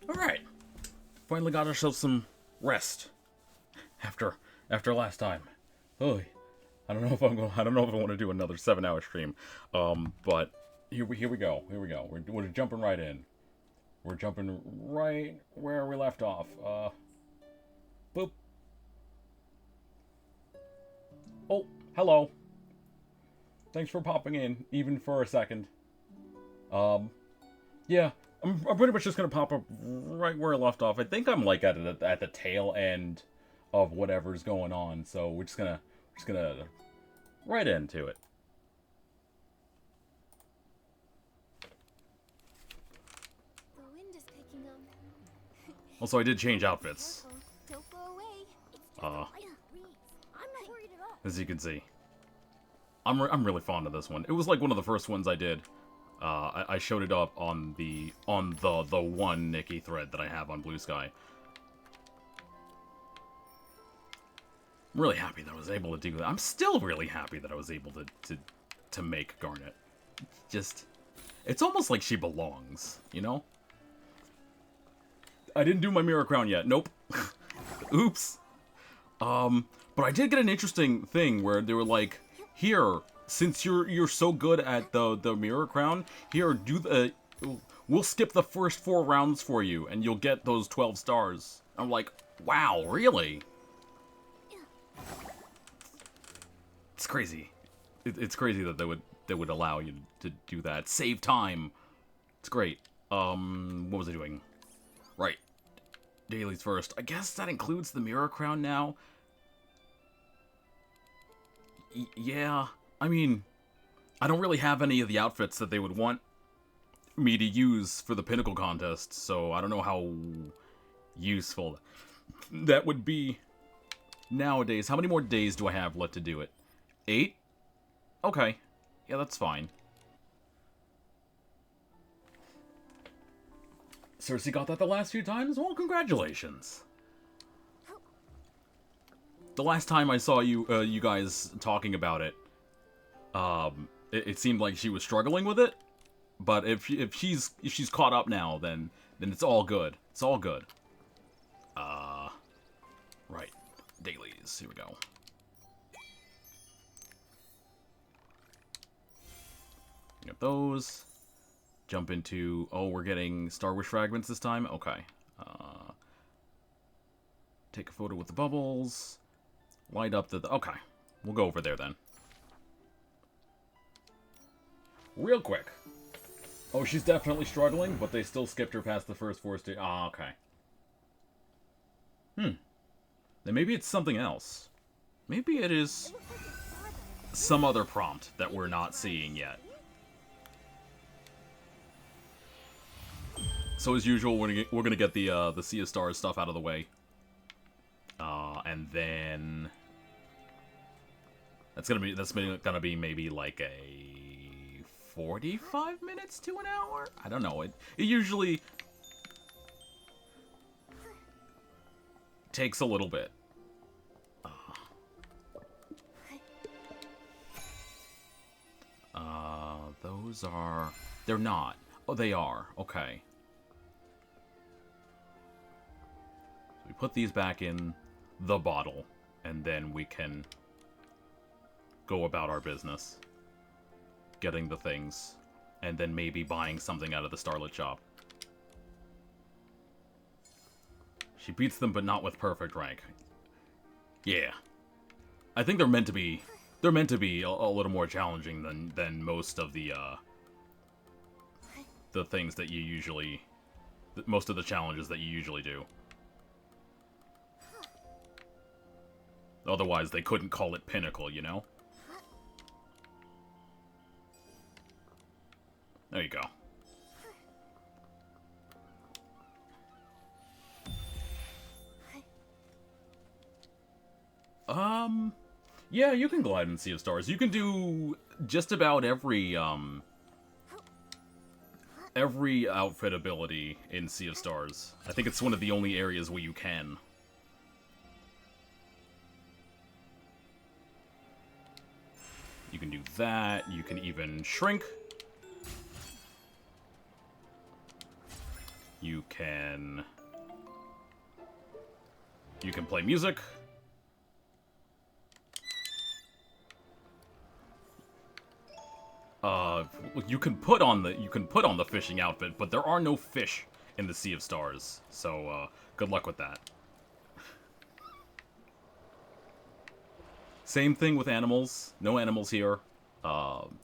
Alright. Finally got ourselves some rest. After last time. Oh, I don't know if I don't know if I want to do another 7-hour stream. But here we go. We're jumping right in. We're jumping right where we left off. Boop. Oh, hello. Thanks for popping in, even for a second. Yeah, I'm pretty much just gonna pop up right where I left off. I think I'm like at the tail end of whatever's going on, so we're just gonna right into it. The wind is picking up. Also, I did change outfits. Don't go away. I'm not worried at all. As you can see, I'm really fond of this one. It was like one of the first ones I did. I showed it up on the one Nikki thread that I have on Blue Sky. I'm really happy that I was able to do that. I'm still really happy that I was able to make Garnet. Just, it's almost like she belongs, you know? I didn't do my Mira crown yet. Nope. Oops. But I did get an interesting thing where they were like, here, since you're so good at the Mira crown, here, we'll skip the first 4 rounds for you, and you'll get those 12 stars. I'm like, wow, really? It's crazy. It's crazy that they would allow you to do that. Save time. It's great. What was I doing? Right. Dailies first. I guess that includes the Mira crown now. Yeah. I mean, I don't really have any of the outfits that they would want me to use for the Pinnacle contest, so I don't know how useful that would be nowadays. How many more days do I have left to do it? 8? Okay. Yeah, that's fine. Cersei got that the last few times? Well, congratulations. The last time I saw you guys talking about it, it seemed like she was struggling with it. But if she's caught up now, then it's all good. It's all good. Right. Dailies. Here we go. Get those. Jump into... Oh, we're getting Star Wish Fragments this time? Okay. Take a photo with the bubbles. Light up the... Okay. We'll go over there then. Real quick. Oh, she's definitely struggling, but they still skipped her past the first 4 stages. Ah, okay. Then maybe it's something else. Maybe it is some other prompt that we're not seeing yet. So as usual, we're gonna get the Sea of Stars stuff out of the way, and then that's gonna be maybe like a 45 minutes to an hour. I don't know. It usually takes a little bit. Those are... They're not. Oh, they are. Okay. We put these back in the bottle, and then we can go about our business. Getting the things, and then maybe buying something out of the Starlit shop. She beats them, but not with perfect rank. Yeah. I think they're meant to be... They're meant to be a little more challenging than most of the things that you usually... Most of the challenges that you usually do. Otherwise, they couldn't call it Pinnacle, you know? There you go. Yeah, you can glide in Sea of Stars. You can do just about every outfit ability in Sea of Stars. I think it's one of the only areas where you can. You can do that. You can even shrink. You can play music. You can put on the fishing outfit, but there are no fish in the Sea of Stars. So, good luck with that. Same thing with animals. No animals here.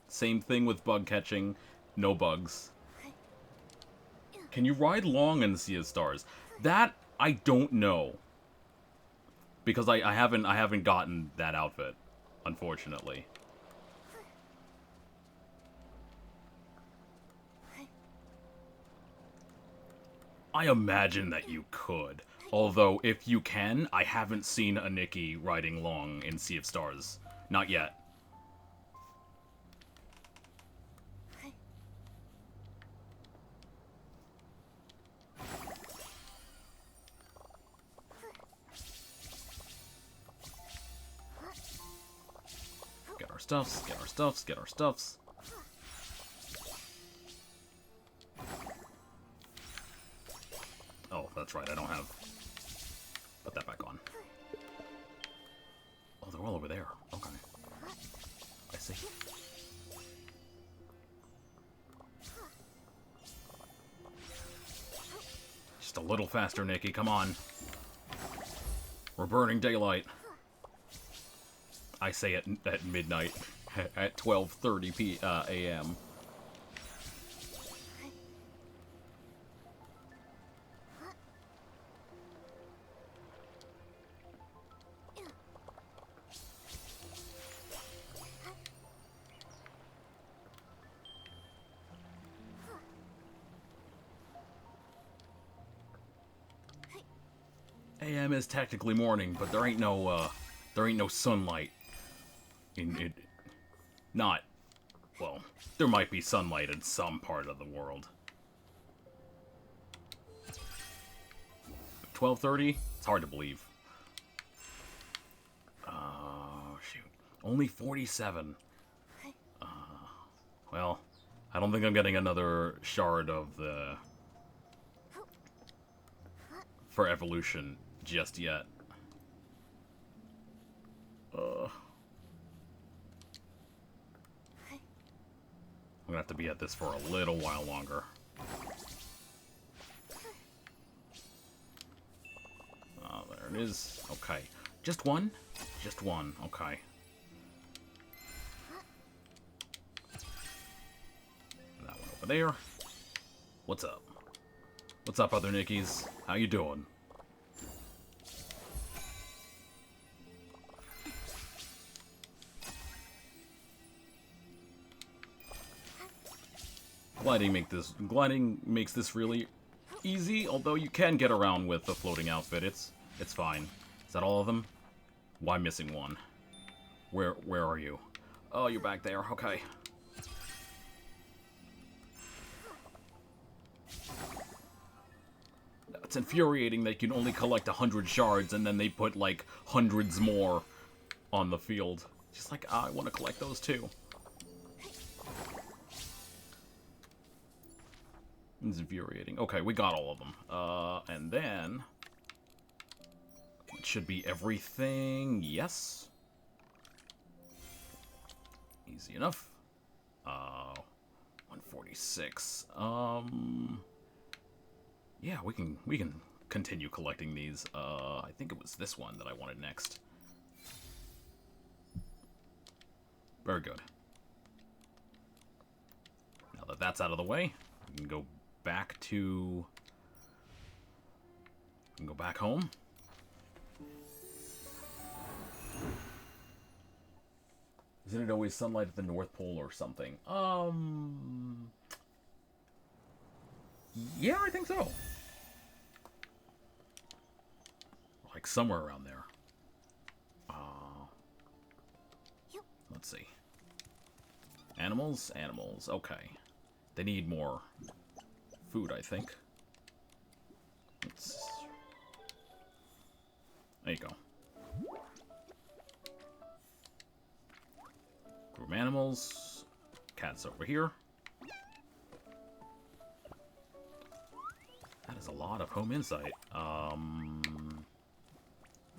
Same thing with bug catching. No bugs. Can you ride long in the Sea of Stars? That I don't know. Because I haven't gotten that outfit, unfortunately. I imagine that you could. Although, if you can, I haven't seen a Nikki riding long in Sea of Stars. Not yet. Get our stuffs, get our stuffs, get our stuffs. Oh, that's right, I don't have... Put that back on. Oh, they're all over there. Okay. I see. Just a little faster, Nikki, come on. We're burning daylight. I say it at midnight, at 12:30 a.m. AM is technically morning, but there ain't no sunlight in it. Not, well, there might be sunlight in some part of the world. 12:30? It's hard to believe. Oh, shoot. Only 47. Well, I don't think I'm getting another shard of the... for evolution just yet. I'm gonna have to be at this for a little while longer. There it is. Okay. Just one? Just one. Okay. That one over there. What's up? What's up, other Nickies? How you doing? Gliding makes this really easy, although you can get around with the floating outfit. It's fine. Is that all of them? Why missing one? Where are you? Oh, you're back there. Okay. It's infuriating that you can only collect 100 shards and then they put like hundreds more on the field. Just like, I want to collect those too. It's infuriating. Okay, we got all of them. And then... it should be everything. Yes. Easy enough. 146. Yeah, we can continue collecting these. I think it was this one that I wanted next. Very good. Now that that's out of the way, we can go back to... we can go back home. Isn't it always sunlight at the North Pole or something? Yeah, I think so. Like somewhere around there. Let's see. Animals? Animals. Okay. They need more food, I think. There you go. Group animals. Cat's over here. That There's a lot of home insight.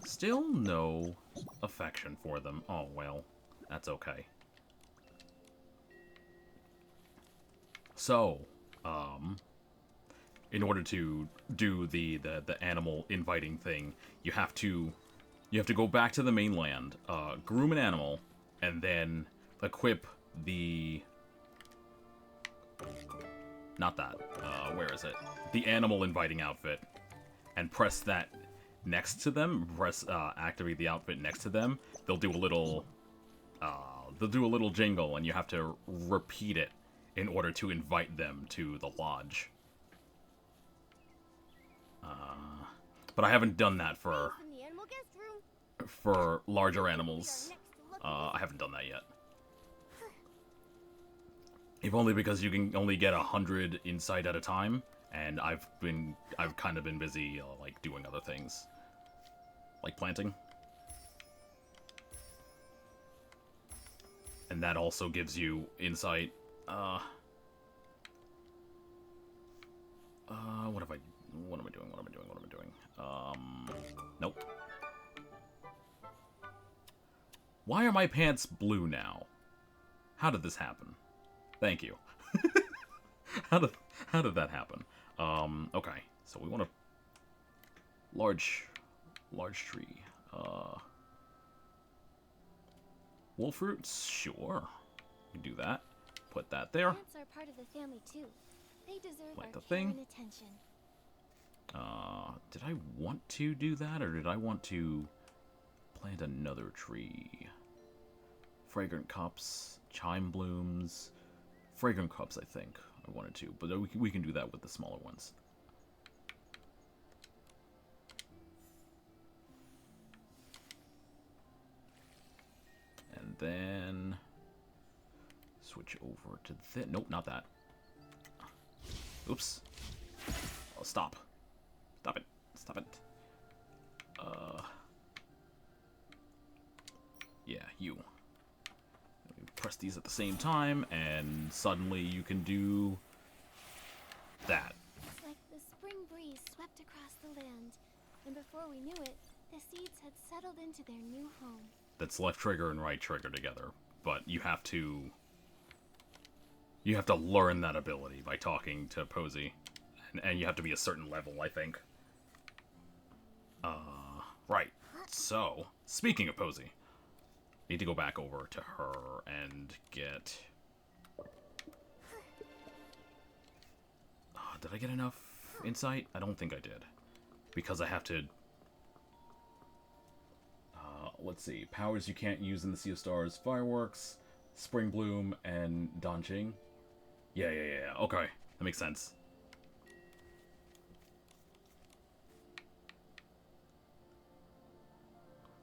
Still no affection for them. Oh, well, that's okay. So, in order to do the animal inviting thing, you have to go back to the mainland, groom an animal, and then equip the... Not that. Where is it? The animal inviting outfit. And press that next to them. Press, activate the outfit next to them. They'll do a little... jingle, and you have to repeat it in order to invite them to the lodge. But I haven't done that for larger animals. I haven't done that yet. If only because you can only get 100 insight at a time, and I've kind of been busy, like, doing other things. Like planting. And that also gives you insight. What am I doing? Nope. Why are my pants blue now? How did this happen? Thank you. How did that happen? Okay. So we want a large tree. Wolf roots? Sure. We can do that. Put that there. Plants are part of the family too. They deserve Like our the care thing. and attention. Did I want to do that, or did I want to plant another tree? Fragrant cups, chime blooms, fragrant cups, I think I wanted to, but we can do that with the smaller ones. And then switch over to this. Nope, not that. Oops. Oh, stop. Stop it. Stop it. Yeah, you. Press these at the same time, and suddenly you can do that. It's like the spring breeze swept across the land, and before we knew it, the seeds had settled into their new home. That's left trigger and right trigger together, but you have to learn that ability by talking to Posey, and you have to be a certain level, I think. Right. So, speaking of Posey, need to go back over to her and get... did I get enough insight? I don't think I did. Because I have to... let's see. Powers you can't use in the Sea of Stars. Fireworks, Spring Bloom, and Donjing. Yeah. Okay. That makes sense.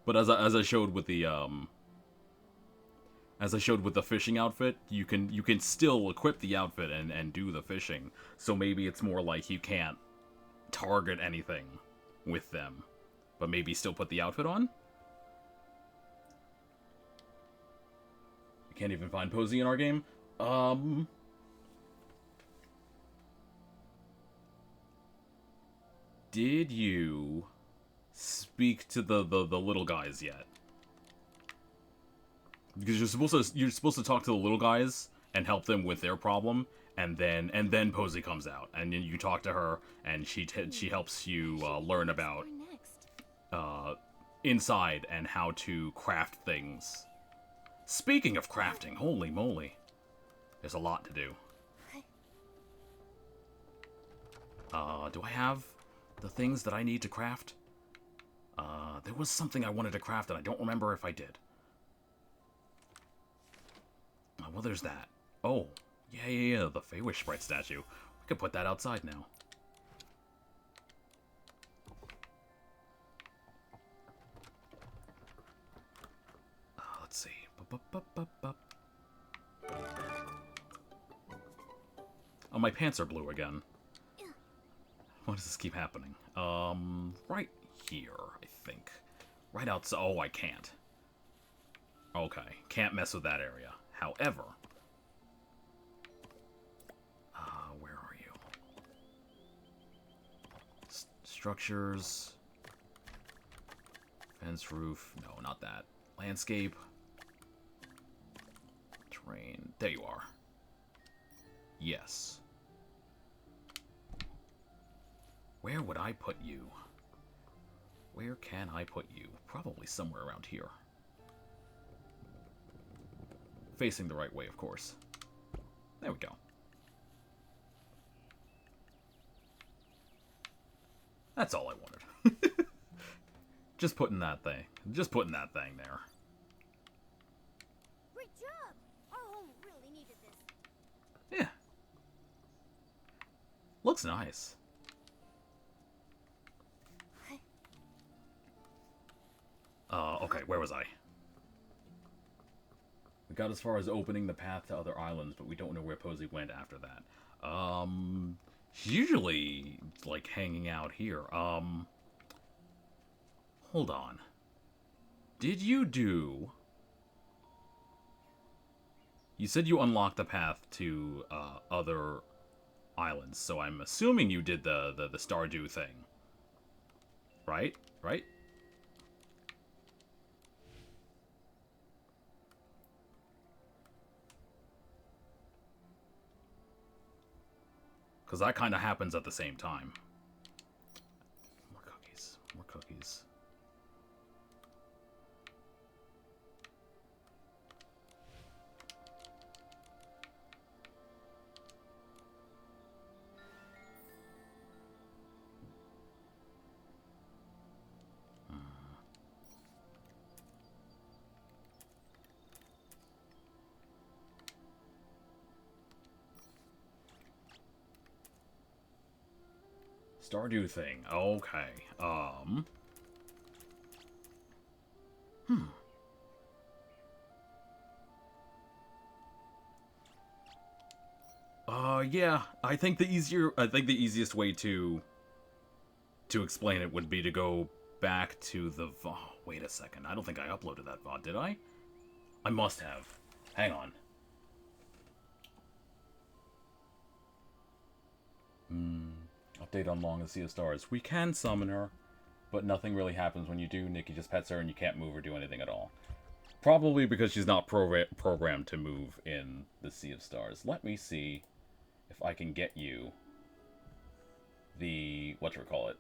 But as I showed with the fishing outfit, you can still equip the outfit and do the fishing. So maybe it's more like you can't target anything with them, but maybe still put the outfit on. You can't even find Posey in our game. Did you speak to the little guys yet? Because you're supposed to talk to the little guys and help them with their problem, and then Posey comes out, and then you talk to her, and she helps you learn about inside and how to craft things. Speaking of crafting, holy moly, there's a lot to do. Do I have the things that I need to craft? There was something I wanted to craft, and I don't remember if I did. Well, there's that. Oh, yeah, the Feywish Sprite statue. We could put that outside now. Let's see. Oh, my pants are blue again. Why does this keep happening? Right here, I think. Right outside. Oh, I can't. Okay, can't mess with that area. However, where are you? Structures. Fence, roof. No, not that. Landscape. Terrain. There you are. Yes. Where would I put you? Where can I put you? Probably somewhere around here. Facing the right way, of course. There we go. That's all I wanted. Just putting that thing there. Great job! Our home really needed this. Yeah. Looks nice. Okay, where was I? We got as far as opening the path to other islands, but we don't know where Posey went after that. She's usually, like, hanging out here. Hold on. Did you do... You said you unlocked the path to, other islands, so I'm assuming you did the Stardew thing. Right? Right? Because that kind of happens at the same time. More cookies. More cookies. Stardew thing. Okay. Yeah. I think the easiest way to explain it would be to go back to the VOD. Wait a second. I don't think I uploaded that VOD, did I? I must have. Hang on. Update on Long and Sea of Stars. We can summon her, but nothing really happens when you do. Nikki just pets her and you can't move or do anything at all. Probably because she's not programmed to move in the Sea of Stars. Let me see if I can get you the... whatchamacallit.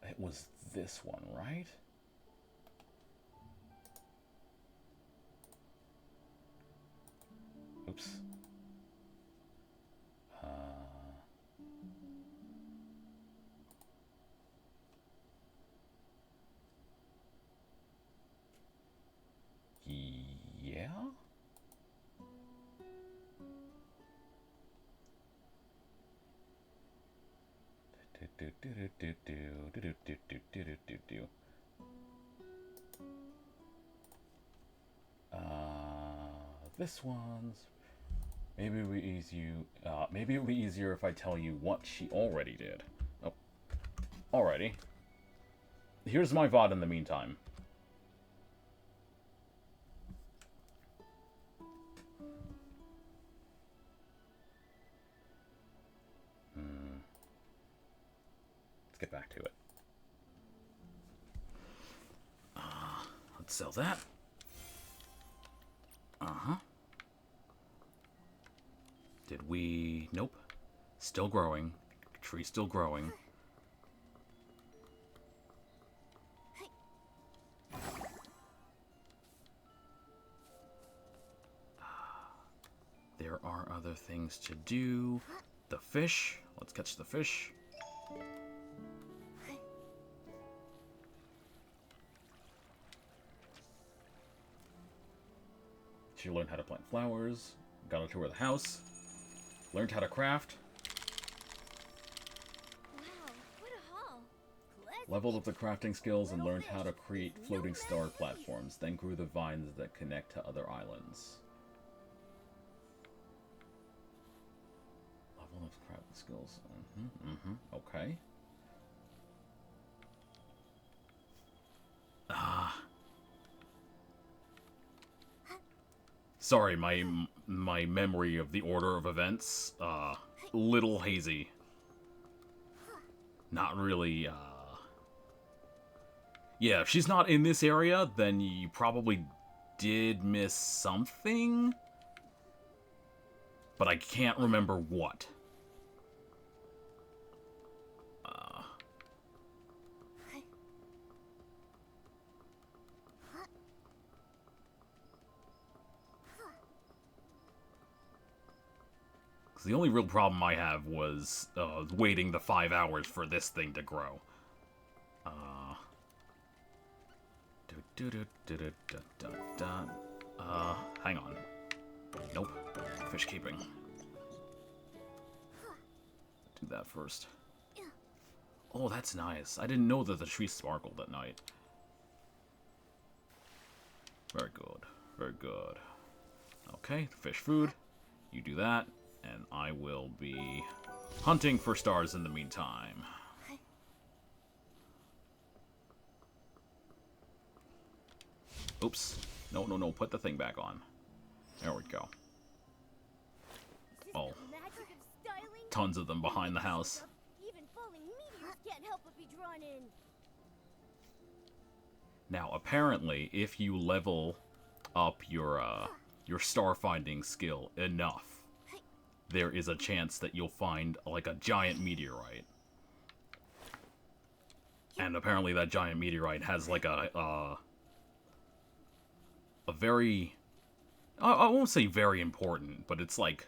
It was this one, right? Oops. Yeah? This one's... Maybe it would be easier if I tell you what she already did. Oh. Alrighty. Here's my VOD in the meantime. Let's get back to it. Let's sell that. Uh-huh. Did we... Nope. Still growing. Tree still growing. There are other things to do. The fish. Let's catch the fish. She learned how to plant flowers. Got a tour of the house. Learned how to craft. Wow, what a haul. Leveled up the crafting skills and learned how to create floating star platforms. Then grew the vines that connect to other islands. Leveled up crafting skills. Okay. Sorry, my memory of the order of events, little hazy. Not really, yeah, if she's not in this area, then you probably did miss something? But I can't remember what. The only real problem I have was waiting the 5 hours for this thing to grow. Hang on. Nope. Fish keeping. Do that first. Oh, that's nice. I didn't know that the tree sparkled at night. Very good. Very good. Okay, fish food. You do that. And I will be hunting for stars in the meantime. Oops. No, no, no. Put the thing back on. There we go. Oh. Tons of them behind the house. Even falling meteors can't help but be drawn in. Now, apparently, if you level up your star finding skill enough, there is a chance that you'll find, like, a giant meteorite. And apparently that giant meteorite has, like, a very... I won't say very important, but it's, like,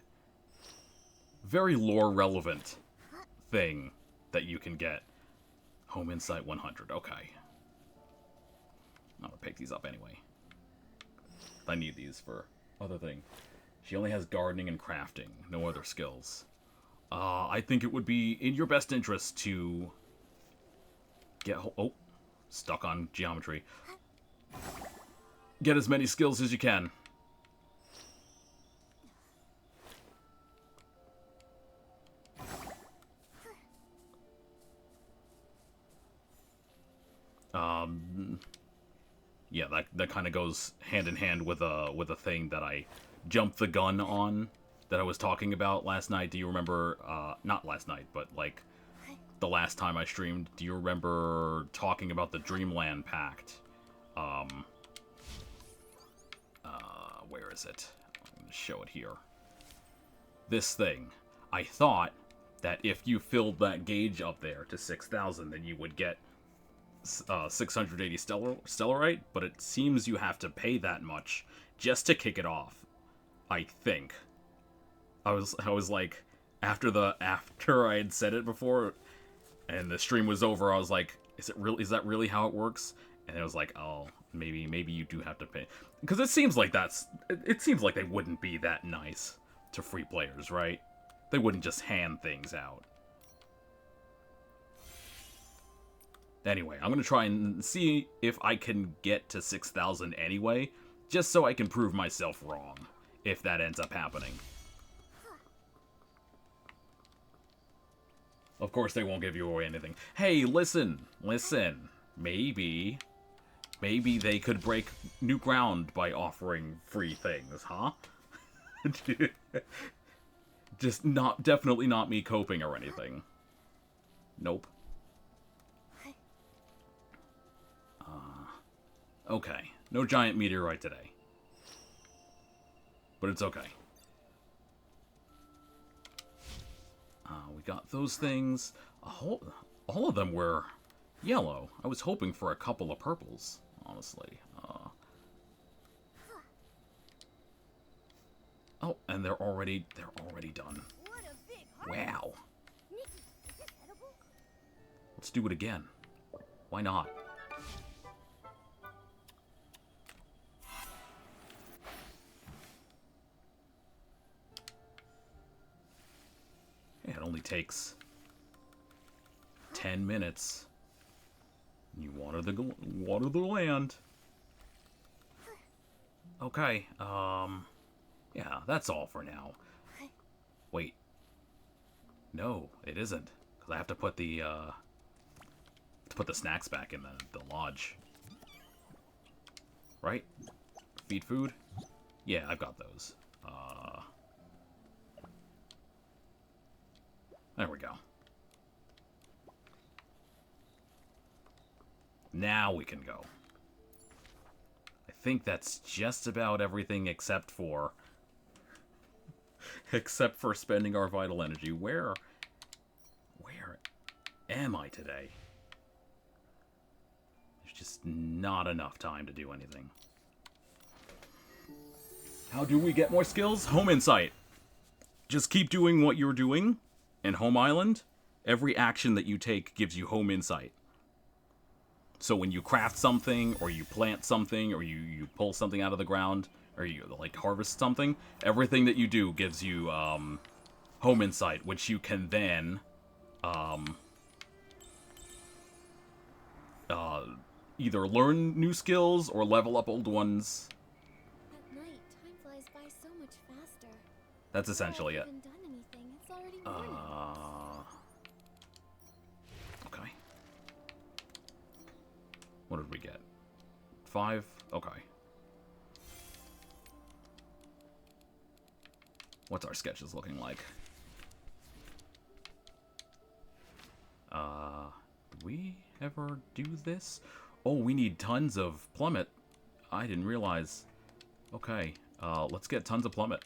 very lore-relevant thing that you can get. Home Insight 100, okay. I'm gonna pick these up anyway. I need these for other things. She only has gardening and crafting, no other skills. I think it would be in your best interest to get... Oh, stuck on geometry. Get as many skills as you can. Yeah, that kind of goes hand in hand with a thing that I jumped the gun on that I was talking about last night. Do you remember, not last night, but like the last time I streamed, do you remember talking about the Dreamland Pact? Where is it? I'm going to show it here. This thing. I thought that if you filled that gauge up there to 6,000, then you would get 680 Stellarite, but it seems you have to pay that much just to kick it off. I think. I was like, after I had said it before, and the stream was over, I was like, is that really how it works? And it was like, oh, maybe you do have to pay, because it seems like it seems like they wouldn't be that nice to free players, right? They wouldn't just hand things out. Anyway, I'm gonna try and see if I can get to 6,000 anyway, just so I can prove myself wrong, if that ends up happening. Of course, they won't give you away anything. Hey, listen. Maybe they could break new ground by offering free things, huh? Just definitely not me coping or anything. Nope. Okay. No giant meteorite today. But it's okay. We got those things. All of them were yellow. I was hoping for a couple of purples, honestly. Oh, and they're already done. Wow. Nikki, is this edible? Let's do it again. Why not? Yeah, it only takes 10 minutes. You water the land. Okay, yeah, that's all for now. Wait. No, it isn't. Because I have to put the snacks back in the lodge. Right? Feed food? Yeah, I've got those. There we go. Now we can go. I think that's just about everything except for spending our vital energy. Where am I today? There's just not enough time to do anything. How do we get more skills? Home Insight. Just keep doing what you're doing in Home Island. Every action that you take gives you Home Insight. So when you craft something, or you plant something, or you pull something out of the ground, or you, like, harvest something, everything that you do gives you, Home Insight, which you can then, either learn new skills, or level up old ones. At night, time flies by so much faster. That's essentially it. Before I've even done anything, it's already morning. Okay. What did we get? 5? Okay. What's our sketches looking like? Did we ever do this? Oh, we need tons of plummet. I didn't realize. Okay, let's get tons of plummet.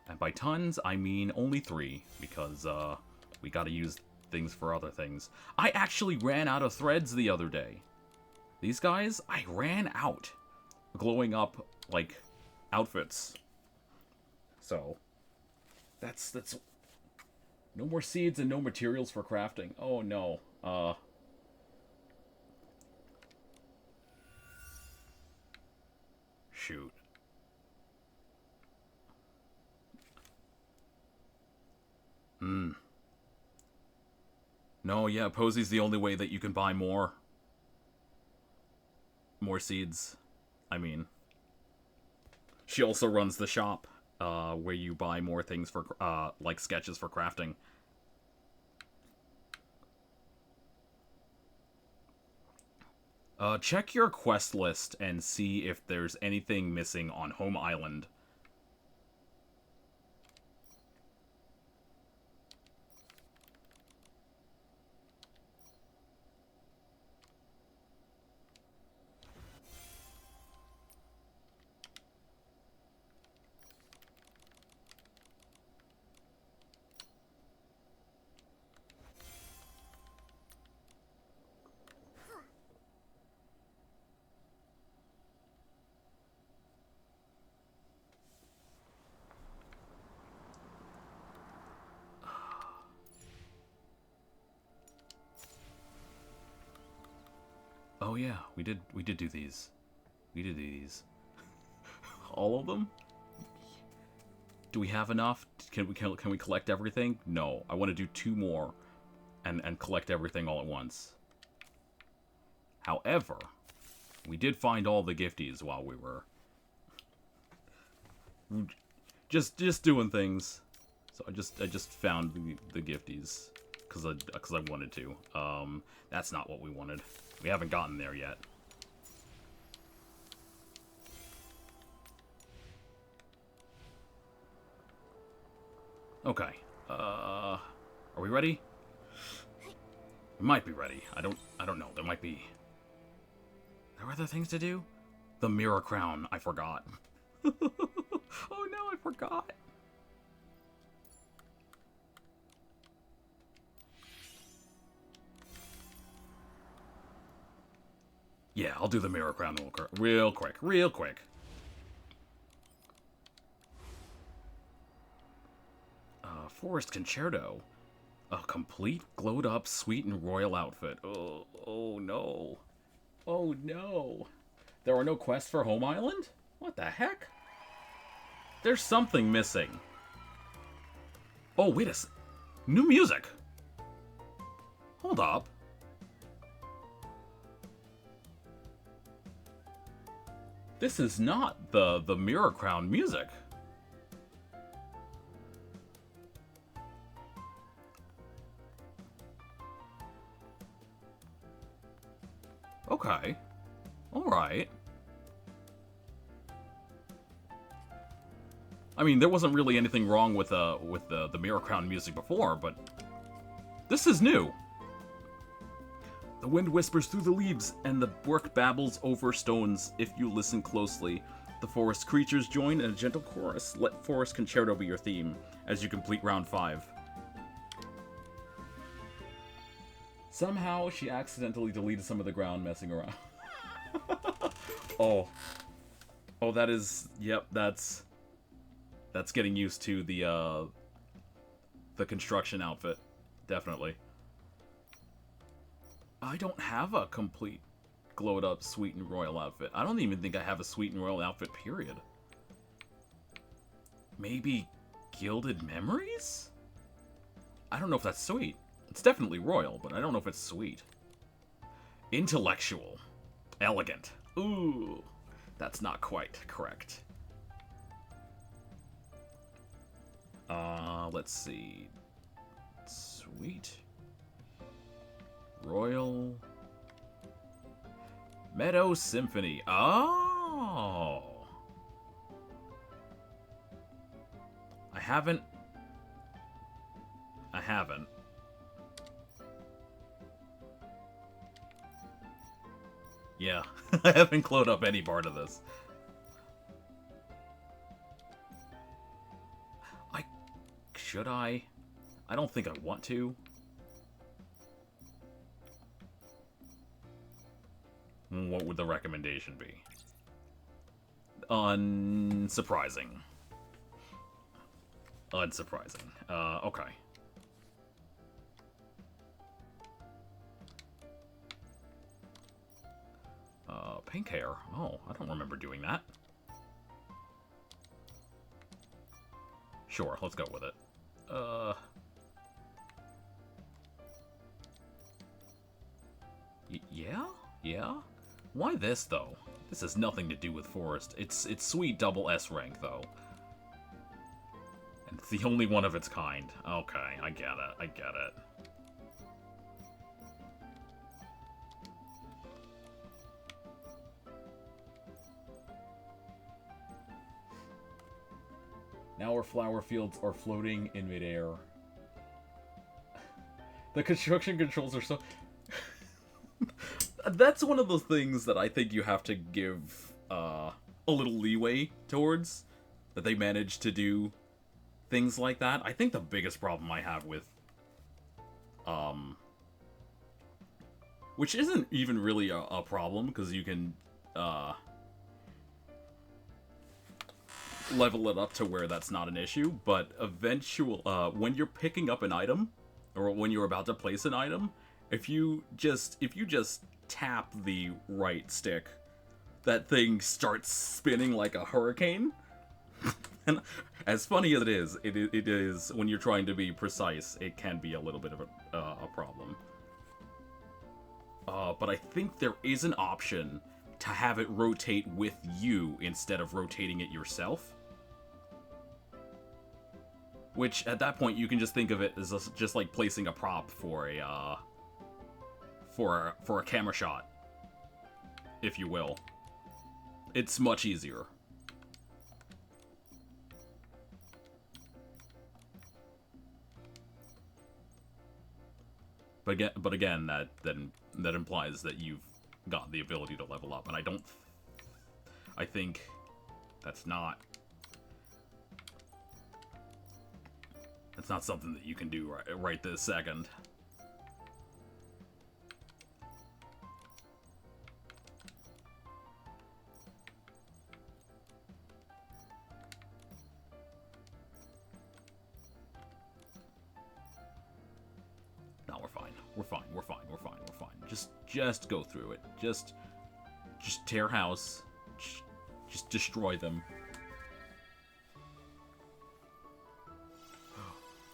And by tons, I mean only 3, because, we gotta use things for other things. I actually ran out of threads the other day. These guys, I ran out. Glowing up, like, outfits. So, that's... No more seeds and no materials for crafting. Oh, no. Shoot. No, yeah, Posey's the only way that you can buy more seeds. I mean, she also runs the shop, where you buy more things for, like sketches for crafting. Check your quest list and see if there's anything missing on Home Island. Oh yeah, we did do these. We did these. All of them? Do we have enough? Can we collect everything? No. I want to do 2 more and collect everything all at once. However, we did find all the gifties while we were just doing things. So I just found the gifties because I wanted to. That's not what we wanted. We haven't gotten there yet. Okay. Are we ready? We might be ready. I don't know. There might be... There are other things to do? The Mira crown. I forgot. Oh no, I forgot. Yeah, I'll do the Mira crown real quick. Forest Concerto. A complete glowed up sweet and royal outfit. Oh no. Oh no. There are no quests for Home Island? What the heck? There's something missing. Oh, wait a sec. New music. Hold up. This is not the Mira Crown music. I mean, there wasn't really anything wrong with the Mira Crown music before, but this is new. The wind whispers through the leaves, and the brook babbles over stones. If you listen closely, the forest creatures join in a gentle chorus. Let Forest Concerto be your theme as you complete round 5. Somehow, she accidentally deleted some of the ground messing around. Oh. Oh, that is... Yep, that's getting used to the construction outfit. Definitely. I don't have a complete glowed up Sweet and Royal outfit. I don't even think I have a Sweet and Royal outfit, period. Maybe Gilded Memories? I don't know if that's sweet. It's definitely royal, but I don't know if it's sweet. Intellectual. Elegant. Ooh. That's not quite correct. Let's see. Sweet. Royal. Meadow Symphony. Oh. I haven't. Yeah, I haven't glowed up any part of this. Should I? I don't think I want to. What would the recommendation be? Unsurprising. Unsurprising. Okay. Pink hair. Oh, I don't remember doing that. Sure, let's go with it. Yeah? Yeah? Why this, though? This has nothing to do with Forest. It's sweet double S rank, though. And it's the only one of its kind. Okay, I get it. I get it. Now our flower fields are floating in midair. The construction controls are so... That's one of those things that I think you have to give a little leeway towards. That they manage to do things like that. I think the biggest problem I have with... which isn't even really a problem, because you can... level it up to where that's not an issue, but when you're picking up an item, or when you're about to place an item, if you just tap the right stick, that thing starts spinning like a hurricane. And as funny as it is when you're trying to be precise, it can be a little bit of a problem. But I think there is an option to have it rotate with you instead of rotating it yourself. Which, at that point, you can just think of it as just like placing a prop for a camera shot, if you will. It's much easier. But again, that implies that you've got the ability to level up, and I think that's not something that you can do right this second. No, we're fine. We're fine. We're fine. We're fine. We're fine. Just go through it. Just tear house. Just destroy them.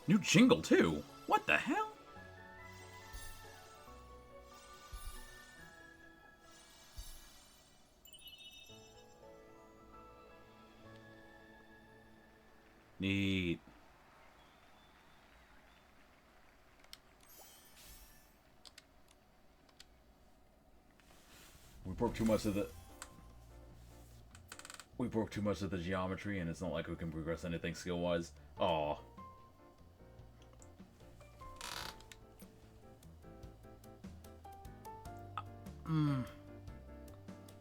New jingle, too. What the hell? Neat. We broke too much of the... We broke too much of the geometry, and it's not like we can progress anything skill-wise. Aw.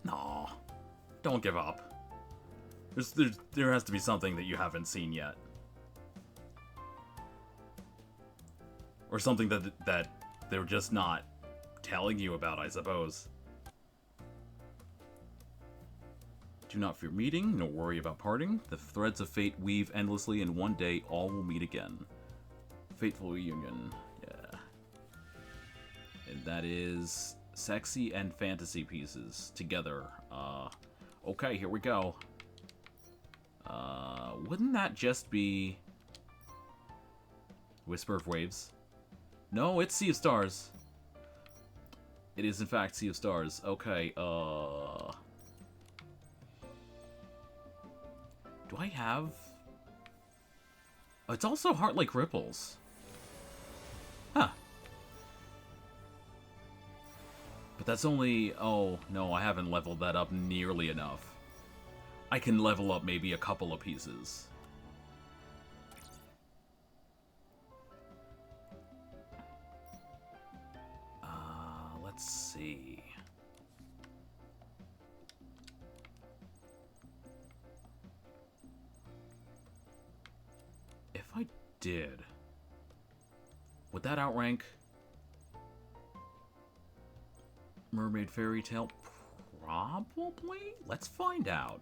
No. Don't give up. There has to be something that you haven't seen yet. Or something that they're just not telling you about, I suppose. Do not fear meeting, nor worry about parting. The threads of fate weave endlessly, and one day all will meet again. Fateful reunion. Yeah. And that is sexy and fantasy pieces together. Okay, here we go. Wouldn't that just be Whisper of Waves? No, it's Sea of Stars. It is in fact Sea of Stars. Okay, do I have... Oh, it's also Heart Like Ripples. Huh. But that's only... Oh, no, I haven't leveled that up nearly enough. I can level up maybe a couple of pieces. Let's see. If I did, would that outrank Mermaid Fairy Tale? Probably? Let's find out.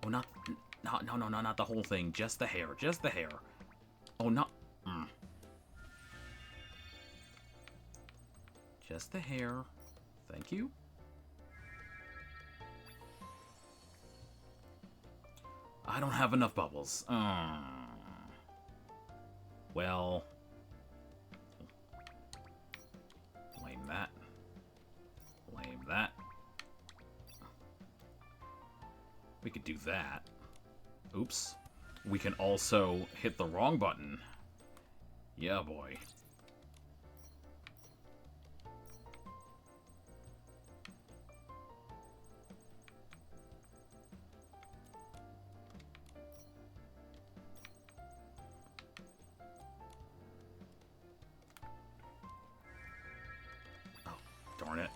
Oh, no, not the whole thing. Just the hair. Just the hair. Oh, no. Just the hair. Thank you. I don't have enough bubbles. Well. Lame that. Lame that. We could do that. Oops. We can also hit the wrong button. Yeah, boy. Oh, darn it.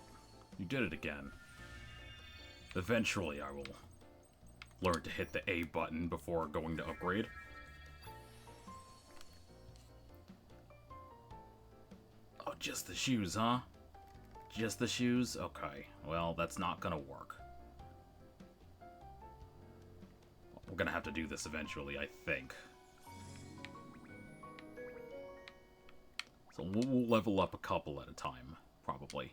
You did it again. Eventually, I will learn to hit the A button before going to upgrade. Oh, just the shoes, huh? Just the shoes? Okay. Well, that's not gonna work. We're gonna have to do this eventually, I think. So we'll level up a couple at a time, probably.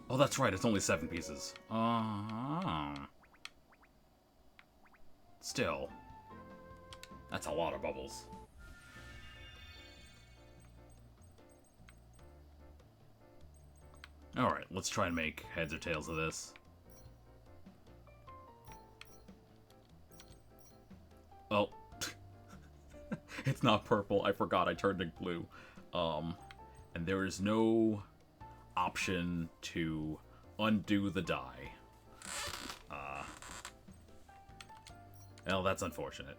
Oh, that's right, it's only 7 pieces. Still. That's a lot of bubbles. Alright, let's try and make heads or tails of this. Oh. It's not purple. I forgot I turned it blue. And there is no option to undo the dye. Well, that's unfortunate.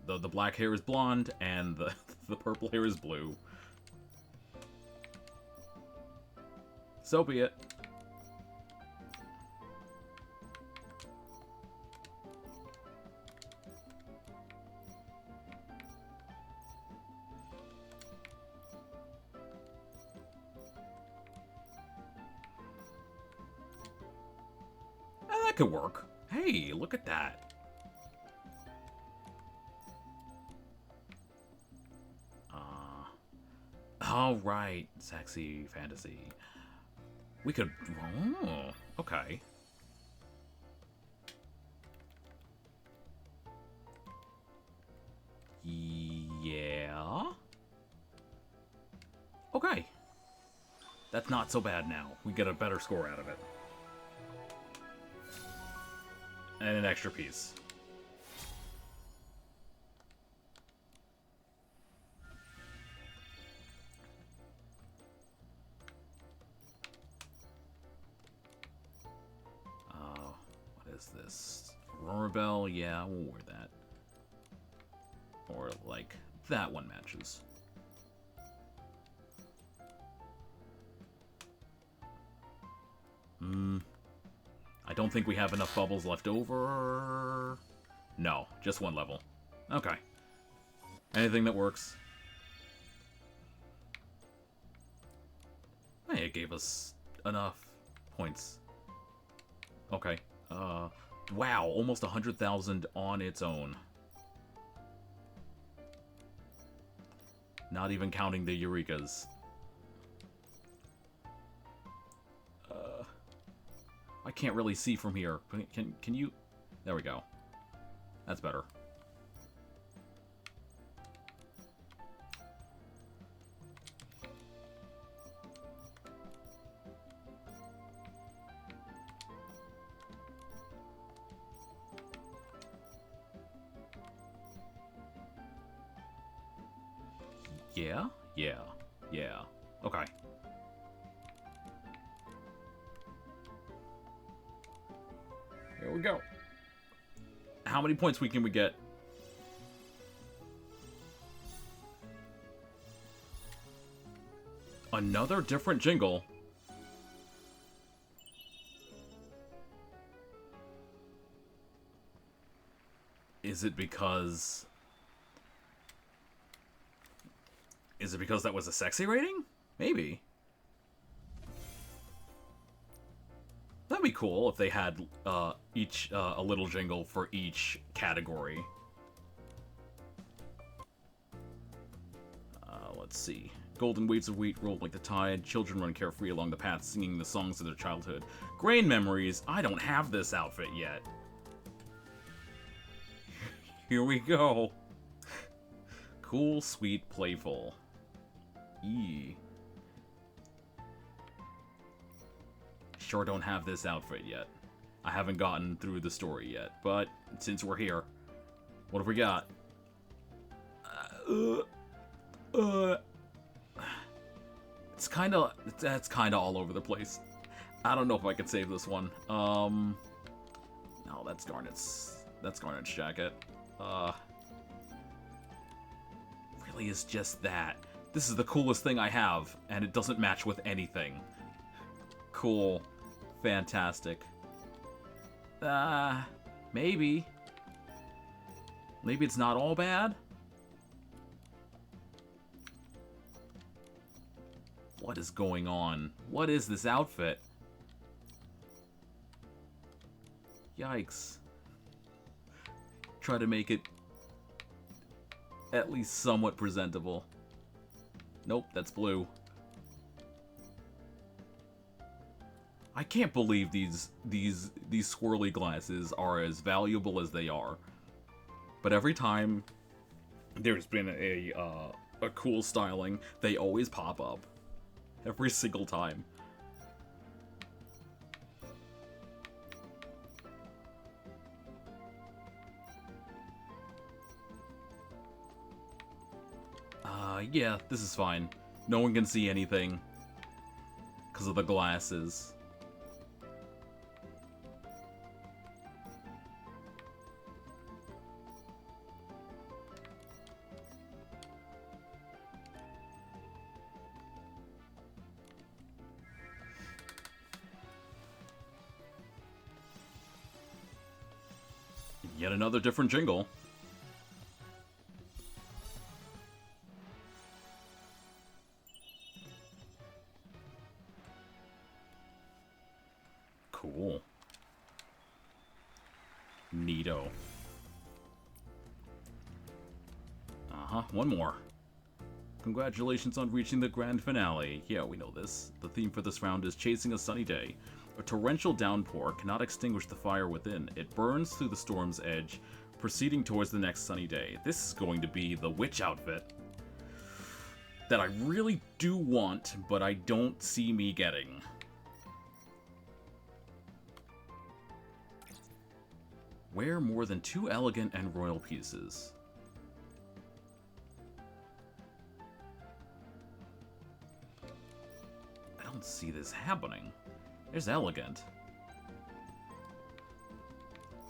The black hair is blonde, and the purple hair is blue. So be it. That could work. Hey, look at that. All right, sexy fantasy. We could. Oh, okay. Yeah. Okay. That's not so bad now. We get a better score out of it. And an extra piece. What is this? Aurora Bell? Yeah, we'll wear that. Or, like, that one matches. I don't think we have enough bubbles left over. No, just one level. Okay. Anything that works. Hey, it gave us enough points. Okay. Wow, almost 100,000 on its own. Not even counting the Eurekas. I can't really see from here. Can you? There we go. That's better. Yeah? Yeah. Yeah. Okay. Here we go. How many points can we get? Another different jingle. Is it because... Is it because that was a sexy rating? Maybe. That'd be cool if they had each a little jingle for each category. Let's see. Golden waves of wheat rolled like the tide. Children run carefree along the path, singing the songs of their childhood. Grain memories. I don't have this outfit yet. Here we go. Cool, sweet, playful. Eee. Sure don't have this outfit yet. I haven't gotten through the story yet, but since we're here, what have we got? It's kind of all over the place. I don't know if I could save this one. No, that's Garnet's jacket. Really is just that. This is the coolest thing I have, and it doesn't match with anything. Cool. Fantastic. Maybe. Maybe it's not all bad? What is going on? What is this outfit? Yikes. Try to make it at least somewhat presentable. Nope, that's blue. I can't believe these swirly glasses are as valuable as they are. But every time there's been a cool styling, they always pop up. Every single time. Yeah, this is fine. No one can see anything because of the glasses. Yet another different jingle. Cool. Neato. One more. Congratulations on reaching the grand finale. Yeah, we know this. The theme for this round is Chasing a Sunny Day. A torrential downpour cannot extinguish the fire within. It burns through the storm's edge, proceeding towards the next sunny day. This is going to be the witch outfit. that I really do want, but I don't see me getting. Wear more than 2 elegant and royal pieces. I don't see this happening. There's elegant,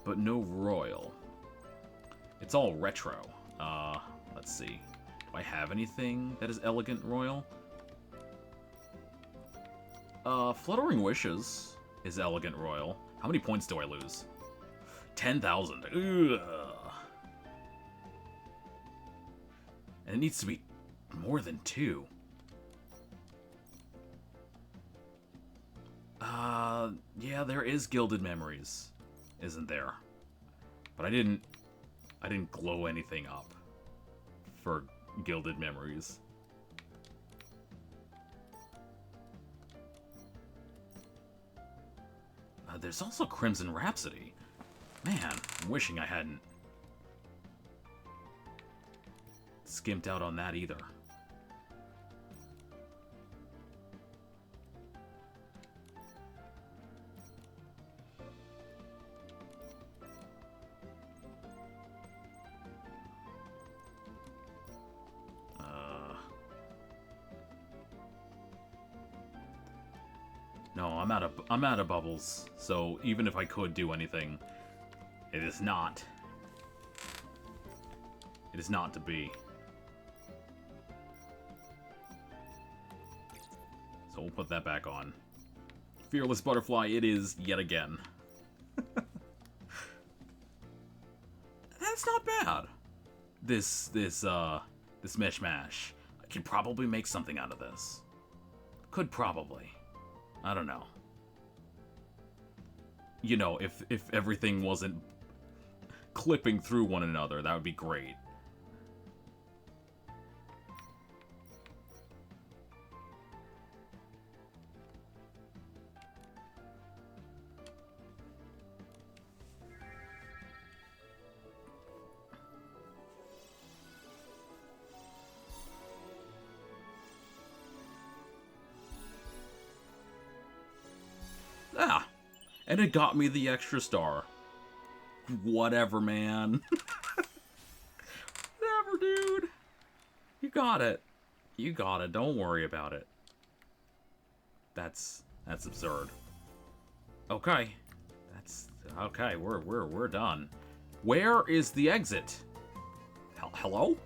but no royal. It's all retro. Let's see. Do I have anything that is elegant royal? Fluttering Wishes is elegant royal. How many points do I lose? 10,000. Ugh. And it needs to be more than 2. Yeah, there is Gilded Memories, isn't there? But I didn't glow anything up for Gilded Memories. There's also Crimson Rhapsody. Man, I'm wishing I hadn't skimped out on that either. No, I'm out of bubbles. So even if I could do anything, it is not. It is not to be. So we'll put that back on. Fearless Butterfly it is yet again. That's not bad. This mishmash. I could probably make something out of this. Could probably. I don't know. You know, if everything wasn't clipping through one another, that would be great. Ah, and it got me the extra star. Whatever, man. Whatever, dude. You got it. You got it. Don't worry about it. That's absurd. Okay. That's okay. We're done. Where is the exit? Hello?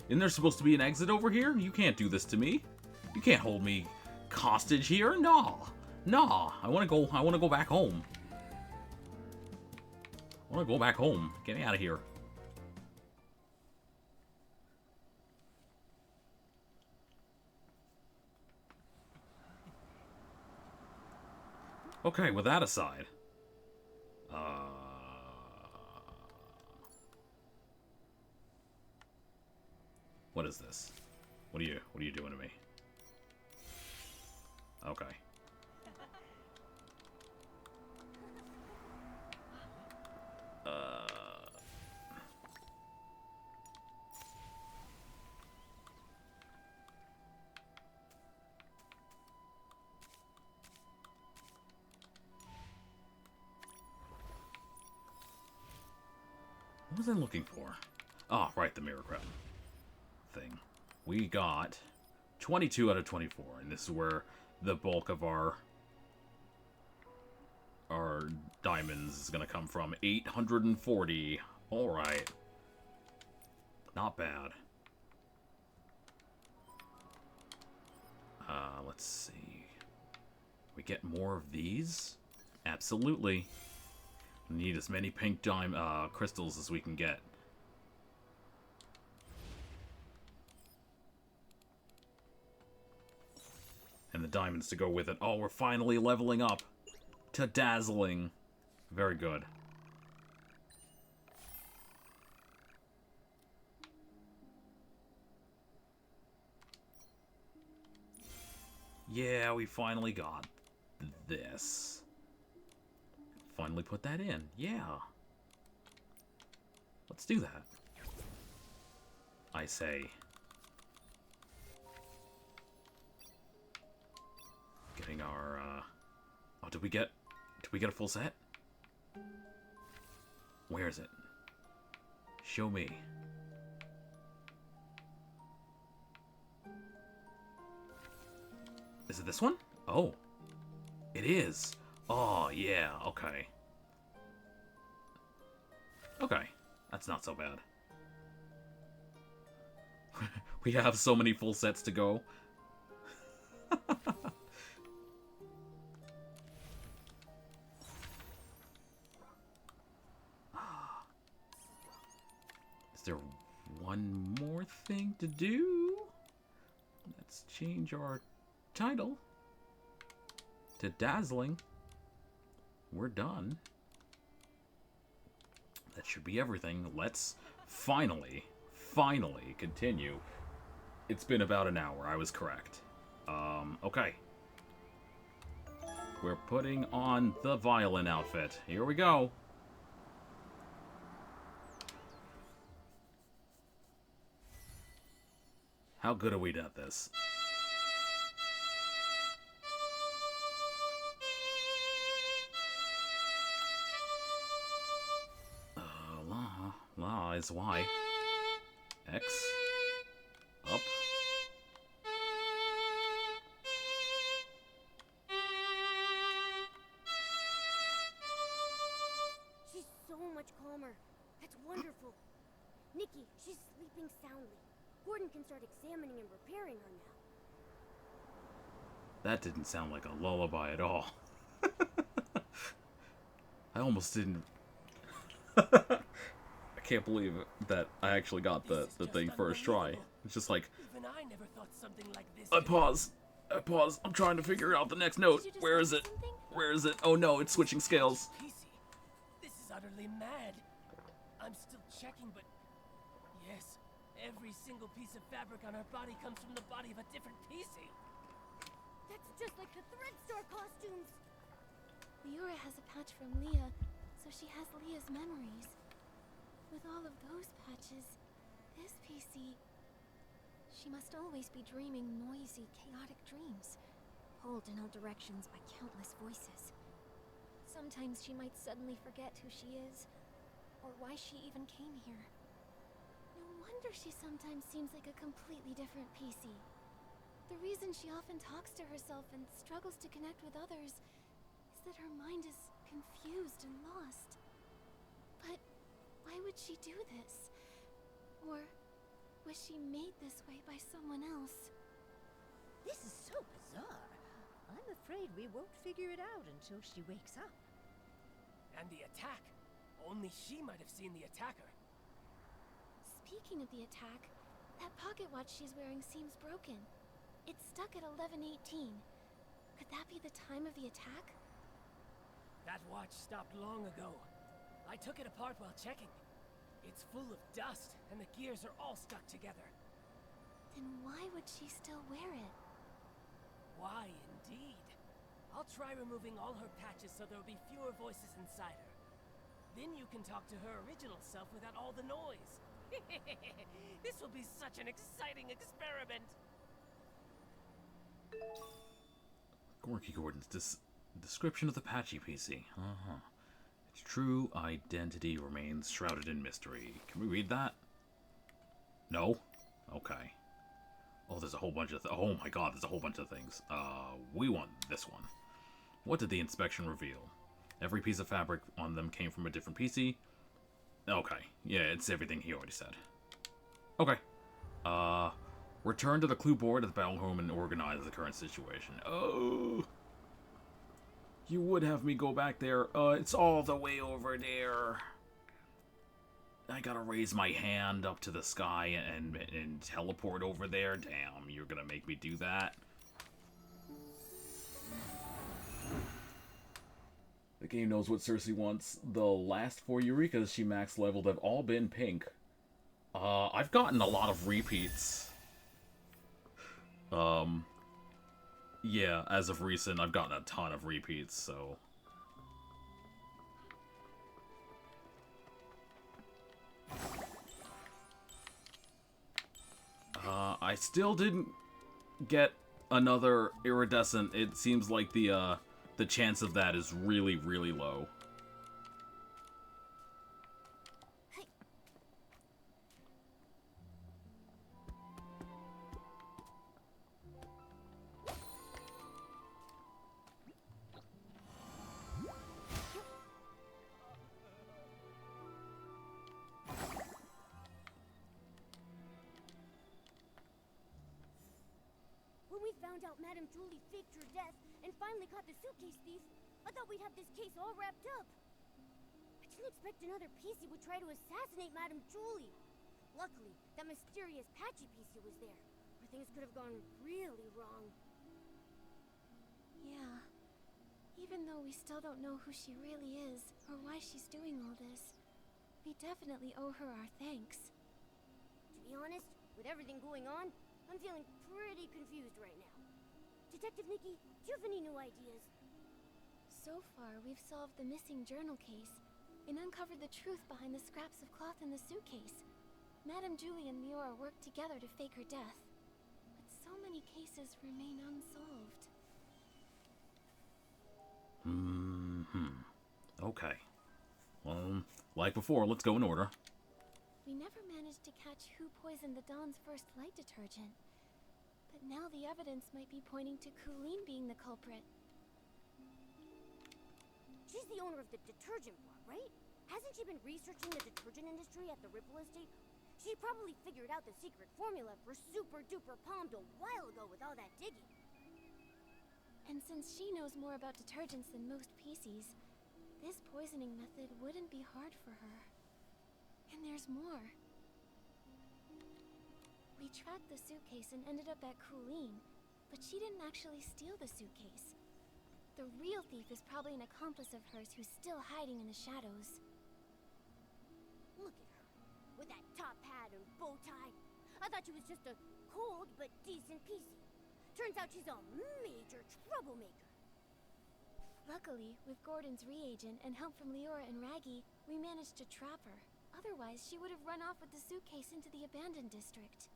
Isn't there supposed to be an exit over here? You can't do this to me. You can't hold me hostage here. No. No. I want to go back home. I want to go back home. Get me out of here. Okay, with that aside, what is this? What are you doing to me? Okay. What was I looking for? Oh, right, the Mira thing. We got 22 out of 24, and this is where the bulk of our diamonds is going to come from. 840. All right. Not bad. Let's see. We get more of these? Absolutely. We need as many pink crystals as we can get. And the diamonds to go with it. Oh, we're finally leveling up to dazzling. Very good. Yeah, we finally got this. Finally put that in. Yeah. Let's do that. I say. getting our, Oh, did we get a full set? Where is it? Show me. Is it this one? Oh. It is. Oh, yeah, okay. Okay. That's not so bad. We have so many full sets to go. Is there one more thing to do? Let's change our title to Dazzling. We're done. That should be everything. Let's finally continue. It's been about an hour. I was correct. Okay. We're putting on the violin outfit. Here we go. How good are we at this? La is Y. X. Up. She's so much calmer. That's wonderful. Nikki, she's sleeping soundly. Gordon can start examining and repairing her now. That didn't sound like a lullaby at all. I almost didn't. I can't believe that I actually got the thing first try. It's just like, Even I never thought something like this. I pause. I'm trying to figure out the next note. Where is it? Where is it? Oh no, it's switching scales. Piecey, this is utterly mad. I'm still checking, but yes, every single piece of fabric on her body comes from the body of a different Piecey. That's just like the thread store costumes. Mira has a patch from Leah, so she has Leah's memories. With all of those patches, this Piecey... She must always be dreaming noisy, chaotic dreams, pulled in all directions by countless voices. Sometimes she might suddenly forget who she is, or why she even came here. No wonder she sometimes seems like a completely different Piecey. The reason she often talks to herself and struggles to connect with others is that her mind is confused and lost. But why would she do this? Or was she made this way by someone else? This is so bizarre. I'm afraid we won't figure it out until she wakes up. And the attack. Only she might have seen the attacker. Speaking of the attack, that pocket watch she's wearing seems broken. It's stuck at 11:18. Could that be the time of the attack? That watch stopped long ago. I took it apart while checking. It's full of dust, and the gears are all stuck together. Then why would she still wear it? Why, indeed. I'll try removing all her patches so there'll be fewer voices inside her. Then you can talk to her original self without all the noise. This will be such an exciting experiment. Gorky Gordon's description of the patchy PC. Its true identity remains shrouded in mystery. Can we read that? No? Okay. Oh, there's a whole bunch of oh my god, there's a whole bunch of things. We want this one. What did the inspection reveal? Every piece of fabric on them came from a different PC. Okay. Yeah, it's everything he already said. Okay. Return to the clue board at the battle home and organize the current situation. Oh. You would have me go back there. It's all the way over there. I gotta raise my hand up to the sky and teleport over there. Damn, you're gonna make me do that? The game knows what Cersei wants. The last 4 Eurekas she max leveled have all been pink. I've gotten a lot of repeats. Yeah, as of recent, I've gotten a ton of repeats, so... I still didn't get another iridescent, it seems like the chance of that is really, really low. When we found out Madame Julie faked her death and finally caught the suitcase thief, I thought we'd have this case all wrapped up. I didn't expect another Piecey would try to assassinate Madame Julie. Luckily, that mysterious patchy Piecey was there, or things could have gone really wrong. Yeah. Even though we still don't know who she really is, or why she's doing all this, we definitely owe her our thanks. To be honest, with everything going on, I'm feeling pretty confused right now. Detective Nikki, do you have any new ideas? So far, we've solved the missing journal case and uncovered the truth behind the scraps of cloth in the suitcase. Madame Julie and Mira worked together to fake her death, but so many cases remain unsolved. Okay. Well, like before, let's go in order. We never managed to catch who poisoned the Dawn's first light detergent, but now the evidence might be pointing to Colleen being the culprit. She's the owner of the detergent bar, right? Hasn't she been researching the detergent industry at the Ripple Estate? She probably figured out the secret formula for Super Duper Palmed a while ago with all that digging. And since she knows more about detergents than most Pieceys, this poisoning method wouldn't be hard for her. And there's more. We tracked the suitcase and ended up at Colleen, but she didn't actually steal the suitcase. The real thief is probably an accomplice of hers who's still hiding in the shadows. Look at her, with that top hat and bow tie. I thought she was just a cold but decent Piecey. Turns out she's a major troublemaker. Luckily, with Gordon's reagent and help from Leora and Raggy, we managed to trap her. Otherwise, she would have run off with the suitcase into the abandoned district.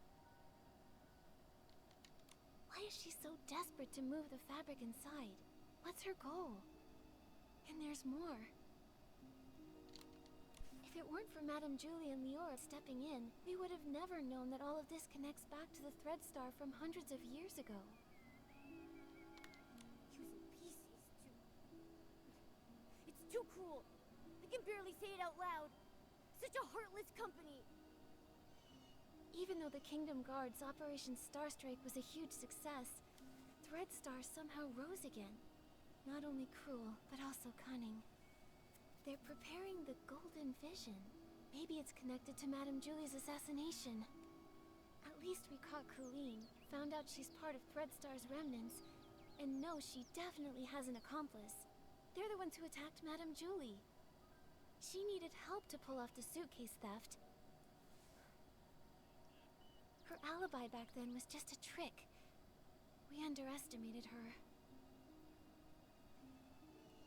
Why is she so desperate to move the fabric inside? What's her goal? And there's more. If it weren't for Madame Julie and Leora stepping in, we would have never known that all of this connects back to the Thread Star from hundreds of years ago. Using Pieceys to... It's too cruel. I can barely say it out loud. Such a heartless company. Even though the Kingdom Guard's Operation Starstrike was a huge success, Thread Star somehow rose again. Not only cruel, but also cunning. They're preparing the Golden Vision. Maybe it's connected to Madame Julie's assassination. At least we caught Colleen, found out she's part of Thread Star's remnants, and know she definitely has an accomplice. They're the ones who attacked Madame Julie. She needed help to pull off the suitcase theft. Her alibi back then was just a trick. We underestimated her.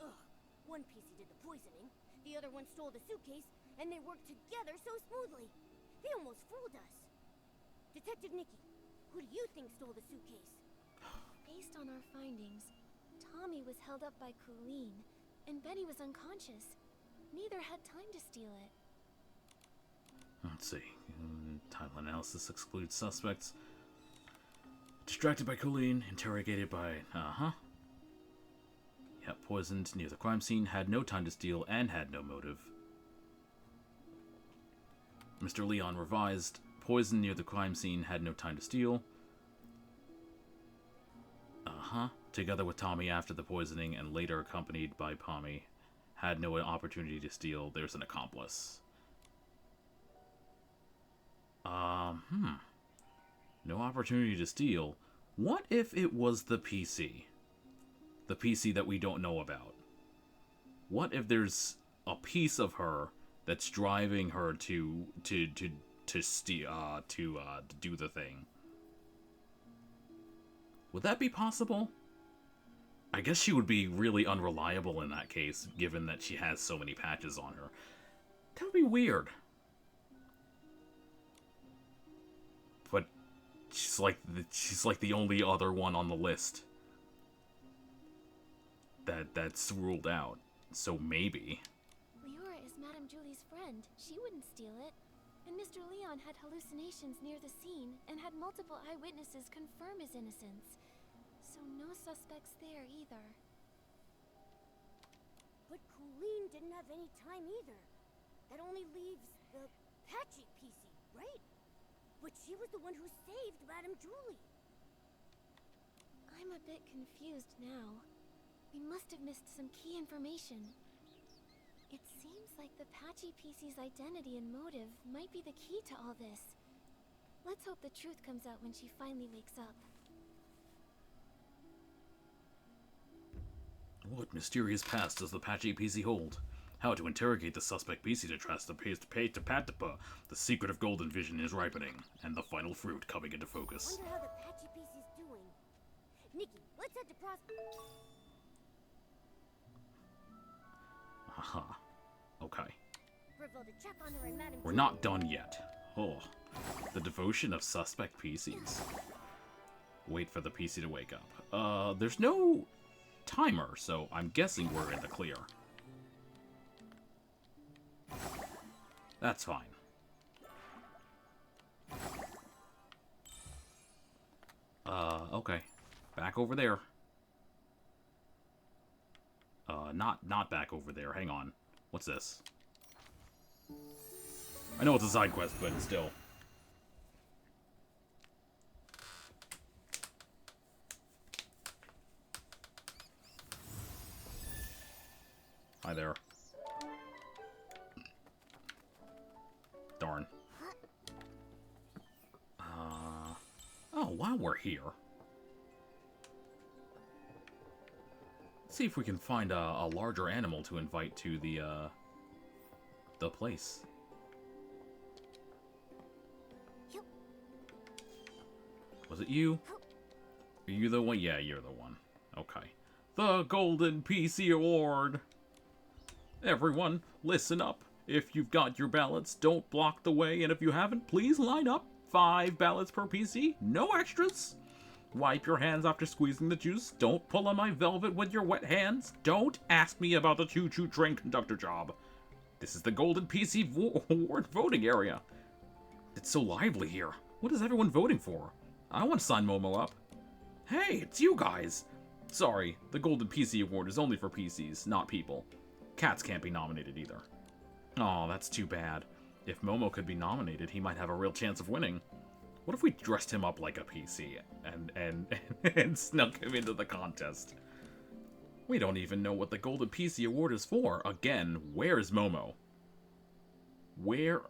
Ugh. One Piecey did the poisoning, the other one stole the suitcase, and they worked together so smoothly. They almost fooled us. Detective Nikki, who do you think stole the suitcase? Based on our findings, Tommy was held up by Colleen, and Betty was unconscious. Neither had time to steal it. Let's see. Title analysis excludes suspects. Distracted by Colleen, interrogated by... Yep, poisoned near the crime scene, had no time to steal, and had no motive. Mr. Leon revised. Poisoned near the crime scene, had no time to steal. Together with Tommy after the poisoning, and later accompanied by Pommy, had no opportunity to steal. There's an accomplice. No opportunity to steal. What if it was the Piecey? The Piecey that we don't know about. What if there's a piece of her that's driving her to steal, to do the thing? Would that be possible? I guess she would be really unreliable in that case, given that she has so many patches on her. That would be weird. But she's like the only other one on the list that's ruled out. So maybe. Leora is Madame Julie's friend. She wouldn't steal it. And Mr. Leon had hallucinations near the scene and had multiple eyewitnesses confirm his innocence. So no suspects there either. But Colleen didn't have any time either. That only leaves the Patchy Piecey, right? But she was the one who saved Madame Julie. I'm a bit confused now. We must have missed some key information. It seems like the Patchy Piecey's identity and motive might be the key to all this. Let's hope the truth comes out when she finally wakes up. What mysterious past does the Patchy Piecey hold? How to interrogate the suspect Piecey to trust the Patapa. The secret of Golden Vision is ripening, and the final fruit coming into focus. Wonder how the Patchy Piecey's doing. Nikki, let's head to Haha. Okay. to check on her and Madame We're not done yet. Oh. The devotion of suspect Pieceys. Wait for the Piecey to wake up. There's no timer, so I'm guessing we're in the clear. That's fine. Okay. Back over there. Not back over there. Hang on. What's this? I know it's a side quest, but still. Hi there. Darn. Oh, while we're here, let's see if we can find a larger animal to invite to the place. Was it you? Are you the one? Yeah, you're the one. Okay. The Golden Piecey Award! Everyone, listen up. If you've got your ballots, don't block the way, and if you haven't, please line up. 5 ballots per PC, no extras. Wipe your hands after squeezing the juice. Don't pull on my velvet with your wet hands. Don't ask me about the choo-choo train conductor job. This is the Golden Piecey Award voting area. It's so lively here. What is everyone voting for? I want to sign Momo up. Hey, it's you guys. Sorry, the Golden Piecey Award is only for PCs, not people. Cats can't be nominated either. Aw, that's too bad. If Momo could be nominated, he might have a real chance of winning. What if we dressed him up like a PC and snuck him into the contest? We don't even know what the Golden Piecey Award is for. Again, where's Momo? Where...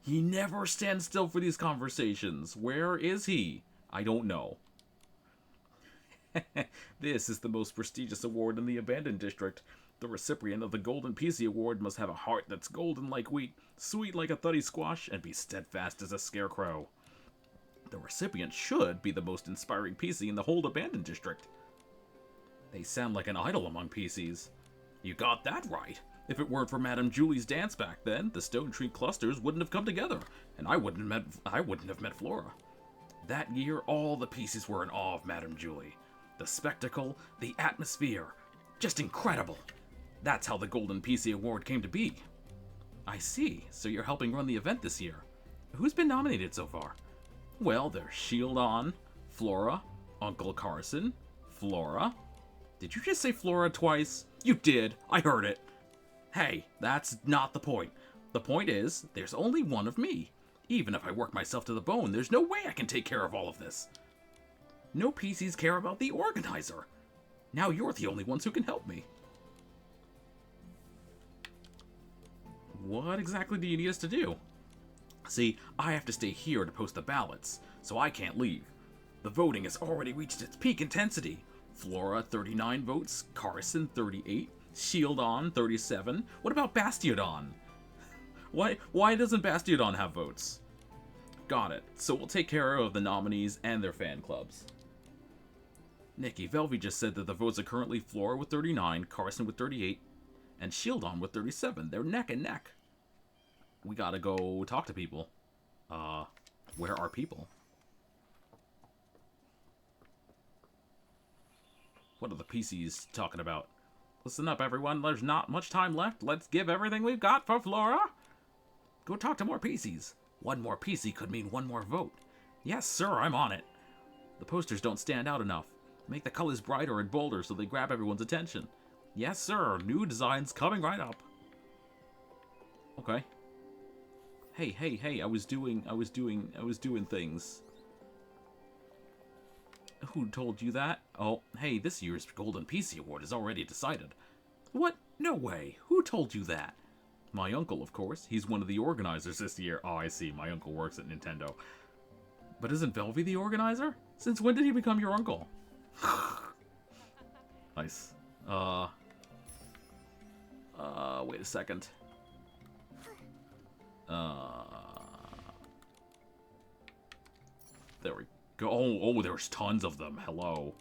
He never stands still for these conversations. Where is he? I don't know. This is the most prestigious award in the Abandoned District. The recipient of the Golden Piecey Award must have a heart that's golden like wheat, sweet like a thuddy squash, and be steadfast as a scarecrow. The recipient should be the most inspiring Piecey in the whole Abandoned District. They sound like an idol among Pieceys. You got that right. If it weren't for Madame Julie's dance back then, the Stone Tree clusters wouldn't have come together, and I wouldn't have met Flora. That year, all the Pieceys were in awe of Madame Julie. The spectacle, the atmosphere, just incredible. That's how the Golden Piecey Award came to be. I see, so you're helping run the event this year. Who's been nominated so far? Well, there's Shieldon, Flora, Uncle Carson, Flora. Did you just say Flora twice? You did, I heard it. Hey, that's not the point. The point is, there's only one of me. Even if I work myself to the bone, there's no way I can take care of all of this. No PCs care about the organizer. Now you're the only ones who can help me. What exactly do you need us to do? See, I have to stay here to post the ballots, so I can't leave. The voting has already reached its peak intensity. Flora, 39 votes. Carson, 38. Shieldon, 37. What about Bastiodon? Why doesn't Bastiodon have votes? Got it. So we'll take care of the nominees and their fan clubs. Nikki, Velvy just said that the votes are currently Flora with 39, Carson with 38, and Shieldon with 37. They're neck and neck. We gotta go talk to people. Where are people? What are the Pieceys talking about? Listen up, everyone. There's not much time left. Let's give everything we've got for Flora. Go talk to more Pieceys. One more Piecey could mean one more vote. Yes, sir, I'm on it. The posters don't stand out enough. Make the colors brighter and bolder so they grab everyone's attention. Yes, sir. New designs coming right up. Okay. Hey, I was doing things. Who told you that? Oh, hey, this year's Golden Piecey Award is already decided. What? No way. Who told you that? My uncle, of course. He's one of the organizers this year. Oh, I see. My uncle works at Nintendo. But isn't Velvy the organizer? Since when did he become your uncle? Nice. Wait a second. There we go. Oh, there's tons of them. Hello.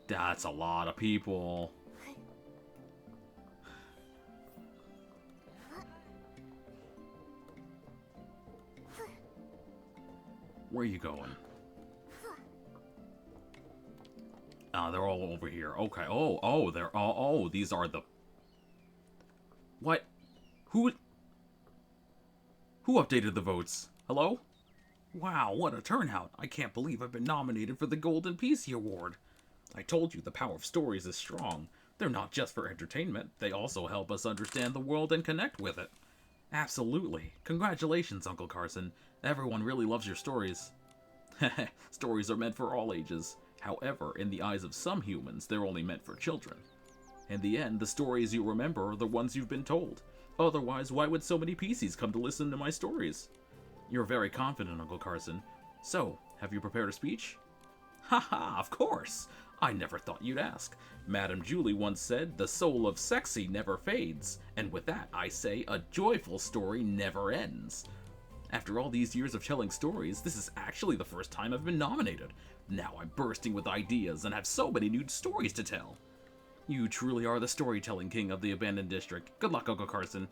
That's a lot of people. Where are you going? They're all over here. Okay. Oh, they're all. Oh, these are the. What? Who updated the votes? Hello? Wow, what a turnout. I can't believe I've been nominated for the Golden Piecey Award. I told you the power of stories is strong. They're not just for entertainment. They also help us understand the world and connect with it. Absolutely. Congratulations, Uncle Carson. Everyone really loves your stories. Stories are meant for all ages. However, in the eyes of some humans, they're only meant for children. In the end, the stories you remember are the ones you've been told. Otherwise, why would so many Pieceys come to listen to my stories? You're very confident, Uncle Carson. So, have you prepared a speech? Haha, of course! I never thought you'd ask. Madame Julie once said, the soul of sexy never fades. And with that, I say, a joyful story never ends. After all these years of telling stories, this is actually the first time I've been nominated. Now I'm bursting with ideas and have so many new stories to tell. You truly are the storytelling king of the abandoned district. Good luck, Uncle Carson.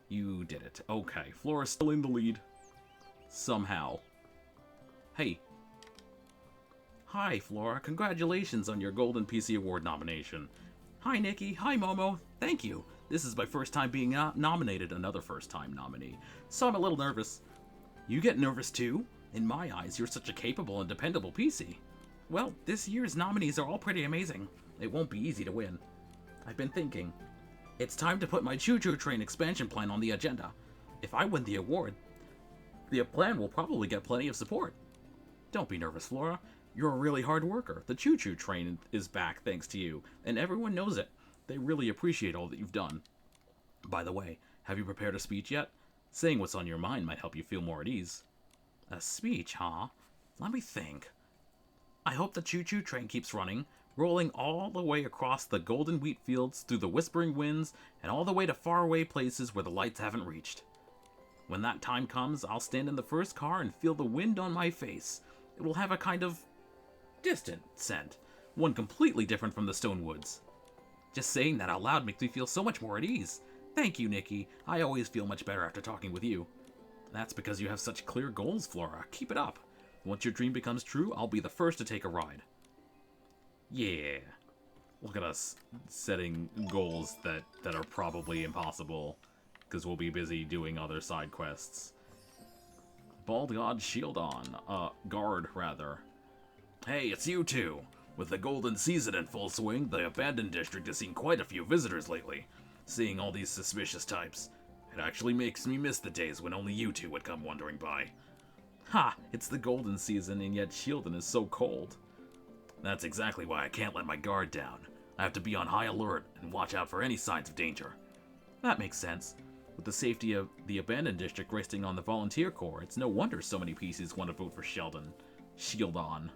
You did it. Okay, Flora's still in the lead. Somehow. Hey. Hi, Flora. Congratulations on your Golden Piecey Award nomination. Hi, Nikki. Hi, Momo. Thank you. This is my first time being nominated, another first-time nominee. So I'm a little nervous. You get nervous, too? In my eyes, you're such a capable and dependable Piecey. Well, this year's nominees are all pretty amazing. It won't be easy to win. I've been thinking. It's time to put my choo-choo train expansion plan on the agenda. If I win the award, the plan will probably get plenty of support. Don't be nervous, Flora. You're a really hard worker. The choo-choo train is back thanks to you, and everyone knows it. They really appreciate all that you've done. By the way, have you prepared a speech yet? Saying what's on your mind might help you feel more at ease. A speech, huh? Let me think. I hope the choo-choo train keeps running, rolling all the way across the golden wheat fields, through the whispering winds, and all the way to faraway places where the lights haven't reached. When that time comes, I'll stand in the first car and feel the wind on my face. It will have a kind of distant scent, one completely different from the stone woods. Just saying that out loud makes me feel so much more at ease. Thank you, Nikki. I always feel much better after talking with you. That's because you have such clear goals, Flora. Keep it up. Once your dream becomes true, I'll be the first to take a ride. Yeah. Look at us setting goals that are probably impossible, because we'll be busy doing other side quests. Bald God Shield on. Guard, rather. Hey, it's you two. With the golden season in full swing, the abandoned district has seen quite a few visitors lately. Seeing all these suspicious types, it actually makes me miss the days when only you two would come wandering by. Ha! It's the golden season, and yet Shieldon is so cold. That's exactly why I can't let my guard down. I have to be on high alert and watch out for any signs of danger. That makes sense. With the safety of the abandoned district resting on the volunteer corps, it's no wonder so many Pieceys want to vote for Shieldon.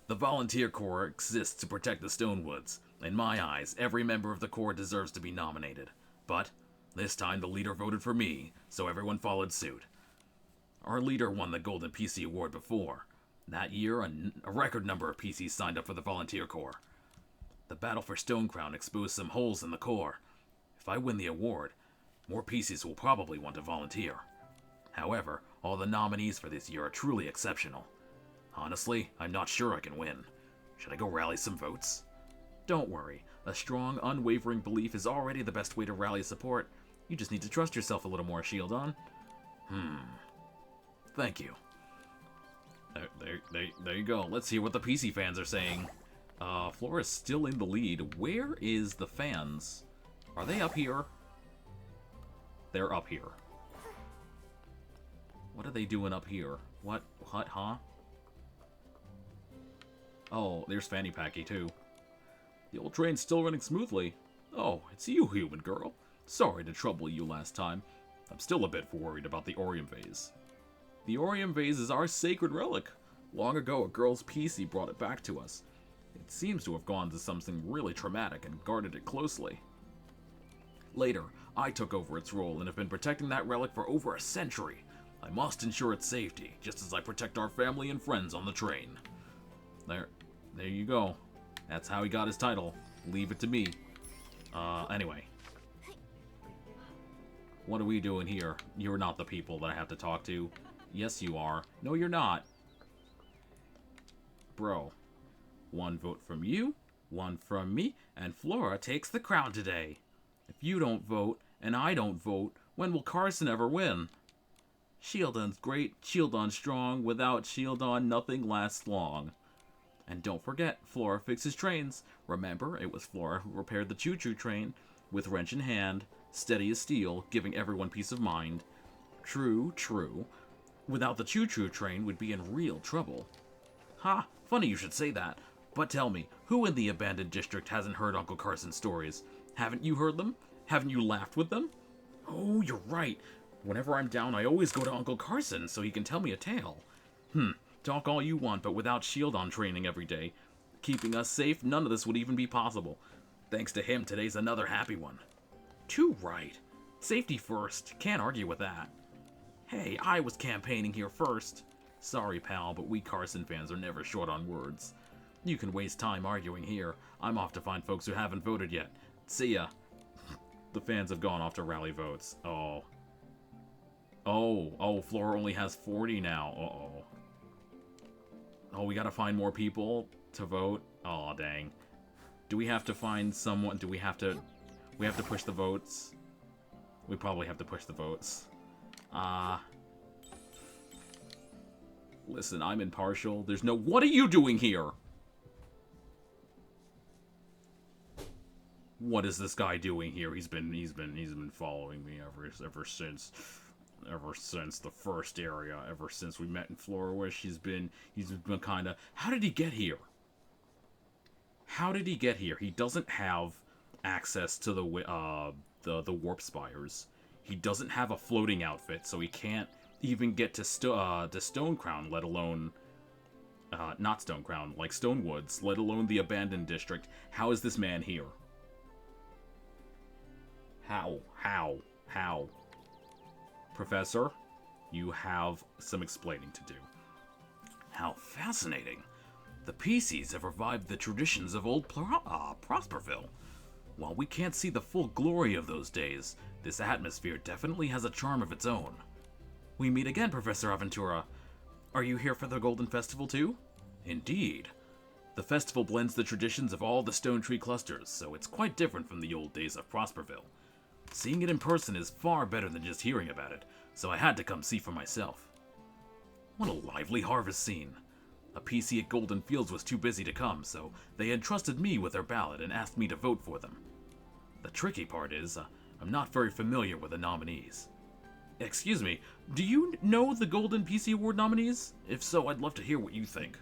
The volunteer corps exists to protect the Stonewoods. In my eyes, every member of the corps deserves to be nominated. But this time the leader voted for me, so everyone followed suit. Our leader won the Golden Piecey Award before. That year, a record number of Pieceys signed up for the volunteer corps. The battle for Stonecrown exposed some holes in the corps. If I win the award, more Pieceys will probably want to volunteer. However, all the nominees for this year are truly exceptional. Honestly, I'm not sure I can win. Should I go rally some votes? Don't worry. A strong, unwavering belief is already the best way to rally support. You just need to trust yourself a little more, Shieldon. Thank you. There you go. Let's hear what the PC fans are saying. Flora's still in the lead. Where is the fans? Are they up here? They're up here. What are they doing up here? What, huh? Oh, there's Fanny Packy, too. The old train's still running smoothly. Oh, it's you, human girl. Sorry to trouble you last time. I'm still a bit worried about the Orium Vase. The Orium Vase is our sacred relic. Long ago, a girl's Piecey brought it back to us. It seems to have gone to something really traumatic and guarded it closely. Later, I took over its role and have been protecting that relic for over a century. I must ensure its safety, just as I protect our family and friends on the train. There you go. That's how he got his title. Leave it to me. Anyway. What are we doing here? You're not the people that I have to talk to. Yes, you are. No, you're not. Bro. 1 vote from you, 1 from me, and Flora takes the crown today. If you don't vote, and I don't vote, when will Carson ever win? Shieldon's great, Shieldon's strong. Without Shieldon, nothing lasts long. And don't forget, Flora fixes trains. Remember, it was Flora who repaired the choo-choo train, with wrench in hand, steady as steel, giving everyone peace of mind. True, true. Without the choo-choo train, we'd be in real trouble. Ha! Funny you should say that. But tell me, who in the abandoned district hasn't heard Uncle Carson's stories? Haven't you heard them? Haven't you laughed with them? Oh, you're right. Whenever I'm down, I always go to Uncle Carson so he can tell me a tale. Talk all you want, but without Shieldon training every day, keeping us safe, none of this would even be possible. Thanks to him, today's another happy one. Too right. Safety first. Can't argue with that. Hey, I was campaigning here first. Sorry, pal, but we Carson fans are never short on words. You can waste time arguing here. I'm off to find folks who haven't voted yet. See ya. The fans have gone off to rally votes. Oh, Flora only has 40 now. Uh-oh. Oh, we gotta find more people to vote? Aw, dang. Do we have to find someone? We have to push the votes? We probably have to push the votes. Listen, I'm impartial. There's no... What are you doing here? What is this guy doing here? He's been following me ever since the first area, ever since we met in Flora. He's been kind of... How did he get here? How did he get here? He doesn't have access to the warp spires. He doesn't have a floating outfit, so he can't even get to Stone Crown, let alone not Stone Crown, like Stonewoods, let alone the abandoned district. How is this man here? How? Professor, you have some explaining to do. How fascinating. The Pieceys have revived the traditions of old Prosperville. While we can't see the full glory of those days, this atmosphere definitely has a charm of its own. We meet again, Professor Aventura. Are you here for the Golden Festival too? Indeed. The festival blends the traditions of all the Stone Tree clusters, so it's quite different from the old days of Prosperville. Seeing it in person is far better than just hearing about it, so I had to come see for myself. What a lively harvest scene. A Piecey at Golden Fields was too busy to come, so they entrusted me with their ballot and asked me to vote for them. The tricky part is, I'm not very familiar with the nominees. Excuse me, do you know the Golden Piecey Award nominees? If so, I'd love to hear what you think.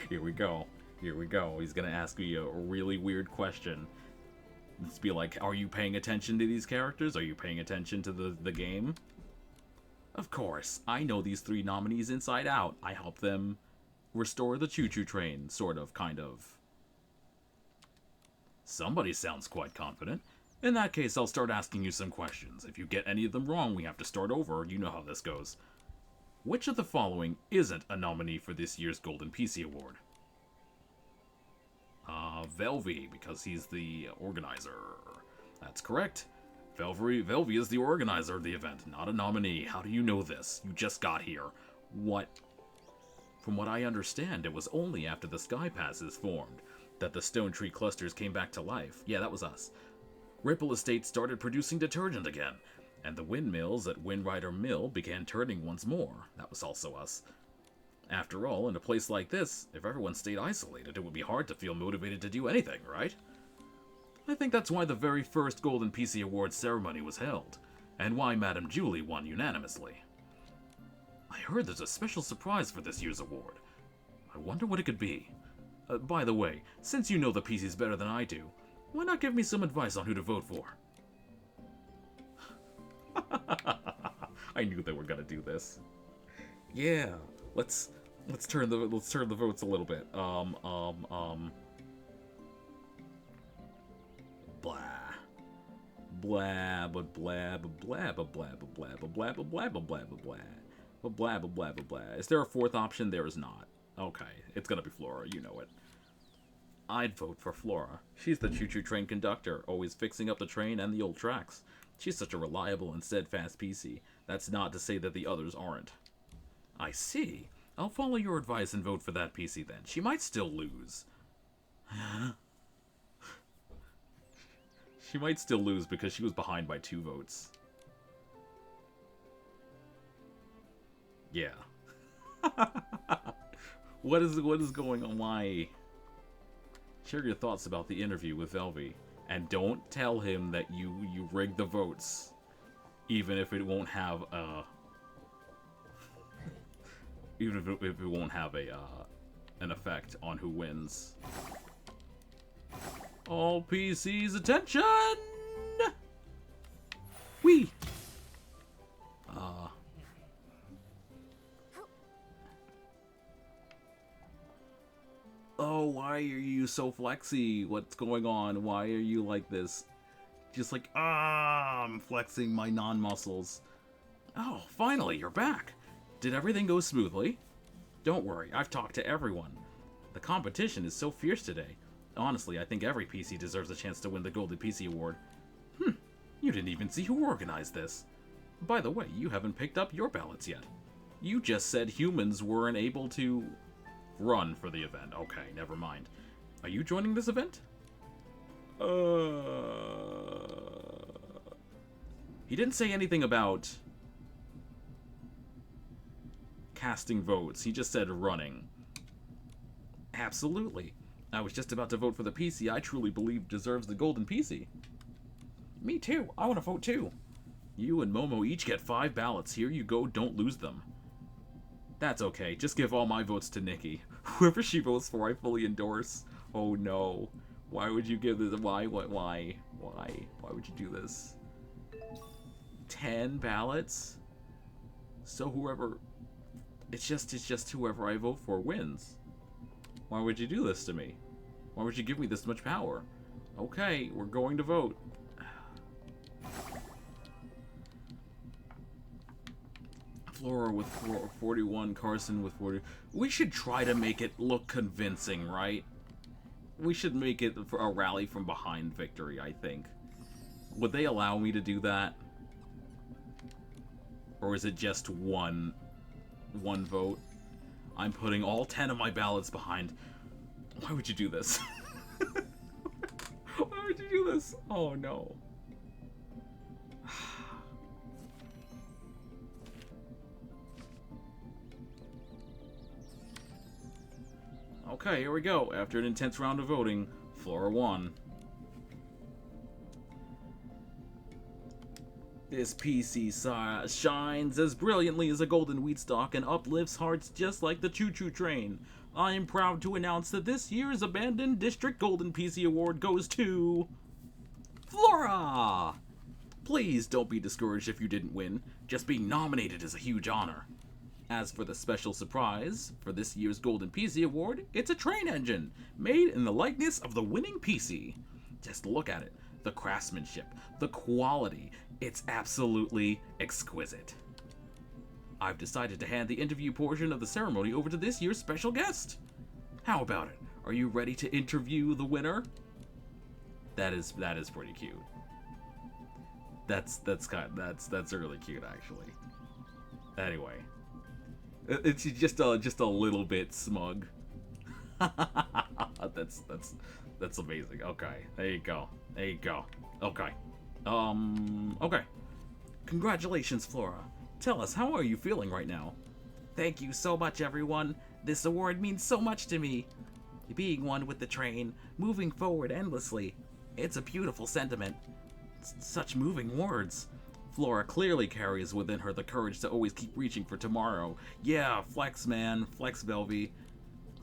Here we go. He's gonna ask me a really weird question. Let's be like, are you paying attention to these characters? Are you paying attention to the game? Of course, I know these 3 nominees inside out. I help them restore the choo-choo train, sort of, kind of. Somebody sounds quite confident. In that case, I'll start asking you some questions. If you get any of them wrong, we have to start over. You know how this goes. Which of the following isn't a nominee for this year's Golden Piecey Award? Velvy, because he's the organizer. That's correct. Velvy is the organizer of the event, not a nominee. How do you know this? You just got here. What? From what I understand, it was only after the Sky Passes formed that the Stone Tree clusters came back to life. Yeah, that was us. Ripple Estate started producing detergent again, and the windmills at Windrider Mill began turning once more. That was also us. After all, in a place like this, if everyone stayed isolated, it would be hard to feel motivated to do anything, right? I think that's why the very first Golden Piecey Awards ceremony was held, and why Madame Julie won unanimously. I heard there's a special surprise for this year's award. I wonder what it could be. By the way, since you know the Pieceys better than I do, why not give me some advice on who to vote for? I knew they were gonna do this. Yeah, let's turn the votes a little bit. Blah. Blah, but blah, but blah, but blah, but blah, but blah, but blah, but blah, but blah, but blah, but blah, but blah. Is there a fourth option? There is not. Okay, it's gonna be Flora, you know it. I'd vote for Flora. She's the choo-choo train conductor, always fixing up the train and the old tracks. She's such a reliable and steadfast Piecey. That's not to say that the others aren't. I see. I'll follow your advice and vote for that Piecey then. She might still lose. She might still lose because she was behind by 2 votes. Yeah. What is going on? Why? Share your thoughts about the interview with Velvy. And don't tell him that you rigged the votes. Even if it won't have a... even if it won't have a, an effect on who wins. All PCs, attention! Wee! Oh, why are you so flexy? What's going on? Why are you like this? Just like, I'm flexing my non-muscles. Oh, finally, you're back. Did everything go smoothly? Don't worry, I've talked to everyone. The competition is so fierce today. Honestly, I think every Piecey deserves a chance to win the Golden Piecey Award. You didn't even see who organized this. By the way, you haven't picked up your ballots yet. You just said humans weren't able to run for the event. Okay, never mind. Are you joining this event? He didn't say anything about casting votes. He just said running. Absolutely. I was just about to vote for the Piecey I truly believe deserves the Golden Piecey. Me too. I want to vote too. You and Momo each get 5 ballots. Here you go. Don't lose them. That's okay. Just give all my votes to Nikki. Whoever she votes for, I fully endorse. Oh no. Why would you give this? Why? Why would you do this? 10 ballots? So whoever... It's just whoever I vote for wins. Why would you do this to me? Why would you give me this much power? Okay, we're going to vote. Flora with 41, Carson with 40. We should try to make it look convincing, right? We should make it a rally from behind victory, I think. Would they allow me to do that? Or is it just one vote? I'm putting all 10 of my ballots behind. Why would you do this? Why would you do this? Oh no. Okay, here we go. After an intense round of voting, Flora won. This Piecey shines as brilliantly as a golden wheat stalk and uplifts hearts just like the choo-choo train. I am proud to announce that this year's Abandoned District Golden Piecey Award goes to... Flora! Please don't be discouraged if you didn't win. Just being nominated is a huge honor. As for the special surprise for this year's Golden Piecey Award, it's a train engine, made in the likeness of the winning Piecey. Just look at it. The craftsmanship, the quality, it's absolutely exquisite. I've decided to hand the interview portion of the ceremony over to this year's special guest. How about it? Are you ready to interview the winner? That is pretty cute. That's really cute, actually. Anyway, it's just a little bit smug. that's amazing. Okay, there you go. There you go. Okay. Okay. Congratulations, Flora. Tell us, how are you feeling right now? Thank you so much, everyone. This award means so much to me. Being one with the train, moving forward endlessly. It's a beautiful sentiment. Such moving words. Flora clearly carries within her the courage to always keep reaching for tomorrow. Yeah, flex, man. Flex, Velvy.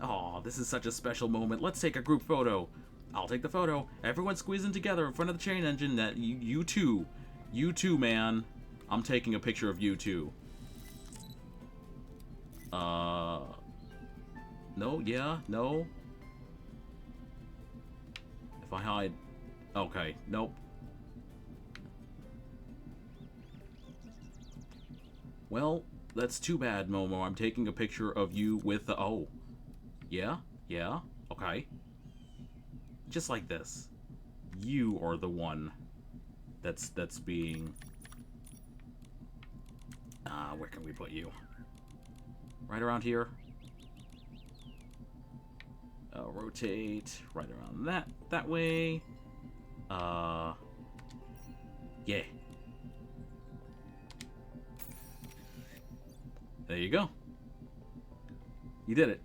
Aw, this is such a special moment. Let's take a group photo. I'll take the photo. Everyone squeezing together in front of the train engine. That you too. You too, man. I'm taking a picture of you too. No, yeah, no. If I hide... Okay, nope. Well, that's too bad, Momo. I'm taking a picture of you with the... Oh. Yeah? Yeah? Okay. Just like this. You are the one that's being... where can we put you? Right around here. Rotate right around that way. Yeah. There you go. You did it.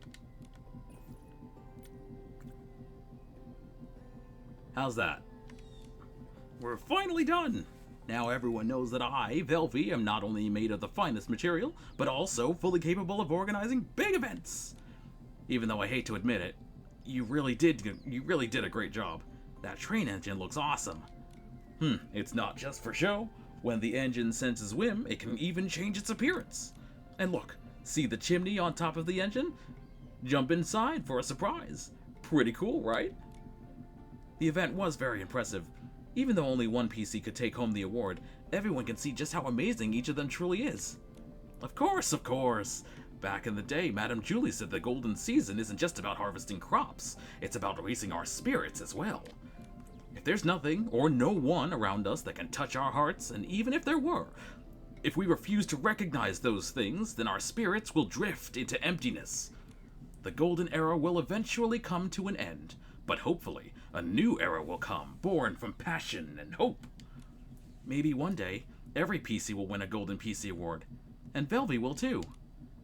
How's that? We're finally done! Now everyone knows that I, Velvy, am not only made of the finest material, but also fully capable of organizing big events! Even though I hate to admit it, you really did a great job. That train engine looks awesome. It's not just for show. When the engine senses whim, it can even change its appearance. And look, see the chimney on top of the engine? Jump inside for a surprise. Pretty cool, right? The event was very impressive. Even though only one PC could take home the award, everyone can see just how amazing each of them truly is. Of course, of course! Back in the day, Madame Julie said the golden season isn't just about harvesting crops, it's about raising our spirits as well. If there's nothing or no one around us that can touch our hearts, and even if there were, if we refuse to recognize those things, then our spirits will drift into emptiness. The golden era will eventually come to an end, but hopefully a new era will come, born from passion and hope. Maybe one day, every PC will win a Golden PC Award, and Velvy will too.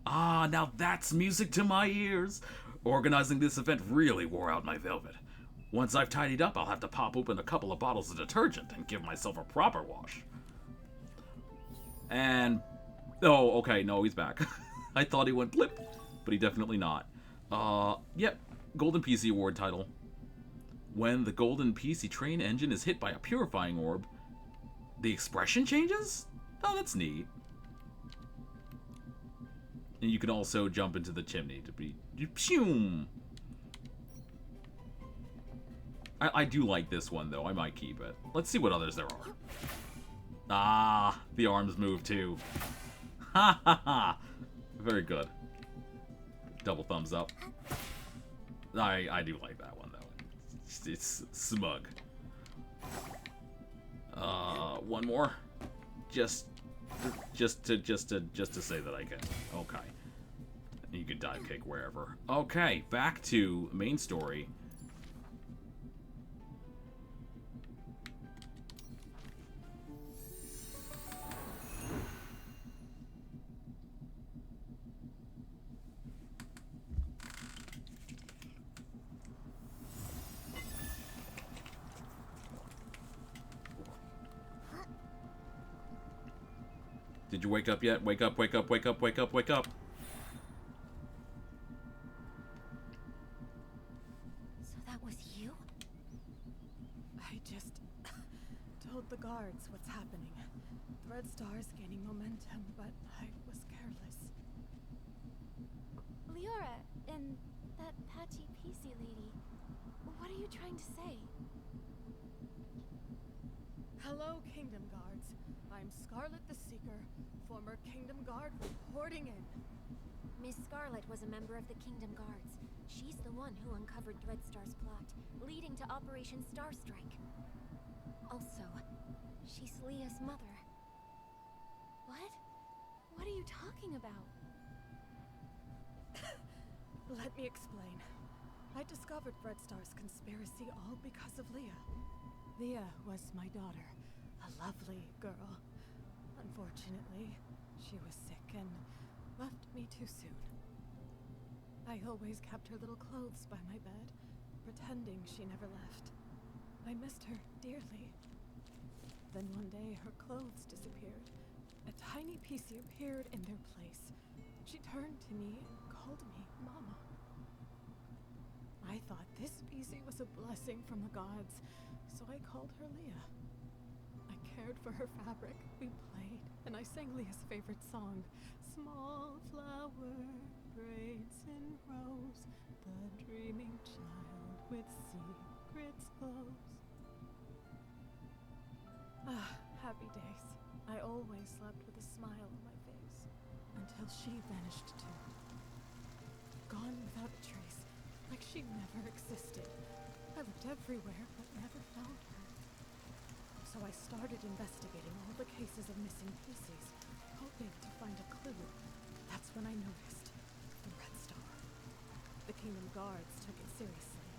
Ah, now that's music to my ears! Organizing this event really wore out my velvet. Once I've tidied up, I'll have to pop open a couple of bottles of detergent and give myself a proper wash. And... oh, okay, no, he's back. I thought he went blip, but he definitely not. Yep, Golden PC Award title. When the Golden PC train engine is hit by a purifying orb, the expression changes? Oh, that's neat. And you can also jump into the chimney to be... Pshoom! I do like this one, though. I might keep it. Let's see what others there are. Ah, the arms move, too. Ha ha ha! Very good. Double thumbs up. I do like that one, though. It's smug. One more. Just to say that I can. Okay. You can dive kick wherever. Okay, back to main story. Did you wake up yet? Wake up, wake up, wake up, wake up, wake up. So that was you? I just told the guards what's happening. Threadstar's gaining momentum, but I was careless. Leora and that patchy Piecey lady, what are you trying to say? Hello, Kingdom Guards. I'm Scarlet the Seeker, former Kingdom Guard reporting in. Miss Scarlet was a member of the Kingdom Guards. She's the one who uncovered Threadstar's plot, leading to Operation Starstrike. Also, She's Leah's mother. What? What are you talking about? Let me explain. I discovered Dreadstar's conspiracy all because of Leah. Leah was my daughter, a lovely girl. Unfortunately, she was sick and left me too soon. I always kept her little clothes by my bed, pretending she never left. I missed her dearly. Then one day, her clothes disappeared. A tiny Piecey appeared in their place. She turned to me and called me Mama. I thought this Piecey was a blessing from the gods, so I called her Leah. I cared for her fabric, we played, and I sang Leah's favorite song, Small flower braids in rows, the dreaming child with secrets close. Ah, happy days. I always slept with a smile on my face, until she vanished too. Gone without a trace, like she never existed. I looked everywhere, but never found her. So I started investigating all the cases of missing Pieceys, hoping to find a clue. That's when I noticed the Red Star. The Kingdom Guards took it seriously,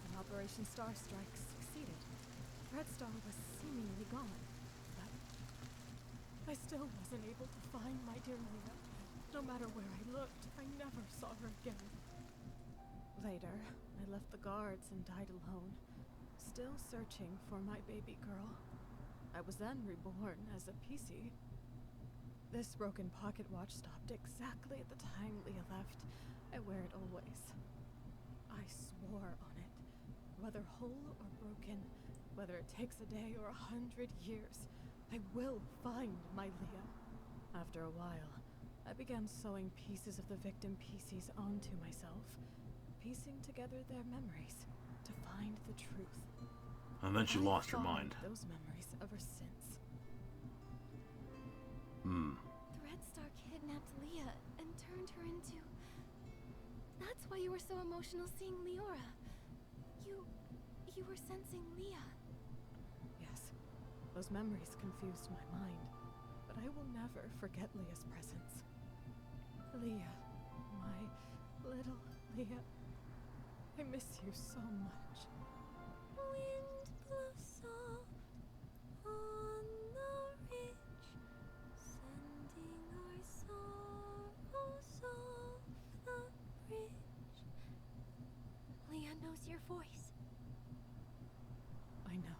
and Operation Star Strike succeeded. Red Star was seemingly gone, but I still wasn't able to find my dear Mira. No matter where I looked, I never saw her again. Later, I left the guards and died alone, still searching for my baby girl. I was then reborn as a Piecey. This broken pocket watch stopped exactly at the time Leah left. I wear it always. I swore on it. Whether whole or broken, whether it takes a day or 100 years, I will find my Leah. After a while, I began sewing pieces of the victim Pieceys onto myself, piecing together their memories to find the truth. And then she lost her mind. Those memories ever since. The Red Star kidnapped Leah and turned her into... That's why you were so emotional seeing Leora. You were sensing Leah. Yes, those memories confused my mind, but I will never forget Leah's presence. Leah, my little Leah, I miss you so much. Wind blows soft on the ridge, sending our sorrows off the bridge. Leah knows your voice. I know.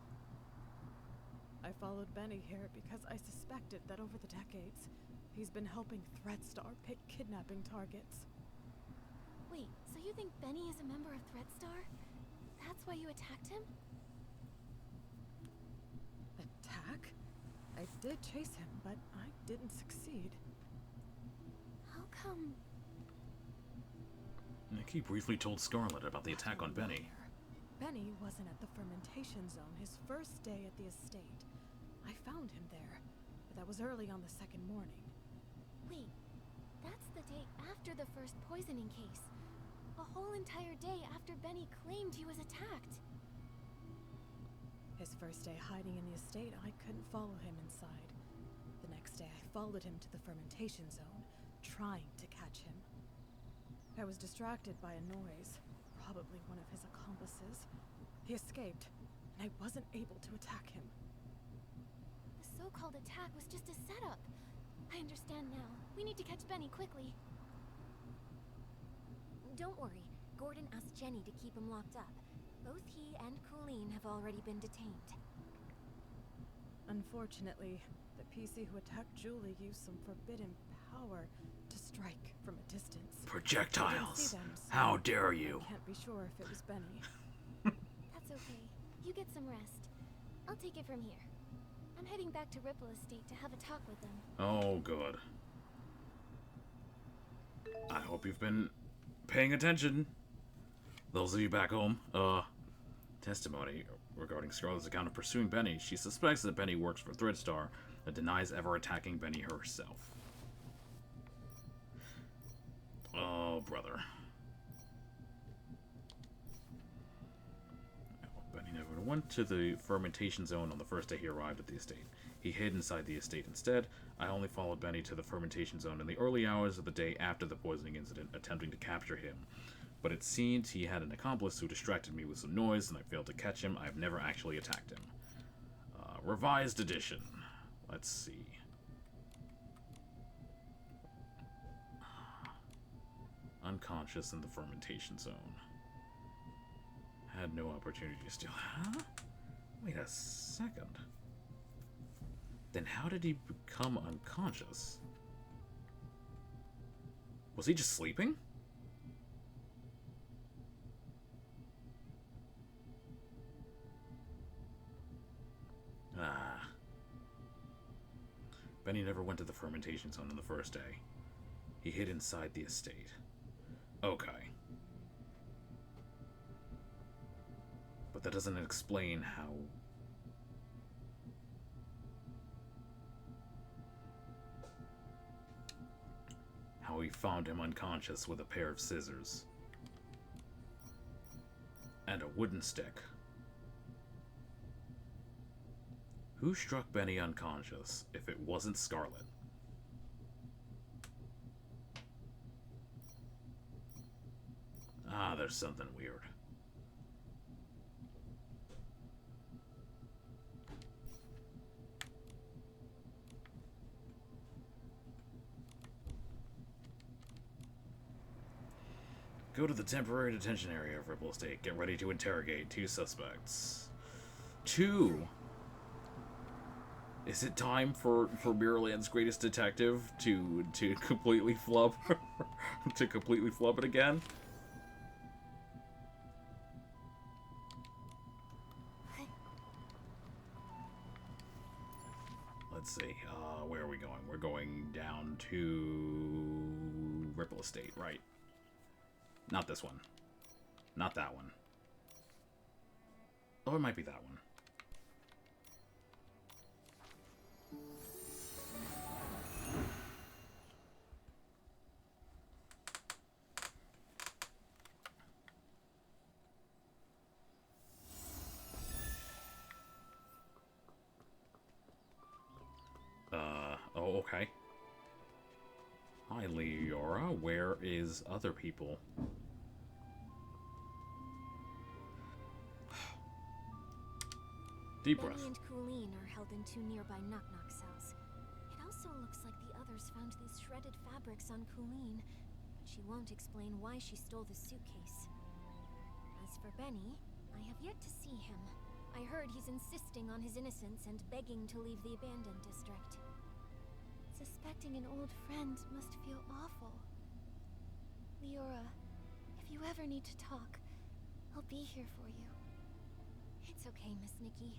I followed Benny here because I suspected that over the decades, he's been helping Dreadstar pick kidnapping targets. Wait, so you think Benny is a member of Dreadstar? That's why you attacked him? Attack? I did chase him, but I didn't succeed. How come? Nikki briefly told Scarlet about the attack on Benny. Benny wasn't at the fermentation zone his first day at the estate. I found him there, but that was early on the second morning. Wait, that's the day after the first poisoning case. A whole entire day after Benny claimed he was attacked. His first day hiding in the estate, I couldn't follow him inside. The next day, I followed him to the fermentation zone, trying to catch him. I was distracted by a noise, probably one of his accomplices. He escaped, and I wasn't able to attack him. The so-called attack was just a setup. I understand now. We need to catch Benny quickly. Don't worry. Gordon asked Jenny to keep him locked up. Both he and Colleen have already been detained. Unfortunately, the Piecey who attacked Julie used some forbidden power to strike from a distance. Projectiles! Them, so How dare you! I can't be sure if it was Benny. That's okay. You get some rest. I'll take it from here. I'm heading back to Ripple Estate to have a talk with them. Oh, good. I hope you've been paying attention. Those of you back home, testimony regarding Scarlet's account of pursuing Benny. She suspects that Benny works for Dreadstar and denies ever attacking Benny herself. Oh, brother. I hope Benny never went to the fermentation zone on the first day he arrived at the estate. He hid inside the estate instead. I only followed Benny to the fermentation zone in the early hours of the day after the poisoning incident, attempting to capture him. But it seemed he had an accomplice who distracted me with some noise, and I failed to catch him. I have never actually attacked him. Revised edition. Let's see. Unconscious in the fermentation zone. Had no opportunity to steal. Huh? Wait a second. Then how did he become unconscious? Was he just sleeping? Ah. Benny never went to the fermentation zone on the first day. He hid inside the estate. Okay. But that doesn't explain how he found him unconscious with a pair of scissors and a wooden stick. Who struck Benny unconscious if it wasn't Scarlet? Ah, there's something weird. Go to the temporary detention area of Ripple Estate. Get ready to interrogate 2 suspects. 2? Is it time for Miraland's greatest detective to completely flub to completely flub it again? Let's see. Where are we going? We're going down to Ripple Estate, right? Not this one. Not that one. Oh, it might be that one. Oh, okay. Hi, Leora. Where is other people? Deep breath. Benny and Colleen are held in 2 nearby knock-knock cells. It also looks like the others found these shredded fabrics on Colleen, but she won't explain why she stole the suitcase. As for Benny, I have yet to see him. I heard he's insisting on his innocence and begging to leave the abandoned district. Suspecting an old friend must feel awful. Leora, if you ever need to talk, I'll be here for you. It's okay, Miss Nikki.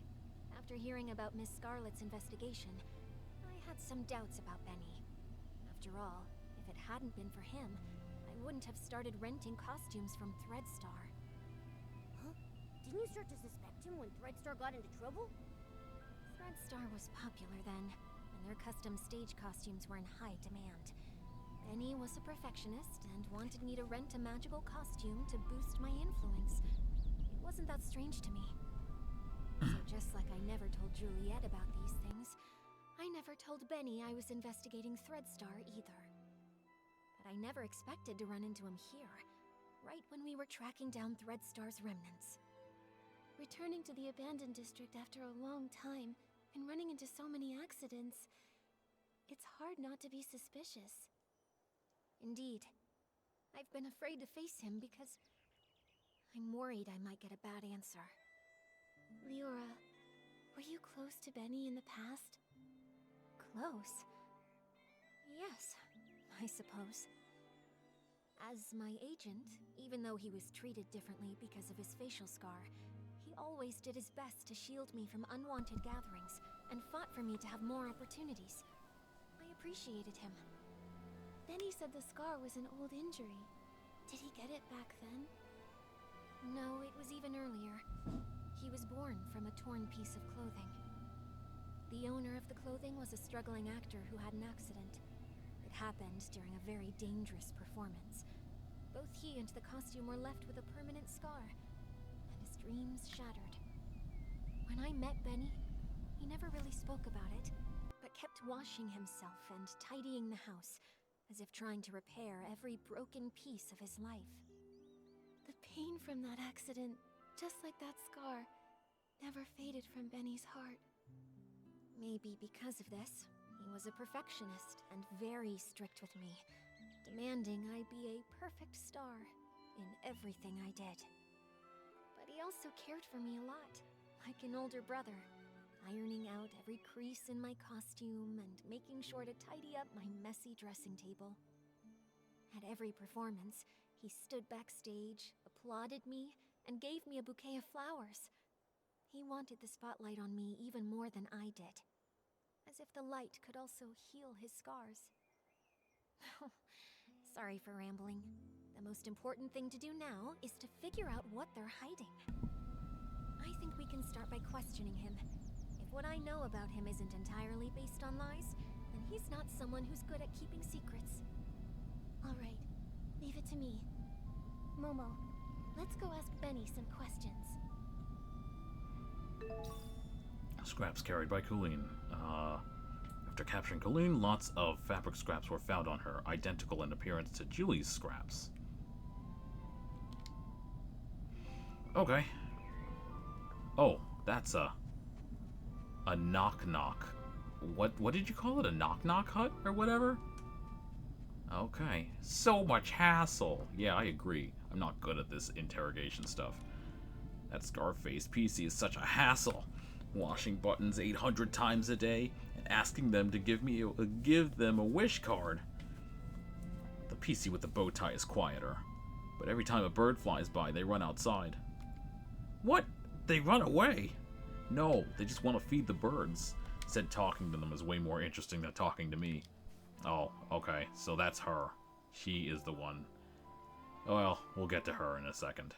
After hearing about Miss Scarlet's investigation, I had some doubts about Benny. After all, if it hadn't been for him, I wouldn't have started renting costumes from Threadstar. Huh? Didn't you start to suspect him when Threadstar got into trouble? Threadstar was popular then, and their custom stage costumes were in high demand. Benny was a perfectionist and wanted me to rent a magical costume to boost my influence. It wasn't that strange to me. So just like I never told Juliet about these things, I never told Benny I was investigating Threadstar either. But I never expected to run into him here, right when we were tracking down Threadstar's remnants. Returning to the abandoned district after a long time, and running into so many accidents, it's hard not to be suspicious. Indeed. I've been afraid to face him because I'm worried I might get a bad answer. Leora, were you close to Benny in the past? Close? Yes, I suppose. As my agent, even though he was treated differently because of his facial scar, he always did his best to shield me from unwanted gatherings and fought for me to have more opportunities. I appreciated him. Benny said the scar was an old injury. Did he get it back then? No, it was even earlier. He was born from a torn piece of clothing. The owner of the clothing was a struggling actor who had an accident. It happened during a very dangerous performance. Both he and the costume were left with a permanent scar, and his dreams shattered. When I met Benny, he never really spoke about it, but kept washing himself and tidying the house, as if trying to repair every broken piece of his life. The pain from that accident, just like that scar, never faded from Benny's heart. Maybe because of this, he was a perfectionist and very strict with me, demanding I be a perfect star in everything I did. But he also cared for me a lot, like an older brother, ironing out every crease in my costume and making sure to tidy up my messy dressing table. At every performance, he stood backstage, applauded me, and gave me a bouquet of flowers. He wanted the spotlight on me even more than I did, as if the light could also heal his scars. Sorry for rambling. The most important thing to do now is to figure out what they're hiding. I think we can start by questioning him. If what I know about him isn't entirely based on lies, then he's not someone who's good at keeping secrets. All right, leave it to me. Momo, let's go ask Benny some questions. Scraps carried by Colleen. After capturing Colleen, lots of fabric scraps were found on her, identical in appearance to Julie's scraps. Okay. Oh, that's a knock-knock. What did you call it? A knock-knock hut or whatever? Okay. So much hassle. Yeah, I agree. I'm not good at this interrogation stuff. That Scarface Piecey is such a hassle. Washing buttons 800 times a day and asking them to give them a wish card. The Piecey with the bow tie is quieter, but every time a bird flies by, they run outside. What? They run away? No, they just want to feed the birds. Said talking to them is way more interesting than talking to me. Oh, okay, so that's her. She is the one. Well, we'll get to her in a second.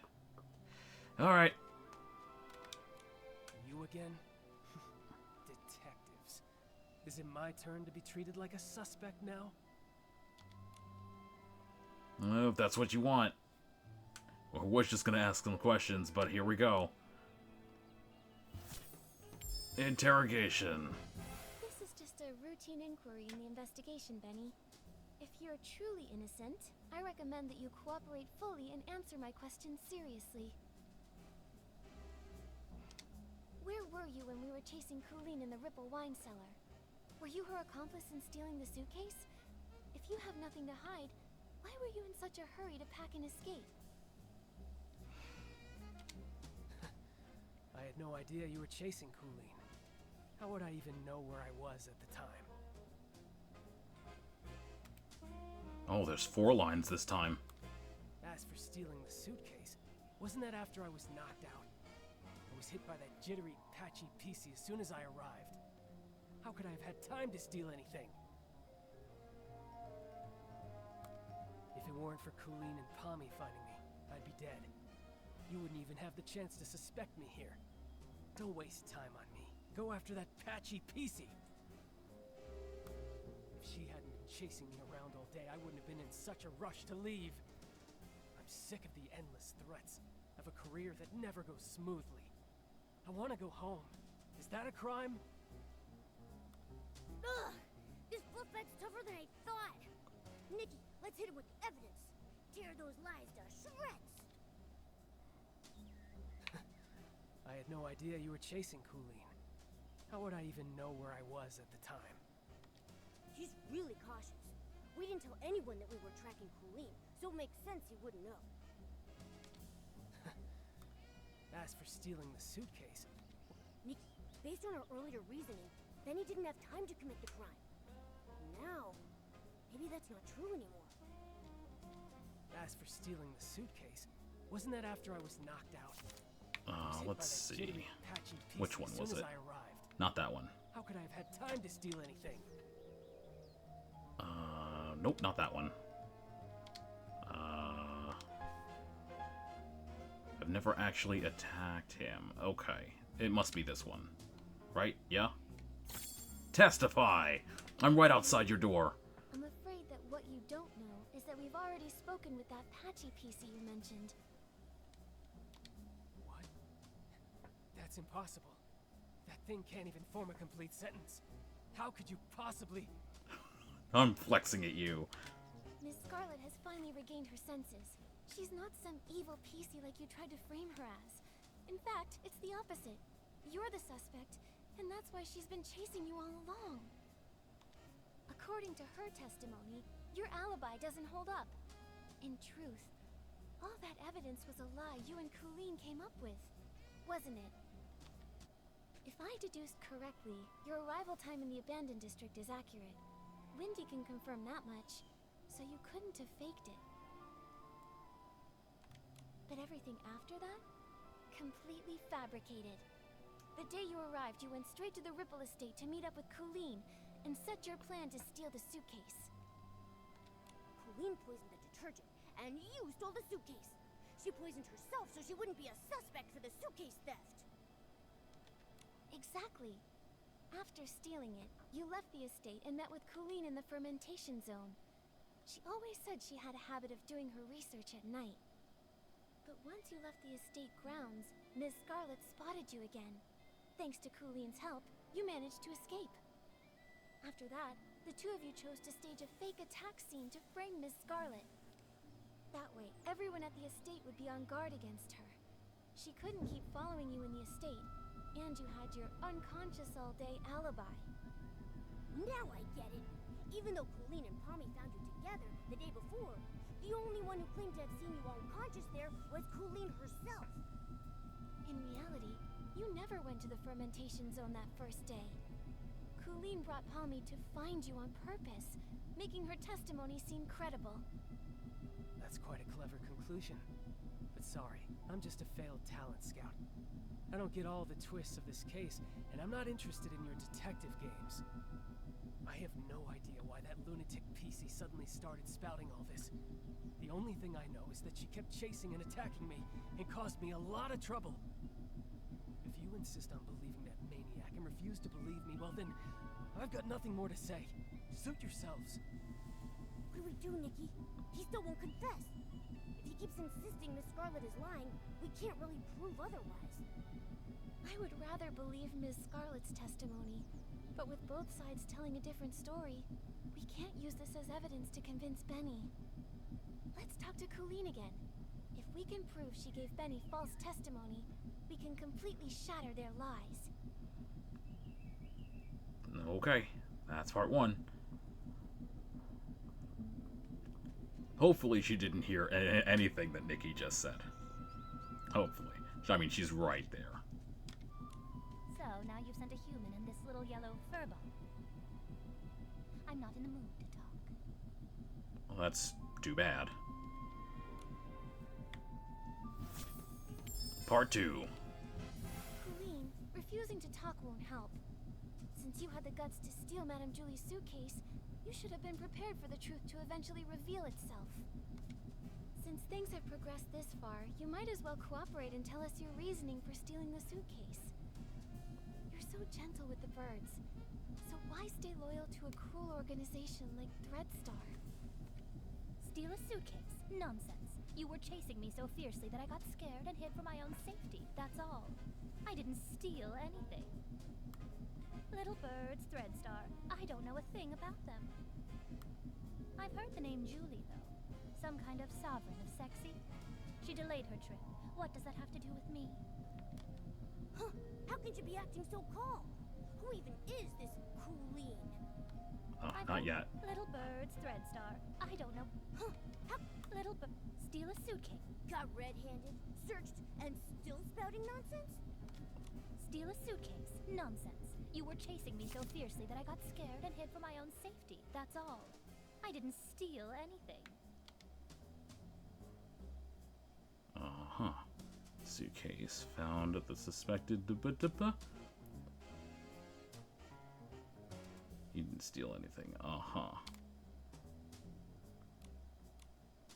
Alright. You again? Detectives. Is it my turn to be treated like a suspect now? Well, if that's what you want. I was just gonna ask some questions, but here we go. Interrogation. This is just a routine inquiry in the investigation, Benny. If you're truly innocent, I recommend that you cooperate fully and answer my questions seriously. Where were you when we were chasing Colleen in the Ripple wine cellar? Were you her accomplice in stealing the suitcase? If you have nothing to hide, why were you in such a hurry to pack and escape? I had no idea you were chasing Colleen. How would I even know where I was at the time? Oh, there's 4 lines this time. As for stealing the suitcase, wasn't that after I was knocked out? I was hit by that jittery, patchy Piecey as soon as I arrived. How could I have had time to steal anything? If it weren't for Colleen and Pommy finding me, I'd be dead. You wouldn't even have the chance to suspect me here. Don't waste time on me. Go after that patchy Piecey. If she hadn't been chasing me around all day, I wouldn't have been in such a rush to leave. I'm sick of the endless threats, of a career that never goes smoothly. I want to go home. Is that a crime? Ugh! This fluff bag's tougher than I thought! Nikki, let's hit it with evidence! Tear those lies to shreds! I had no idea you were chasing Colleen. How would I even know where I was at the time? She's really cautious. We didn't tell anyone that we were tracking Colleen, so it makes sense he wouldn't know. As for stealing the suitcase... Nikki, based on our earlier reasoning, Benny didn't have time to commit the crime. Now, maybe that's not true anymore. As for stealing the suitcase, wasn't that after I was knocked out? Let's see. Which one was it? Not that one. How could I have had time to steal anything? Nope, not that one. I've never actually attacked him. Okay, it must be this one. Right? Yeah? Testify! I'm right outside your door. I'm afraid that what you don't know is that we've already spoken with that patchy Piecey you mentioned. What? That's impossible. That thing can't even form a complete sentence. How could you possibly... I'm flexing at you. Miss Scarlet has finally regained her senses. She's not some evil Piecey like you tried to frame her as. In fact, it's the opposite. You're the suspect, and that's why she's been chasing you all along. According to her testimony, your alibi doesn't hold up. In truth, all that evidence was a lie you and Colleen came up with, wasn't it? If I deduced correctly, your arrival time in the abandoned district is accurate. Windy can confirm that much, so you couldn't have faked it. But everything after that? Completely fabricated. The day you arrived, you went straight to the Ripple estate to meet up with Colleen and set your plan to steal the suitcase. Colleen poisoned the detergent, and you stole the suitcase. She poisoned herself so she wouldn't be a suspect for the suitcase theft. Exactly. After stealing it, you left the estate and met with Colleen in the fermentation zone. She always said she had a habit of doing her research at night. But once you left the estate grounds, Miss Scarlet spotted you again. Thanks to Colleen's help, you managed to escape. After that, the two of you chose to stage a fake attack scene to frame Miss Scarlet. That way, everyone at the estate would be on guard against her. She couldn't keep following you in the estate, and you had your unconscious-all-day alibi. Now I get it. Even though Colleen and Pommy found you together the day before, the only one who claimed to have seen you unconscious there was Colleen herself. In reality, you never went to the fermentation zone that first day. Colleen brought Pommy to find you on purpose, making her testimony seem credible. That's quite a clever conclusion. But sorry, I'm just a failed talent scout. I don't get all the twists of this case, and I'm not interested in your detective games. I have no idea why that lunatic Piecey suddenly started spouting all this. The only thing I know is that she kept chasing and attacking me, and caused me a lot of trouble. If you insist on believing that maniac and refuse to believe me, well then, I've got nothing more to say. Suit yourselves. What do we do, Nikki? He still won't confess. If he keeps insisting Miss Scarlet is lying, we can't really prove otherwise. I would rather believe Miss Scarlet's testimony, but with both sides telling a different story, we can't use this as evidence to convince Benny. Let's talk to Colleen again. If we can prove she gave Benny false testimony, we can completely shatter their lies. Okay, that's part one. Hopefully she didn't hear anything that Nikki just said. Hopefully. I mean, she's right there. So, now you've sent a human and this little yellow furball. I'm not in the mood to talk. Well, that's too bad. Part 2. Colleen, refusing to talk won't help. Since you had the guts to steal Madame Julie's suitcase, you should have been prepared for the truth to eventually reveal itself. Since things have progressed this far, you might as well cooperate and tell us your reasoning for stealing the suitcase. You're so gentle with the birds, so why stay loyal to a cruel organization like Threadstar? Steal a suitcase? Nonsense. You were chasing me so fiercely that I got scared and hid for my own safety, that's all. I didn't steal anything. Little birds, Threadstar. I don't know a thing about them. I've heard the name Julie, though. Some kind of sovereign of sexy. She delayed her trip. What does that have to do with me? Huh? How can you be acting so calm? Who even is this Colleen? Oh, not yet. Little birds, Threadstar. I don't know. Huh? How Little bird. Steal a suitcase. got red-handed, searched, and still spouting nonsense? Steal a suitcase. Nonsense. You were chasing me so fiercely that I got scared and hid for my own safety, that's all. I didn't steal anything. Uh-huh. Suitcase found at the suspected... He didn't steal anything. Uh-huh.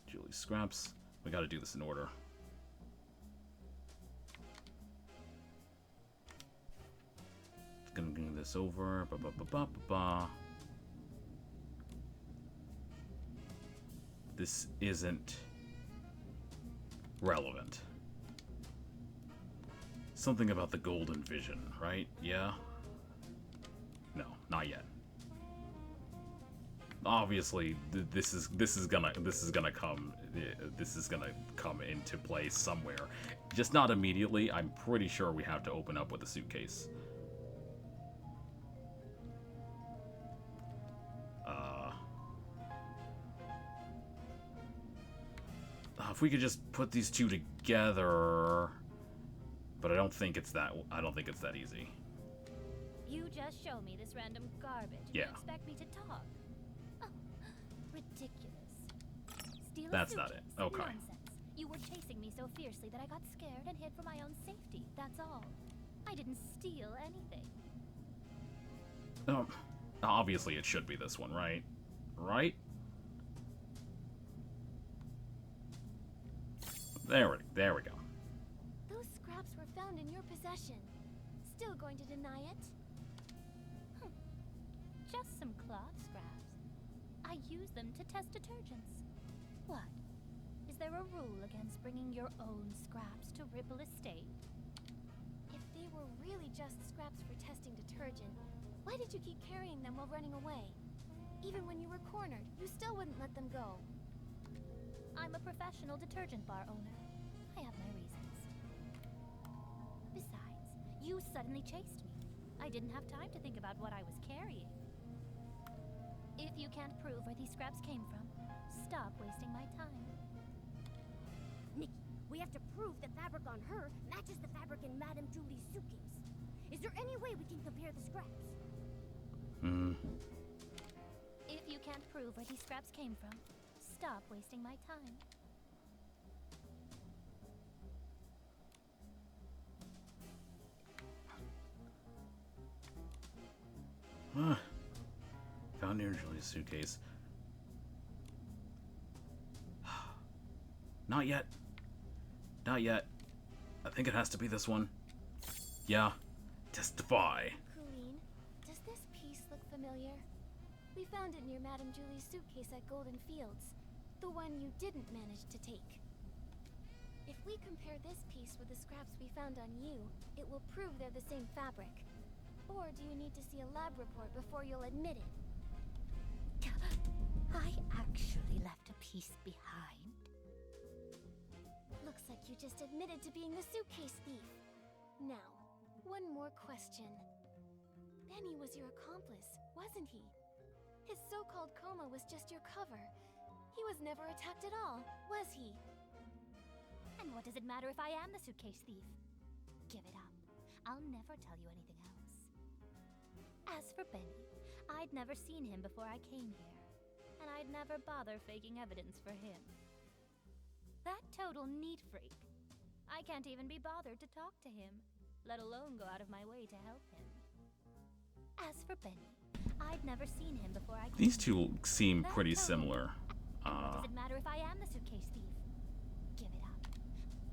Julie scraps. We gotta do this in order. Gonna bring this over. This isn't relevant. Something about the golden vision, right? Yeah? No, not yet. Obviously, this is gonna come into play somewhere. Just not immediately. I'm pretty sure we have to open up with a suitcase. If we could just put these two together, but I don't think it's that easy. You just show me this random garbage and Yeah. you expect me to talk? Oh, ridiculous. Steal a That's not it. suitcase. Okay. Nonsense. You were chasing me so fiercely that I got scared and hid for my own safety. That's all. I didn't steal anything. Obviously it should be this one, right? Right? There we go. Those scraps were found in your possession. Still going to deny it? Just some cloth scraps. I use them to test detergents. What? Is there a rule against bringing your own scraps to Ripple Estate? If they were really just scraps for testing detergent, why did you keep carrying them while running away? Even when you were cornered, you still wouldn't let them go. I'm a professional detergent bar owner. I have my reasons. Besides, you suddenly chased me. I didn't have time to think about what I was carrying. If you can't prove where these scraps came from, stop wasting my time. Nikki, we have to prove the fabric on her matches the fabric in Madame Julie's suitcase. Is there any way we can compare the scraps? If you can't prove where these scraps came from, stop wasting my time. Found near Julie's suitcase. Not yet. Not yet. I think it has to be this one. Yeah. Testify. Colleen, does this piece look familiar? We found it near Madame Julie's suitcase at Golden Fields. The one you didn't manage to take. If we compare this piece with the scraps we found on you, it will prove they're the same fabric. Or do you need to see a lab report before you'll admit it? I actually left a piece behind. Looks like you just admitted to being the suitcase thief. Now, one more question. Benny was your accomplice, wasn't he? His so-called coma was just your cover. He was never attacked at all, was he? And what does it matter if I am the suitcase thief? Give it up. I'll never tell you anything else. As for Benny, I'd never seen him before I came here, and I'd never bother faking evidence for him. That total neat freak. I can't even be bothered to talk to him, let alone go out of my way to help him. As for Benny, I'd never seen him before I came These two seem That pretty total- similar. And what does it matter if I am the suitcase thief? Give it up.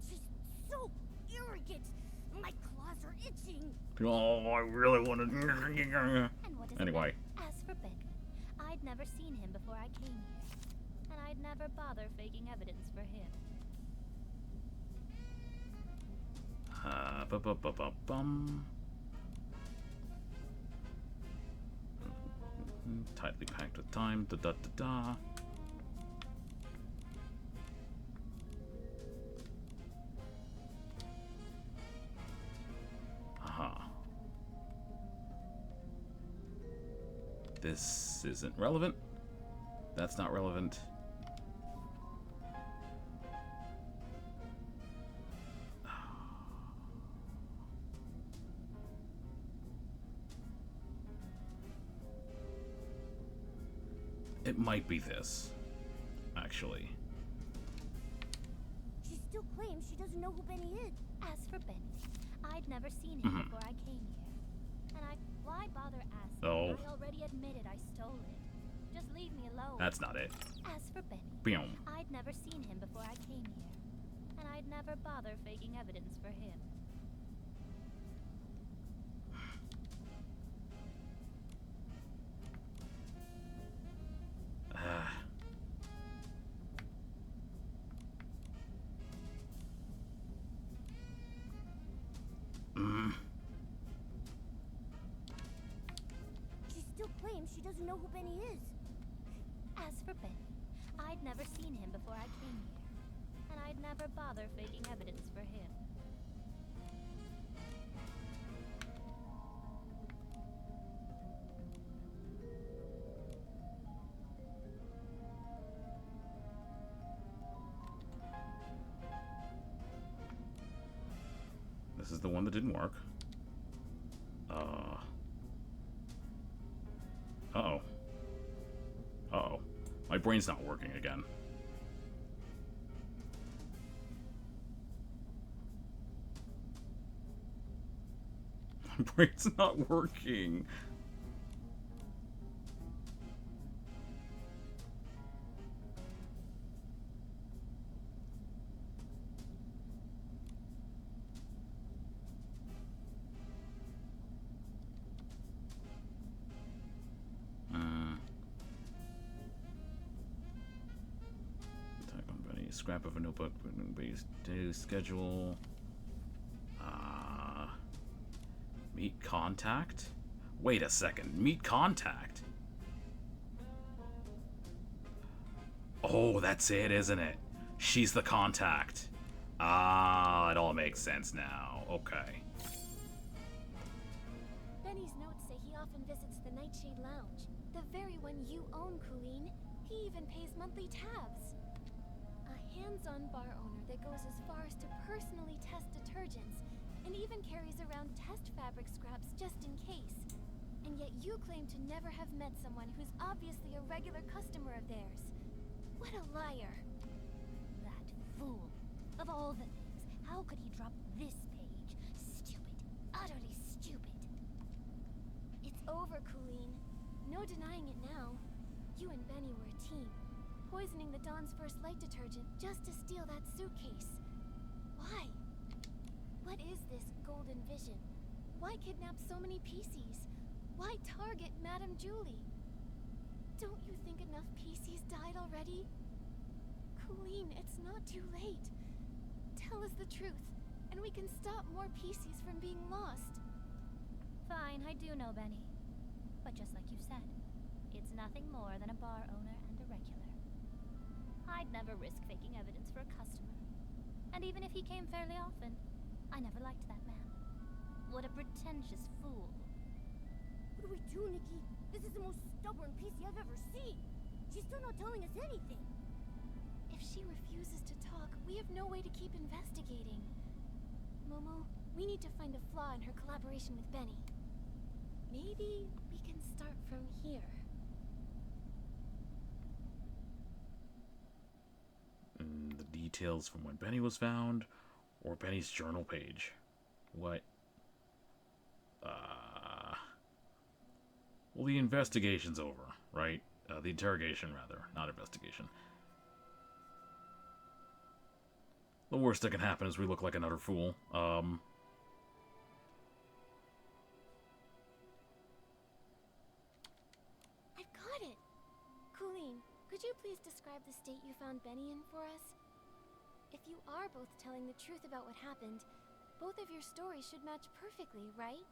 She's so arrogant. My claws are itching. Oh, I really want to. And what does it Anyway. matter? As for Benny, I'd never seen him before I came here, and I'd never bother faking evidence for him. Bum. Tightly packed with time. Da da da da. Aha. This isn't relevant. That's not relevant. It might be this, actually. She still claims she doesn't know who Benny is. As for Benny, I'd never seen him before I came here, and why bother asking? Oh. I already admitted I stole it. Just leave me alone. That's not it. As for Benny, Boom. I'd never seen him before I came here, and I'd never bother faking evidence for him. claims she doesn't know who Benny is. As for Benny, I'd never seen him before I came here, and I'd never bother faking evidence for him. This is the one that didn't work. Uh-oh. Uh-oh. My brain's not working again. My brain's not working. Scrap of a notebook, based day schedule. Meet contact? Wait a second, meet contact? Oh, that's it, isn't it? She's the contact. Ah, it all makes sense now. Okay. Benny's notes say he often visits the Nightshade Lounge, the very one you own, Colleen. He even pays monthly tabs. A hands-on bar owner that goes as far as to personally test detergents and even carries around test fabric scraps just in case. And yet you claim to never have met someone who's obviously a regular customer of theirs. What a liar. That fool. Of all the things, how could he drop this page? Stupid. Utterly stupid. It's over, Colleen. No denying it now. You and Benny were a team, poisoning the Dawn's First Light detergent just to steal that suitcase. Why? What is this golden vision? Why kidnap so many Pieceys? Why target Madame Julie? Don't you think enough Pieceys died already? Colleen, it's not too late. Tell us the truth, and we can stop more Pieceys from being lost. Fine, I do know Benny. But just like you said, it's nothing more than a bar owner and a regular. I'd never risk faking evidence for a customer. And even if he came fairly often, I never liked that man. What a pretentious fool. What do we do, Nikki? This is the most stubborn Piecey I've ever seen. She's still not telling us anything. If she refuses to talk, we have no way to keep investigating. Momo, we need to find a flaw in her collaboration with Benny. Maybe we can start from here. The details from when Benny was found, or Benny's journal page. What? Well, the investigation's over, right? The interrogation, rather, not investigation. The worst that can happen is we look like an utter fool. I've got it! Colleen, could you please describe the state you found Benny in for us? If you are both telling the truth about what happened, both of your stories should match perfectly, right?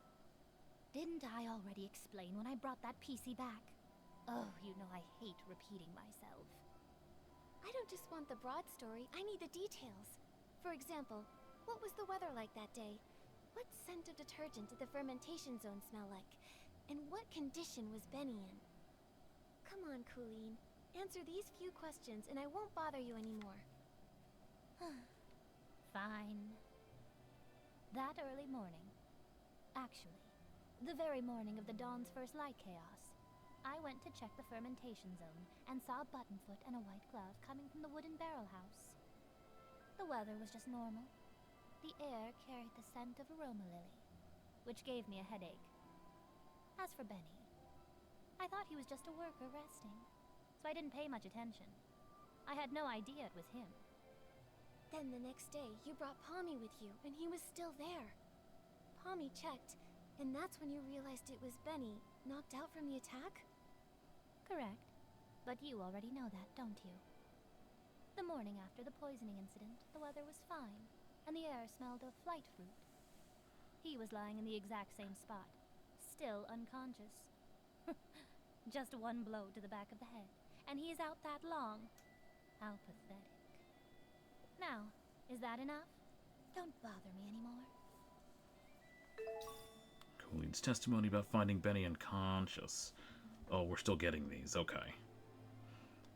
Didn't I already explain when I brought that Piecey back? Oh, you know I hate repeating myself. I don't just want the broad story, I need the details. For example, what was the weather like that day? What scent of detergent did the fermentation zone smell like? And what condition was Benny in? Come on, Colleen. Answer these few questions and I won't bother you anymore. Fine. That early morning, actually, the very morning of the Dawn's First Light chaos, I went to check the fermentation zone and saw a buttonfoot and a white glove coming from the wooden barrel house. The weather was just normal. The air carried the scent of aroma lily, which gave me a headache. As for Benny, I thought he was just a worker resting, so I didn't pay much attention. I had no idea it was him. Then the next day, you brought Pommy with you, and he was still there. Pommy checked, and that's when you realized it was Benny, knocked out from the attack? Correct. But you already know that, don't you? The morning after the poisoning incident, the weather was fine, and the air smelled of flight fruit. He was lying in the exact same spot, still unconscious. Just one blow to the back of the head, and he is out that long. How pathetic. Now, is that enough? Don't bother me anymore. Colleen's testimony about finding Benny unconscious. Oh, we're still getting these. Okay.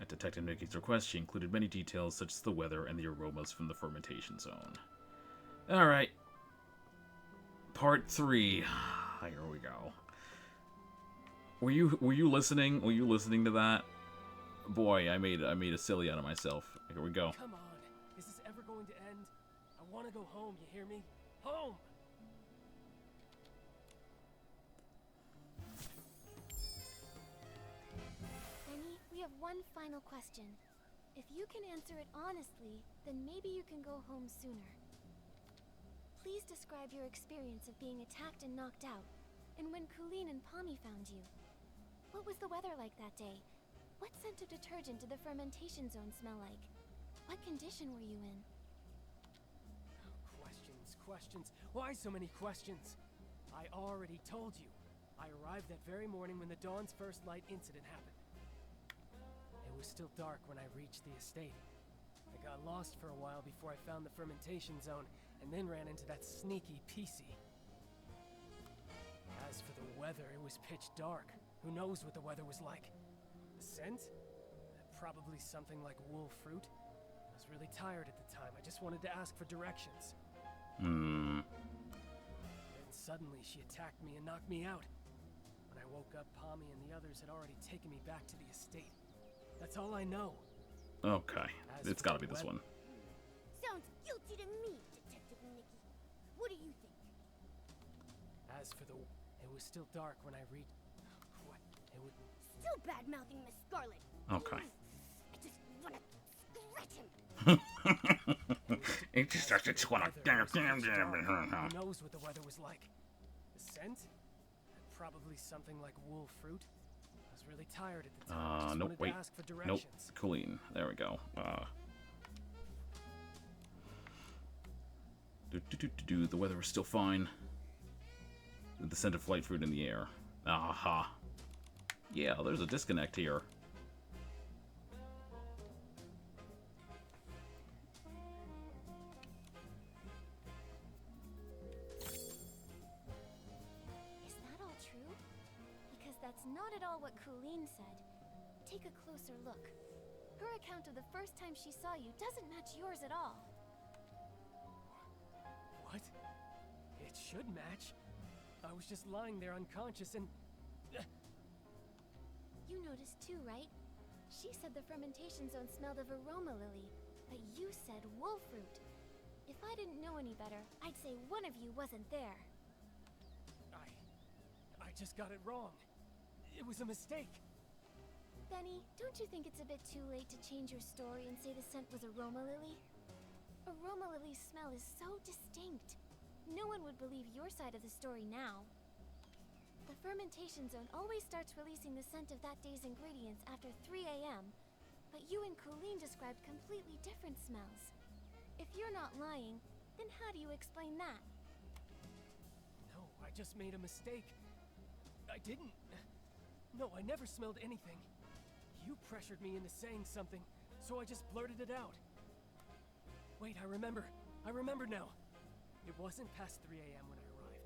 At Detective Nikki's request, she included many details such as the weather and the aromas from the fermentation zone. Alright. Part 3. Here we go. Were you listening? Were you listening to that? Boy, I made a silly out of myself. Here we go. Come on. Is this ever going to end? I want to go home, you hear me? Home! Benny, we have one final question. If you can answer it honestly, then maybe you can go home sooner. Please describe your experience of being attacked and knocked out, and when Colleen and Pommy found you. What was the weather like that day? What scent of detergent did the fermentation zone smell like? What condition were you in? Questions. Why so many questions? I already told you. I arrived that very morning when the Dawn's first light incident happened. It was still dark when I reached the estate. I got lost for a while before I found the fermentation zone, and then ran into that sneaky Piecey. As for the weather, it was pitch dark. Who knows what the weather was like? The scent? Probably something like wool fruit. I was really tired at the time. I just wanted to ask for directions. Then suddenly she attacked me and knocked me out. When I woke up, Pommy and the others had already taken me back to the estate. That's all I know. Okay. It's gotta be this one. Sounds guilty to me, Detective Nikki. What do you think? As for the... It was still dark when I reached... What? It was... Still bad-mouthing Miss Scarlet. Okay. I just wanna scratch him. It just starts to want to damn. Who knows what the weather was like? The scent? Probably something like wool fruit. I was really tired at the time. I just Nope, wanted wait. to ask for Nope. directions. Colleen. There we go. The weather was still fine. With the scent of flight fruit in the air. Aha. Yeah, there's a disconnect here. Is that all true? Because that's not at all what Colleen said. Take a closer look. Her account of the first time she saw you doesn't match yours at all. What? It should match. I was just lying there unconscious and... You noticed too, right? She said the fermentation zone smelled of aroma lily, but you said wool fruit. If I didn't know any better, I'd say one of you wasn't there. I just got it wrong. It was a mistake. Benny, don't you think it's a bit too late to change your story and say the scent was aroma lily? Aroma lily's smell is so distinct. No one would believe your side of the story now. The fermentation zone always starts releasing the scent of that day's ingredients after 3 a.m., but you and Colleen described completely different smells. If you're not lying, then how do you explain that? No, I just made a mistake. I didn't... No, I never smelled anything. You pressured me into saying something, so I just blurted it out. Wait, I remember. I remember now. It wasn't past 3 a.m. when I arrived.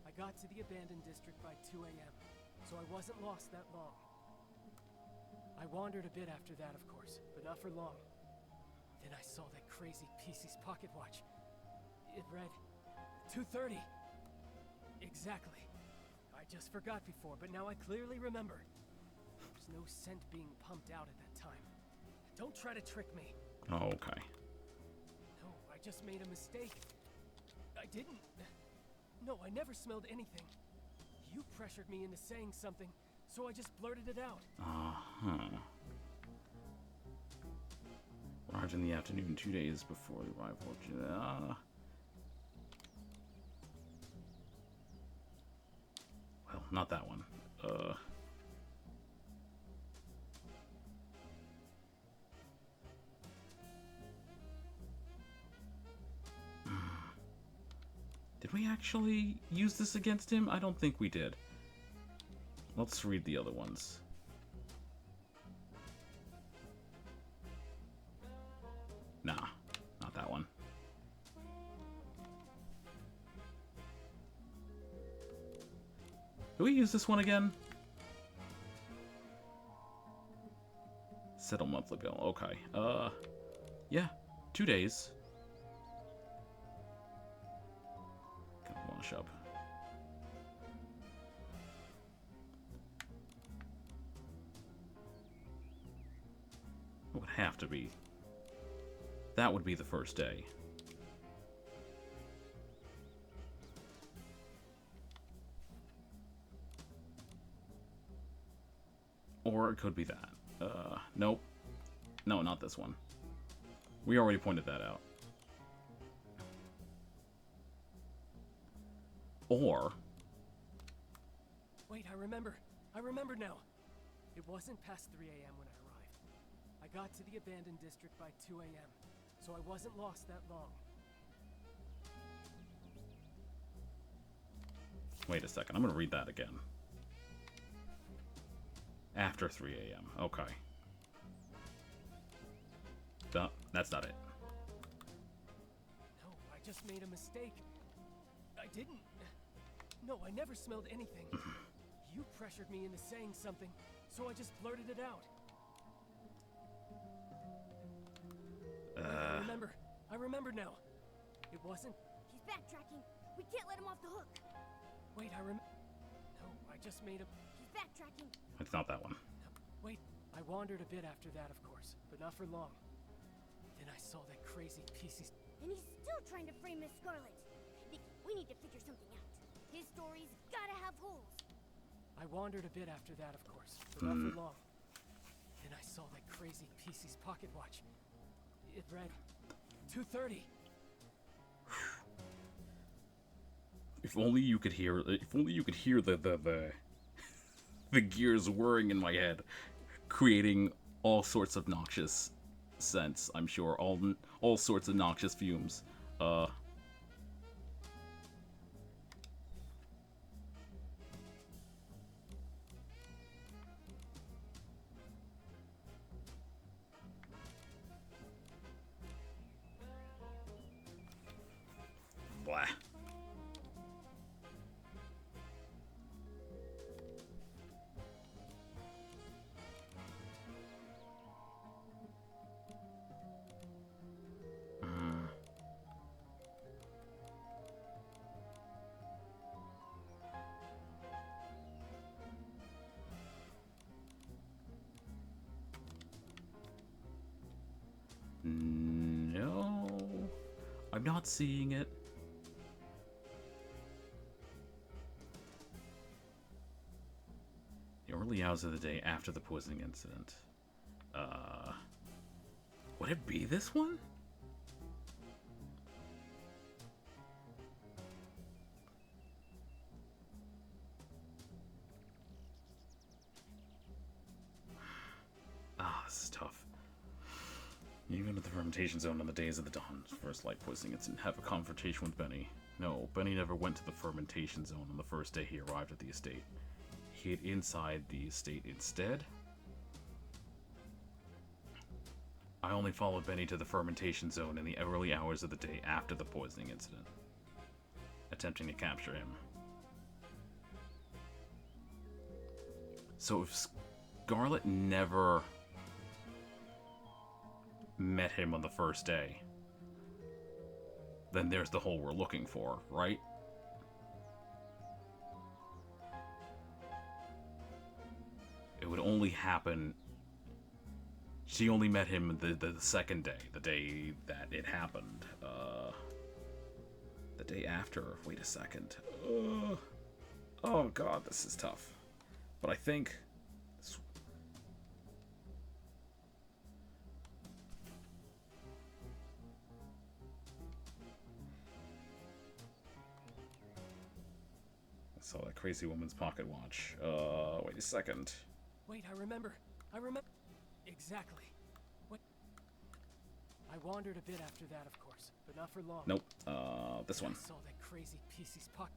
I got to the abandoned district by 2 a.m., so I wasn't lost that long. I wandered a bit after that, of course, but not for long. Then I saw that crazy Piecey's pocket watch. It read 2:30. Exactly. I just forgot before, but now I clearly remember. There was no scent being pumped out at that time. Don't try to trick me. Oh, okay. No, I just made a mistake. I didn't. No, I never smelled anything. You pressured me into saying something, so I just blurted it out. Arrived in the afternoon 2 days before the arrival. Well, not that one. Did we actually use this against him? I don't think we did. Let's read the other ones. we use this one again? Settle monthly bill. Okay. Yeah. 2 days. Kind of wash up. It would have to be. That would be the first day. Or it could be that. Nope. No, not this one. We already pointed that out. Or... Wait, I remember. I remember now. It wasn't past 3 a.m. when I arrived. I got to the abandoned district by 2 a.m., so I wasn't lost that long. Wait a second, I'm gonna read that again. After 3 a.m. Okay. No, that's not it. No, I just made a mistake. I didn't. No, I never smelled anything. You pressured me into saying something, so I just blurted it out. I remember now. It wasn't... He's backtracking. We can't let him off the hook. Wait, No, I just made a... He's backtracking. It's not that one. No, wait, I wandered a bit after that, of course, but not for long. Then I saw that crazy Pieceys. And he's still trying to frame Miss Scarlet. Nikki, we need to figure something out. His story's gotta have holes. I wandered a bit after that, of course, but not for long. Then I saw that crazy Pieceys pocket watch. It read 2:30. If only you could hear. If only you could hear the gears whirring in my head, creating all sorts of noxious scents. I'm sure all sorts of noxious fumes. Blah. No, I'm not seeing it. The early hours of the day after the poisoning incident. Would it be this one? This is tough. You go to the fermentation zone on the days of the Dawn's first light poisoning incident. Have a confrontation with Benny. No, Benny never went to the fermentation zone on the first day he arrived at the estate. He hid inside the estate instead. I only followed Benny to the fermentation zone in the early hours of the day after the poisoning incident, attempting to capture him. So if Scarlet never met him on the first day, then there's the hole we're looking for, right? It would only happen... She only met him the second day, the day that it happened. The day after. Wait a second. Oh god, this is tough. But I think... I saw that crazy woman's pocket watch. Wait a second. Wait, I remember. Exactly. What? I wandered a bit after that, of course, but not for long. Nope. This one. I saw that crazy Pieceys pocket.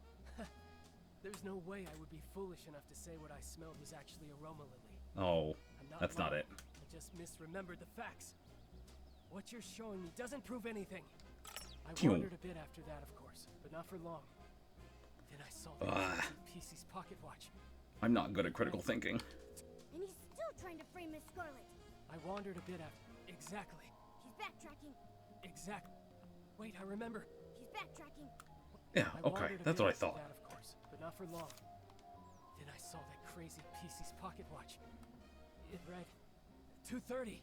There's no way I would be foolish enough to say what I smelled was actually aroma lily. Oh, that's not it. I just misremembered the facts. What you're showing me doesn't prove anything. I wandered a bit after that, of course, but not for long. Then I saw the Piecey's pocket watch. I'm not good at critical thinking. And he's still trying to frame Miss Scarlet. I wandered a bit after. Exactly. He's backtracking. Exactly. Wait, I remember. He's backtracking. Yeah, okay, that's what I thought. That, of course, but not for long. Then I saw that crazy Piecey's pocket watch. It read 2:30.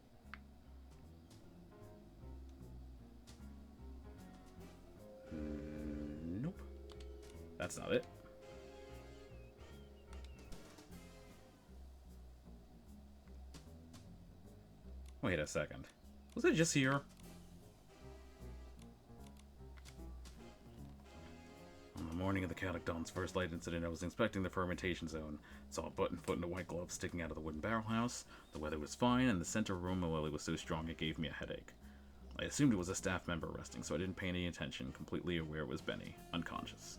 Nope. That's not it. Wait a second. Was it just here? On the morning of the Catacom's first light incident, I was inspecting the fermentation zone. Saw a button foot and a white glove sticking out of the wooden barrel house. The weather was fine, and the scent of aroma lily was so strong it gave me a headache. I assumed it was a staff member resting, so I didn't pay any attention, completely aware it was Benny, unconscious.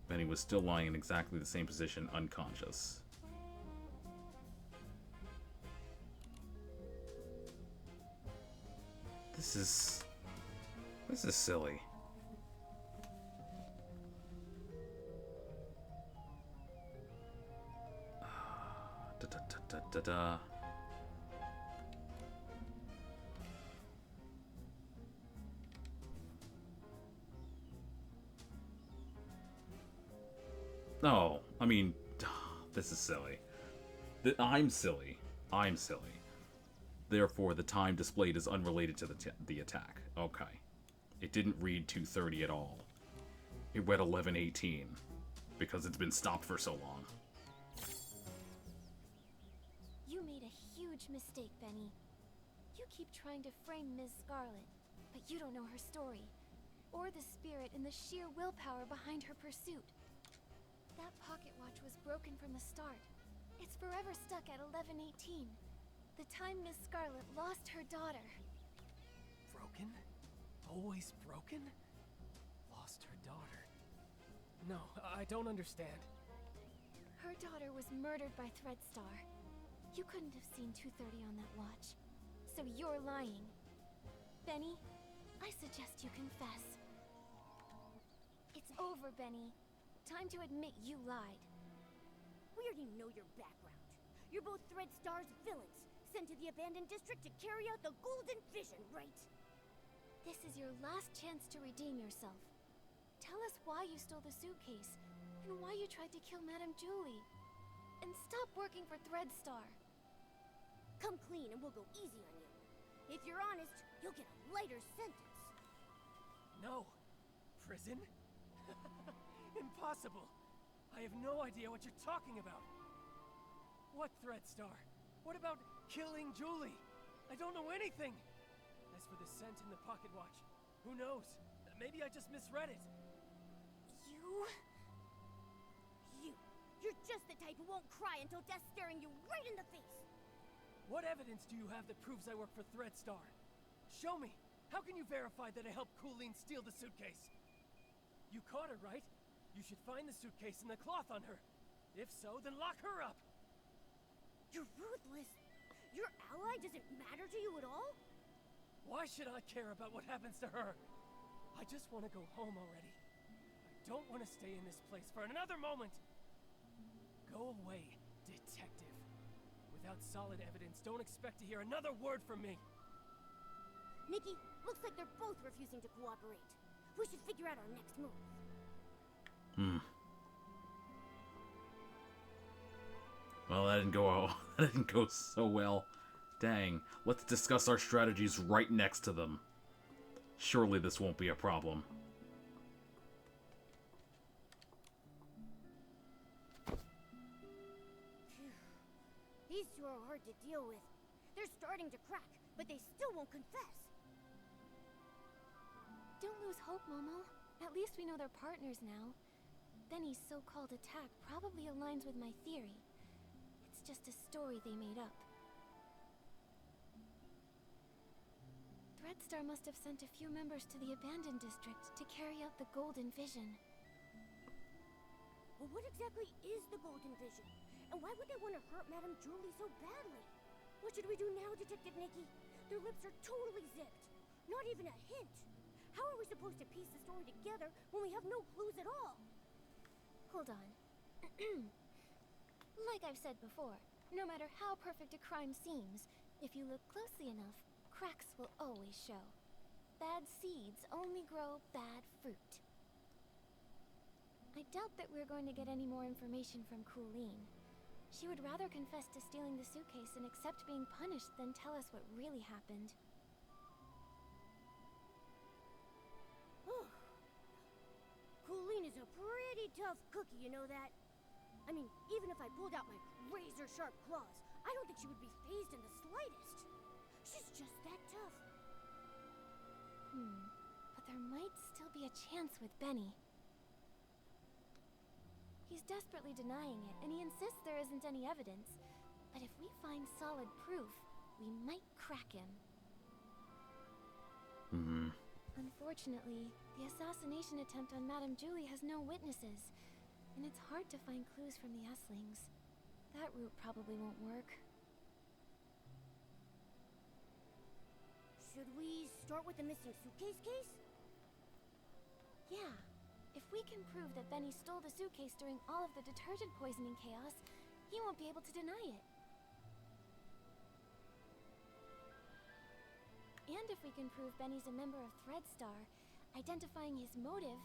Benny was still lying in exactly the same position, unconscious. This is silly. Da. No, I mean, this is silly. I'm silly. I'm silly. Therefore, the time displayed is unrelated to the attack. Okay. It didn't read 2:30 at all. It read 11:18 because it's been stopped for so long. You made a huge mistake, Benny. You keep trying to frame Ms. Scarlet, but you don't know her story, or the spirit and the sheer willpower behind her pursuit. That pocket watch was broken from the start. It's forever stuck at 11:18. The time Miss Scarlet lost her daughter. Broken? Always broken? Lost her daughter. No, I don't understand. Her daughter was murdered by Threadstar. You couldn't have seen 2:30 on that watch. So you're lying. Benny, I suggest you confess. It's over, Benny. Time to admit you lied. We already know your background. You're both Threadstar's villains, sent to the abandoned district to carry out the Golden Vision, right? This is your last chance to redeem yourself. Tell us why you stole the suitcase, and why you tried to kill Madame Julie. And stop working for Threadstar. Come clean and we'll go easy on you. If you're honest, you'll get a lighter sentence. No. Prison? Impossible. I have no idea what you're talking about. What Threadstar? What about killing Julie? I don't know anything. As for the scent in the pocket watch, who knows? Maybe I just misread it. You're just the type who won't cry until death's staring you right in the face. What evidence do you have that proves I work for Threadstar? Show me. How can you verify that I helped Colleen steal the suitcase? You caught her, right? You should find the suitcase and the cloth on her. If so, then lock her up. You're ruthless. Your ally doesn't matter to you at all? Why should I care about what happens to her? I just want to go home already. I don't want to stay in this place for another moment. Go away, detective. Without solid evidence, don't expect to hear another word from me. Nikki, looks like they're both refusing to cooperate. We should figure out our next move. Well, that didn't go so well. Dang. Let's discuss our strategies right next to them. Surely this won't be a problem. These two are hard to deal with. They're starting to crack, but they still won't confess. Don't lose hope, Momo. At least we know they're partners now. Benny's so-called attack probably aligns with my theory. It's just a story they made up. Threadstar must have sent a few members to the abandoned district to carry out the Golden Vision. But what exactly is the Golden Vision? And why would they want to hurt Madame Julie so badly? What should we do now, Detective Nikki? Their lips are totally zipped. Not even a hint. How are we supposed to piece the story together when we have no clues at all? Hold on. Like I've said before, no matter how perfect a crime seems, if you look closely enough, cracks will always show. Bad seeds only grow bad fruit. I doubt that we're going to get any more information from Colleen. She would rather confess to stealing the suitcase and accept being punished than tell us what really happened. Colleen is a pretty tough cookie, you know that? I mean, even if I pulled out my razor-sharp claws, I don't think she would be fazed in the slightest. She's just that tough. But there might still be a chance with Benny. He's desperately denying it, and he insists there isn't any evidence. But if we find solid proof, we might crack him. Unfortunately, the assassination attempt on Madame Julie has no witnesses, and it's hard to find clues from the Esslings. That route probably won't work. Should we start with the missing suitcase case? Yeah. If we can prove that Benny stole the suitcase during all of the detergent poisoning chaos, he won't be able to deny it. And if we can prove Benny's a member of Threadstar, identifying his motive,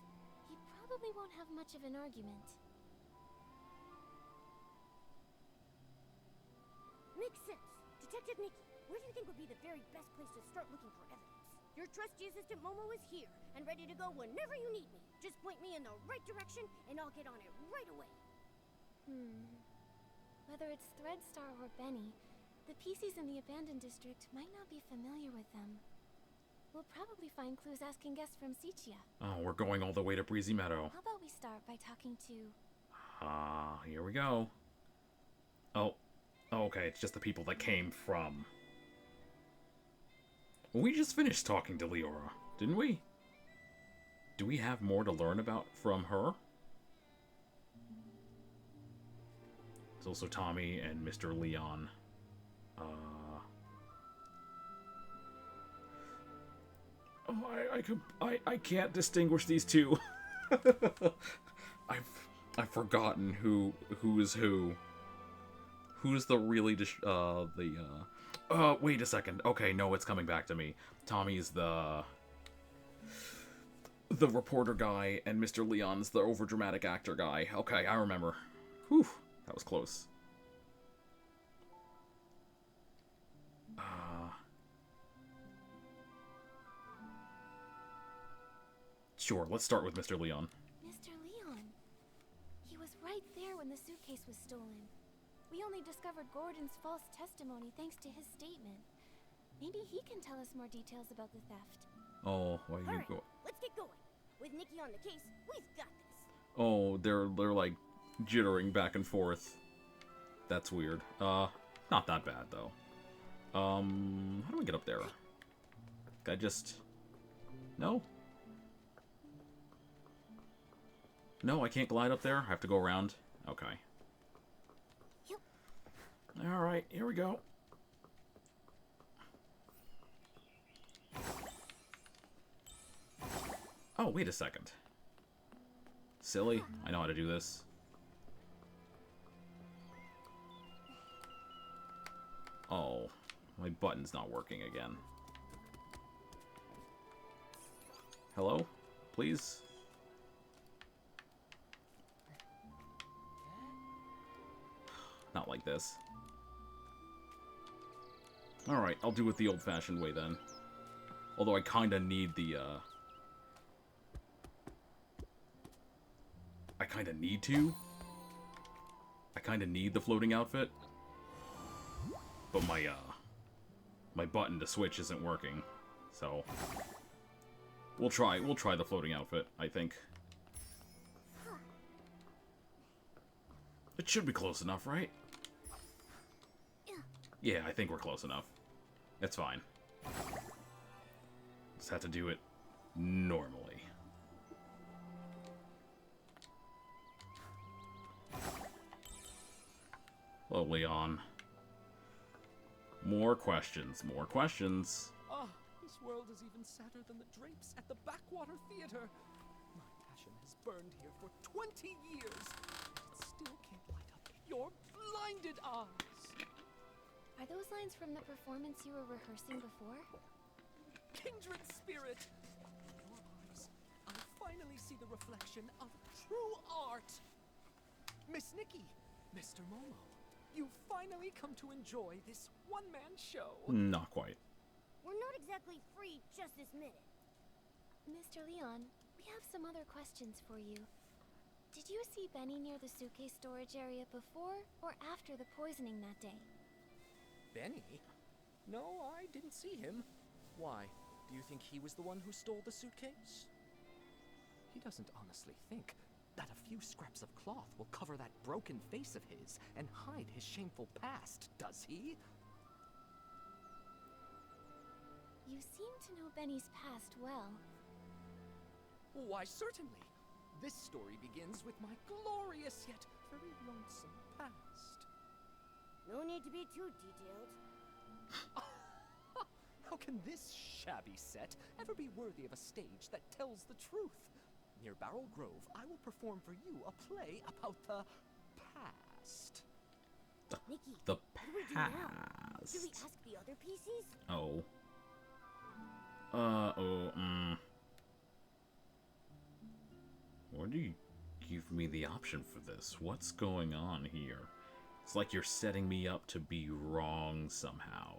he probably won't have much of an argument. Makes sense. Detective Nikki, where do you think would be the very best place to start looking for evidence? Your trusty assistant Momo is here and ready to go whenever you need me. Just point me in the right direction and I'll get on it right away. Whether it's Threadstar or Benny, the Pieceys in the abandoned district might not be familiar with them. We'll probably find clues asking guests from Sichia. Oh, we're going all the way to Breezy Meadow. How about we start by talking to... Here we go. Oh, okay, it's just the people that came from... Well, we just finished talking to Leora, didn't we? Do we have more to learn about from her? There's also Tommy and Mr. Leon. I can't distinguish these two. I've forgotten who is who. Who's the really wait a second. Okay, no, it's coming back to me. Tommy's the reporter guy, and Mr. Leon's the overdramatic actor guy. Okay, I remember. Whew, that was close. Sure, let's start with Mr. Leon. Mr. Leon. He was right there when the suitcase was stolen. We only discovered Gordon's false testimony thanks to his statement. Maybe he can tell us more details about the theft. Oh, why you Alright, go? let's get going. With Nikki on the case, we've got this. Oh, they're like jittering back and forth. That's weird. Not that bad though. How do we get up there? I just... No? No, I can't glide up there. I have to go around. Okay. Yep. Alright, here we go. Oh, wait a second. Silly. I know how to do this. Oh, my button's not working again. Hello? Please? Not like this. Alright, I'll do it the old-fashioned way then. Although I kinda need the, I kinda need to. I kinda need the floating outfit. But my button to switch isn't working. So... We'll try the floating outfit, I think. It should be close enough, right? Yeah, I think we're close enough. It's fine. Just have to do it normally. Leon. More questions, more questions. Ah, this world is even sadder than the drapes at the Backwater Theater. My passion has burned here for 20 years, and it still can't light up your blinded eyes. Are those lines from the performance you were rehearsing before? Kindred spirit! In your eyes, I'll finally see the reflection of true art. Miss Nikki, Mr. Momo, you've finally come to enjoy this one-man show. Not quite. We're not exactly free just this minute. Mr. Leon, we have some other questions for you. Did you see Benny near the suitcase storage area before or after the poisoning that day? Benny? No, I didn't see him. Why? Do you think he was the one who stole the suitcase? He doesn't honestly think that a few scraps of cloth will cover that broken face of his and hide his shameful past, does he? You seem to know Benny's past well. Why, certainly. This story begins with my glorious yet very lonesome past. No need to be too detailed. How can this shabby set ever be worthy of a stage that tells the truth? Near Barrel Grove, I will perform for you a play about the past. Nikki, The what do we do now? past. Do we ask the other Pieceys? Oh. Why do you give me the option for this? What's going on here? It's like you're setting me up to be wrong somehow.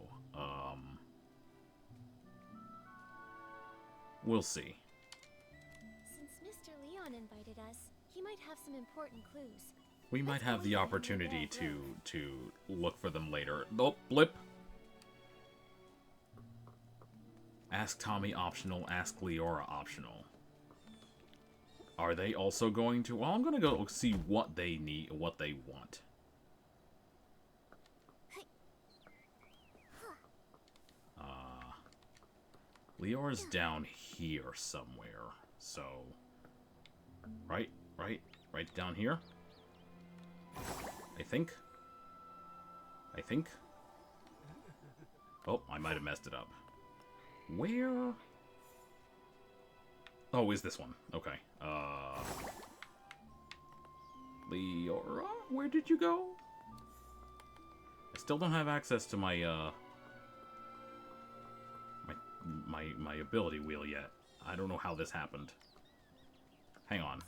We'll see. Since Mr. Leon invited us, he might have some important clues. We might have the opportunity to look for them later. Oh, blip! Ask Tommy optional, ask Leora optional. Are they also going to... Well, I'm going to go see what they need, what they want. Leora's down here somewhere, so... Right down here? I think. Oh, I might have messed it up. Where? Oh, is this one? Okay. Leora? Where did you go? I still don't have access to my, my ability wheel yet. I don't know how this happened. Hang on.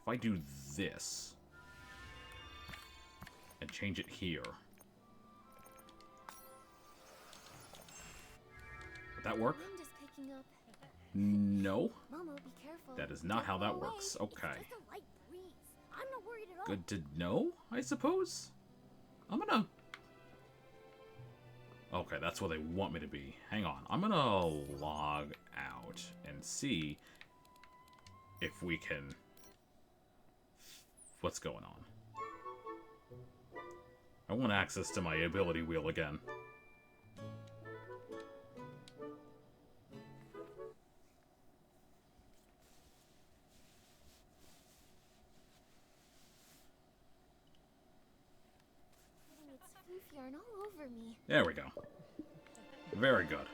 If I do this and change it here, would that work? The wind is picking up. No. Momo, be careful. That is not how that works. Okay. It's just a light breeze. I'm not worried at all. Good to know, I suppose? I'm gonna... Okay, that's where they want me to be. Hang on. I'm gonna log out and see if we can... What's going on? I want access to my ability wheel again. It's foof yarn all over me. There we go. Very good.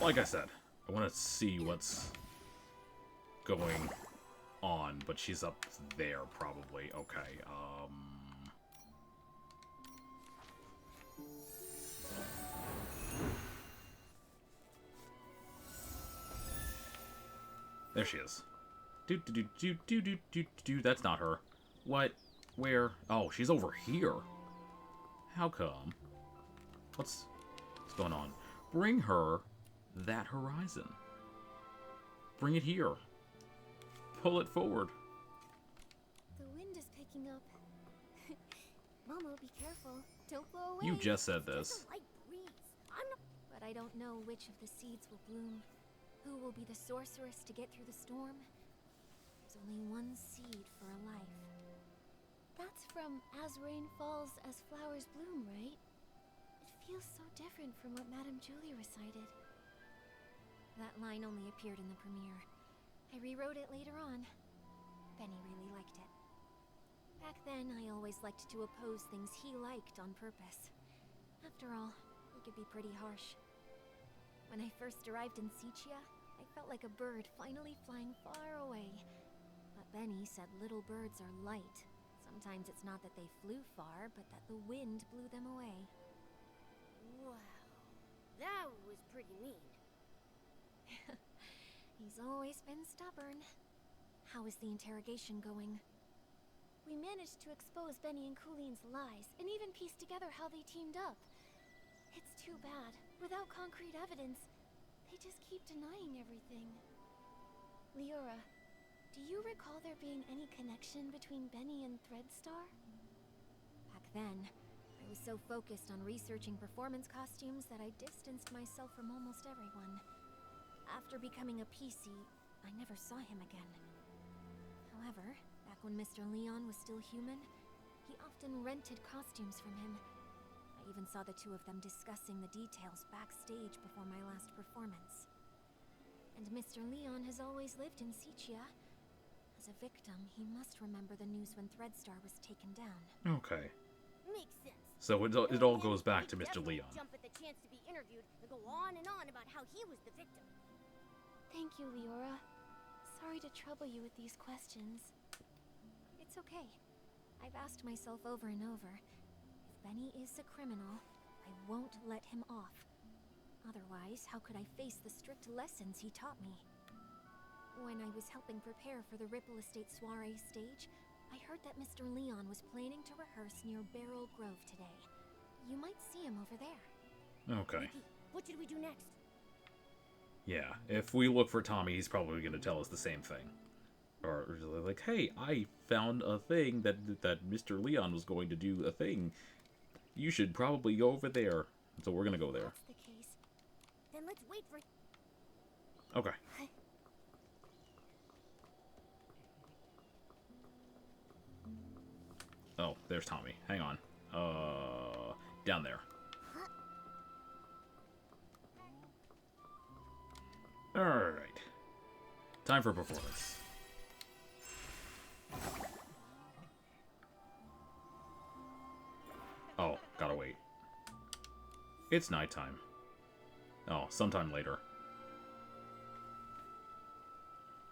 Like I said, I want to see what's going on, but she's up there probably. Okay, there she is. That's not her. What? Where? Oh, she's over here. How come? What's going on? Bring her that horizon. Bring it here. Pull it forward. The wind is picking up. Momo, be careful. Don't blow away. You just said It's this. just a light breeze. I'm not... But I don't know which of the seeds will bloom. Who will be the sorceress to get through the storm? There's only one seed for a life. That's from As Rain Falls, As Flowers Bloom, right? It feels so different from what Madame Julie recited. That line only appeared in the premiere. I rewrote it later on. Benny really liked it. Back then, I always liked to oppose things he liked on purpose. After all, he could be pretty harsh. When I first arrived in Sichia, I felt like a bird finally flying far away. But Benny said little birds are light. Sometimes it's not that they flew far, but that the wind blew them away. Wow. That was pretty mean. He's always been stubborn. How is the interrogation going? We managed to expose Benny and Cooline's lies, and even piece together how they teamed up. It's too bad. Without concrete evidence, they just keep denying everything. Leora, do you recall there being any connection between Benny and Threadstar? Back then, I was so focused on researching performance costumes that I distanced myself from almost everyone. After becoming a Piecey, I never saw him again. However, back when Mr. Leon was still human, he often rented costumes from him. I even saw the two of them discussing the details backstage before my last performance. And Mr. Leon has always lived in Sichia. As a victim, he must remember the news when Threadstar was taken down. Okay. Makes sense. So it all goes back to Mr. Leon. Jump at the chance to be interviewed and go on and on about how he was the victim. Thank you, Leora. Sorry to trouble you with these questions. It's okay. I've asked myself over and over, if Benny is a criminal, I won't let him off. Otherwise, how could I face the strict lessons he taught me? When I was helping prepare for the Ripple Estate soiree stage, I heard that Mr. Leon was planning to rehearse near Barrel Grove today. You might see him over there. Okay. Nikki, what should we do next? Yeah, if we look for Tommy, he's probably going to tell us the same thing. Or like, hey, I found a thing that Mr. Leon was going to do a thing. You should probably go over there. So we're going to go there. That's the case. Then let's wait for... Okay. Oh, there's Tommy. Hang on. Down there. Alright. Time for performance. Oh, gotta wait. It's nighttime. Oh, sometime later.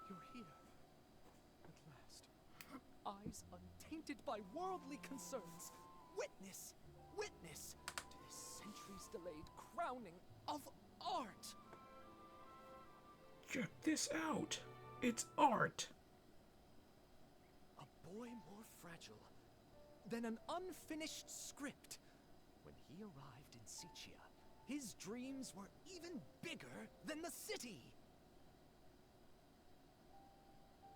You're here. At last. Eyes untainted by worldly concerns. Witness to this centuries-delayed crowning of art. Check this out. It's art. A boy more fragile than an unfinished script. When he arrived in Sichia, his dreams were even bigger than the city.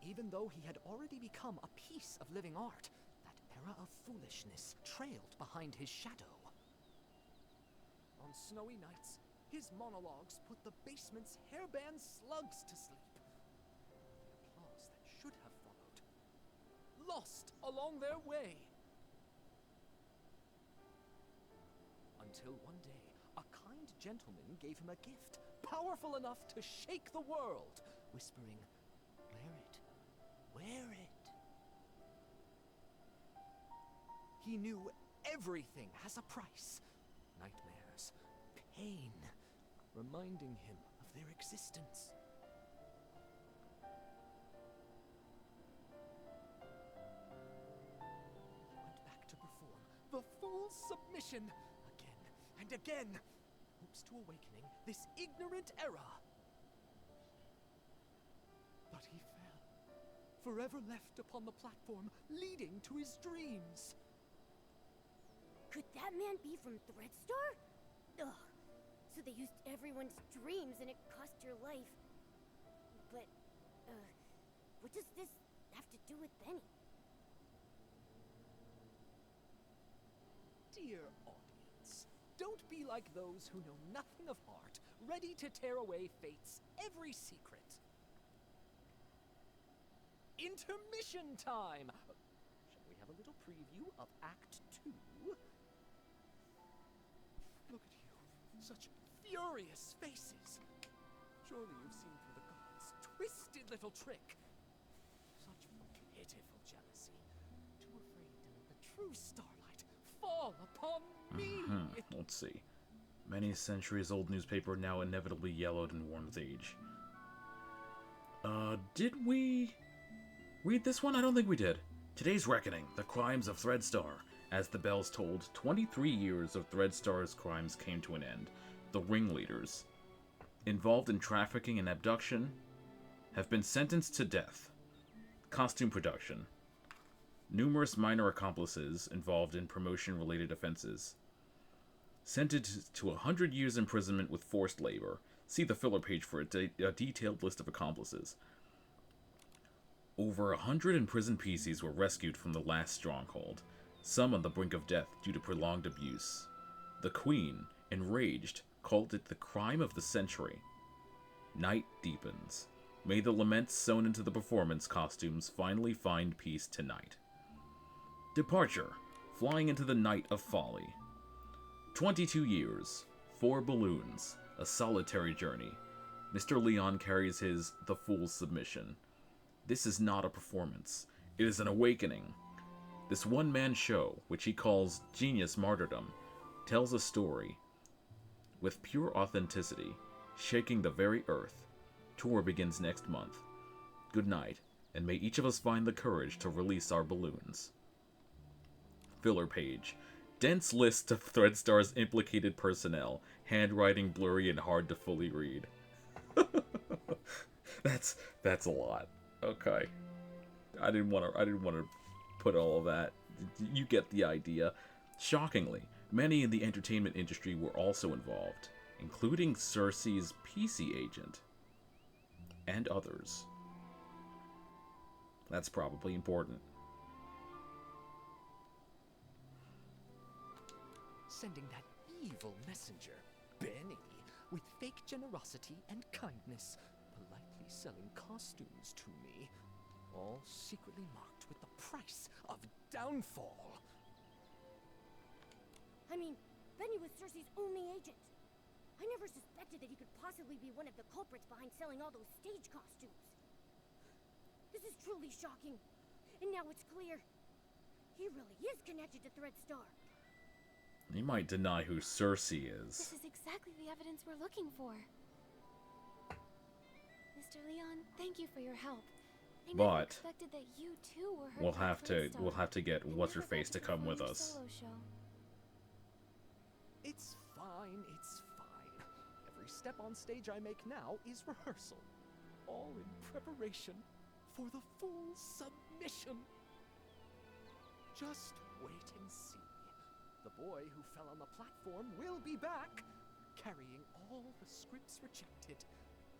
Even though he had already become a piece of living art, that era of foolishness trailed behind his shadow. On snowy nights, his monologues put the basement's hairband slugs to sleep. The applause that should have followed, lost along their way. Until one day, a kind gentleman gave him a gift, powerful enough to shake the world, whispering, "Wear it, wear it." He knew everything has a price. Nightmares, pain, reminding him of their existence. He went back to perform the full submission again and again, hopes to awakening this ignorant era. But he fell, forever left upon the platform leading to his dreams. Could that man be from Threadstar? Ugh. So they used everyone's dreams and it cost your life. But, what does this have to do with Benny? Dear audience, don't be like those who know nothing of art, ready to tear away fate's every secret. Intermission time! Shall we have a little preview of Act 2? Look at you, such furious faces. Surely you've seen through the gods' twisted little trick. Such pitiful jealousy. Too afraid to let the true starlight fall upon me. Let's see. Many centuries-old newspaper now inevitably yellowed and worn with age. Did we read this one? I don't think we did. Today's Reckoning, the crimes of Threadstar. As the bells tolled, 23 years of Threadstar's crimes came to an end. The ringleaders, involved in trafficking and abduction, have been sentenced to death. Costume production. Numerous minor accomplices involved in promotion-related offenses. Sentenced to 100 years imprisonment with forced labor. See the filler page for a detailed list of accomplices. Over 100 imprisoned Pieceys were rescued from the last stronghold, some on the brink of death due to prolonged abuse. The Queen, enraged, called it the crime of the century. Night deepens. May the laments sewn into the performance costumes finally find peace tonight. Departure. Flying into the night of folly. 22 years. 4 balloons. A solitary journey. Mr. Leon carries his The Fool's Submission. This is not a performance. It is an awakening. This one-man show, which he calls Genius Martyrdom, tells a story with pure authenticity, shaking the very earth. Tour begins next month. Good night, and may each of us find the courage to release our balloons. Filler page. Dense list of Threadstar's implicated personnel. Handwriting blurry and hard to fully read. That's a lot. Okay. I didn't want to put all of that. You get the idea. Shockingly, many in the entertainment industry were also involved, including Cersei's Piecey agent and others. That's probably important. Sending that evil messenger, Benny, with fake generosity and kindness, politely selling costumes to me, all secretly marked with the price of downfall. I mean, Benny was Cersei's only agent. I never suspected that he could possibly be one of the culprits behind selling all those stage costumes. This is truly shocking. And now it's clear. He really is connected to Threadstar. He might deny who Cersei is. This is exactly the evidence we're looking for. Mr. Leon, thank you for your help. I never But expected that you too were hurt we'll by have Threadstar. to get And what's her never got face to come perform with your us. solo show. It's fine, it's fine. Every step on stage I make now is rehearsal. All in preparation for the full submission. Just wait and see. The boy who fell on the platform will be back, carrying all the scripts rejected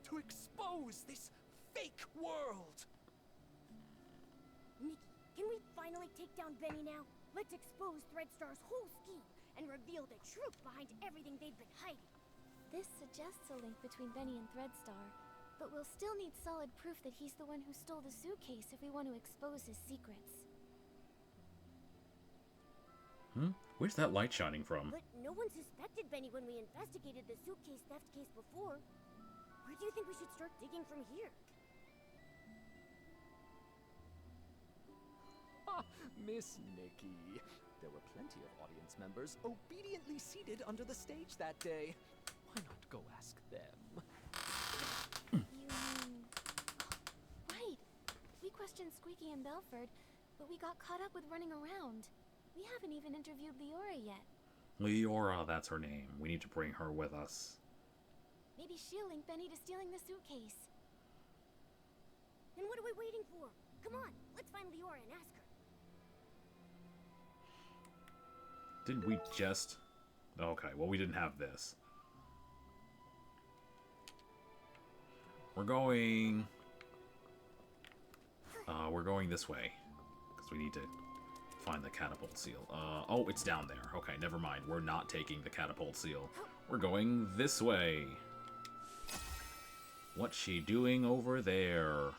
to expose this fake world. Nikki, can we finally take down Benny now? Let's expose Threadstar's whole scheme and reveal the truth behind everything they've been hiding. This suggests a link between Benny and Threadstar, but we'll still need solid proof that he's the one who stole the suitcase if we want to expose his secrets. Where's that light shining from? But no one suspected Benny when we investigated the suitcase theft case before. Where do you think we should start digging from here? Miss Nikki. There were plenty of audience members obediently seated under the stage that day. Why not go ask them? You mean... Right! We questioned Squeaky and Belford, but we got caught up with running around. We haven't even interviewed Leora yet. Leora, that's her name. We need to bring her with us. Maybe she'll link Benny to stealing the suitcase. Then what are we waiting for? Come on, let's find Leora and ask her. Didn't we just... Okay, well, we didn't have this. We're going this way. Because we need to find the catapult seal. Oh, it's down there. Okay, never mind. We're not taking the catapult seal. We're going this way. What's she doing over there?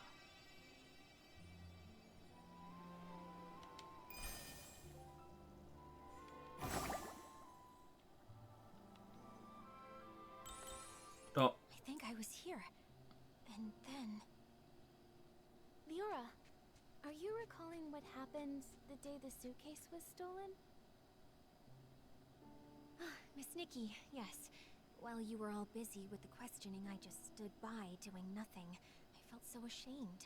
Oh. I think I was here. And then... Leora, Are you recalling what happened the day the suitcase was stolen? Miss Nikki, yes. While you were all busy with the questioning, I just stood by, doing nothing. I felt so ashamed.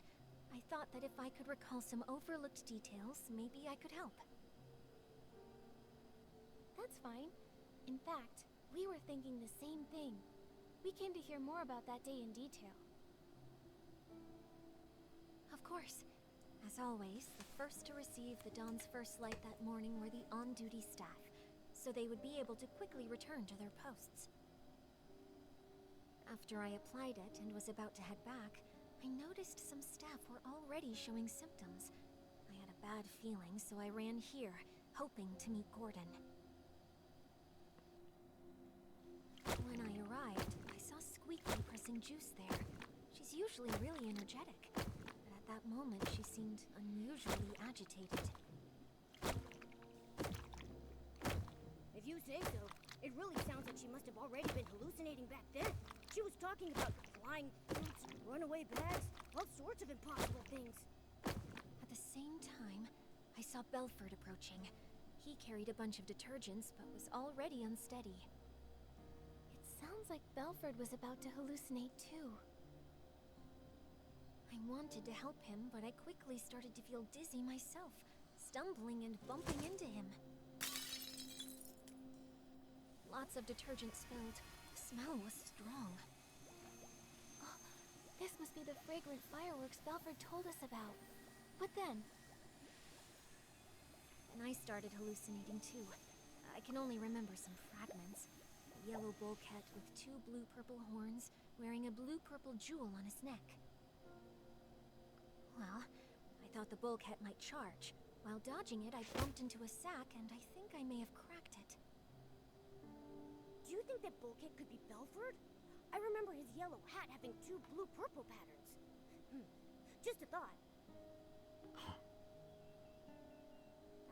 I thought that if I could recall some overlooked details, maybe I could help. That's fine. In fact, we were thinking the same thing. We came to hear more about that day in detail. Of course. As always, the first to receive the dawn's first light that morning were the on-duty staff, so they would be able to quickly return to their posts. After I applied it and was about to head back, I noticed some staff were already showing symptoms. I had a bad feeling, so I ran here, hoping to meet Gordon. When I arrived, I saw Squeaky pressing juice there. She's usually really energetic, but at that moment she seemed unusually agitated. If you say so, it really sounds like she must have already been hallucinating back then. She was talking about flying fruits, runaway bags, all sorts of impossible things. At the same time, I saw Belford approaching. He carried a bunch of detergents, but was already unsteady. It sounds like Belford was about to hallucinate too. I wanted to help him, but I quickly started to feel dizzy myself, stumbling and bumping into him. Lots of detergent spilled. The smell was strong. Oh, this must be the fragrant fireworks Belford told us about. What then? And I started hallucinating too. I can only remember some fragments. A yellow bullcat with 2 blue-purple horns, wearing a blue-purple jewel on his neck. Well, I thought the bullcat might charge. While dodging it, I bumped into a sack, and I think I may have cracked it. Do you think that Bulkhead could be Belford? I remember his yellow hat having 2 blue-purple patterns. Just a thought.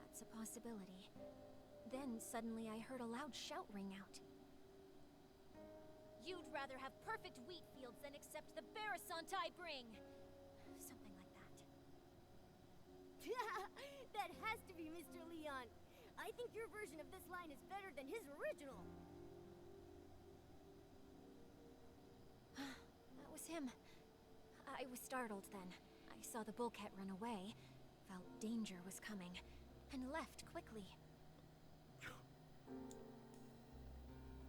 That's a possibility. Then suddenly I heard a loud shout ring out. You'd rather have perfect wheat fields than accept the Barasant I bring! Something like that. That has to be Mr. Leon. I think your version of this line is better than his original. That was him. I was startled then. I saw the bullcat run away, felt danger was coming, and left quickly.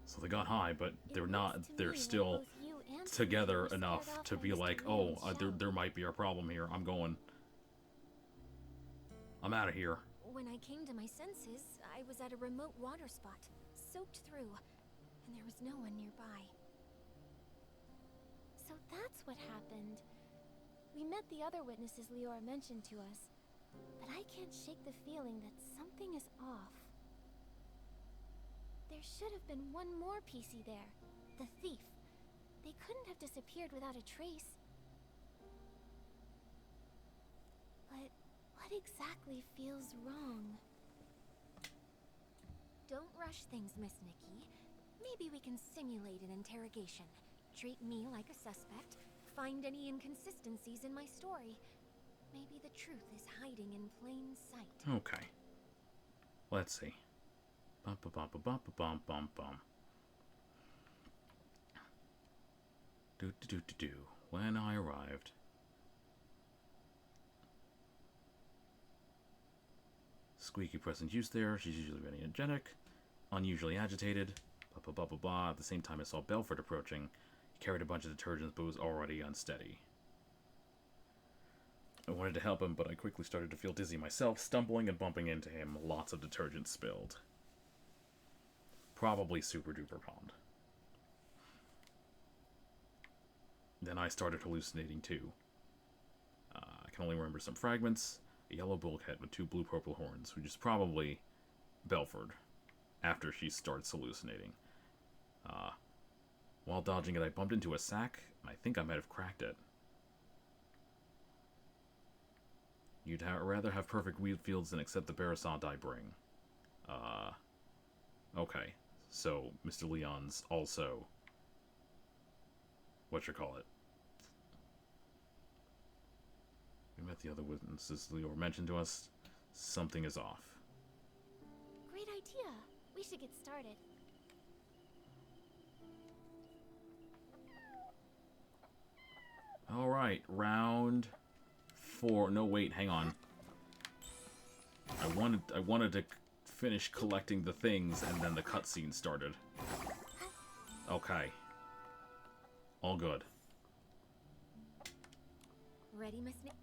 So they got high, but they're not. They're Both still you and together Symphony were enough scared off to by be Mr. like, Leon's oh, shout. there might be a problem here. I'm going. I'm out of here. When I came to my senses, I was at a remote water spot, soaked through, and there was no one nearby. So that's what happened. We met the other witnesses Leora mentioned to us, but I can't shake the feeling that something is off. There should have been one more Piecey there, the thief. They couldn't have disappeared without a trace. But what exactly feels wrong? Don't rush things, Miss Nikki. Maybe we can simulate an interrogation. Treat me like a suspect. Find any inconsistencies in my story. Maybe the truth is hiding in plain sight. Okay. Let's see. Bum bum bum bum bum bum bum. Do do do do do. When I arrived. Squeaky present juice there. She's usually very energetic, unusually agitated. Blah blah blah blah blah. At the same time, I saw Belford approaching. He carried a bunch of detergents, but was already unsteady. I wanted to help him, but I quickly started to feel dizzy myself, stumbling and bumping into him. Lots of detergent spilled. Probably super duper pond. Then I started hallucinating too. I can only remember some fragments. A yellow bullcat with 2 blue-purple horns, which is probably Belford, after she starts hallucinating. While dodging it, I bumped into a sack, and I think I might have cracked it. You'd rather have perfect wheat fields than accept the Barasant I bring. Okay. So, Mr. Leon's also... whatchamacallit. We met the other witnesses Leora mentioned to us. Something is off. Great idea. We should get started. Alright, round 4. No, wait, hang on. I wanted to finish collecting the things, and then the cutscene started. Okay. All good. Ready, Miss Nikki?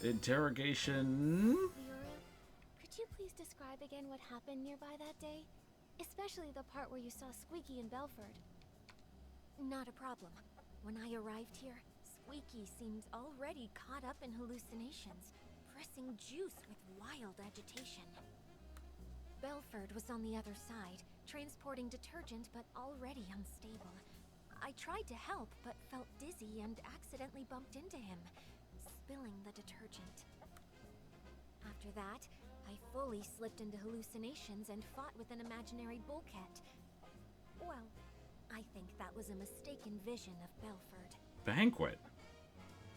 Interrogation. Mira, could you please describe again what happened nearby that day? Especially the part where you saw Squeaky and Belford. Not a problem. When I arrived here, Squeaky seemed already caught up in hallucinations, pressing juice with wild agitation. Belford was on the other side, transporting detergent but already unstable. I tried to help but felt dizzy and accidentally bumped into him, spilling the detergent. After that, I fully slipped into hallucinations and fought with an imaginary bullcat. Well, I think that was a mistaken vision of Belford. Banquet?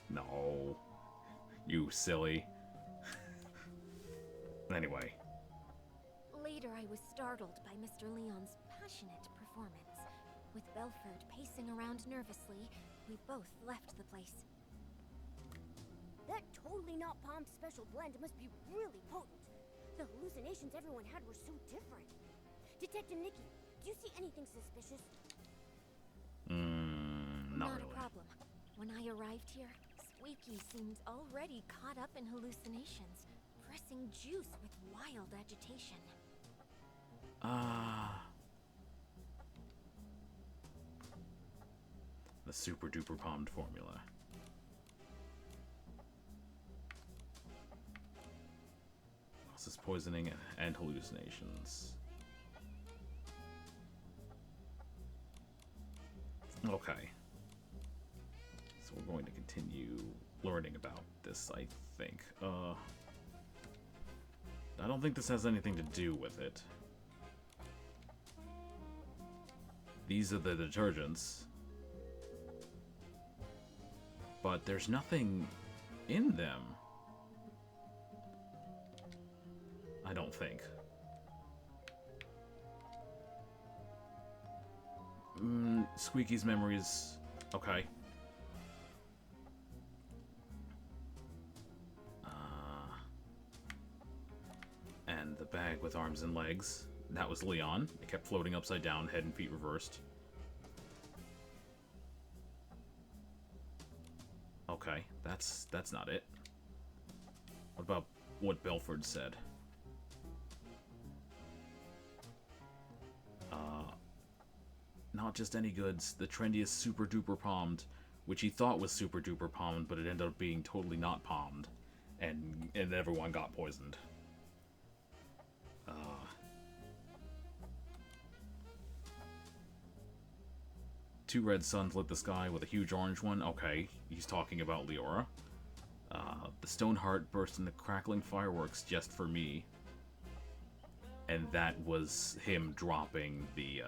No. You silly. Anyway. Later, I was startled by Mr. Leon's passionate performance. With Belford pacing around nervously, we both left the place. That totally not palmed special blend must be really potent. The hallucinations everyone had were so different. Detective Nikki, do you see anything suspicious? Not Not really. a problem. When I arrived here, Squeaky seemed already caught up in hallucinations, pressing juice with wild agitation. The super duper palmed formula. Causes poisoning and hallucinations. Okay. So we're going to continue learning about this, I think. I don't think this has anything to do with it. These are the detergents. But there's nothing in them. I don't think. Squeaky's memories. Okay. And the bag with arms and legs. That was Leon. It kept floating upside down, head and feet reversed. Okay, that's not it. What about what Belford said? Not just any goods, the trendiest super duper palmed, which he thought was super duper palmed, but it ended up being totally not palmed, and everyone got poisoned. Two red suns lit the sky with a huge orange one. Okay, he's talking about Leora. The stone heart burst into crackling fireworks just for me. And that was him dropping the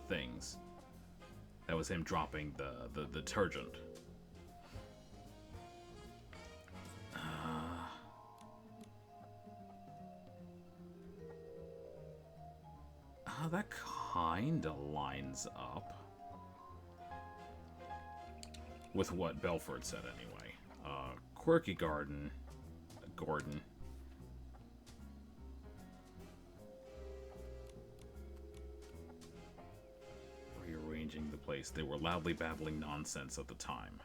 things. That was him dropping the detergent. That kinda lines up with what Belford said anyway. Quirky Gordon. Rearranging the place. They were loudly babbling nonsense at the time.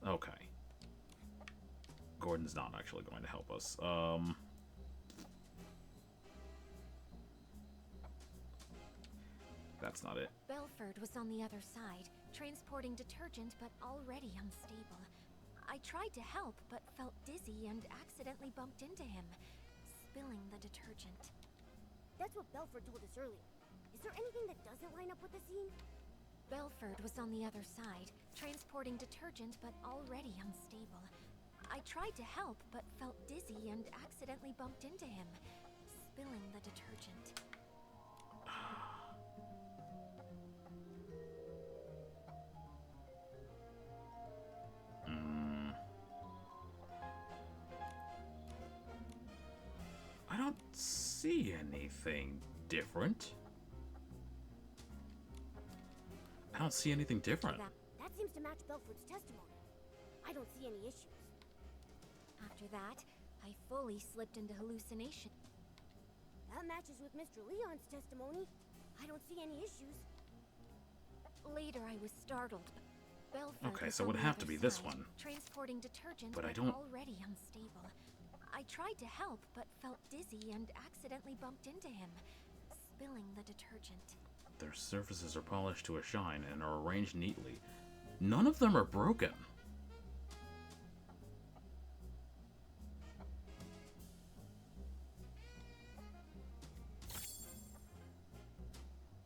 Okay. Gordon's not actually going to help us. That's not it. Belford was on the other side, transporting detergent but already unstable. I tried to help but felt dizzy and accidentally bumped into him, spilling the detergent. That's what Belford told us earlier. Is there anything that doesn't line up with the scene? Belford was on the other side, transporting detergent but already unstable. I tried to help, but felt dizzy and accidentally bumped into him, spilling the detergent. I don't see anything different. I don't see anything different. That seems to match Belford's testimony. I don't see any issues. After that, I fully slipped into hallucination. That matches with Mr. Leon's testimony. I don't see any issues. Later, I was startled. Belford Okay, was so it on would the have other to be this side, one. transporting detergent, But I but don't- already unstable. I tried to help, but felt dizzy and accidentally bumped into him, spilling the detergent. Their surfaces are polished to a shine and are arranged neatly. None of them are broken.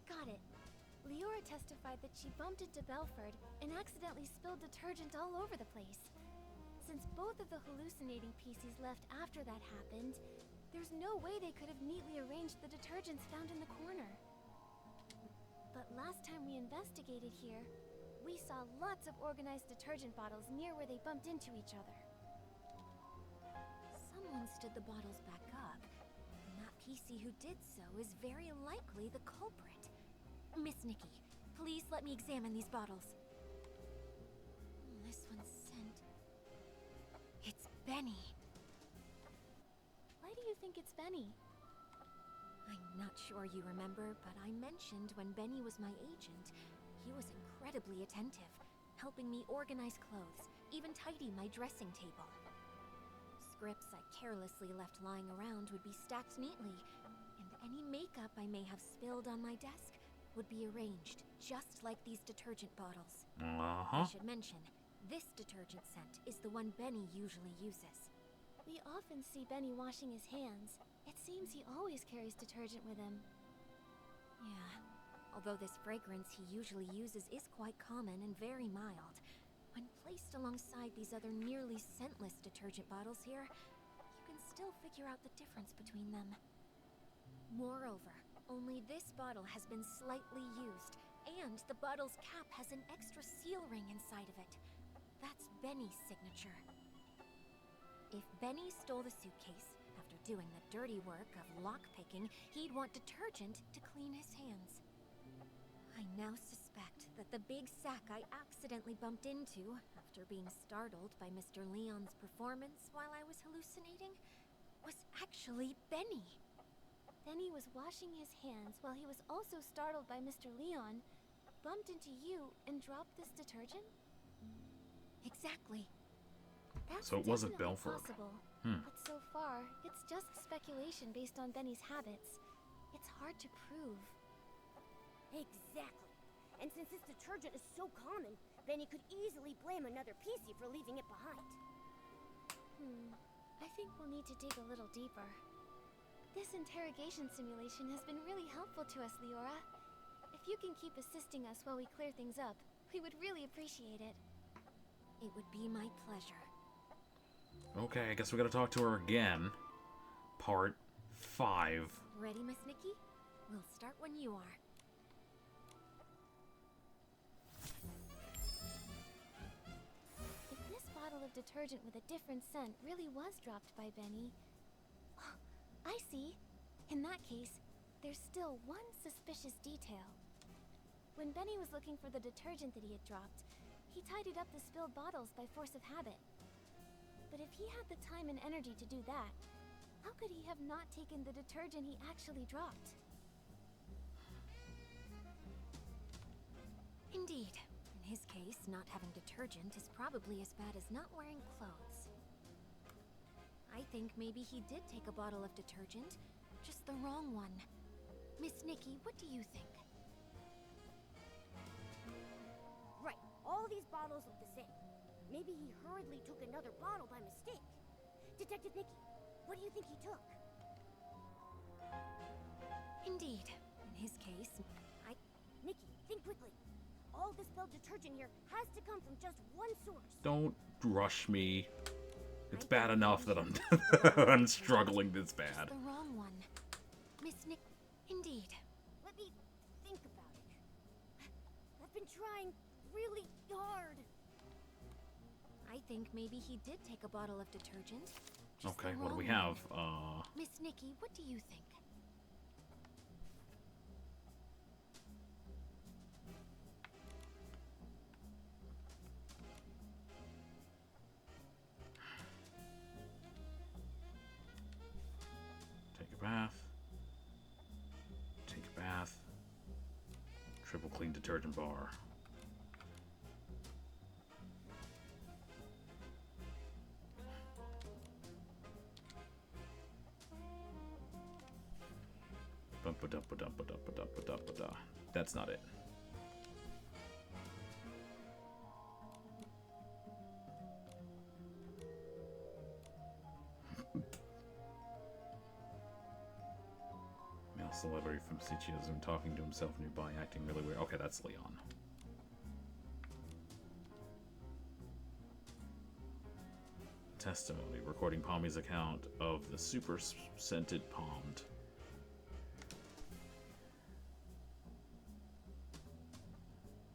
Got it. Leora testified that she bumped into Belford and accidentally spilled detergent all over the place. Since both of the hallucinating Pieceys left after that happened, there's no way they could have neatly arranged the detergents found in the corner. But last time we investigated here, we saw lots of organized detergent bottles near where they bumped into each other. Someone stood the bottles back up, and that Piecey who did so is very likely the culprit. Miss Nikki, please let me examine these bottles. This one's sent. It's Benny. Why do you think it's Benny? I'm not sure you remember, but I mentioned when Benny was my agent, he was incredibly attentive, helping me organize clothes, even tidy my dressing table. Scripts I carelessly left lying around would be stacked neatly, and any makeup I may have spilled on my desk would be arranged just like these detergent bottles. I should mention, this detergent scent is the one Benny usually uses. We often see Benny washing his hands. It seems he always carries detergent with him. Yeah, although this fragrance he usually uses is quite common and very mild, when placed alongside these other nearly scentless detergent bottles here, you can still figure out the difference between them. Moreover, only this bottle has been slightly used, and the bottle's cap has an extra seal ring inside of it. That's Benny's signature. If Benny stole the suitcase, after doing the dirty work of lockpicking, he'd want detergent to clean his hands. I now suspect that the big sack I accidentally bumped into, after being startled by Mr. Leon's performance while I was hallucinating, was actually Benny. Benny was washing his hands while he was also startled by Mr. Leon, bumped into you, and dropped this detergent? Exactly. That's So it wasn't definitely Belford. possible. Hmm. But so far, it's just speculation based on Benny's habits. It's hard to prove. Exactly. And since this detergent is so common, Benny could easily blame another Piecey for leaving it behind. I think we'll need to dig a little deeper. This interrogation simulation has been really helpful to us, Leora. If you can keep assisting us while we clear things up, we would really appreciate it. It would be my pleasure. Okay, I guess we gotta talk to her again. Part 5. Ready, Miss Nikki? We'll start when you are. If this bottle of detergent with a different scent really was dropped by Benny... I see. In that case, there's still one suspicious detail. When Benny was looking for the detergent that he had dropped, he tidied up the spilled bottles by force of habit. But if he had the time and energy to do that, how could he have not taken the detergent he actually dropped? Indeed. In his case, not having detergent is probably as bad as not wearing clothes. I think maybe he did take a bottle of detergent, just the wrong one. Miss Nikki, what do you think? Right, all these bottles look the same. Maybe he hurriedly took another bottle by mistake. Detective Nikki, what do you think he took? Indeed. In his case, Nikki, think quickly. All the spilled detergent here has to come from just one source. Don't rush me. It's bad enough that I'm I'm struggling this bad. The wrong one. Miss Nick, indeed. Let me think about it. I've been trying really hard. I think maybe he did take a bottle of detergent. Just Okay, the what do we wrong have? one. Miss Nikki, what do you think? Take a bath. Take a bath. Triple clean detergent bar. That's not it. Male celebrity from Suitcase talking to himself nearby, acting really weird. Okay, that's Leon. Testimony, recording Palmy's account of the super scented palmed.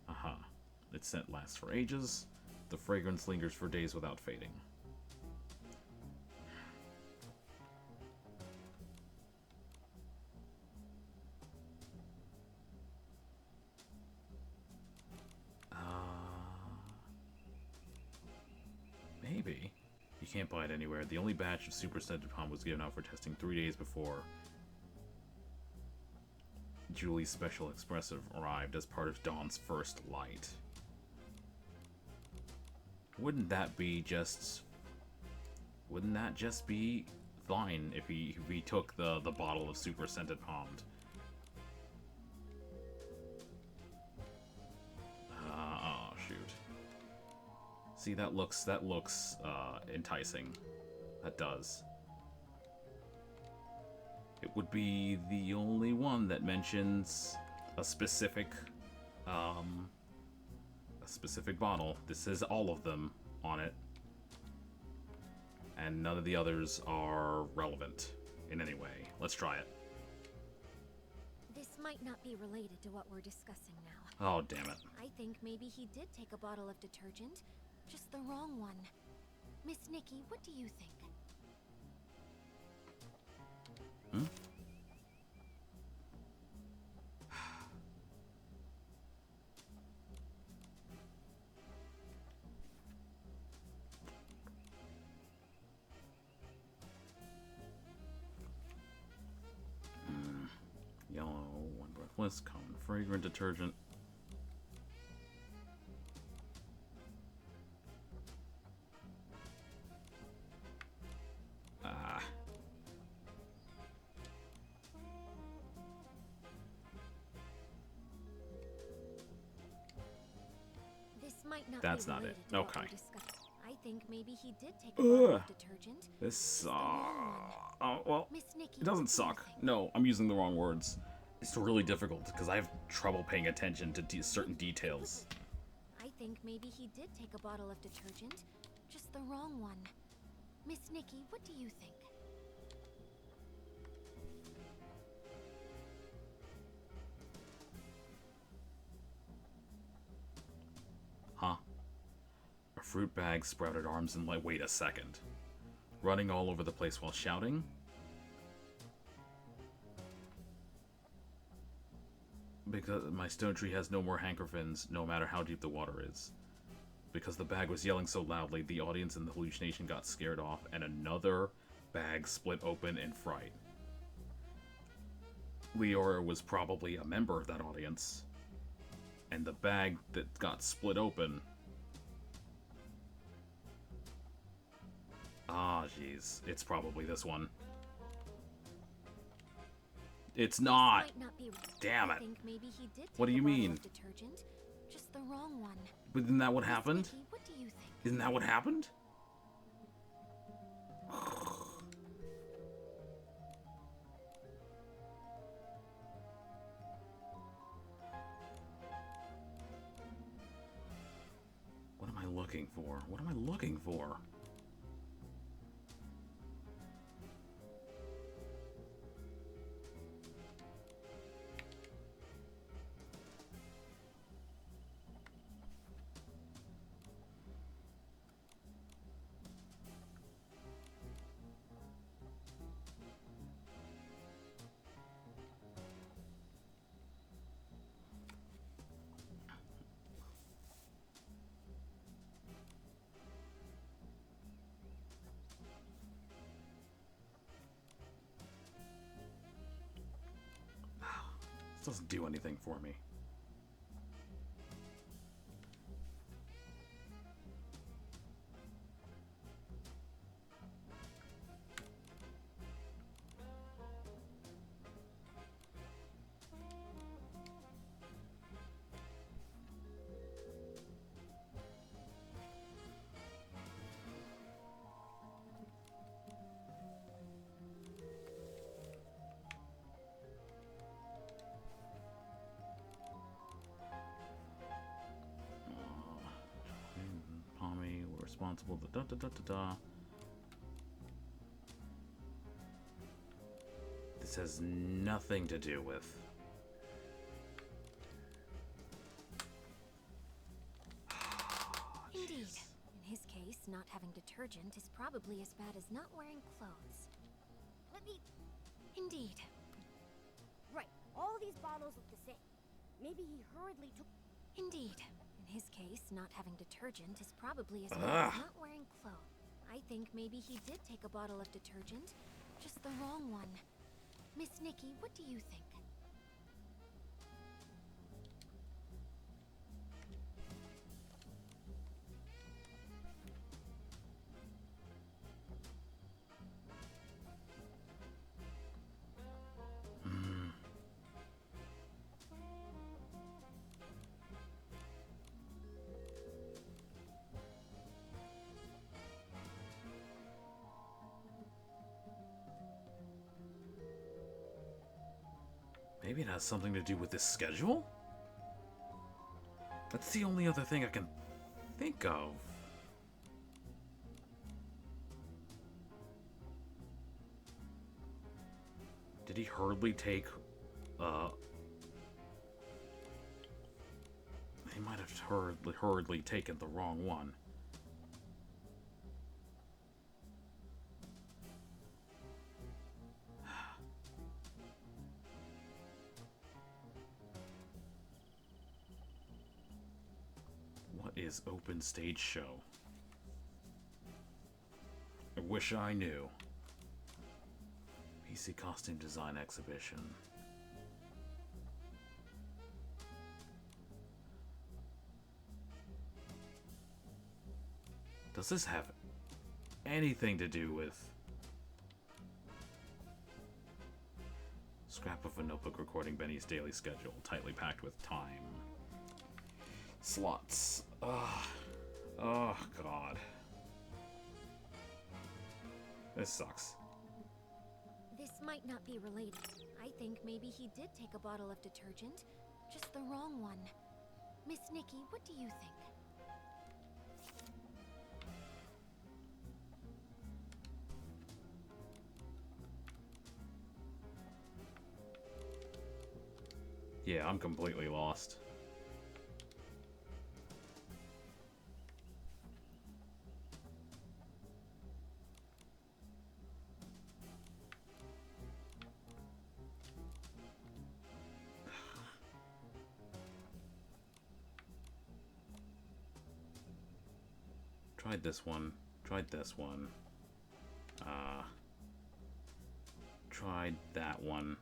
Aha. Its scent lasts for ages. The fragrance lingers for days without fading. Maybe. You can't buy it anywhere. The only batch of super scented palm was given out for testing 3 days before Julie's special expressive arrived as part of Dawn's first light. Wouldn't that just be fine if he took the bottle of super scented palmed? Oh shoot. See, that looks enticing. That does. It would be the only one that mentions a specific bottle. This says all of them on it, and none of the others are relevant in any way. Let's try it. This might not be related to what we're discussing now. Oh, damn it. I think maybe he did take a bottle of detergent, just the wrong one. Miss Nikki, what do you think? Hmm? Yellow, one breathless, common fragrant detergent. That's not it. Okay. I think maybe he did take a bottle of detergent. This well, it doesn't suck. No, I'm using the wrong words. It's really difficult because I have trouble paying attention to certain details. I think maybe he did take a bottle of detergent, just the wrong one. Miss Nikki, what do you think? Huh? A fruit bag sprouted arms and wait a second. Running all over the place while shouting? Because my stone tree has no more hankerfins, no matter how deep the water is. Because the bag was yelling so loudly, the audience in the hallucination got scared off, and another bag split open in fright. Leora was probably a member of that audience. And the bag that got split open... Ah, jeez. It's probably this one. It's not! Damn it. What do you mean? Just the wrong one. But isn't that what happened? Nikki, what do you think? Isn't that what happened? What am I looking for? What am I looking for? Doesn't do anything for me. Responsible. This has nothing to do with. Indeed. In his case, not having detergent is probably as bad as not wearing clothes. Let me... Indeed. Right, all these bottles look the same. Maybe he hurriedly took... Indeed. In his case, not having detergent is probably as bad as not wearing clothes. I think maybe he did take a bottle of detergent, just the wrong one. Miss Nikki, what do you think? Maybe it has something to do with this schedule? That's the only other thing I can think of. Did he hurriedly take, he might have hurriedly taken the wrong one. Is open stage show. I wish I knew. PC costume design exhibition. Does this have anything to do with scrap of a notebook recording Benny's daily schedule, tightly packed with time? Slots. Oh, God. This sucks. This might not be related. I think maybe he did take a bottle of detergent, just the wrong one. Miss Nikki, what do you think? Yeah, I'm completely lost. Tried this one. Tried this one. Tried that one.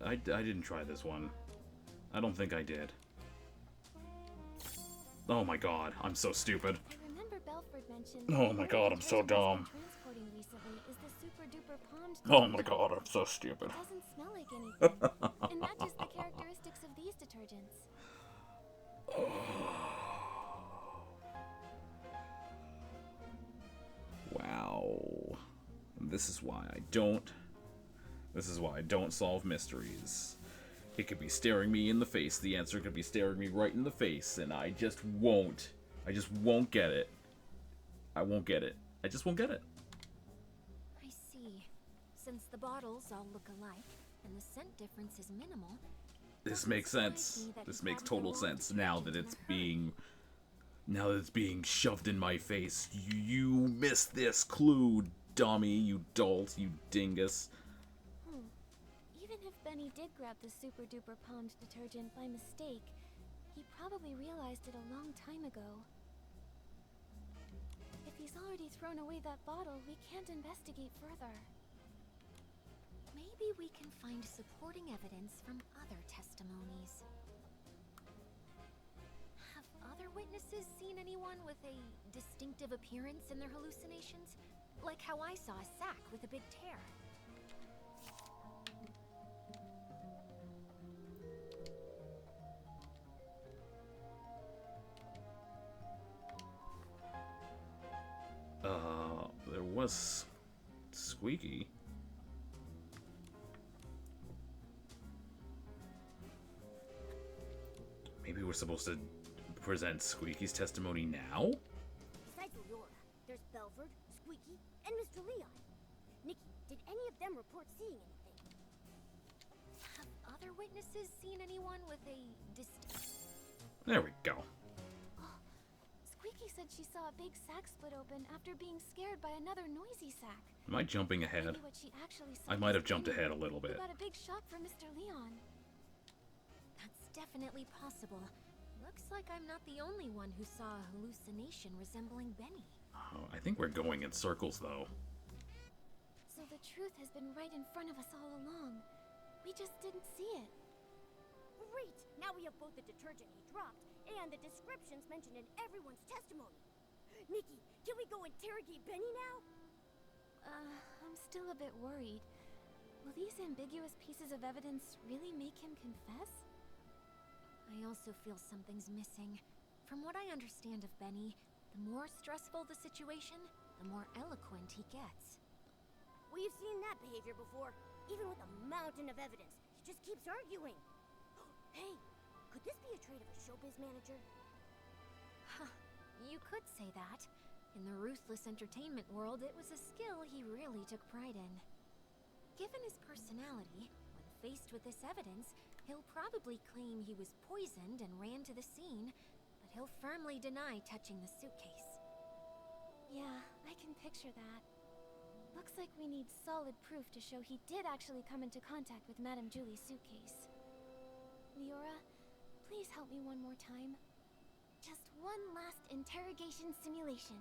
I didn't try this one. I don't think I did. Oh my god, I'm so stupid. I remember Belford mentioned. Oh my god, I'm so dumb. Transporting recently is the super duper pond. Oh my god, I'm so stupid. It doesn't smell like anything. It matches the characteristics of these detergents. Wow. This is why I don't solve mysteries. It could be staring me in the face. The answer could be staring me right in the face, and I just won't. I just won't get it. I won't get it. I just won't get it. I see. Since the bottles all look alike, and the scent difference is minimal... This makes sense. This makes total sense now that it's being... Now that it's being shoved in my face. You missed this clue, dummy, you dolt, you dingus. Even if Benny did grab the super duper palmed detergent by mistake, he probably realized it a long time ago. If he's already thrown away that bottle, we can't investigate further. Maybe we can find supporting evidence from other testimonies. Have other witnesses seen anyone with a distinctive appearance in their hallucinations? Like how I saw a sack with a big tear. There was Squeaky. Maybe we're supposed to present Squeaky's testimony now? Besides Leora, there's Belford, Squeaky, and Mr. Leon. Nikki, did any of them report seeing anything? Have other witnesses seen anyone with a There we go. Squeaky said she saw a big sack split open after being scared by another noisy sack. Am I jumping ahead? Maybe what she actually saw I might have was jumped Benny, ahead a little who bit. got a big shock from Mr. Leon. That's definitely possible. Looks like I'm not the only one who saw a hallucination resembling Benny. Oh, I think we're going in circles, though. So the truth has been right in front of us all along. We just didn't see it. Great! Now we have both the detergent he dropped and the descriptions mentioned in everyone's testimony. Nikki, can we go interrogate Benny now? I'm still a bit worried. Will these ambiguous pieces of evidence really make him confess? I also feel something's missing. From what I understand of Benny, the more stressful the situation, the more eloquent he gets. We've seen that behavior before. Even with a mountain of evidence, he just keeps arguing. Hey, could this be a trait of a showbiz manager? Huh, you could say that. In the ruthless entertainment world, it was a skill he really took pride in. Given his personality, when faced with this evidence, he'll probably claim he was poisoned and ran to the scene, but he'll firmly deny touching the suitcase. Yeah, I can picture that. Looks like we need solid proof to show he did actually come into contact with Madame Julie's suitcase. Leora, please help me one more time. Just one last interrogation simulation.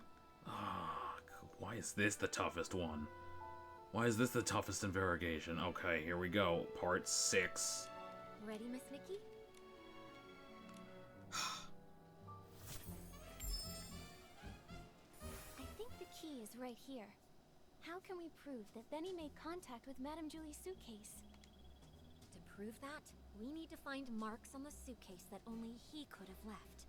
Why is this the toughest one? Why is this the toughest interrogation? Okay, here we go. Part 6. Ready, Miss Nikki? I think the key is right here. How can we prove that Benny made contact with Madame Julie's suitcase? To prove that, we need to find marks on the suitcase that only he could have left.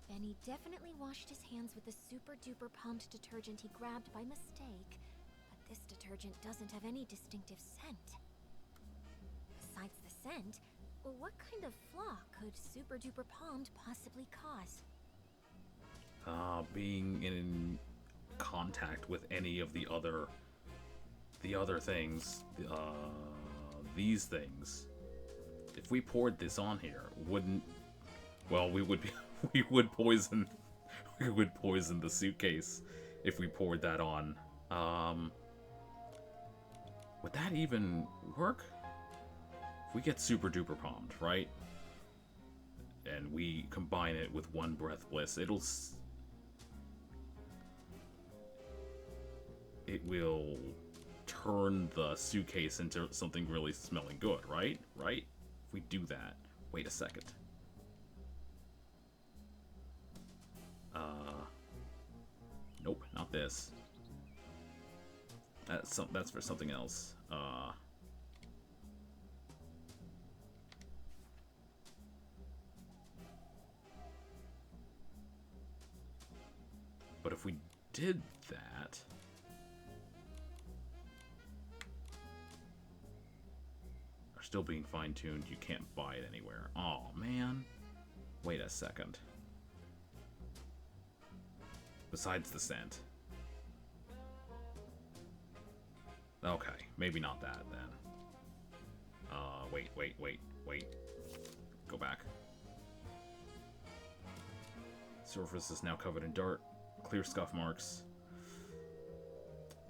Benny definitely washed his hands with the super-duper pumped detergent he grabbed by mistake, but this detergent doesn't have any distinctive scent. Besides the scent, what kind of flaw could super-duper palmed possibly cause? Being in contact with any of the other things, these things. If we poured this on here, we would poison the suitcase if we poured that on. Would that even work? If we get super duper palmed, right? And we combine it with one breath bliss, it will turn the suitcase into something really smelling good, right? Right? If we do that. Wait a second. Nope, not this. That's for something else. But if we did that, are still being fine-tuned. You can't buy it anywhere. Oh man. Wait a second. Besides the scent. Okay, maybe not that then. Wait. Go back. Surface is now covered in dirt. Clear scuff marks.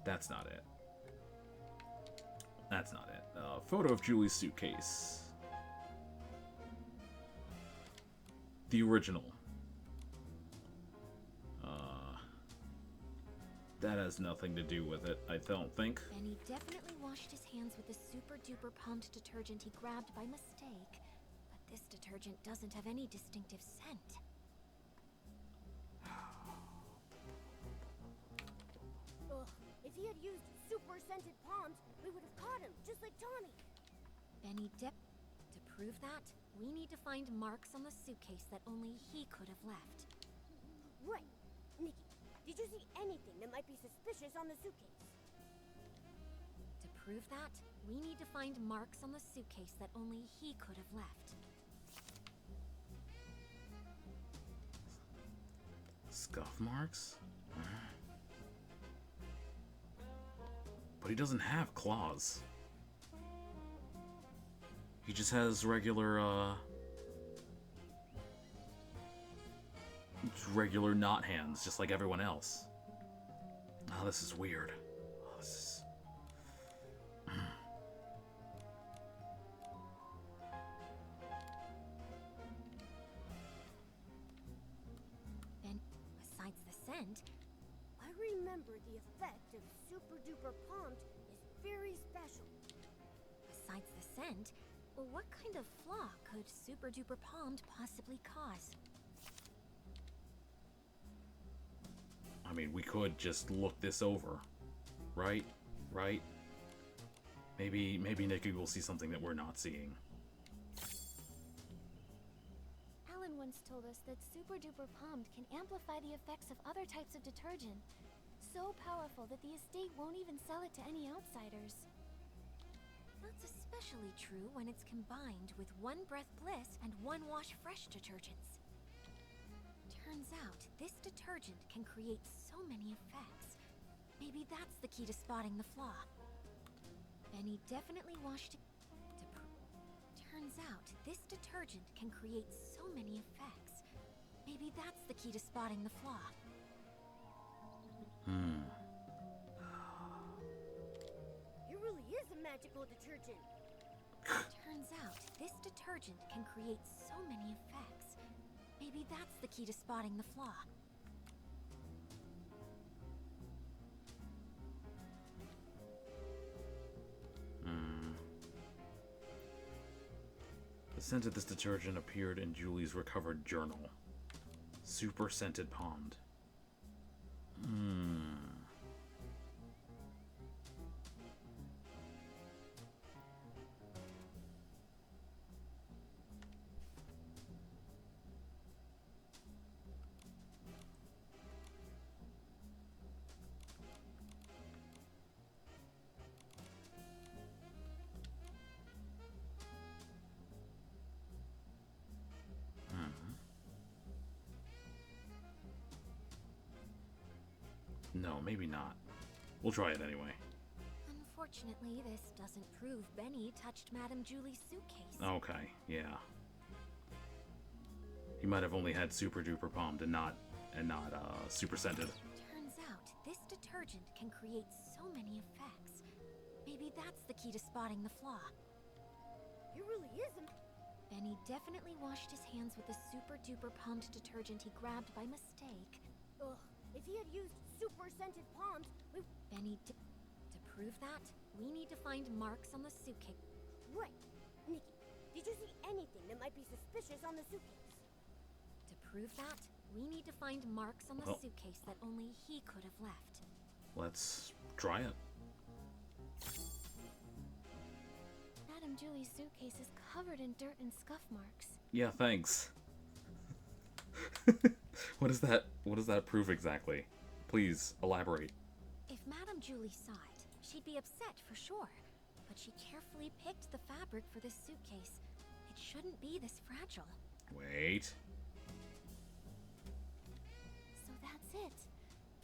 That's not it. That's not it. Photo of Julie's suitcase. The original. That has nothing to do with it, I don't think. Benny definitely washed his hands with the super-duper pumped detergent he grabbed by mistake. But this detergent doesn't have any distinctive scent. Ugh, if he had used super-scented palms, we would have caught him, just like Tommy. Benny To prove that, we need to find marks on the suitcase that only he could have left. Right. Nikki, did you see anything that might be suspicious on the suitcase? To prove that, we need to find marks on the suitcase that only he could have left. Scuff marks? But he doesn't have claws. He just has regular knot hands, just like everyone else. Oh, this is weird. Oh, this is... Then, besides the scent, I remember the effect of super-duper pumped is very special. besides the scent, what kind of flaw could Super Duper Palmed possibly cause? I mean, we could just look this over. Right? Right? Maybe Nikki will see something that we're not seeing. Alan once told us that Super Duper Palmed can amplify the effects of other types of detergent. So powerful that the estate won't even sell it to any outsiders. That's especially true when it's combined with One Breath Bliss and One Wash Fresh detergents. Turns out, this detergent can create so many effects. Maybe that's the key to spotting the flaw. Benny definitely washed it. Turns out, this detergent can create so many effects. Maybe that's the key to spotting the flaw. It really is a magical detergent. Turns out, this detergent can create so many effects. Maybe that's the key to spotting the flaw. The scent of this detergent appeared in Julie's recovered journal. Super scented pond. No, maybe not. We'll try it anyway. Unfortunately, this doesn't prove Benny touched Madame Julie's suitcase. Okay, yeah. He might have only had super duper palmed and not super scented. Turns out, this detergent can create so many effects. Maybe that's the key to spotting the flaw. It really isn't. Benny definitely washed his hands with the super duper pumped detergent he grabbed by mistake. Ugh, if he had used super scented palms, we... To prove that, we need to find marks on the suitcase. Right. Nikki, did you see anything that might be suspicious on the suitcase? To prove that, we need to find marks on the suitcase that only he could have left. Let's try it. Madame Julie's suitcase is covered in dirt and scuff marks. Yeah, thanks. What does that prove exactly? Please elaborate. If Madame Julie saw it, she'd be upset for sure. But she carefully picked the fabric for this suitcase. It shouldn't be this fragile. Wait. So that's it.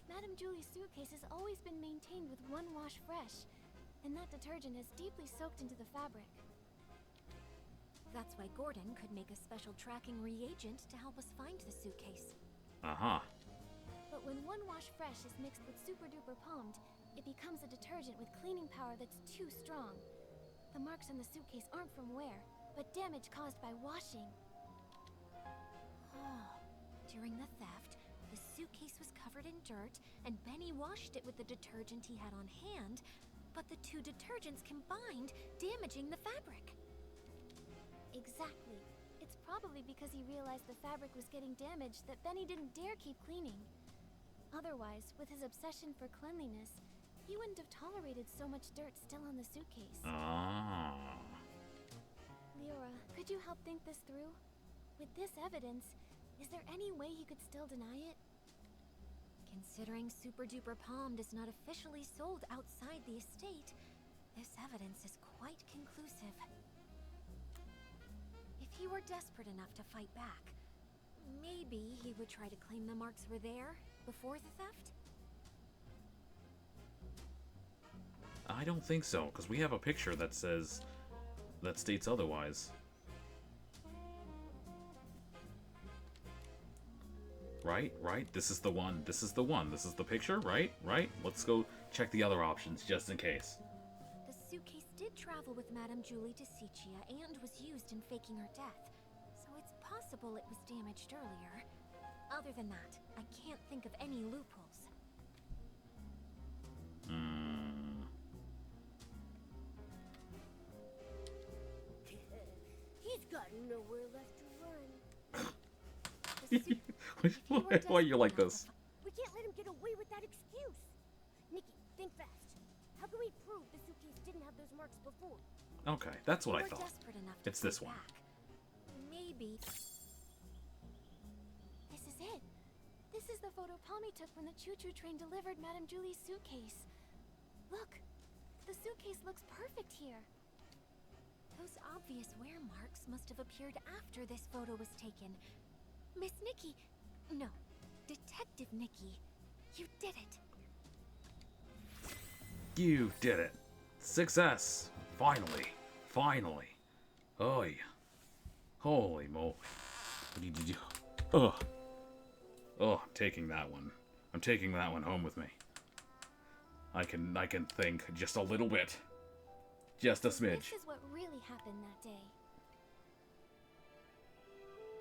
Madame Julie's suitcase has always been maintained with One Wash Fresh, and that detergent is deeply soaked into the fabric. That's why Gordon could make a special tracking reagent to help us find the suitcase. Uh-huh. But when One Wash Fresh is mixed with Super Duper Palmed, it becomes a detergent with cleaning power that's too strong. The marks on the suitcase aren't from wear, but damage caused by washing. Oh. During the theft, the suitcase was covered in dirt, and Benny washed it with the detergent he had on hand, but the two detergents combined, damaging the fabric. Exactly. It's probably because he realized the fabric was getting damaged that Benny didn't dare keep cleaning. Otherwise, with his obsession for cleanliness, he wouldn't have tolerated so much dirt still on the suitcase. Ah. Leora, could you help think this through? With this evidence, is there any way he could still deny it? Considering Super Duper Palm is not officially sold outside the estate, this evidence is quite conclusive. If he were desperate enough to fight back, maybe he would try to claim the marks were there before the theft? I don't think so, because we have a picture that states otherwise. Right? This is the one. This is the picture, right? Let's go check the other options, just in case. The suitcase did travel with Madame Julie to Siccia and was used in faking her death, so it's possible it was damaged earlier. Other than that, I can't think of any loopholes. He's got nowhere left to run. Why are you like this? We can't let him get away with that excuse. Nikki, think fast. How can we prove the suitcase didn't have those marks before? Okay, that's what I We're thought. desperate enough to It's this fight one. back. Maybe. This is it. This is the photo Palmy took when the choo-choo train delivered Madame Julie's suitcase. Look, the suitcase looks perfect here. Those obvious wear marks must have appeared after this photo was taken. Miss Nikki, no, Detective Nikki, you did it. You did it. Success. Finally. Oh yeah. Holy moly. What did you do? Oh, I'm taking that one. I'm taking that one home with me. I can think just a little bit. Just a smidge. This is what really happened that day.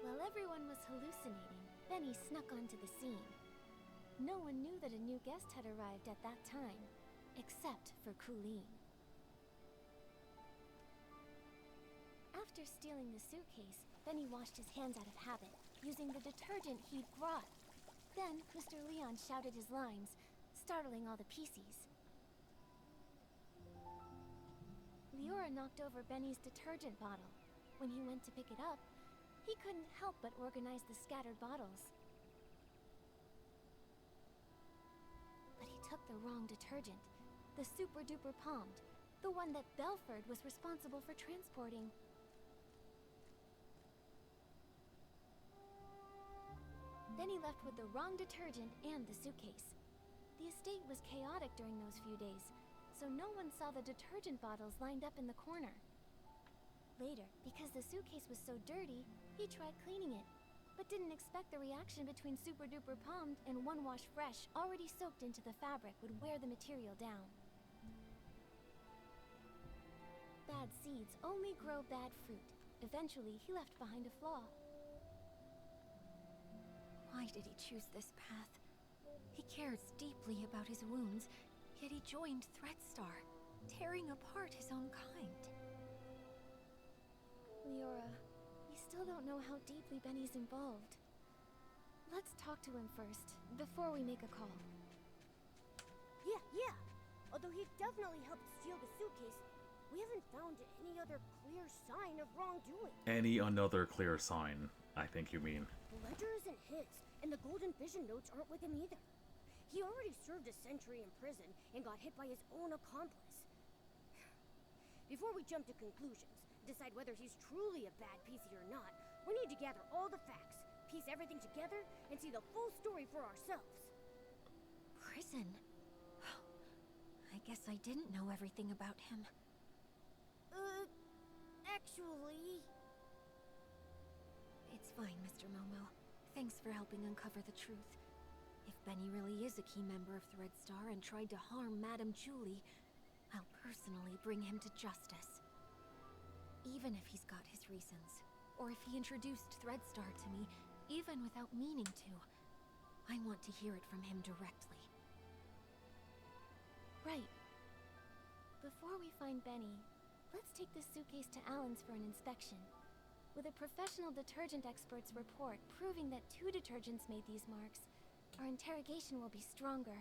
While everyone was hallucinating, Benny snuck onto the scene. No one knew that a new guest had arrived at that time, except for Colleen. After stealing the suitcase, Benny washed his hands out of habit, using the detergent he'd brought. Then, Mr. Leon shouted his lines, startling all the Pieceys. Leora knocked over Benny's detergent bottle. When he went to pick it up, he couldn't help but organize the scattered bottles. But he took the wrong detergent, the Super Duper Palmed, the one that Belford was responsible for transporting. Then he left with the wrong detergent and the suitcase. The estate was chaotic during those few days, so no one saw the detergent bottles lined up in the corner. Later, because the suitcase was so dirty, he tried cleaning it, but didn't expect the reaction between Super Duper Palmed and One Wash Fresh already soaked into the fabric would wear the material down. Bad seeds only grow bad fruit. Eventually, he left behind a flaw. Why did he choose this path? He cares deeply about his wounds, yet he joined Threadstar, tearing apart his own kind. Leora, we still don't know how deeply Benny's involved. Let's talk to him first, before we make a call. Yeah. Although he definitely helped steal the suitcase, we haven't found any other clear sign of wrongdoing. Any another clear sign, I think you mean. The ledger isn't his, and the Golden Vision notes aren't with him either. He already served a century in prison and got hit by his own accomplice. Before we jump to conclusions, decide whether he's truly a bad Piecey or not, we need to gather all the facts, piece everything together, and see the full story for ourselves. Prison? I guess I didn't know everything about him. Actually... It's fine, Mr. Momo. Thanks for helping uncover the truth. If Benny really is a key member of Threadstar and tried to harm Madame Julie, I'll personally bring him to justice. Even if he's got his reasons, or if he introduced Threadstar to me, even without meaning to, I want to hear it from him directly. Right. Before we find Benny, let's take this suitcase to Alan's for an inspection. With a professional detergent expert's report proving that 2 detergents made these marks, our interrogation will be stronger.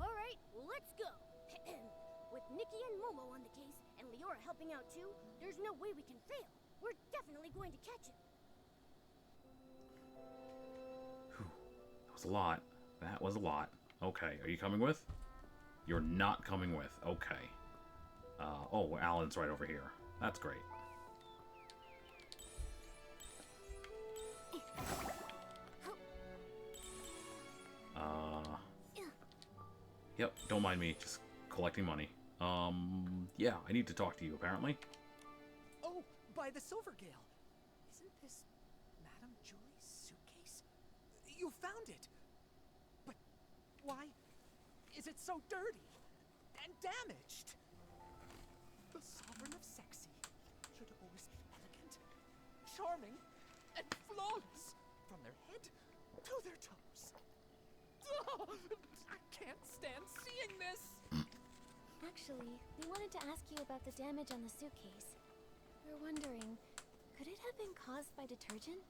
Alright, let's go! With Nikki and Momo on the case, and Leora helping out too, there's no way we can fail. We're definitely going to catch him. Whew. That was a lot. That was a lot. Okay, are you coming with? You're not coming with. Okay. Oh, Alan's right over here. That's great. Yep, don't mind me. Just collecting money. Yeah, I need to talk to you, apparently. Oh, by the Silvergale. Isn't this Madame Julie's suitcase? You found it! But why is it so dirty and damaged? The sovereign of sexy should always be elegant, charming, and flawless from their head to their toes. Oh, I can't stand seeing this! Actually, we wanted to ask you about the damage on the suitcase. We're wondering, could it have been caused by detergent?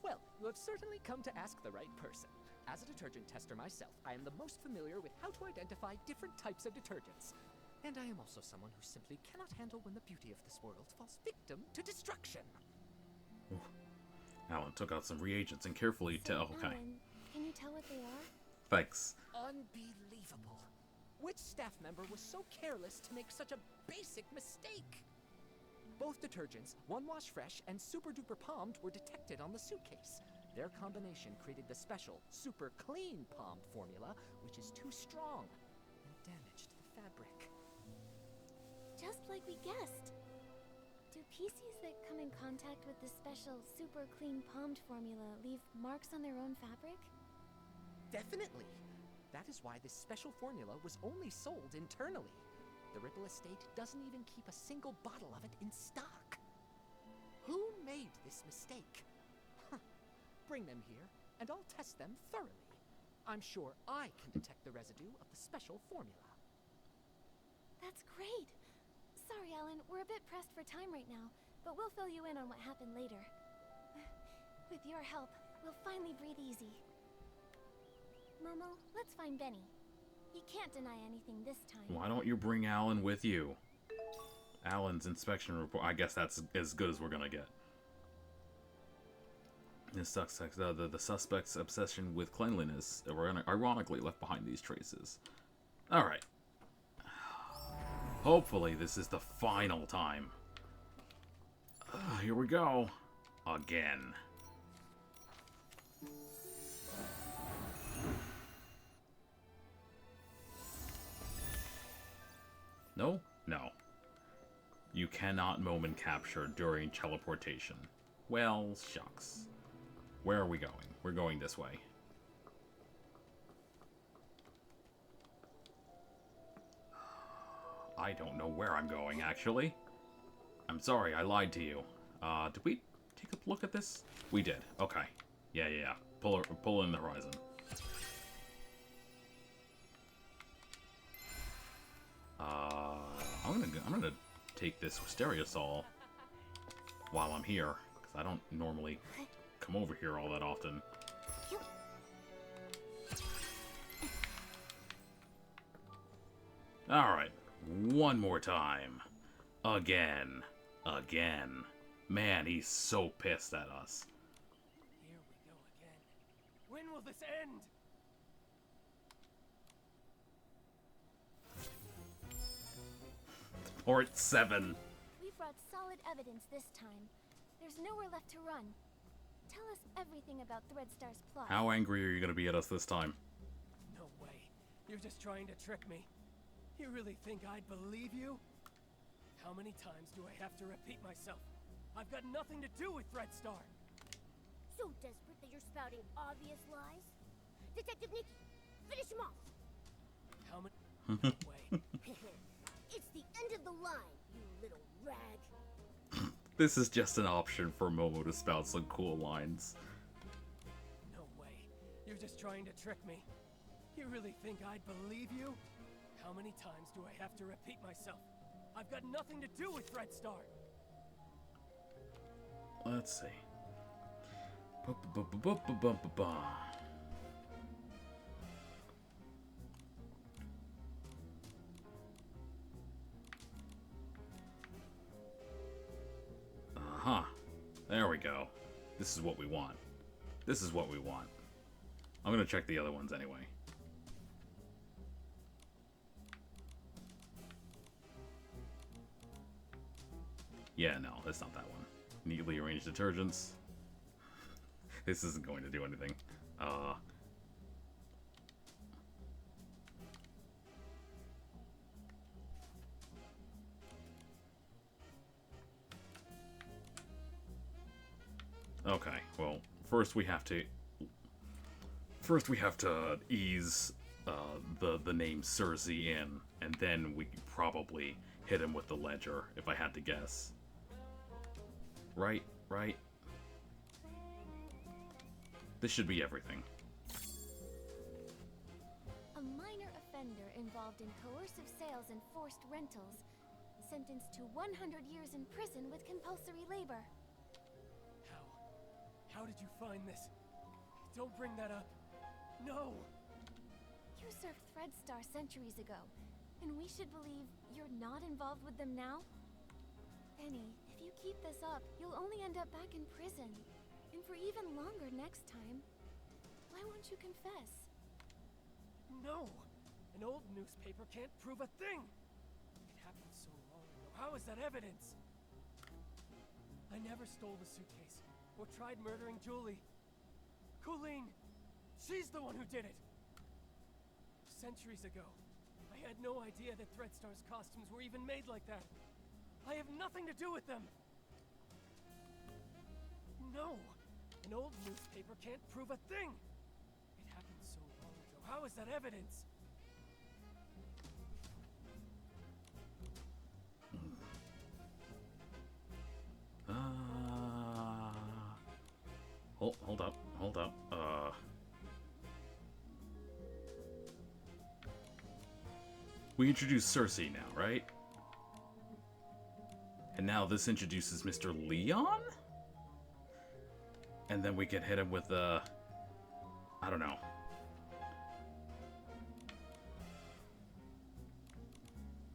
Well, you have certainly come to ask the right person. As a detergent tester myself, I am the most familiar with how to identify different types of detergents. And I am also someone who simply cannot handle when the beauty of this world falls victim to destruction. Ooh. Alan took out some reagents and carefully okay. Alan, can you tell what they are? Thanks. Unbelievable. Which staff member was so careless to make such a basic mistake? Both detergents, One Wash Fresh and Super Duper Palmed, were detected on the suitcase. Their combination created the special Super Clean Palmed formula, which is too strong and damaged the fabric. Just like we guessed. Do Pieceys that come in contact with the special Super Clean Palmed formula leave marks on their own fabric? Definitely. That is why this special formula was only sold internally. The Ripple estate doesn't even keep a single bottle of it in stock. Who made this mistake? Huh. Bring them here, and I'll test them thoroughly. I'm sure I can detect the residue of the special formula. That's great! Sorry, Alan, we're a bit pressed for time right now, but we'll fill you in on what happened later. With your help, we'll finally breathe easy. Momo, let's find Benny. He can't deny anything this time. Why don't you bring Alan with you? Alan's inspection report. I guess that's as good as we're gonna get. This sucks. The suspect's obsession with cleanliness ironically left behind these traces. Alright. Hopefully this is the final time. Here we go. Again. No? No. You cannot moment capture during teleportation. Well, shucks. Where are we going? We're going this way. I don't know where I'm going, actually. I'm sorry, I lied to you. Did we take a look at this? We did. Okay. Yeah. Pull in the horizon. I'm gonna take this Wisteriosol while I'm here, because I don't normally come over here all that often. Alright, one more time. Again. Man, he's so pissed at us. Here we go again. When will this end? Port 7. We've brought solid evidence this time. There's nowhere left to run. Tell us everything about Threadstar's plot. How angry are you going to be at us this time? No way. You're just trying to trick me. You really think I'd believe you? How many times do I have to repeat myself? I've got nothing to do with Threadstar. So desperate that you're spouting obvious lies? Detective Nikki, finish him off! How many... Wait. It's the end of the line, you rag. This is just an option for Momo to spout some cool lines. No way. You're just trying to trick me. You really think I'd believe you? How many times do I have to repeat myself? I've got nothing to do with Threadstar. Let's see. Uh-huh. There we go. This is what we want. This is what we want. I'm gonna check the other ones anyway. Yeah, no, that's not that one. Neatly arranged detergents. This isn't going to do anything. Okay, well, first we have to ease the name Cersei in, and then we could probably hit him with the ledger, if I had to guess. Right? This should be everything. A minor offender involved in coercive sales and forced rentals, sentenced to 100 years in prison with compulsory labor. How did you find this? Don't bring that up. No! You served Threadstar centuries ago, and we should believe you're not involved with them now? Benny, if you keep this up, you'll only end up back in prison. And for even longer next time. Why won't you confess? No! An old newspaper can't prove a thing! It happened so long ago. How is that evidence? I never stole the suitcase, or tried murdering Julie. Colleen! She's the one who did it! Centuries ago, I had no idea that Threadstar's costumes were even made like that. I have nothing to do with them! No! An old newspaper can't prove a thing! It happened so long ago. How is that evidence? Hold up. We introduced Cersei now, right? And now this introduces Mr. Leon? And then we can hit him with I don't know.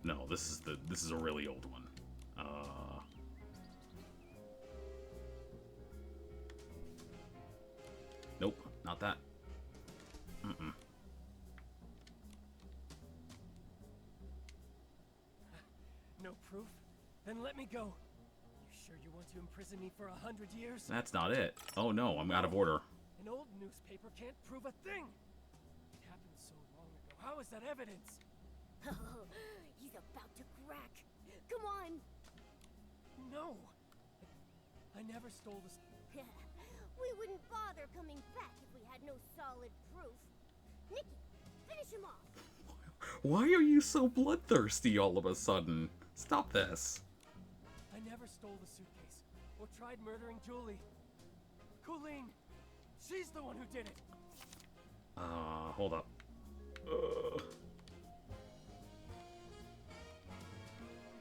No, this is a really old one. Nope, not that. No proof? Then let me go. You sure you want to imprison me for 100 years? That's not it. Oh no, I'm out of order. An old newspaper can't prove a thing. It happened so long ago. How is that evidence? Oh, he's about to crack. Come on. No. I never stole this. We wouldn't bother coming back if we had no solid proof. Nikki, finish him off. Why are you so bloodthirsty all of a sudden? Stop this. I never stole the suitcase or tried murdering Julie. Colleen, she's the one who did it. Hold up.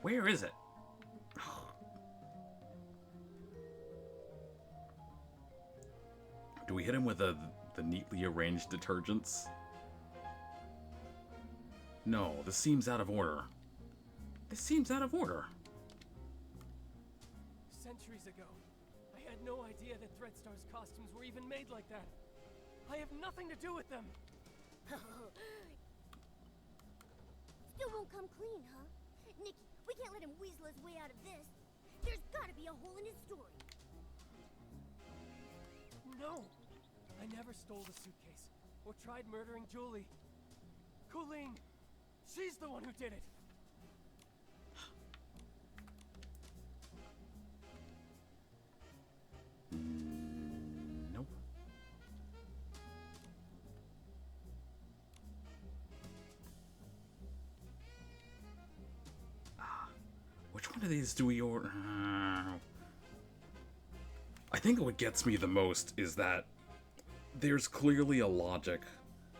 Where is it? Do we hit him with the neatly arranged detergents? No, this seems out of order. Centuries ago, I had no idea that Threadstar's costumes were even made like that. I have nothing to do with them. Still won't come clean, huh? Nikki, we can't let him weasel his way out of this. There's gotta be a hole in his story. No! I never stole the suitcase or tried murdering Julie. Colleen, she's the one who did it. Nope. Which one of these do we order? I think what gets me the most is that there's clearly a logic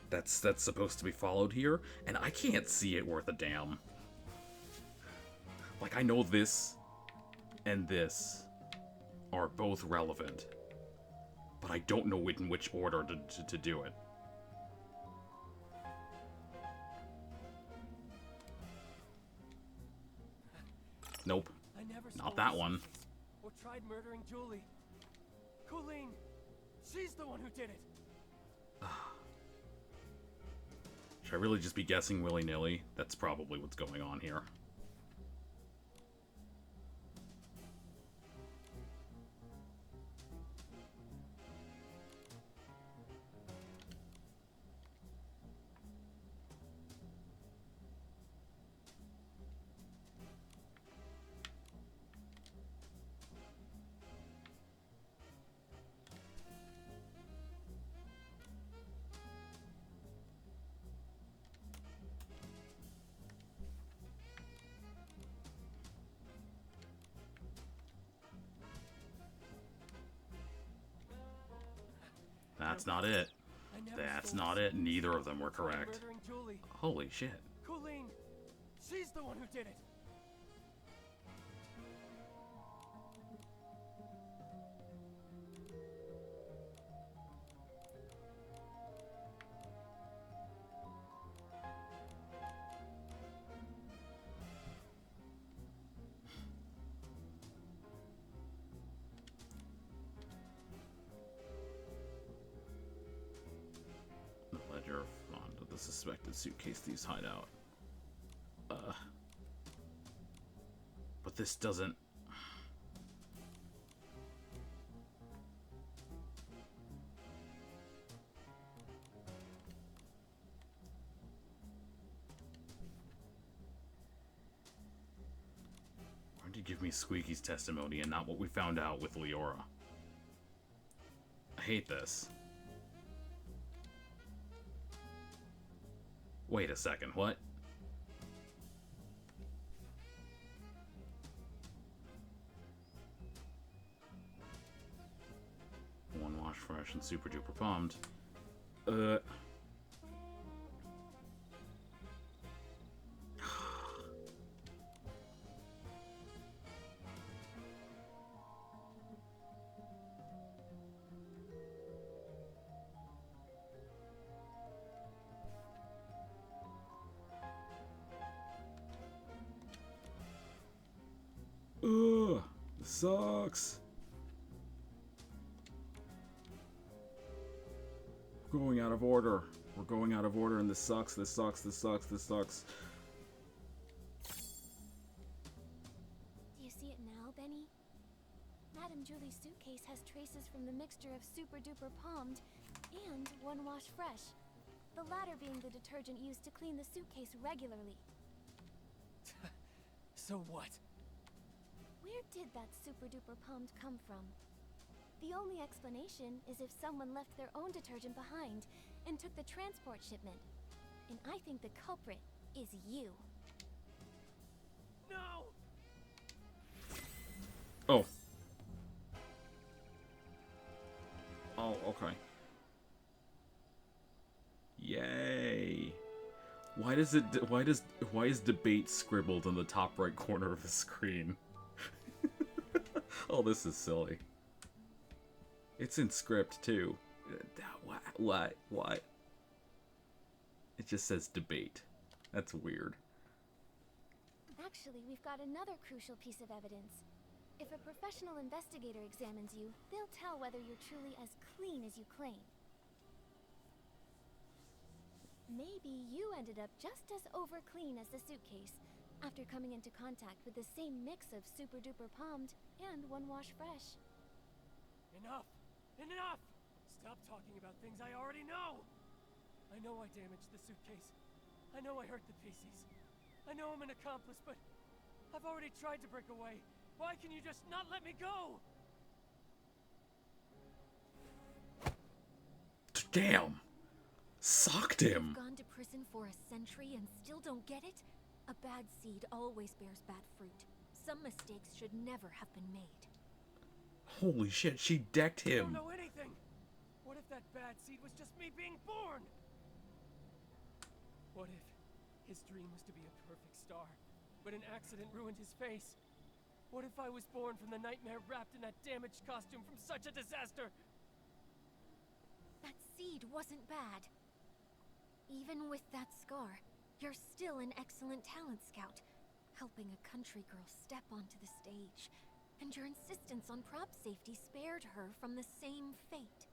that's supposed to be followed here, and I can't see it worth a damn. Like, I know this and this are both relevant, but I don't know in which order to do it. Nope. Not that one. Or tried murdering Julie. Colleen, she's the one who did it. Should I really just be guessing willy-nilly? That's probably what's going on here. That's not it. That's not it. Neither of them were correct. Holy shit. Colleen, she's the one who did it. Suspected suitcase thieves hideout. But this doesn't. Why did you give me Squeaky's testimony and not what we found out with Leora? I hate this. Wait a second, what? One wash fresh and super duper pumped. This sucks. We're going out of order. We're going out of order, and this sucks. This sucks. This sucks. This sucks. Do you see it now, Benny? Madame Julie's suitcase has traces from the mixture of super duper palmed and one wash fresh. The latter being the detergent used to clean the suitcase regularly. So what? Where did that super duper palmed come from? The only explanation is if someone left their own detergent behind and took the transport shipment. And I think the culprit is you. No! Oh. Oh, okay. Yay. Why is debate scribbled in the top right corner of the screen? Oh, this is silly. It's in script too. What? It just says debate. That's weird. Actually, we've got another crucial piece of evidence. If a professional investigator examines you, they'll tell whether you're truly as clean as you claim. Maybe you ended up just as over-clean as the suitcase, after coming into contact with the same mix of super duper palmed and one wash fresh. Enough! Enough! Stop talking about things I already know! I know I damaged the suitcase. I know I hurt the Pieceys. I know I'm an accomplice, but I've already tried to break away. Why can you just not let me go? Damn! Socked him! Gone to prison for a century and still don't get it? A bad seed always bears bad fruit. Some mistakes should never have been made. Holy shit, she decked I don't him. know anything. What if that bad seed was just me being born? What if his dream was to be a perfect star, but an accident ruined his face? What if I was born from the nightmare wrapped in that damaged costume from such a disaster? That seed wasn't bad. Even with that scar, you're still an excellent talent scout, helping a country girl step onto the stage. And your insistence on prop safety spared her from the same fate.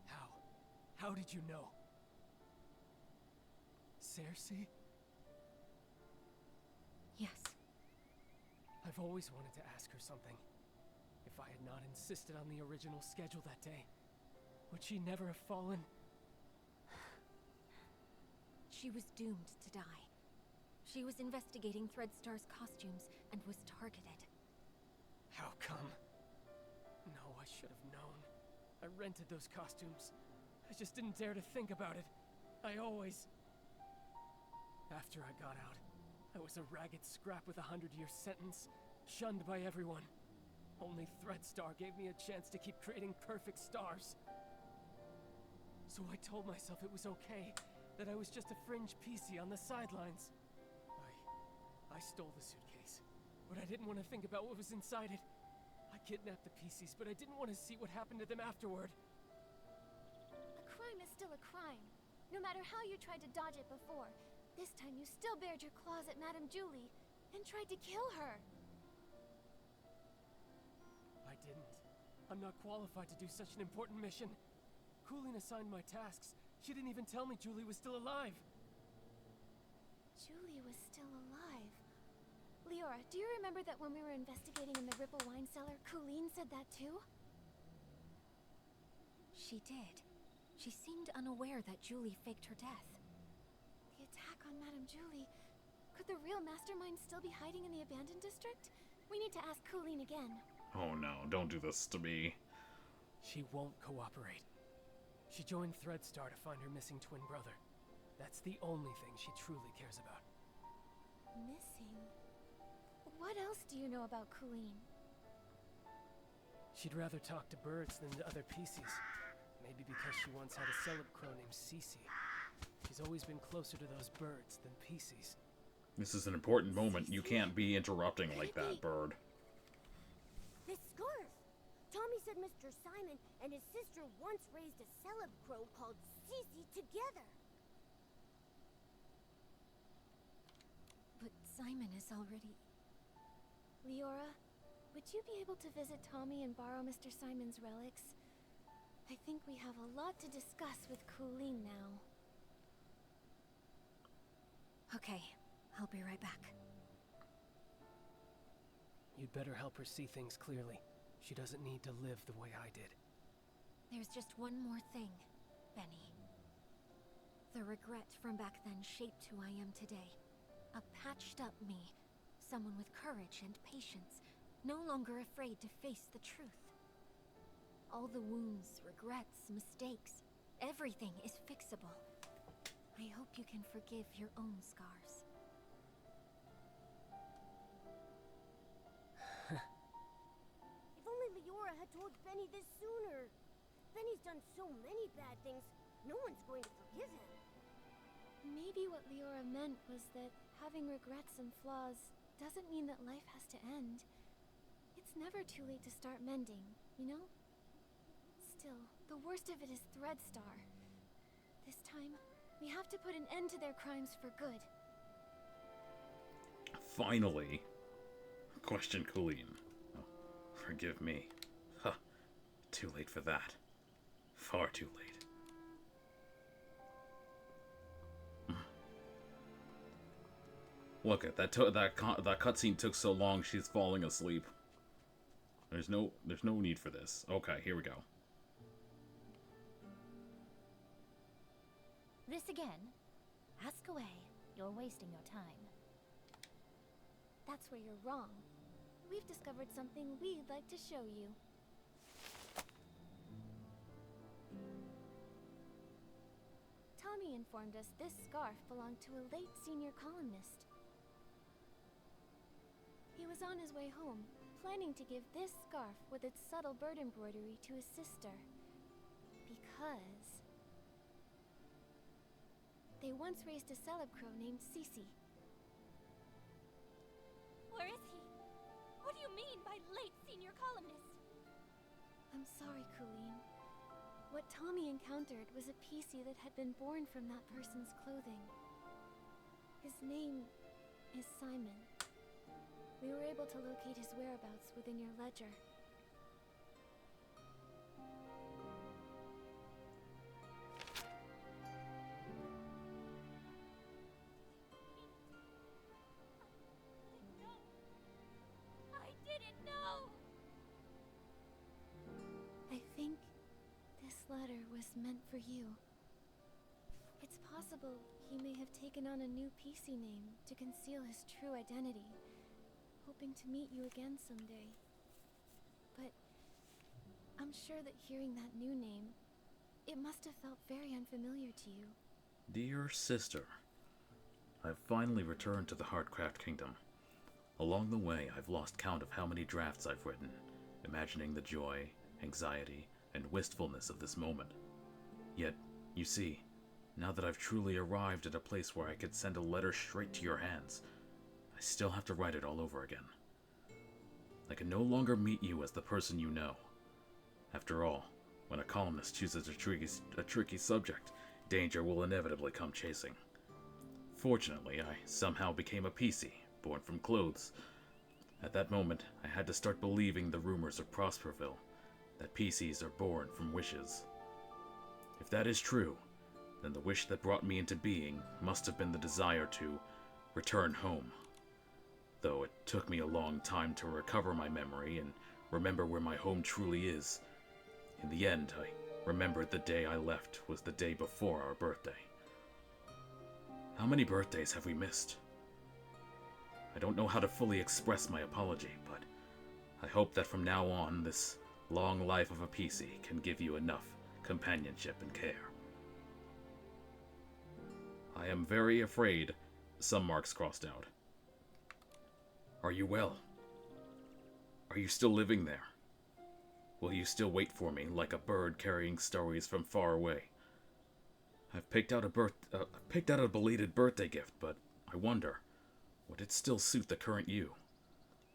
How? How did you know? Cersei? Yes. I've always wanted to ask her something. If I had not insisted on the original schedule that day, would she never have fallen? She was doomed to die. She was investigating Threadstar's costumes and was targeted. How come? No, I should have known. I rented those costumes. I just didn't dare to think about it. I always... After I got out, I was a ragged scrap with a 100-year sentence, shunned by everyone. Only Threadstar gave me a chance to keep creating perfect stars. So I told myself it was okay, that I was just a fringe Piecey on the sidelines. I stole the suitcase, but I didn't want to think about what was inside it. I kidnapped the Pieceys, but I didn't want to see what happened to them afterward. A crime is still a crime. No matter how you tried to dodge it before, this time you still bared your claws at Madame Julie and tried to kill her. I didn't. I'm not qualified to do such an important mission. Coolin assigned my tasks. She didn't even tell me Julie was still alive. Julie was still alive. Leora, do you remember that when we were investigating in the Ripple wine cellar, Coolin said that too? She did. She seemed unaware that Julie faked her death. The attack on Madame Julie. Could the real mastermind still be hiding in the abandoned district? We need to ask Coolin again. Oh no, don't do this to me. She won't cooperate. She joined Threadstar to find her missing twin brother. That's the only thing she truly cares about. Missing? What else do you know about Coolin? She'd rather talk to birds than to other Pieceys. Maybe because she once had a celeb crow named Piecey. She's always been closer to those birds than Pieceys. This is an important moment. You can't be interrupting like that, bird. This scarf! Tommy said Mr. Simon and his sister once raised a celeb crow called Piecey together. But Simon is already... Leora, would you be able to visit Tommy and borrow Mr. Simon's relics? I think we have a lot to discuss with Coolin now. Okay, I'll be right back. You'd better help her see things clearly. She doesn't need to live the way I did. There's just one more thing, Benny. The regret from back then shaped who I am today. A patched-up me. Someone with courage and patience, no longer afraid to face the truth. All the wounds, regrets, mistakes, everything is fixable. I hope you can forgive your own scars. If only Leora had told Benny this sooner. Benny's done so many bad things, no one's going to forgive him. Maybe what Leora meant was that having regrets and flaws doesn't mean that life has to end. It's never too late to start mending, you know? Still, the worst of it is Threadstar. This time, we have to put an end to their crimes for good. Finally. Question Coolin. Oh, forgive me. Huh. Too late for that. Far too late. Look at that cutscene took so long she's falling asleep. There's no need for this. Okay, here we go. This again? Ask away. You're wasting your time. That's where you're wrong. We've discovered something we'd like to show you. Tommy informed us this scarf belonged to a late senior columnist. was on his way home, planning to give this scarf with its subtle bird embroidery to his sister. Because they once raised a celeb crow named Piecey. Where is he? What do you mean by late senior columnist? I'm sorry, Colleen. What Tommy encountered was a Piecey that had been born from that person's clothing. His name is Simon. We were able to locate his whereabouts within your ledger. I didn't know! I think this letter was meant for you. It's possible he may have taken on a new Piecey name to conceal his true identity, hoping to meet you again someday. But I'm sure that hearing that new name, it must have felt very unfamiliar to you. Dear sister, I've finally returned to the Heartcraft Kingdom. Along the way, I've lost count of how many drafts I've written, imagining the joy, anxiety, and wistfulness of this moment. Yet, you see, now that I've truly arrived at a place where I could send a letter straight to your hands, I still have to write it all over again. I can no longer meet you as the person you know. After all, when a columnist chooses a tricky subject, danger will inevitably come chasing. Fortunately, I somehow became a Piecey, born from clothes. At that moment, I had to start believing the rumors of Prosperville, that Pieceys are born from wishes. If that is true, then the wish that brought me into being must have been the desire to return home. Though it took me a long time to recover my memory and remember where my home truly is, in the end, I remembered the day I left was the day before our birthday. How many birthdays have we missed? I don't know how to fully express my apology, but I hope that from now on, this long life of a Piecey can give you enough companionship and care. I am very afraid, some marks crossed out. Are you well? Are you still living there? Will you still wait for me like a bird carrying stories from far away? I've picked out a belated birthday gift, but I wonder, would it still suit the current you?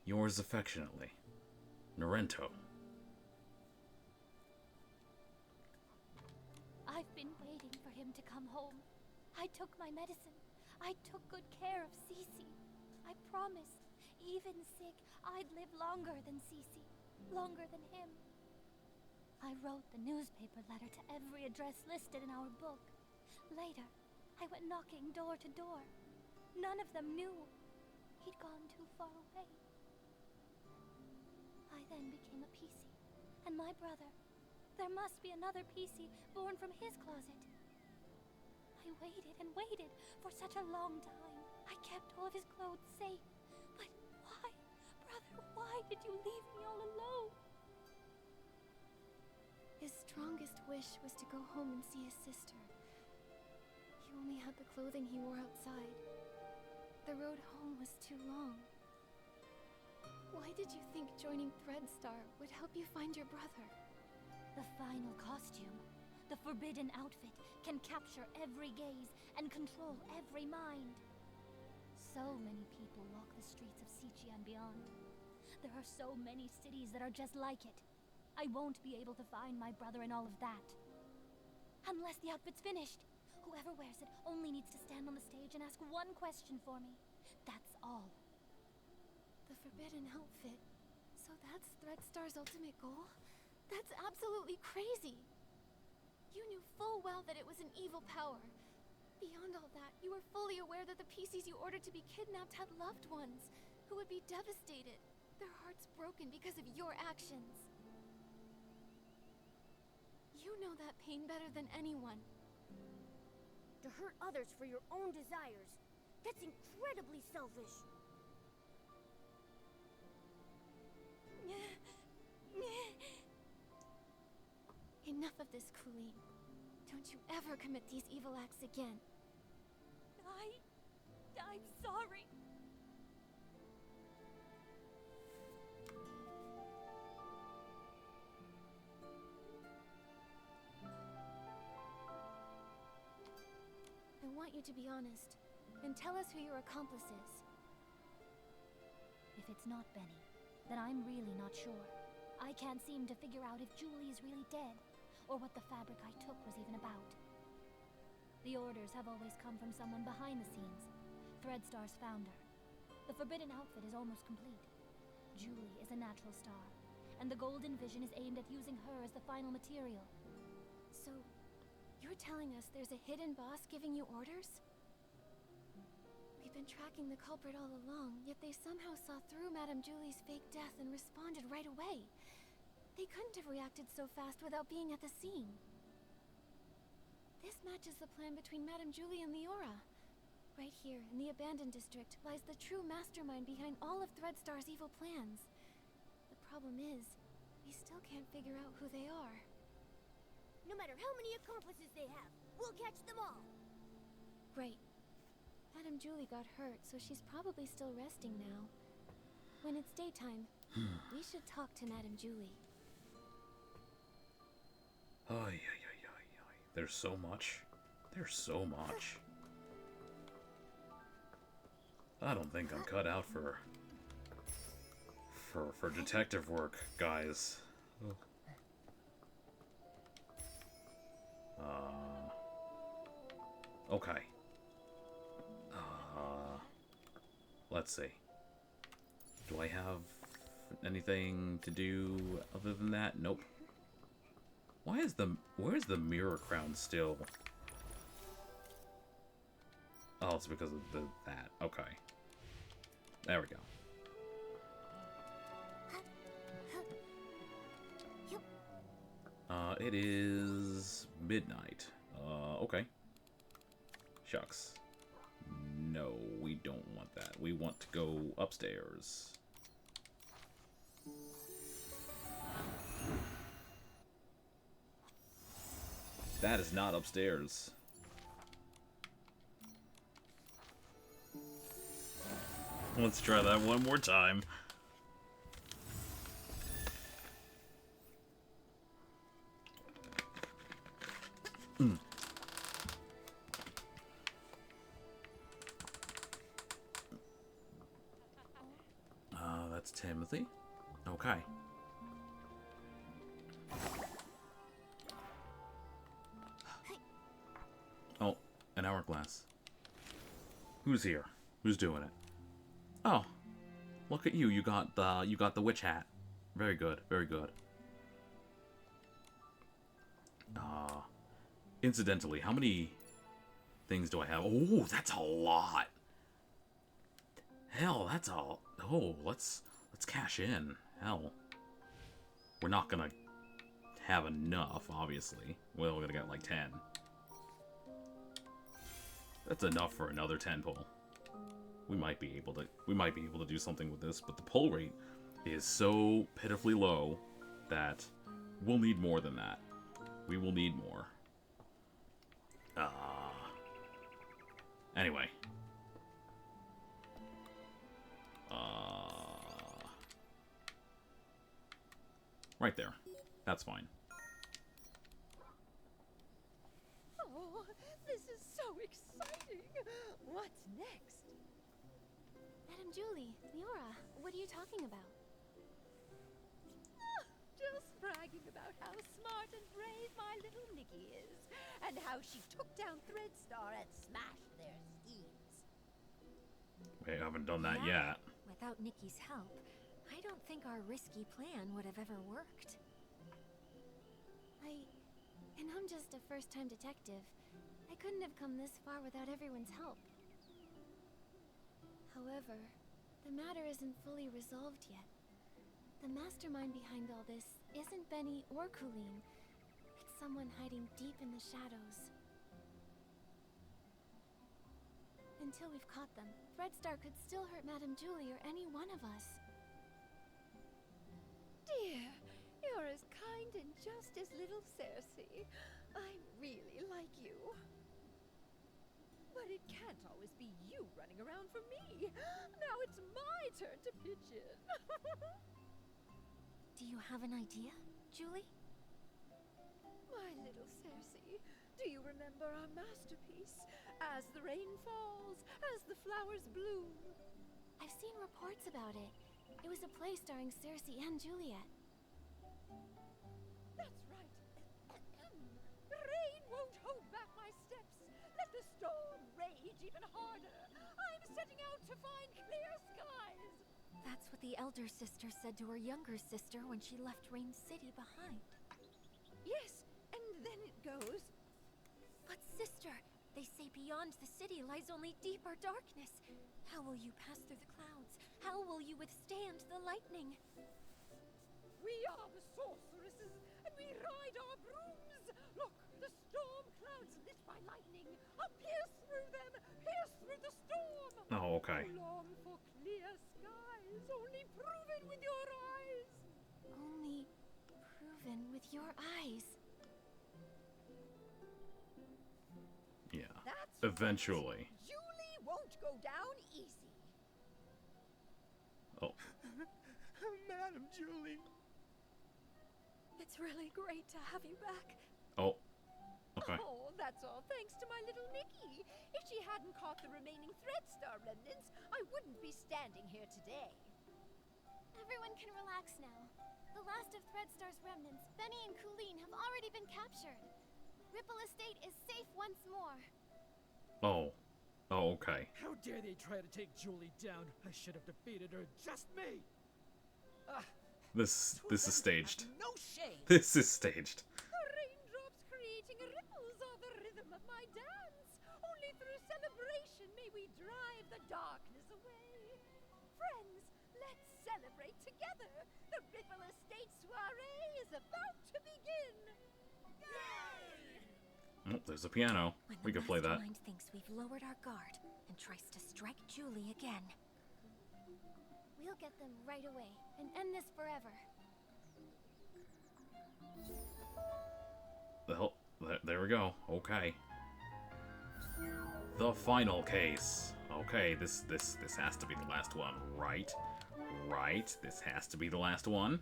Yours affectionately, Norento. I've been waiting for him to come home. I took my medicine. I took good care of Piecey. I promised, even sick, I'd live longer than Piecey, longer than him. I wrote the newspaper letter to every address listed in our book. Later, I went knocking door to door. None of them knew. He'd gone too far away. I then became a Piecey, and my brother. There must be another Piecey born from his closet. I waited and waited for such a long time. I kept all of his clothes safe. But why, brother, why did you leave me all alone? His strongest wish was to go home and see his sister. He only had the clothing he wore outside. The road home was too long. Why did you think joining Threadstar would help you find your brother? The final costume, the forbidden outfit, can capture every gaze and control every mind. So many people walk the streets of Sichi and beyond. There are so many cities that are just like it. I won't be able to find my brother in all of that. Unless the outfit's finished. Whoever wears it only needs to stand on the stage and ask one question for me. That's all. The forbidden outfit. So that's Threadstar's ultimate goal? That's absolutely crazy! You knew full well that it was an evil power. Beyond all that, you were fully aware that the Pieceys you ordered to be kidnapped had loved ones who would be devastated, their hearts broken because of your actions. You know that pain better than anyone. To hurt others for your own desires, that's incredibly selfish. Enough of this, Colleen. Don't you ever commit these evil acts again. I'm sorry. want you to be honest and tell us who your accomplice is. If it's not Benny, then I'm really not sure. I can't seem to figure out if Julie is really dead, or what the fabric I took was even about. The orders have always come from someone behind the scenes, Threadstar's founder. The Forbidden outfit is almost complete. Julie is a natural star, and the Golden Vision is aimed at using her as the final material. So, you're telling us there's a hidden boss giving you orders? We've been tracking the culprit all along, yet they somehow saw through Madame Julie's fake death and responded right away. They couldn't have reacted so fast without being at the scene. This matches the plan between Madame Julie and Leora. Right here, in the abandoned district, lies the true mastermind behind all of Threadstar's evil plans. The problem is, we still can't figure out who they are. No matter how many accomplices they have, we'll catch them all! Right. Madame Julie got hurt, so she's probably still resting now. When it's daytime, we should talk to Madame Julie. Ay. There's so much. There's so much. I don't think I'm cut out for detective work, guys. Okay. Let's see. Do I have anything to do other than that? Nope. Where's the Mira crown still? Oh, it's because of that. Okay. There we go. It is midnight. Okay. Shucks. No, we don't want that. We want to go upstairs. That is not upstairs. Let's try that one more time. That's Timothy. Okay. Oh, an hourglass. Who's here? Who's doing it? Oh, look at you. You got the witch hat. Very good. Very good. Incidentally, how many things do I have? Oh, that's a lot. Hell, that's all. Oh, let's cash in. Hell, we're not gonna have enough, obviously. Well, we're gonna get like 10. That's enough for another 10 pull. We might be able to do something with this, but the pull rate is so pitifully low that we'll need more than that. We will need more. Anyway. Right there. That's fine. Oh, this is so exciting! What's next? Madame Julie, Leora, what are you talking about? Just bragging about how smart and brave my little Nikki is, and how she took down Threadstar and smashed their schemes. We haven't done that yet. Without Nikki's help, I don't think our risky plan would have ever worked. And I'm just a first-time detective. I couldn't have come this far without everyone's help. However, the matter isn't fully resolved yet. The mastermind behind all this isn't Benny or Colleen. It's someone hiding deep in the shadows. Until we've caught them, Threadstar could still hurt Madame Julie or any one of us. Dear, you're as kind and just as little Cersei. I really like you. But it can't always be you running around for me. Now it's my turn to pitch in. Do you have an idea, Julie? My little Cersei, do you remember our masterpiece. As the rain falls, as the flowers bloom. I've seen reports about it. It was a play starring Circe and Juliet. That's right. Rain won't hold back my steps. Let the storm rage even harder. I'm setting out to find clear skies. That's what the elder sister said to her younger sister when she left Rain City behind. Yes, and then it goes. But sister, they say beyond the city lies only deeper darkness. How will you pass through the clouds? How will you withstand the lightning? We are the sorceresses, and we ride our brooms. Look, the storm clouds lit by lightning. I'll pierce through them, pierce through the storm. Oh, okay. Long for clear skies, only proven with your eyes. Only proven with your eyes. Yeah. That's Eventually. right. Julie won't go down easy. Oh. Madam Julie. It's really great to have you back. Oh. Okay. Oh, that's all thanks to my little Nikki. If she hadn't caught the remaining Threadstar remnants, I wouldn't be standing here today. Everyone can relax now. The last of Threadstar's remnants, Benny and Colleen, have already been captured. Ripple Estate is safe once more. Oh. Oh, okay. How dare they try to take Julie down? I should have defeated her, just me! This is staged. No shame. This is staged. The raindrops creating ripples are the rhythm of my dance. Only through celebration may we drive the darkness away. Friends, let's celebrate together. The Ripple Estate soiree is about to begin. Yay! Oh, there's a piano. When We the could play that. mastermind thinks we've lowered our guard and tries to strike Julie again. We'll get them right away and end this forever. The hell? There we go. Okay. The final case. Okay, this has to be the last one, right? Right. This has to be the last one.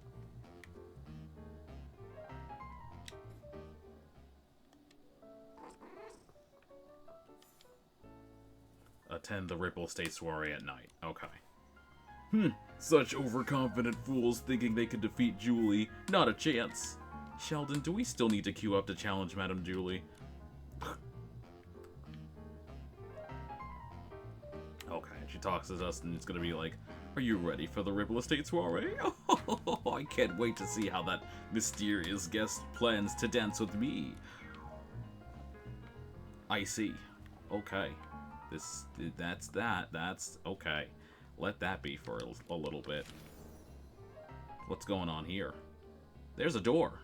Attend the Ripple Estate soiree at night. Okay. Such overconfident fools thinking they can defeat Julie. Not a chance. Sheldon, do we still need to queue up to challenge Madame Julie? Okay, she talks to us and it's gonna be like, are you ready for the Ripple Estate soiree? Oh, I can't wait to see how that mysterious guest plans to dance with me. I see. Okay. That's okay. Let that be for a little bit. What's going on here? There's a door.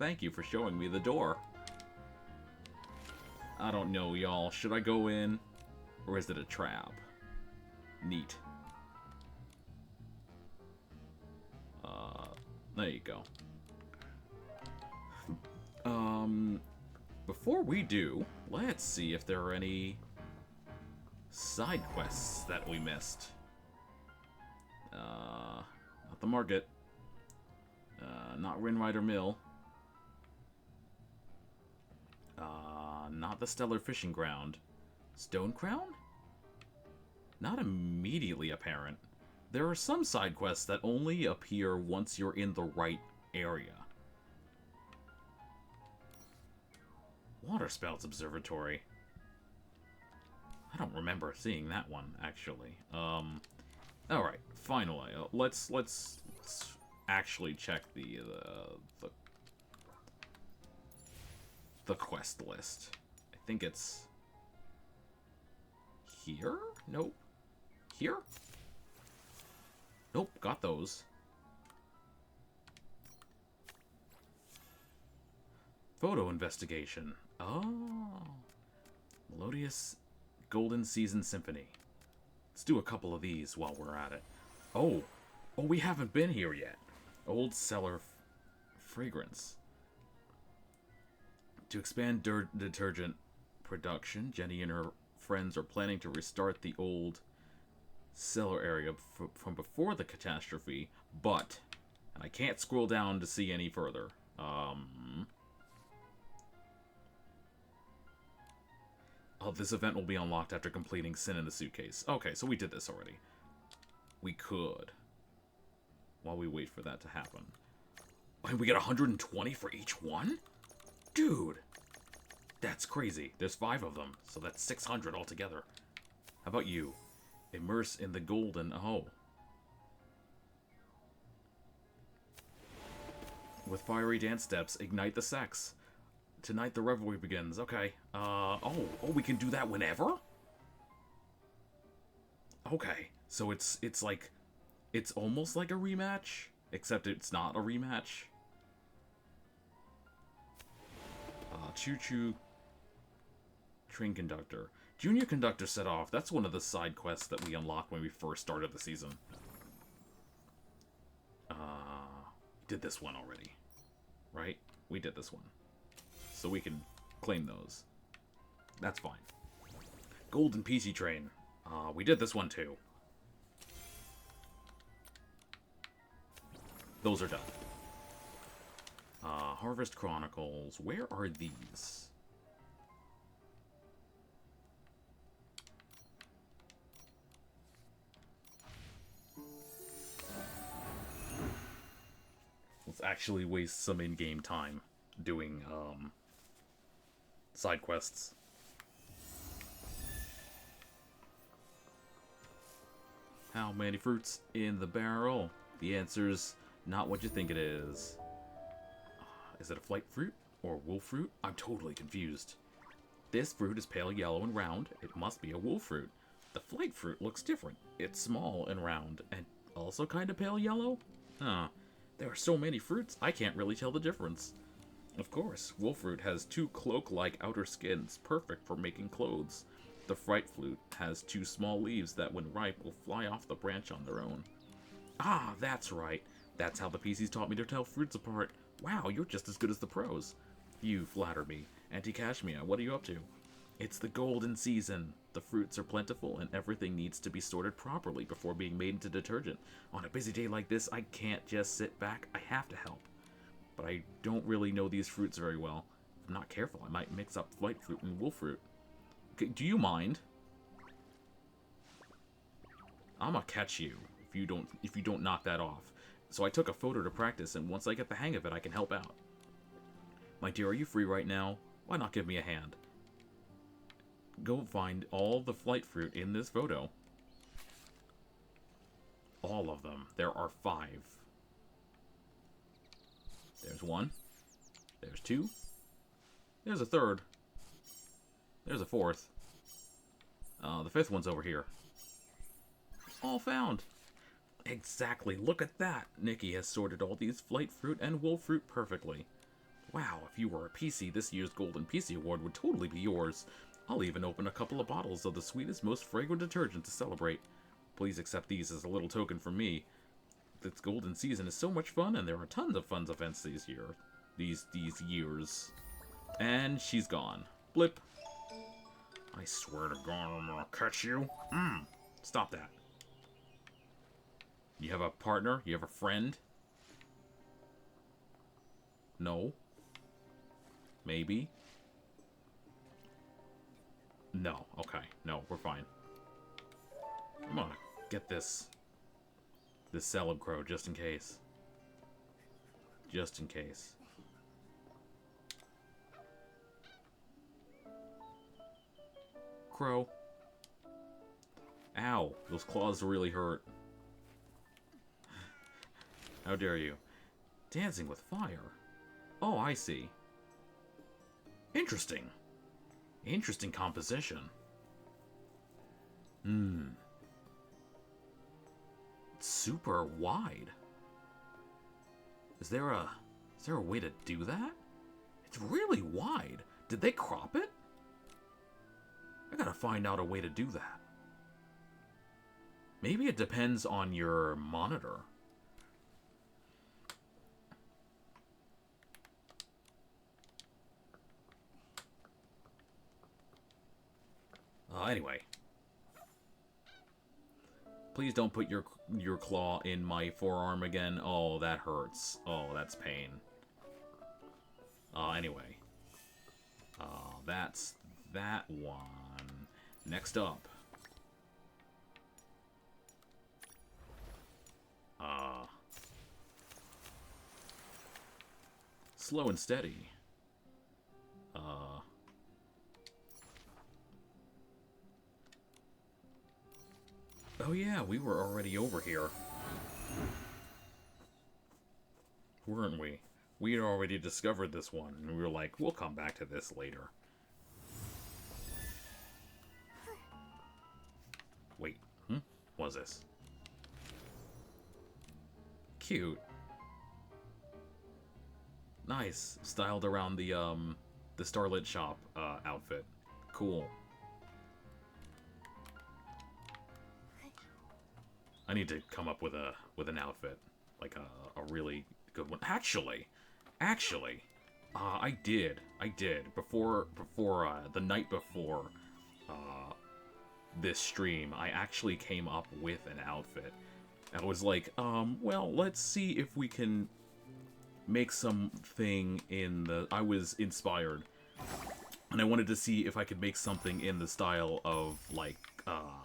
Thank you for showing me the door. I don't know, y'all. Should I go in? Or is it a trap? Neat. There you go. Before we do, let's see if there are any side quests that we missed. Not the market. Not Rinrider Mill. Not the Stellar Fishing Ground. Stone Crown? Not immediately apparent. There are some side quests that only appear once you're in the right area. Waterspouts Observatory. I don't remember seeing that one, actually. Alright, finally, let's actually check the quest list. I think it's here? Nope. Here? Nope, got those. Photo investigation. Oh. Melodious Golden Season Symphony. Let's do a couple of these while we're at it. Oh, we haven't been here yet. Old Cellar Fragrance. To expand detergent production, Jenny and her friends are planning to restart the old cellar area from before the catastrophe, but, and I can't scroll down to see any further. Oh, this event will be unlocked after completing Sin in the Suitcase. Okay, so we did this already. We could. While we wait for that to happen. And we get 120 for each one? Dude! That's crazy. There's 5 of them, so that's 600 altogether. How about you? Immerse in the golden... Oh. With fiery dance steps, ignite the sex. Tonight the revelry begins. Okay. Oh, we can do that whenever? Okay. So it's like... It's almost like a rematch, except it's not a rematch. Choo-choo... Train Conductor. Junior Conductor set off. That's one of the side quests that we unlocked when we first started the season. Did this one already. Right? We did this one. So we can claim those. That's fine. Golden Piecey Train. We did this one too. Those are done. Harvest Chronicles. Where are these? Let's actually waste some in-game time doing, side quests. How many fruits in the barrel? The answer's not what you think it is. Is it a flight fruit or wolf fruit? I'm totally confused. This fruit is pale yellow and round. It must be a wolf fruit. The flight fruit looks different. It's small and round and also kind of pale yellow? Huh. There are so many fruits, I can't really tell the difference. Of course, wolf fruit has 2 cloak-like outer skins, perfect for making clothes. The flight fruit has 2 small leaves that, when ripe, will fly off the branch on their own. Ah, that's right. That's how the Pieceys taught me to tell fruits apart. Wow, you're just as good as the pros. You flatter me. Auntie Cashmere, what are you up to? It's the golden season. The fruits are plentiful and everything needs to be sorted properly before being made into detergent. On a busy day like this, I can't just sit back. I have to help. But I don't really know these fruits very well. If I'm not careful, I might mix up flight fruit and wolf fruit. Okay, do you mind? I'm gonna catch you if you don't knock that off. So I took a photo to practice, and once I get the hang of it, I can help out. My dear, are you free right now? Why not give me a hand? Go find all the flight fruit in this photo. All of them. There are 5. There's 1. There's 2. There's a 3rd. There's a 4th. The 5th one's over here. All found. Exactly. Look at that. Nikki has sorted all these flight fruit and wolf fruit perfectly. Wow, if you were a Piecey, this year's Golden Piecey Award would totally be yours. I'll even open a couple of bottles of the sweetest, most fragrant detergent to celebrate. Please accept these as a little token from me. This golden season is so much fun, and there are tons of fun events these years. And she's gone. Blip. I swear to God, I'm gonna catch you. Stop that. You have a partner? You have a friend? No. Maybe. No. Okay. No, we're fine. I'm gonna get this Cellar Crow just in case. Just in case. Crow. Ow. Those claws really hurt. How dare you? Dancing with fire. Oh, I see. Interesting. Interesting composition. It's super wide. Is there a way to do that? It's really wide. Did they crop it? I gotta find out a way to do that. Maybe it depends on your monitor. Anyway. Please don't put your claw in my forearm again. Oh, that hurts. Oh, that's pain. Anyway. That's that one. Next up. Slow and steady. Oh yeah, we were already over here. Weren't we? We had already discovered this one, and we were like, we'll come back to this later. Wait, what was this? Cute. Nice. Styled around the Starlit Shop, outfit. Cool. I need to come up with an outfit. Like a really good one. Actually, I did. Before, the night before, this stream, I actually came up with an outfit. I was like, well, let's see if we can make something in the... I was inspired. And I wanted to see if I could make something in the style of, like,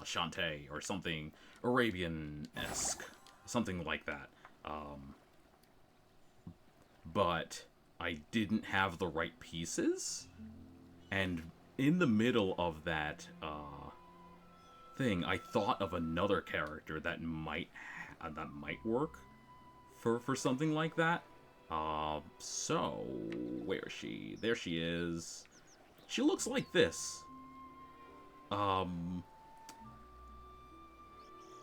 Shantae, or something Arabian-esque. Something like that. But I didn't have the right pieces. And in the middle of that, thing, I thought of another character that might work for something like that. So where is she? There she is. She looks like this.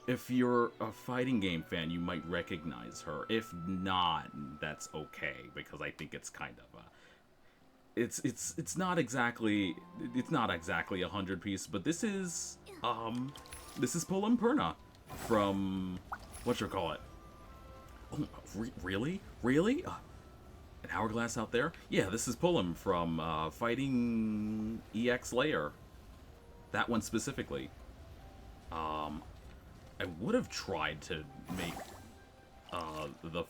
If you're a fighting game fan, you might recognize her. If not, that's okay, because I think it's kind of a... It's not exactly a 100-piece, but this is Pullum Perna from whatchamacallit. Oh, really? Really? An hourglass out there? Yeah, this is Pullum from Fighting EX Layer. That one specifically. I would have tried to make the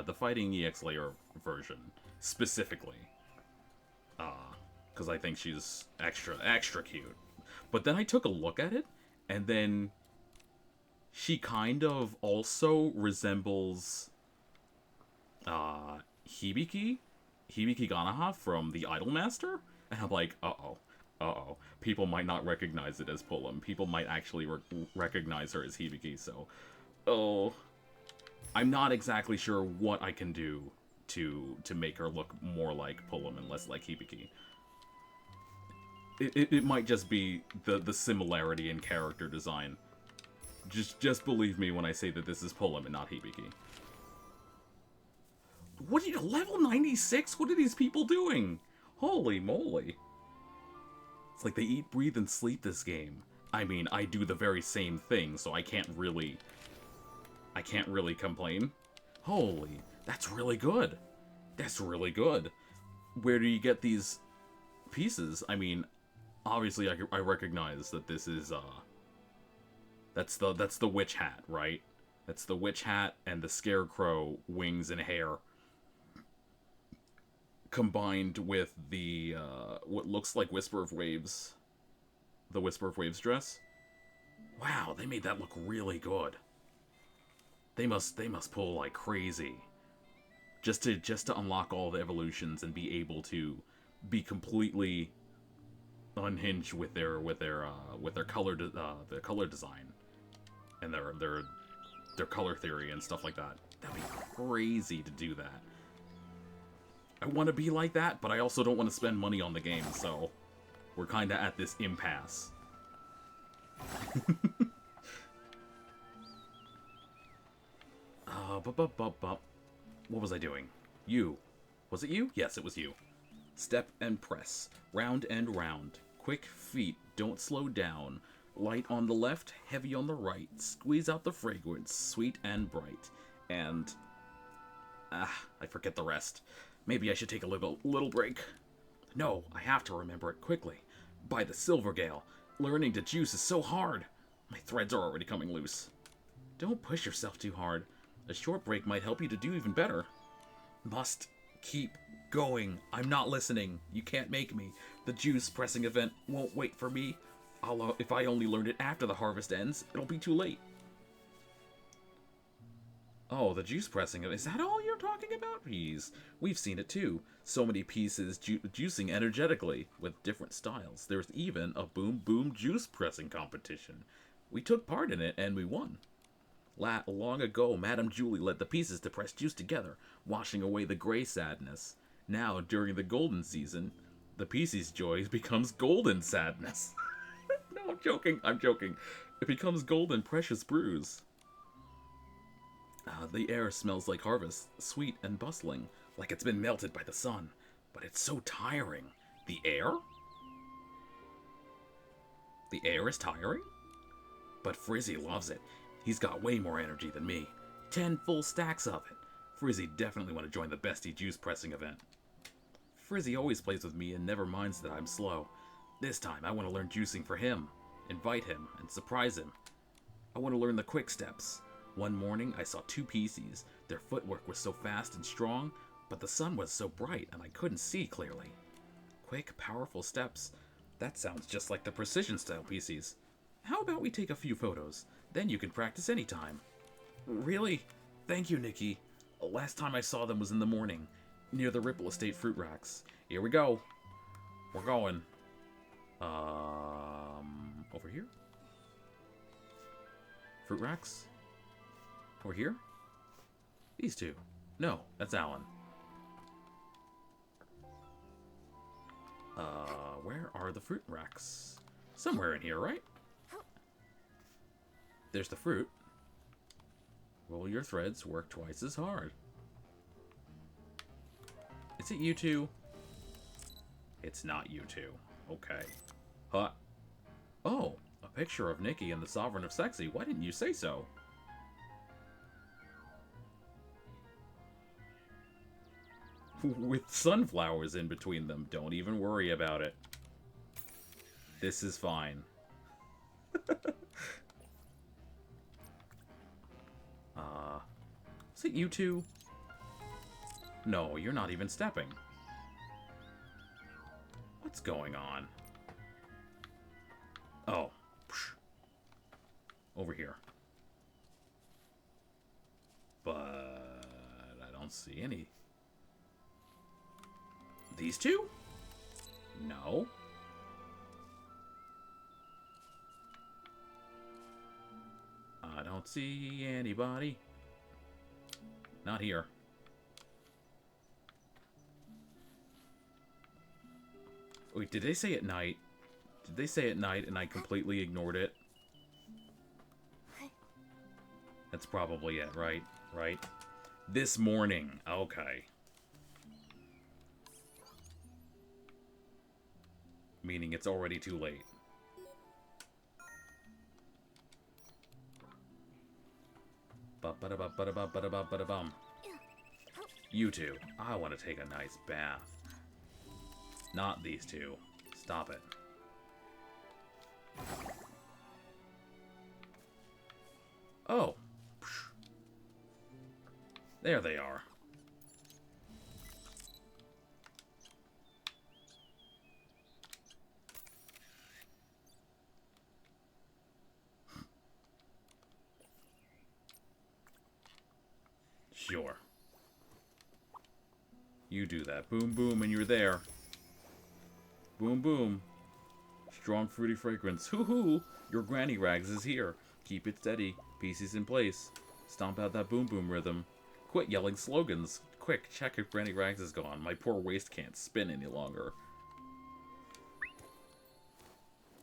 Fighting EX Layer version specifically, because I think she's extra cute. But then I took a look at it, and then she kind of also resembles Hibiki Ganaha from the Idolmaster, and I'm like, uh-oh. People might not recognize it as Pullum. People might actually recognize her as Hibiki, so... I'm not exactly sure what I can do to make her look more like Pullum and less like Hibiki. It might just be the similarity in character design. Just believe me when I say that this is Pullum and not Hibiki. What are you, level 96? What are these people doing? Holy moly. It's like they eat, breathe, and sleep this game. I mean, I do the very same thing, so I can't really complain. Holy, that's really good. That's really good. Where do you get these pieces? I mean, obviously I recognize that this is, that's the witch hat, right? That's the witch hat and the scarecrow wings and hair, combined with the, what looks like Whisper of Waves, the Whisper of Waves dress. Wow, they made that look really good. They must pull like crazy, just to unlock all the evolutions and be able to be completely unhinged with their color design and their color theory and stuff like that. That'd be crazy to do that. I want to be like that, but I also don't want to spend money on the game, so we're kind of at this impasse. What was I doing? You. Was it you? Yes, it was you. Step and press. Round and round. Quick feet. Don't slow down. Light on the left, heavy on the right. Squeeze out the fragrance. Sweet and bright. And... I forget the rest. Maybe I should take a little break. No, I have to remember it quickly. By the Silvergale. Learning to juice is so hard. My threads are already coming loose. Don't push yourself too hard. A short break might help you to do even better. Must keep going. I'm not listening. You can't make me. The juice pressing event won't wait for me. If I only learned it after the harvest ends, it'll be too late. Oh, the juice pressing. Is that all you're talking about? Please. We've seen it too. So many pieces juicing energetically with different styles. There's even a boom boom juice pressing competition. We took part in it and we won. Long ago, Madame Julie led the pieces to press juice together, washing away the gray sadness. Now, during the golden season, the Piecey's joy becomes golden sadness. No, I'm joking. I'm joking. It becomes golden precious brews. The air smells like harvest, sweet and bustling, like it's been melted by the sun. But it's so tiring. The air? The air is tiring? But Frizzy loves it. He's got way more energy than me. 10 full stacks of it. Frizzy definitely want to join the bestie juice pressing event. Frizzy always plays with me and never minds that I'm slow. This time I want to learn juicing for him, invite him, and surprise him. I want to learn the quick steps. One morning I saw 2 Pieceys. Their footwork was so fast and strong, but the sun was so bright and I couldn't see clearly. Quick, powerful steps. That sounds just like the precision style Pieceys. How about we take a few photos? Then you can practice anytime. Really? Thank you, Nikki. Last time I saw them was in the morning, near the Ripple Estate fruit racks. Here we go. We're going. Over here? Fruit racks? Over here? These two. No, that's Alan. Where are the fruit racks? Somewhere in here, right? There's the fruit. Roll your threads, work twice as hard. Is it you two? It's not you two. Okay. Huh. Oh, a picture of Nikki and the Sovereign of Sexy. Why didn't you say so? With sunflowers in between them. Don't even worry about it. This is fine. Is it you two? No, you're not even stepping. What's going on? Oh. Psh. Over here. But I don't see any. These two? No. I don't see anybody. Not here. Wait, did they say at night? Did they say at night and I completely ignored it? That's probably it, right? Right? This morning. Okay. Meaning it's already too late. Ba-ba-da-ba-ba-da-ba-ba-da-ba-da-bum. You two, I want to take a nice bath. Not these two. Stop it. Oh. There they are. Sure. You do that. Boom, boom, and you're there. Boom, boom. Strong, fruity fragrance. Hoo-hoo! Your granny rags is here. Keep it steady. Pieces in place. Stomp out that boom, boom rhythm. Quit yelling slogans. Quick, check if granny rags is gone. My poor waist can't spin any longer.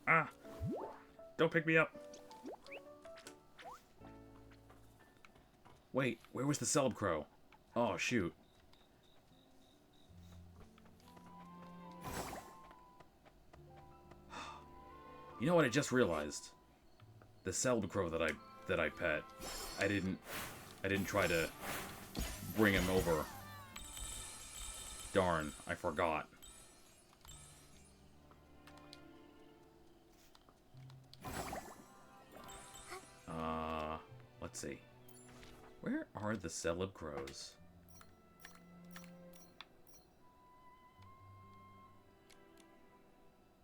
Ah! Don't pick me up. Wait, where was the celeb crow? Oh, shoot. You know what I just realized? The celeb crow that I pet, I didn't try to bring him over. Darn, I forgot. Let's see. Where are the celeb crows?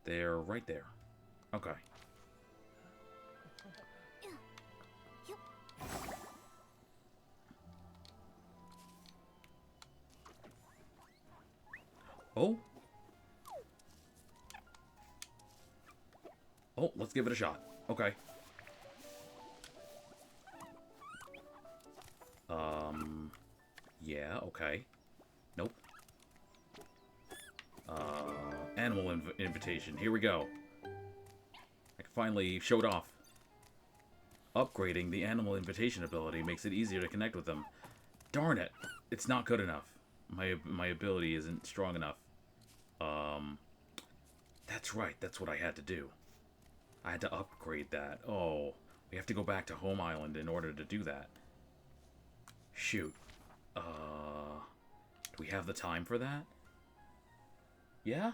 They're right there. Okay. Oh. Oh, let's give it a shot. Okay. Yeah, okay. Nope. Animal invitation. Here we go. I can finally show it off. Upgrading the animal invitation ability makes it easier to connect with them. Darn it. It's not good enough. My ability isn't strong enough. That's right. That's what I had to do. I had to upgrade that. Oh, we have to go back to Home Island in order to do that. Shoot. Do we have the time for that? Yeah?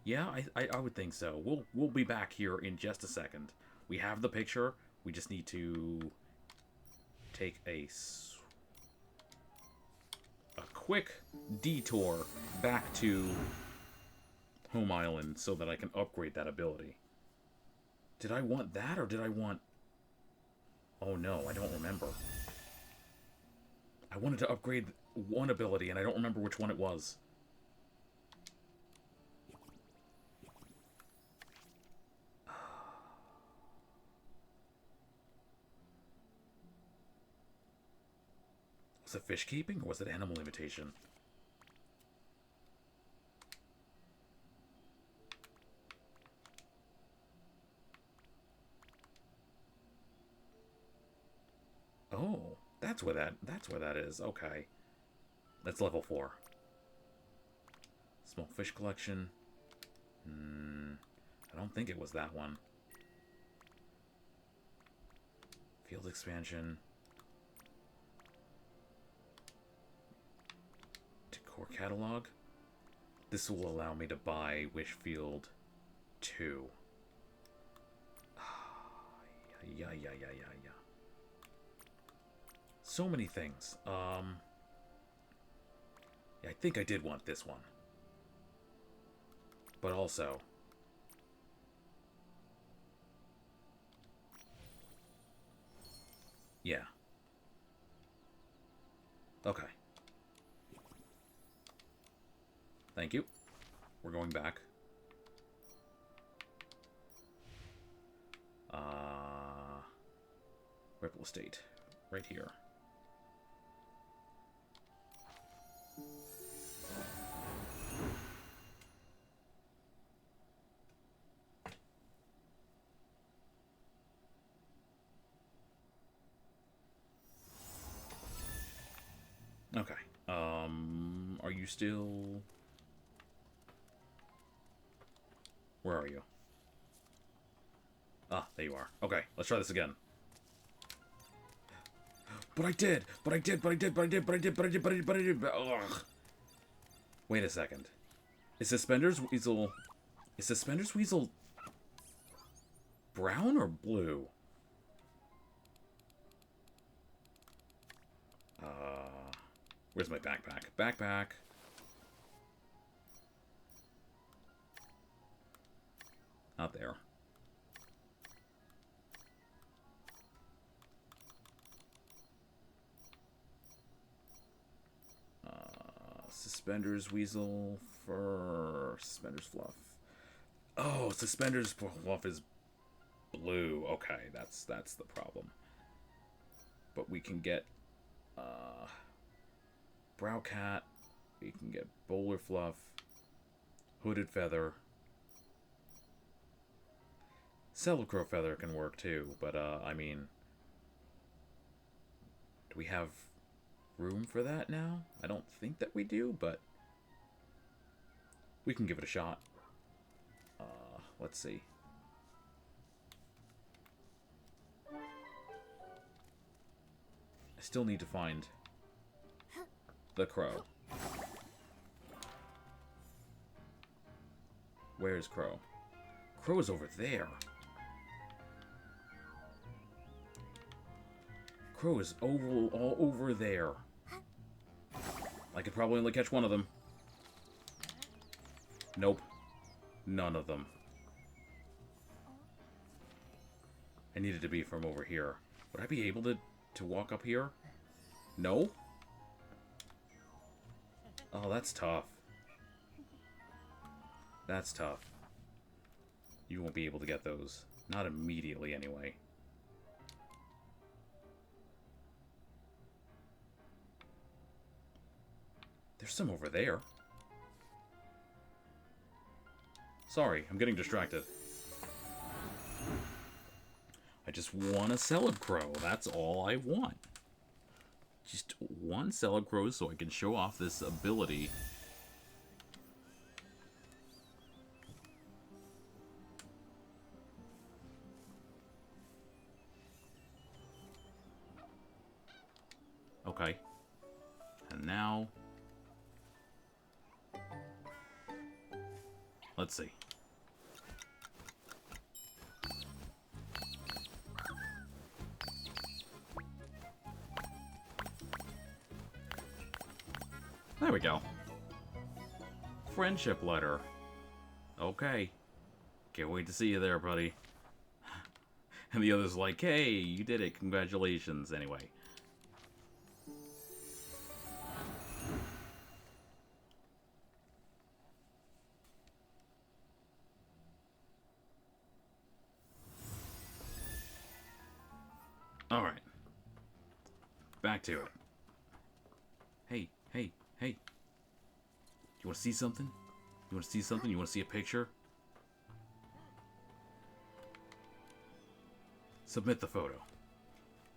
Yeah, I would think so. We'll be back here in just a second. We have the picture. We just need to take a quick detour back to Home Island so that I can upgrade that ability. Did I want that, or did I want... Oh no, I don't remember. I wanted to upgrade one ability, and I don't remember which one it was. Was it fish keeping, or was it animal invitation? Oh, that's where that is. Okay. That's level 4. Small fish collection. I don't think it was that one. Field expansion. Decor catalog. This will allow me to buy Wishfield 2. Yeah. So many things. Yeah, I think I did want this one. But also... Yeah. Okay. Thank you. We're going back. Ripple Estate. Right here. Okay. Are you still... Where are you? Ah, there you are. Okay, let's try this again. But I did! Ugh. Wait a second. Is Suspenders Weasel... Is Suspenders Weasel... brown or blue? Where's my backpack? Backpack. Not there. Suspenders Weasel for Suspenders Fluff. Oh, Suspenders Fluff is blue. Okay, that's the problem. But we can get Brow Cat. We can get Bowler Fluff. Hooded Feather. Cellar Feather can work too, but I mean, do we have room for that now? I don't think that we do, but we can give it a shot. Let's see. I still need to find the crow. Where's Crow? Crow is over there. Crow is all over there. I could probably only catch one of them. Nope. None of them. I needed to be from over here. Would I be able to walk up here? No? Oh, that's tough. That's tough. You won't be able to get those. Not immediately, anyway. There's some over there. Sorry, I'm getting distracted. I just want a Cellar Crow. That's all I want. Just one Cellar Crow so I can show off this ability. Okay. And now... let's see. There we go. Friendship letter. Okay. Can't wait to see you there, buddy. And the other's like, hey, you did it. Congratulations. Anyway. Alright. Back to it. Hey, hey, hey. You want to see something? You want to see something? You want to see a picture? Submit the photo.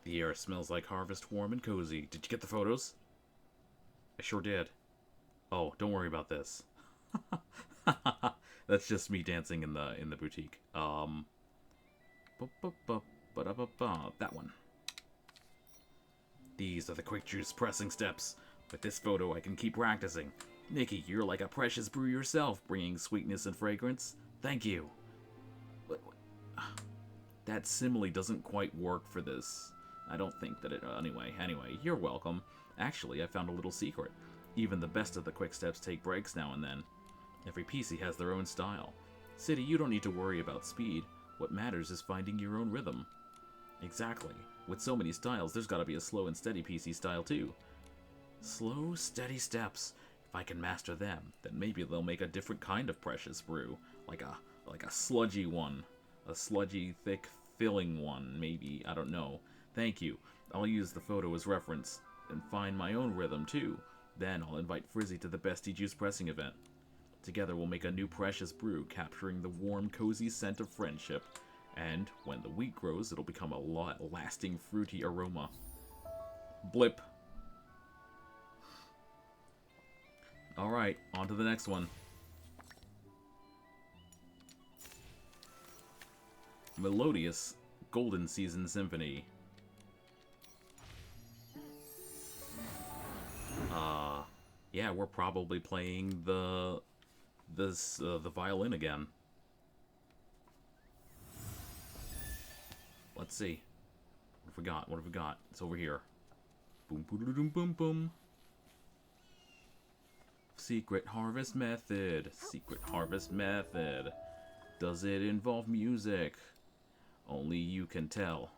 The air smells like harvest, warm and cozy. Did you get the photos? I sure did. Oh, don't worry about this. That's just me dancing in the boutique. That one. These are the quick juice pressing steps. With this photo, I can keep practicing. Nikki, you're like a precious brew yourself, bringing sweetness and fragrance. Thank you. That simile doesn't quite work for this. I don't think that it... Anyway, you're welcome. Actually, I found a little secret. Even the best of the quick steps take breaks now and then. Every Piecey has their own style. City, you don't need to worry about speed. What matters is finding your own rhythm. Exactly. With so many styles, there's gotta be a slow and steady Piecey style too. Slow, steady steps. If I can master them, then maybe they'll make a different kind of precious brew. Like a sludgy one. A sludgy, thick, filling one, maybe. I don't know. Thank you. I'll use the photo as reference, and find my own rhythm too. Then I'll invite Frizzy to the Bestie Juice pressing event. Together we'll make a new precious brew, capturing the warm, cozy scent of friendship. And when the wheat grows, it'll become a lasting, fruity aroma. Blip. Alright, on to the next one. Melodious, Golden Season Symphony. Yeah, we're probably playing the violin again. Let's see. What have we got? What have we got? It's over here. Boom, boom, boom, boom, boom. Secret harvest method. Secret harvest method. Does it involve music? Only you can tell.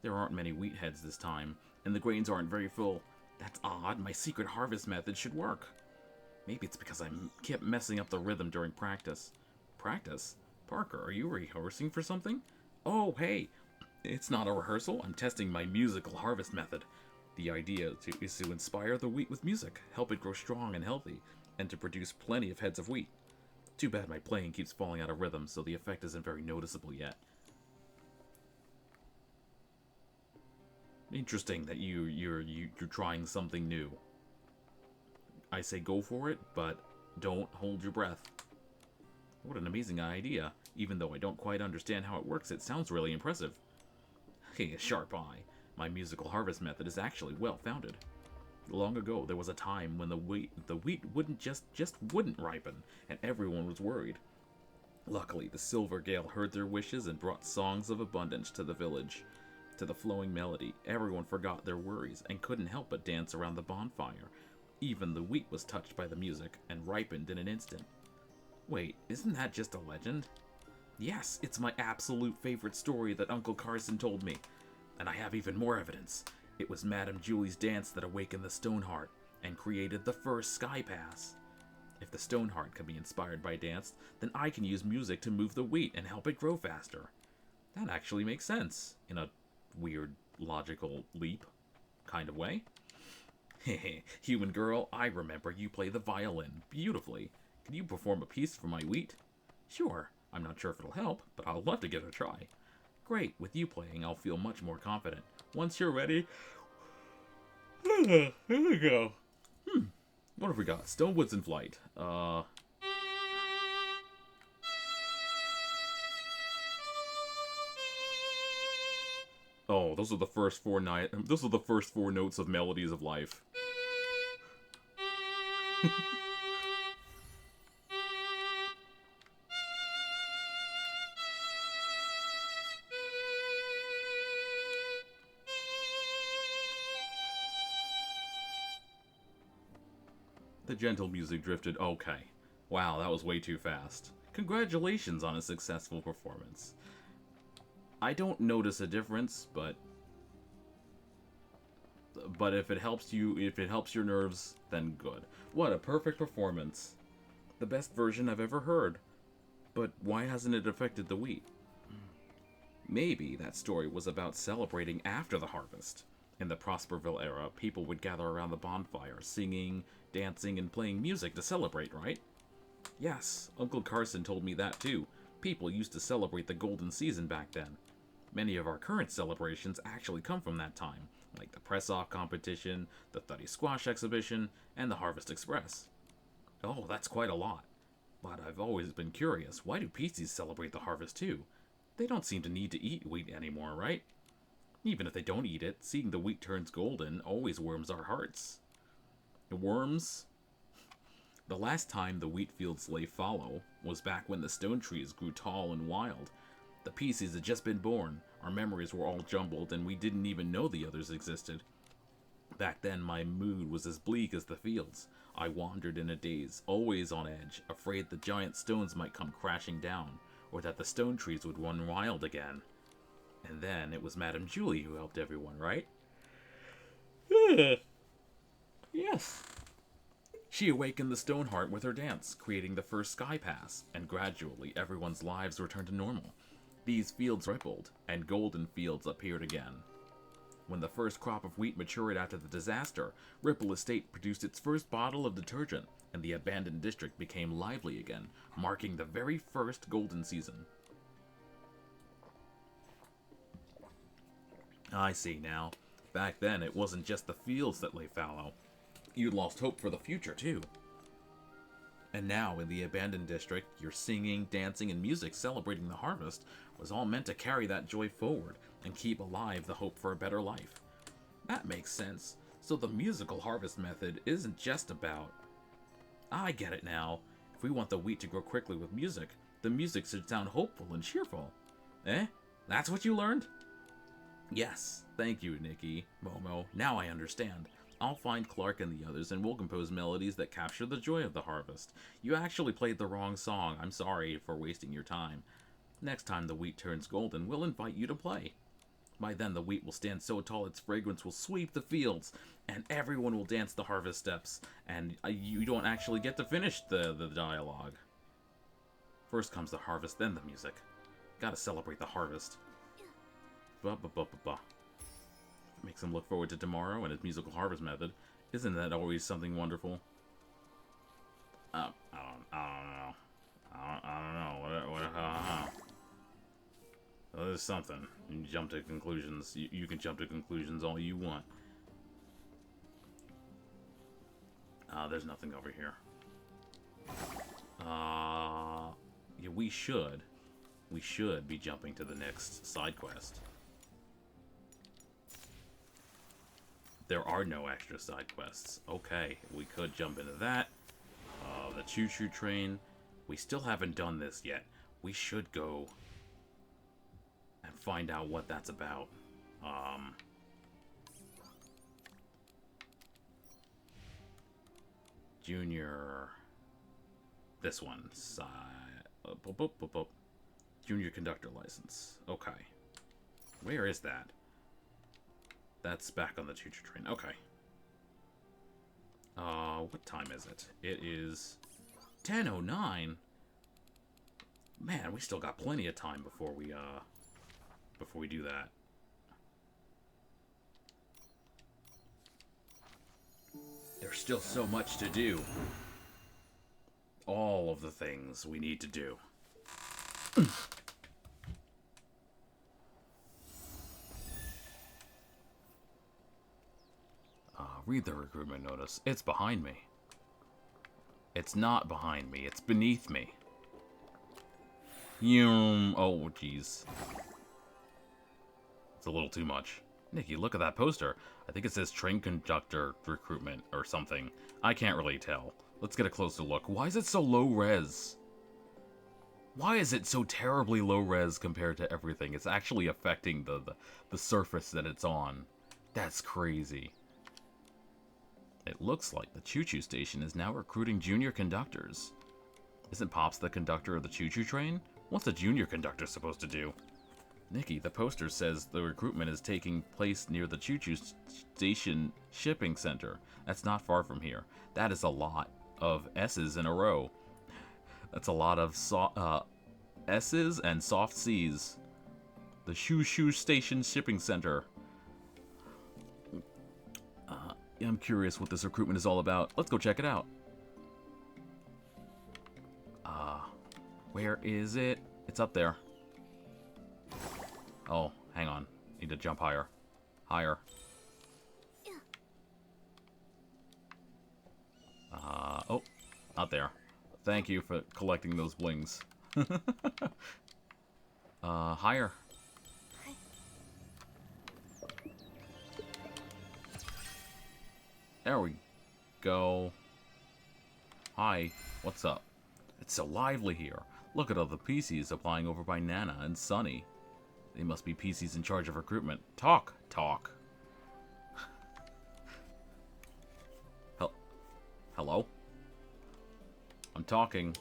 There aren't many wheat heads this time, and the grains aren't very full. That's odd. My secret harvest method should work. Maybe it's because I kept messing up the rhythm during practice. Practice? Parker, are you rehearsing for something? Oh, hey. It's not a rehearsal. I'm testing my musical harvest method. The idea is to inspire the wheat with music, help it grow strong and healthy, and to produce plenty of heads of wheat. Too bad my playing keeps falling out of rhythm, so the effect isn't very noticeable yet. Interesting that you're trying something new. I say go for it, but don't hold your breath. What an amazing idea. Even though I don't quite understand how it works, it sounds really impressive. Hey, a sharp eye. My musical harvest method is actually well-founded. Long ago, there was a time when the wheat wouldn't just wouldn't ripen, and everyone was worried. Luckily, the Silver Gale heard their wishes and brought songs of abundance to the village. To the flowing melody, everyone forgot their worries and couldn't help but dance around the bonfire. Even the wheat was touched by the music and ripened in an instant. Wait, isn't that just a legend? Yes, it's my absolute favorite story that Uncle Carson told me. And I have even more evidence. It was Madame Julie's dance that awakened the Stoneheart and created the first Sky Pass. If the Stoneheart can be inspired by dance, then I can use music to move the wheat and help it grow faster. That actually makes sense, in a weird, logical leap kind of way. Hehe, human girl, I remember you play the violin beautifully. Can you perform a piece for my wheat? Sure, I'm not sure if it'll help, but I'll love to give it a try. Great, with you playing, I'll feel much more confident. Once you're ready... Here we go. What have we got? Stonewoods in Flight. Oh, those are the first four notes of Melodies of Life. The gentle music drifted. Okay. Wow, that was way too fast. Congratulations on a successful performance. I don't notice a difference, but if it helps your nerves, then good. What a perfect performance. The best version I've ever heard. But why hasn't it affected the wheat? Maybe that story was about celebrating after the harvest. In the Prosperville era, people would gather around the bonfire, singing, dancing, and playing music to celebrate, right? Yes, Uncle Carson told me that too. People used to celebrate the golden season back then. Many of our current celebrations actually come from that time, like the press-off competition, the Thuddy Squash exhibition, and the Harvest Express. Oh, that's quite a lot. But I've always been curious, why do Pieceys celebrate the harvest too? They don't seem to need to eat wheat anymore, right? Even if they don't eat it, seeing the wheat turns golden always warms our hearts. Worms? The last time the wheat fields lay fallow was back when the stone trees grew tall and wild. The Pieceys had just been born, our memories were all jumbled, and we didn't even know the others existed. Back then, my mood was as bleak as the fields. I wandered in a daze, always on edge, afraid the giant stones might come crashing down, or that the stone trees would run wild again. And then it was Madame Julie who helped everyone, right? Yes. She awakened the Stoneheart with her dance, creating the first Sky Pass, and gradually everyone's lives returned to normal. These fields rippled, and golden fields appeared again. When the first crop of wheat matured after the disaster, Ripple Estate produced its first bottle of detergent, and the abandoned district became lively again, marking the very first golden season. I see now. Back then, it wasn't just the fields that lay fallow. You lost hope for the future, too. And now, in the abandoned district, your singing, dancing, and music celebrating the harvest was all meant to carry that joy forward and keep alive the hope for a better life. That makes sense. So the musical harvest method isn't just about... I get it now. If we want the wheat to grow quickly with music, the music should sound hopeful and cheerful. Eh? That's what you learned? Yes. Thank you, Nikki. Momo. Now I understand. I'll find Clark and the others, and we'll compose melodies that capture the joy of the harvest. You actually played the wrong song. I'm sorry for wasting your time. Next time the wheat turns golden, we'll invite you to play. By then, the wheat will stand so tall its fragrance will sweep the fields, and everyone will dance the harvest steps, and you don't actually get to finish the dialogue. First comes the harvest, then the music. Gotta celebrate the harvest. Ba-ba-ba-ba-ba. Makes him look forward to tomorrow and his musical harvest method. Isn't that always something wonderful? I don't know. I don't know. Well, there's something. You can jump to conclusions. You can jump to conclusions all you want. There's nothing over here. Yeah, we should be jumping to the next side quest. There are no extra side quests. Okay, we could jump into that. The choo-choo train. We still haven't done this yet. We should go and find out what that's about. Junior. This one. Junior conductor license. Okay. Where is that? That's back on the choo-choo train. Okay. What time is it? It is 10:09. Man, we still got plenty of time before we do that. There's still so much to do. All of the things we need to do. Read the recruitment notice. It's behind me. It's not behind me. It's beneath me. Oh, jeez. It's a little too much. Nikki, look at that poster. I think it says train conductor recruitment or something. I can't really tell. Let's get a closer look. Why is it so low res? Why is it so terribly low res compared to everything? It's actually affecting the surface that it's on. That's crazy. It looks like the choo-choo station is now recruiting junior conductors. Isn't Pops the conductor of the choo-choo train? What's a junior conductor supposed to do? Nikki, the poster says the recruitment is taking place near the choo-choo station shipping center. That's not far from here. That is a lot of S's in a row. That's a lot of S's and soft C's. The Shoo Station Shipping Center. I'm curious what this recruitment is all about. Let's go check it out. Where is it? It's up there. Oh, hang on. Need to jump higher. Higher. Oh, not there. Thank you for collecting those blings. Higher. There we go. Hi, what's up? It's so lively here. Look at all the Pieceys applying over by Nana and Sunny. They must be Pieceys in charge of recruitment. Talk. Hello? I'm talking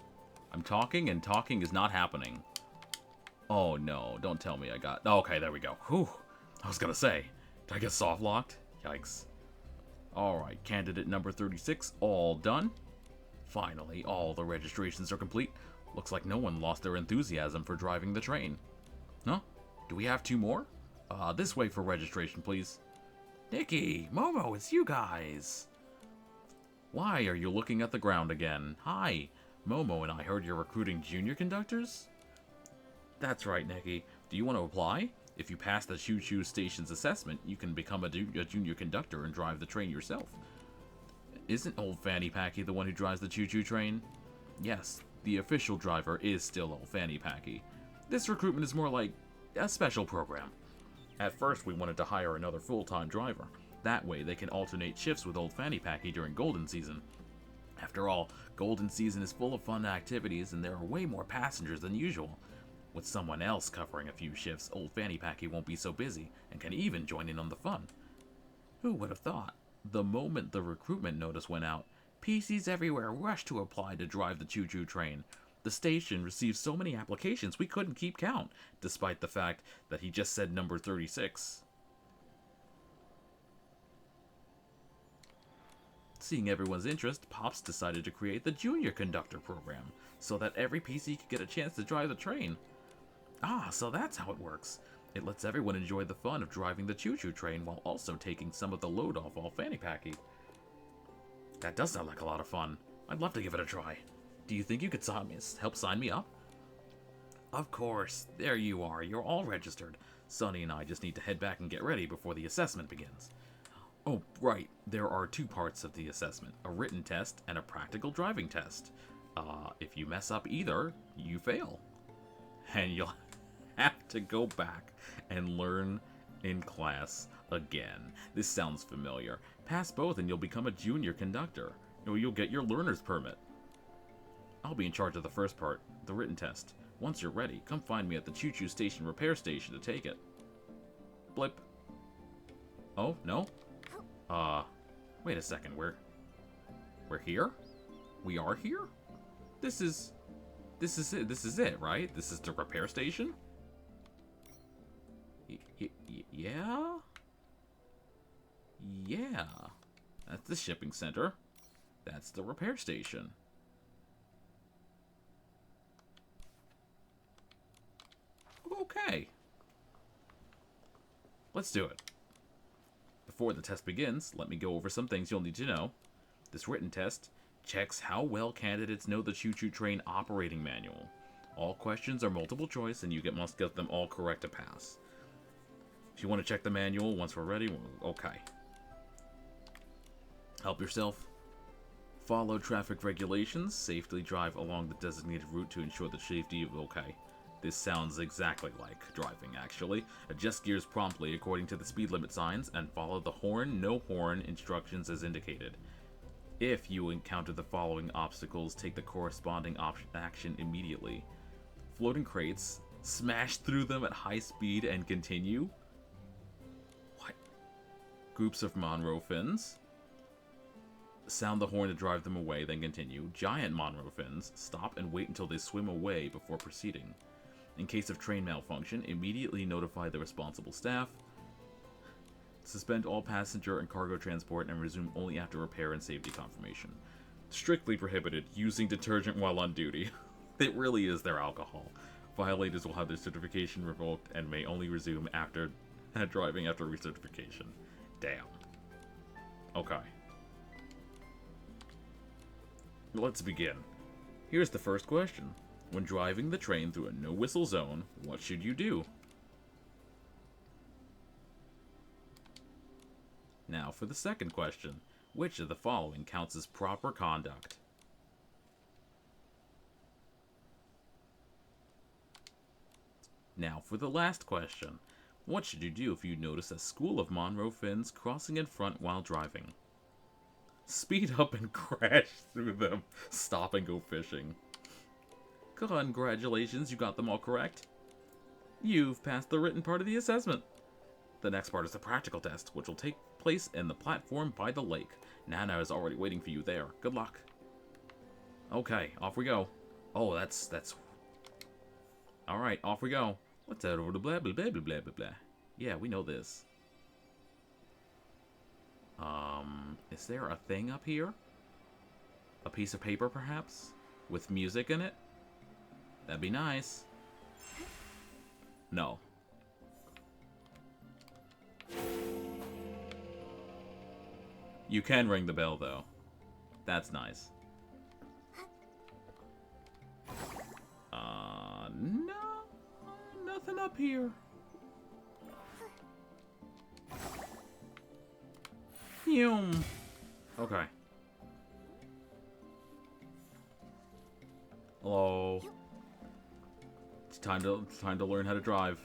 and talking is not happening. Oh no, don't tell me I got... Okay, there we go. Whew. I was gonna say, did I get soft locked? Yikes. Alright, candidate number 36, all done. Finally, all the registrations are complete. Looks like no one lost their enthusiasm for driving the train. Huh? Do we have 2 more? This way for registration, please. Nikki, Momo, it's you guys. Why are you looking at the ground again? Hi, Momo and I heard you're recruiting junior conductors? That's right, Nikki. Do you want to apply? If you pass the choo-choo station's assessment, you can become a junior conductor and drive the train yourself. Isn't old Fanny Packy the one who drives the choo-choo train? Yes, the official driver is still old Fanny Packy. This recruitment is more like a special program. At first, we wanted to hire another full-time driver. That way, they can alternate shifts with old Fanny Packy during Golden Season. After all, Golden Season is full of fun activities and there are way more passengers than usual. With someone else covering a few shifts, old Fanny Packy won't be so busy and can even join in on the fun. Who would have thought? The moment the recruitment notice went out, Pieceys everywhere rushed to apply to drive the choo-choo train. The station received so many applications we couldn't keep count, despite the fact that he just said number 36. Seeing everyone's interest, Pops decided to create the Junior Conductor program, so that every PC could get a chance to drive the train. Ah, so that's how it works. It lets everyone enjoy the fun of driving the choo-choo train while also taking some of the load off all Fanny Packy. That does sound like a lot of fun. I'd love to give it a try. Do you think you could help sign me up? Of course. There you are. You're all registered. Sunny and I just need to head back and get ready before the assessment begins. Oh, right. There are 2 parts of the assessment, a written test and a practical driving test. If you mess up either, you fail. And you'll have to go back and learn in class again. This sounds familiar. Pass both and you'll become a junior conductor. You'll get your learner's permit. I'll be in charge of the first part, the written test. Once you're ready, come find me at the choo-choo station repair station to take it. Blip. Oh, no? Wait a second, we're here? We are here? This is it. This is it, right? This is the repair station? Yeah? Yeah. That's the shipping center. That's the repair station. Okay. Let's do it. Before the test begins, let me go over some things you'll need to know. This written test checks how well candidates know the choo-choo train operating manual. All questions are multiple choice, and you must get them all correct to pass. If you want to check the manual once we're ready, okay. Help yourself. Follow traffic regulations. Safely drive along the designated route to ensure the safety of okay. This sounds exactly like driving, actually. Adjust gears promptly according to the speed limit signs, and follow the horn, no horn instructions as indicated. If you encounter the following obstacles, take the corresponding action immediately. Floating crates, smash through them at high speed and continue. What? Groups of Monroe fins. Sound the horn to drive them away, then continue. Giant Monroe fins, stop and wait until they swim away before proceeding. In case of train malfunction, immediately notify the responsible staff. Suspend all passenger and cargo transport and resume only after repair and safety confirmation. Strictly prohibited using detergent while on duty. It really is their alcohol. Violators will have their certification revoked and may only resume after driving after recertification. Damn. Okay. Let's begin. Here's the first question. When driving the train through a no-whistle zone, what should you do? Now for the second question. Which of the following counts as proper conduct? Now for the last question. What should you do if you notice a school of Monroe fins crossing in front while driving? Speed up and crash through them. Stop and go fishing. Congratulations, you got them all correct. You've passed the written part of the assessment. The next part is the practical test, which will take place in the platform by the lake. Nana is already waiting for you there. Good luck. Okay, off we go. Oh, that's... Alright, off we go. Let's head over to blah blah blah blah blah blah blah. Yeah, we know this. Is there a thing up here? A piece of paper, perhaps? With music in it? That'd be nice. No. You can ring the bell, though. That's nice. No. Nothing up here. Phew. Okay. Hello. It's time to learn how to drive.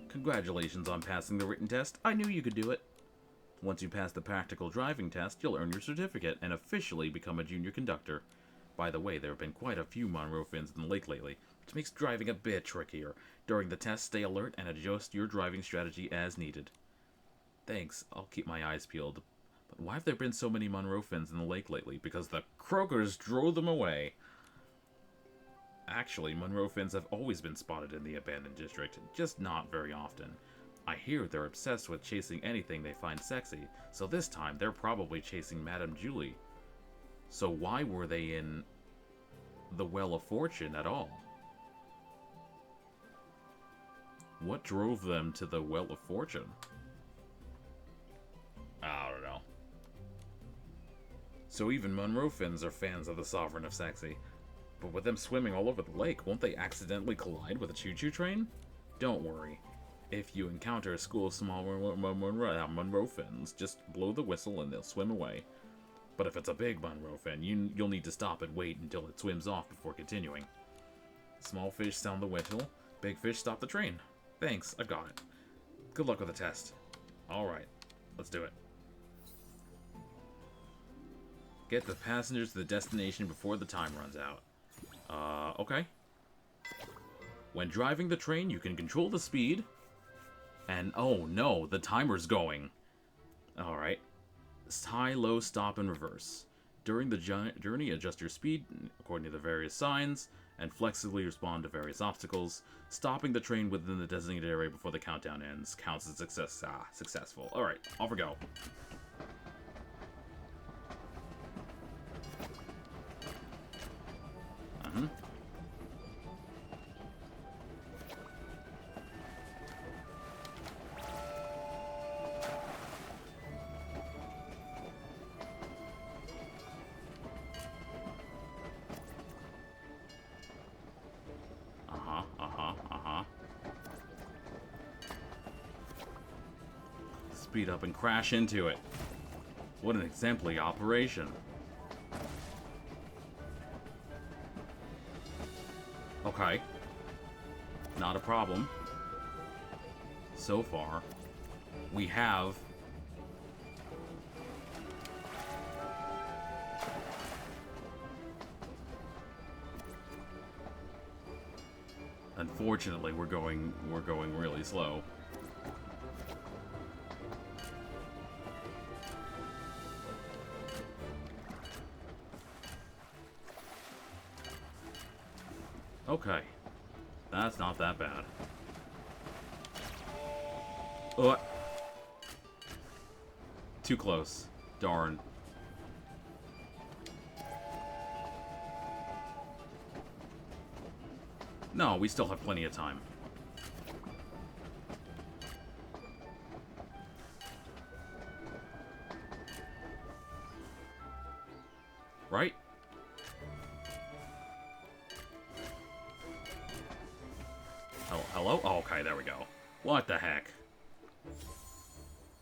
Congratulations on passing the written test. I knew you could do it. Once you pass the practical driving test, you'll earn your certificate and officially become a junior conductor. By the way, there have been quite a few Monroe fins in the lake lately, which makes driving a bit trickier. During the test, stay alert and adjust your driving strategy as needed. Thanks, I'll keep my eyes peeled. But why have there been so many Monroe fins in the lake lately? Because the croakers drove them away. Actually, Monroe fins have always been spotted in the abandoned district, just not very often. I hear they're obsessed with chasing anything they find sexy, so this time they're probably chasing Madame Julie. So why were they in the Well of Fortune at all? What drove them to the Well of Fortune? I don't know. So even Monroe fins are fans of the Sovereign of Sexy. But with them swimming all over the lake, won't they accidentally collide with a choo-choo train? Don't worry. If you encounter a school of small Monroe fins, just blow the whistle and they'll swim away. But if it's a big Monroe fin, you'll need to stop and wait until it swims off before continuing. Small fish sound the whistle, big fish stop the train. Thanks, I've got it. Good luck with the test. Alright, let's do it. Get the passengers to the destination before the time runs out. Okay. When driving the train, you can control the speed. And, oh no, the timer's going. Alright. High, low, stop, and reverse. During the journey, adjust your speed according to the various signs, and flexibly respond to various obstacles. Stopping the train within the designated area before the countdown ends counts as successful. Alright, off we go. Speed up and crash into it. What an exemplary operation. Okay. Not a problem. So far, we have unfortunately we're going really slow. Okay. That's not that bad. Oh. Too close. Darn. No, we still have plenty of time. Right? Hello? Oh, okay, there we go. What the heck?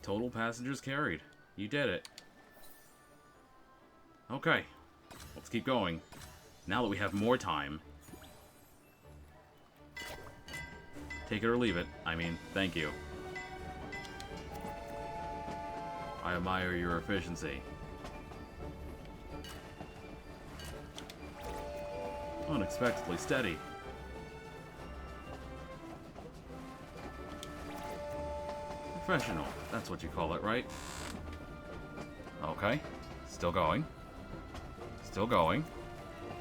Total passengers carried. You did it. Okay. Let's keep going. Now that we have more time. Take it or leave it. I mean, thank you. I admire your efficiency. Unexpectedly steady. Professional. That's what you call it, right? Okay. Still going. Still going.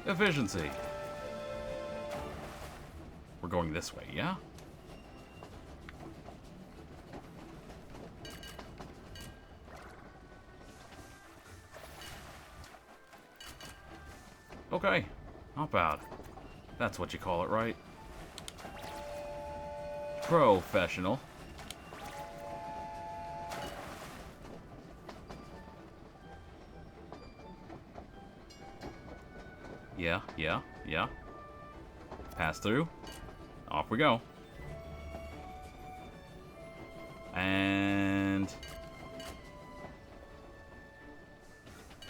Efficiency. We're going this way, yeah? Okay. Not bad. That's what you call it, right? Professional. Yeah. Pass through. Off we go. And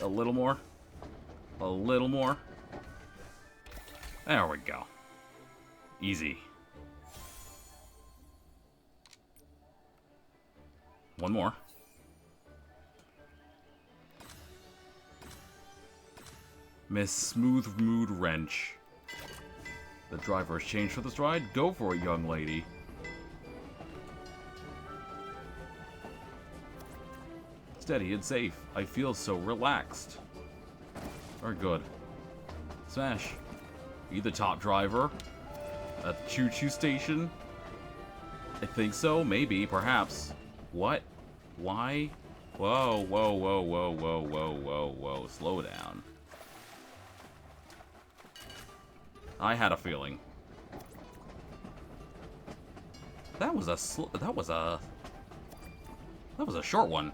a little more. A little more. There we go. Easy. One more. Miss Smooth Mood Wrench. The driver has changed for this ride? Go for it, young lady. Steady and safe. I feel so relaxed. Very good. Smash. Are you the top driver at the choo-choo station? I think so. Maybe. Perhaps. What? Why? Whoa. Slow down. I had a feeling. That was a short one.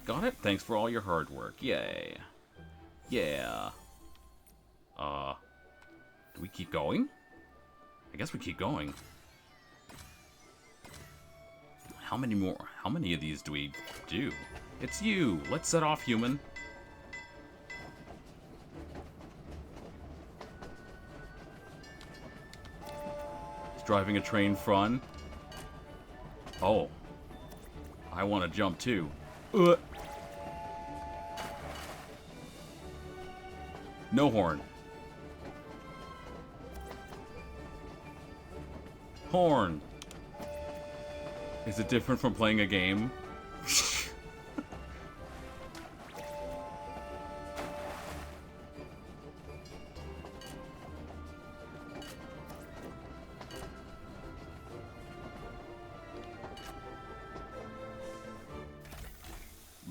Got it? Thanks for all your hard work. Yay. Yeah. Do we keep going? I guess we keep going. How many more? How many of these do we do? It's you. Let's set off, human. Driving a train fun. Oh. I want to jump too. No horn. Horn. Is it different from playing a game?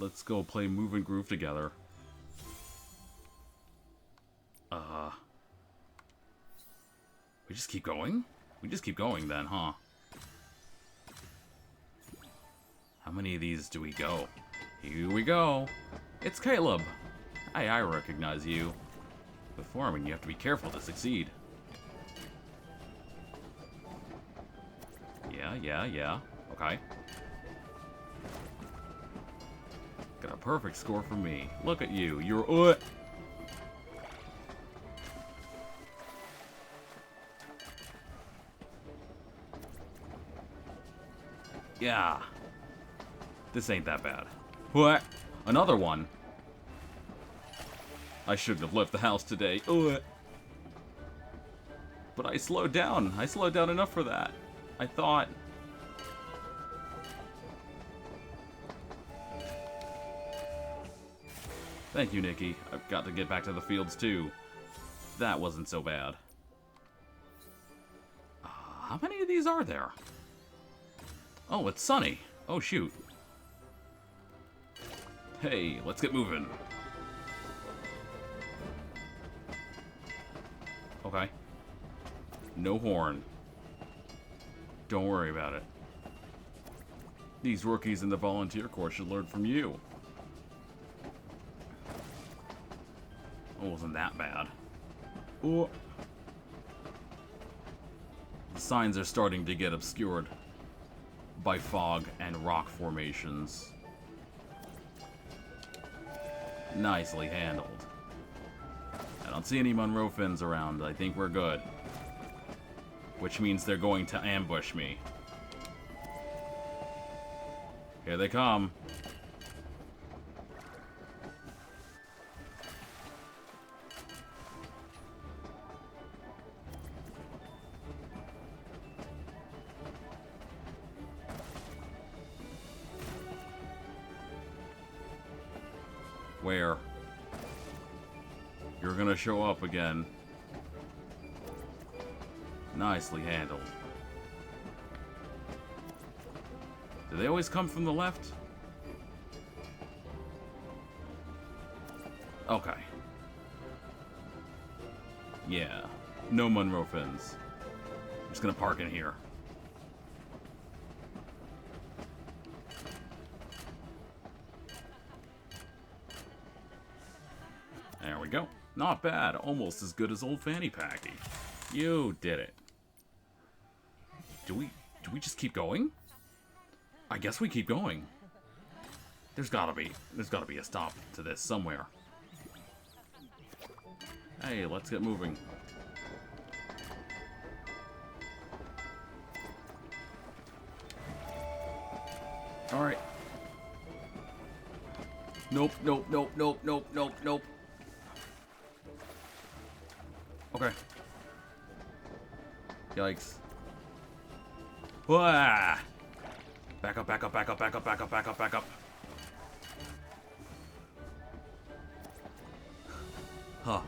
let's go play Move and Groove together. We just keep going? We just keep going then, huh? How many of these do we go? Here we go. It's Caleb. Hi, I recognize you. With farming, you have to be careful to succeed. Yeah. Okay. Got a perfect score for me. Look at you. You're... Yeah. This ain't that bad. What? Another one? I shouldn't have left the house today. But I slowed down. I slowed down enough for that. I thought... Thank you, Nikki. I've got to get back to the fields, too. That wasn't so bad. How many of these are there? Oh, it's sunny. Oh, shoot. Hey, let's get moving. Okay. No horn. Don't worry about it. These rookies in the volunteer corps should learn from you. It wasn't that bad. Ooh. The signs are starting to get obscured by fog and rock formations. Nicely handled. I don't see any Monroe Finns around. I think we're good. Which means they're going to ambush me. Here they come. Where? You're gonna show up again. Nicely handled. Do they always come from the left? Okay. Yeah. No Monroe Finns. I'm just gonna park in here. There we go. Not bad. Almost as good as old Fanny Packy. You did it. Do we just keep going? I guess we keep going. There's gotta be a stop to this somewhere. Hey, let's get moving. Alright. Nope. Okay. Yikes. Wah! Back up. Huh.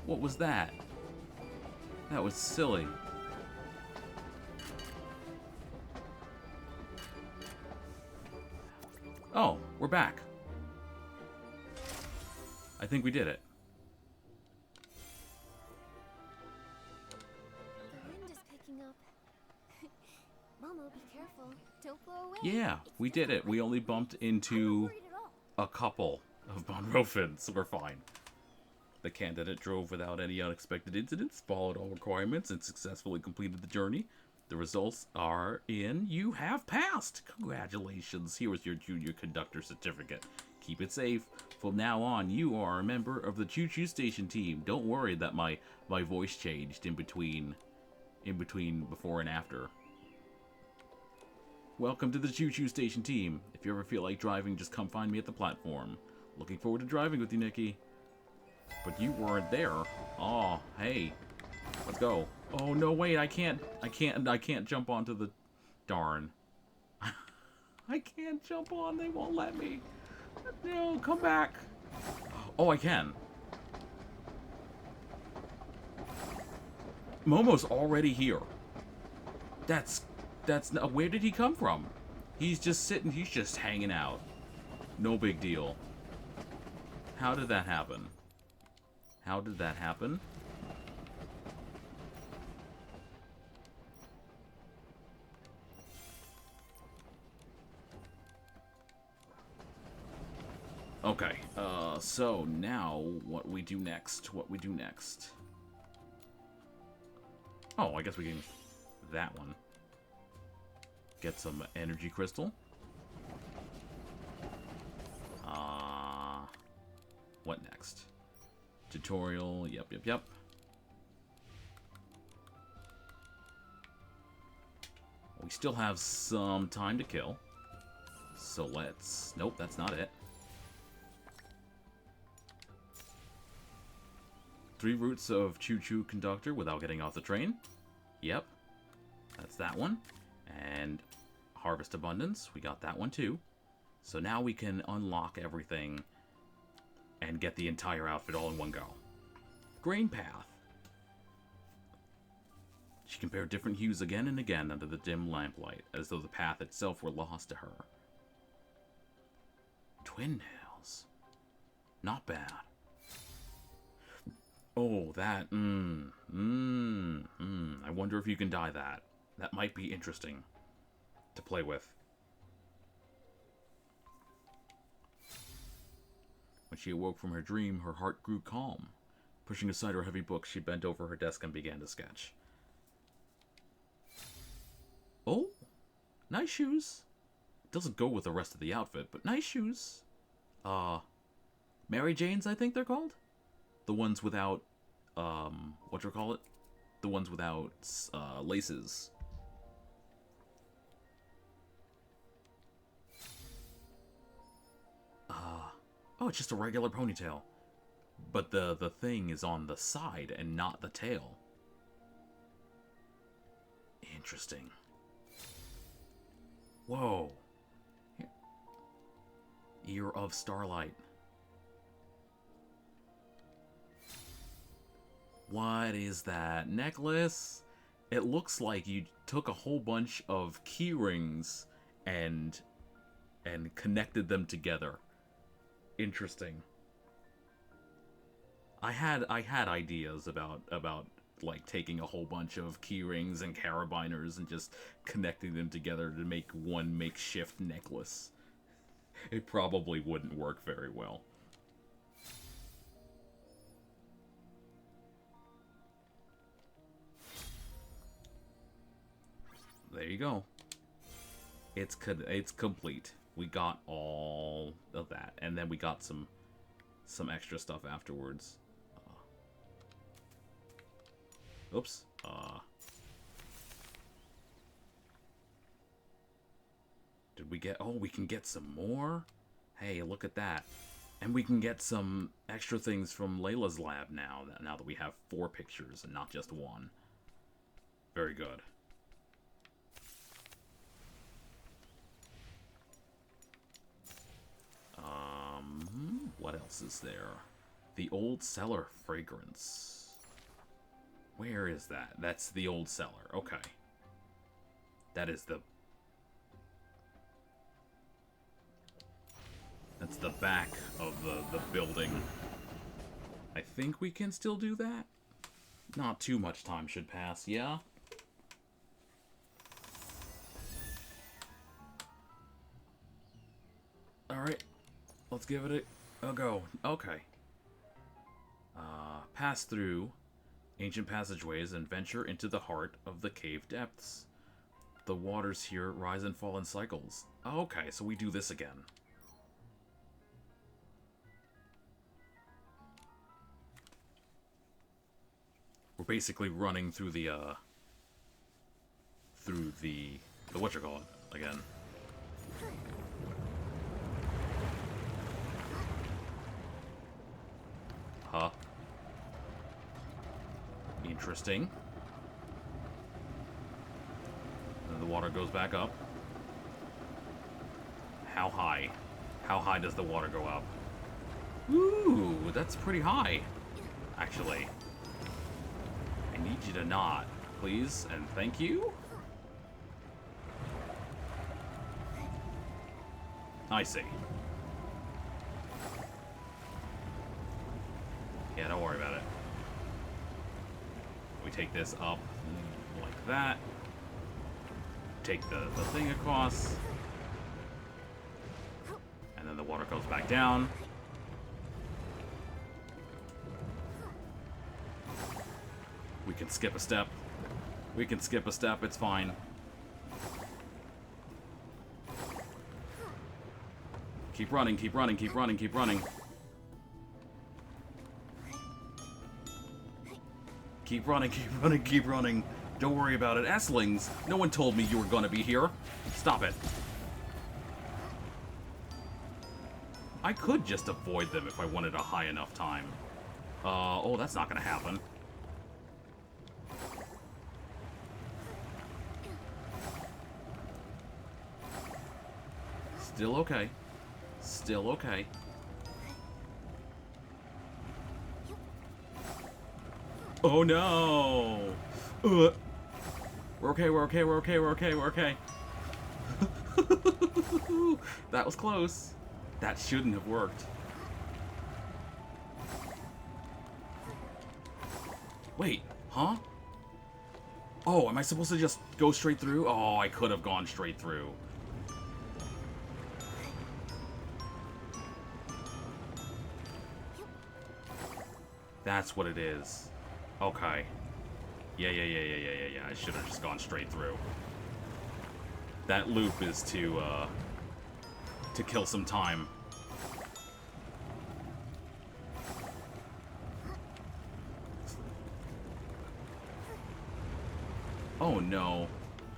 What was that? That was silly. Oh, we're back. I think we did it. The wind is picking up. Momo, be careful. Don't blow away. Yeah, we did it. We only bumped into a couple of Monroe Finns. We're fine. The candidate drove without any unexpected incidents, followed all requirements, and successfully completed the journey. The results are in. You have passed. Congratulations. Here is your junior conductor certificate. Keep it safe. From now on, you are a member of the Choo-Choo Station team. Don't worry that my voice changed in between before and after. Welcome to the Choo-Choo Station team. If you ever feel like driving, just come find me at the platform. Looking forward to driving with you, Nikki. But you weren't there. Oh, hey. Let's go. Oh, no, wait, I can't jump onto the... Darn. I can't jump on, they won't let me. No, come back. Oh, I can. Momo's already here. That's where did he come from? He's just sitting, he's just hanging out. No big deal. How did that happen? How did that happen? Okay, so now what we do next? What we do next? Oh, I guess we can... that one. Get some energy crystal. What next? Tutorial, yep. We still have some time to kill. So let's... nope, that's not it. 3 routes of Choo-Choo Conductor without getting off the train. Yep. That's that one. And Harvest Abundance. We got that one too. So now we can unlock everything and get the entire outfit all in one go. Grain Path. She compared different hues again and again under the dim lamplight, as though the path itself were lost to her. Twin nails. Not bad. Oh, that, I wonder if you can dye that. That might be interesting to play with. When she awoke from her dream, her heart grew calm. Pushing aside her heavy book, she bent over her desk and began to sketch. Oh, nice shoes. Doesn't go with the rest of the outfit, but nice shoes. Mary Jane's, I think they're called? The ones without, whatchamacallit? The ones without, laces. Oh, it's just a regular ponytail. But the thing is on the side and not the tail. Interesting. Whoa. Ear of Starlight. What is that? Necklace? It looks like you took a whole bunch of key rings and connected them together. Interesting. I had ideas about like taking a whole bunch of key rings and carabiners and just connecting them together to make one makeshift necklace. It probably wouldn't work very well. There you go. It's complete. We got all of that, and then we got some extra stuff afterwards. Oops. Did we get... oh, we can get some more? Hey, look at that. And we can get some extra things from Layla's lab now that we have 4 pictures and not just 1. Very good. What else is there? The old Cellar Fragrance. Where is that? That's the old cellar. Okay. That is the... that's the back of the building. I think we can still do that? Not too much time should pass, yeah? Alright. Let's give it a go. Okay. Pass through ancient passageways and venture into the heart of the cave depths. The waters here rise and fall in cycles. Okay, so we do this again. We're basically running through the whatchamacallit again. Huh. Interesting. Then the water goes back up. How high? How high does the water go up? Ooh, that's pretty high. Actually. I need you to not, please, and thank you. I see. Yeah, don't worry about it. We take this up like that. Take the thing across. And then the water goes back down. We can skip a step. We can skip a step, it's fine. Keep running, keep running, keep running, keep running. Keep running, keep running, keep running. Don't worry about it. S-lings, no one told me you were gonna be here. Stop it. I could just avoid them if I wanted a high enough time. Oh, that's not gonna happen. Still okay. Still okay. Oh no! We're okay, we're okay, we're okay, we're okay, we're okay. That was close. That shouldn't have worked. Wait, huh? Oh, am I supposed to just go straight through? Oh, I could have gone straight through. That's what it is. Okay. Yeah. I should have just gone straight through. That loop is to kill some time. Oh no.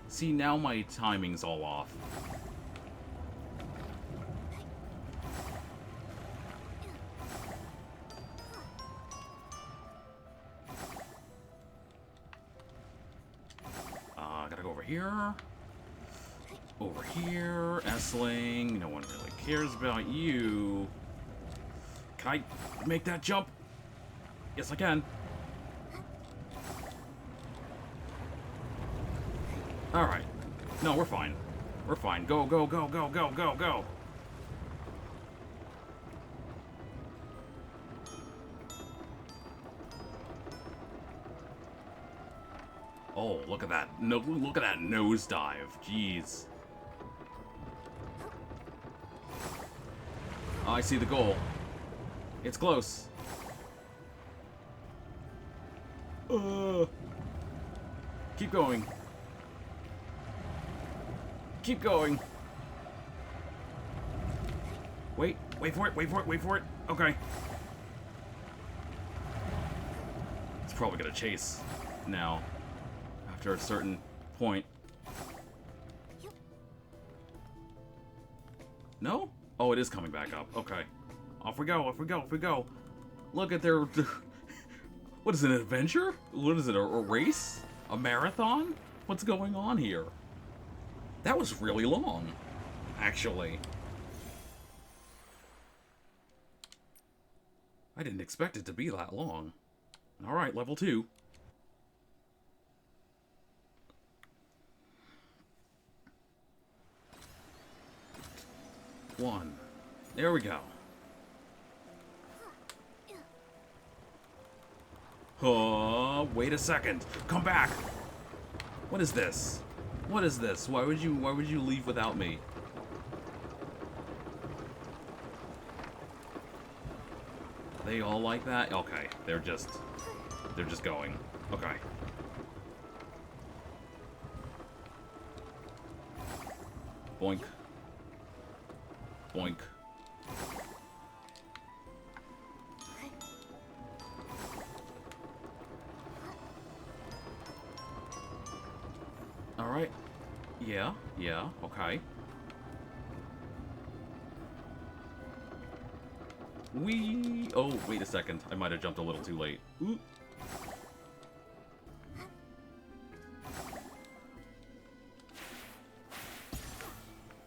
See, now my timing's all off. Gotta go over here. Over here. S-ling. No one really cares about you. Can I make that jump? Yes, I can. Alright. No, we're fine. We're fine. Go, go, go, go, go, go, go. Oh, look at that. No, look at that nosedive. Jeez. Oh, I see the goal. It's close. Keep going. Keep going. Wait for it, wait for it, wait for it. Okay. It's probably gonna chase now. After a certain point. No? Oh, it is coming back up. Okay. Off we go, off we go, off we go. Look at their... What is it, an adventure? What is it, a race? A marathon? What's going on here? That was really long, actually. I didn't expect it to be that long. Alright, level 2. One. There we go. Oh, wait a second. Come back. What is this? What is this? Why would you leave without me? Are they all like that? Okay, they're just going. Okay. Boink. Boink. Alright. Yeah, okay. Oh, wait a second. I might have jumped a little too late. Ooh.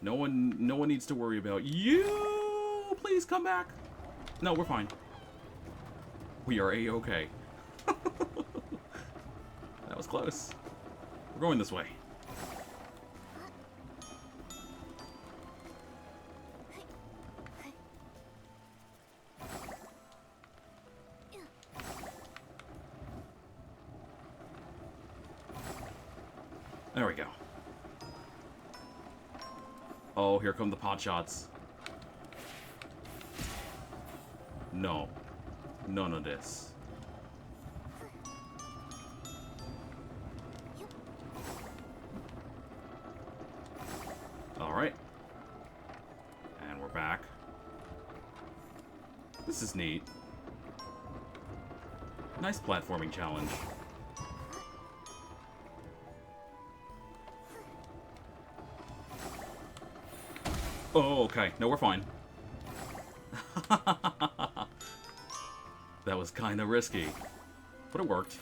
No one needs to worry about you. Please come back. No, we're fine. We are A-okay. That was close. We're going this way. There we go. Oh, here come the pot shots. No. None of this. Alright. And we're back. This is neat. Nice platforming challenge. Oh, okay. No, we're fine. That was kind of risky, but it worked.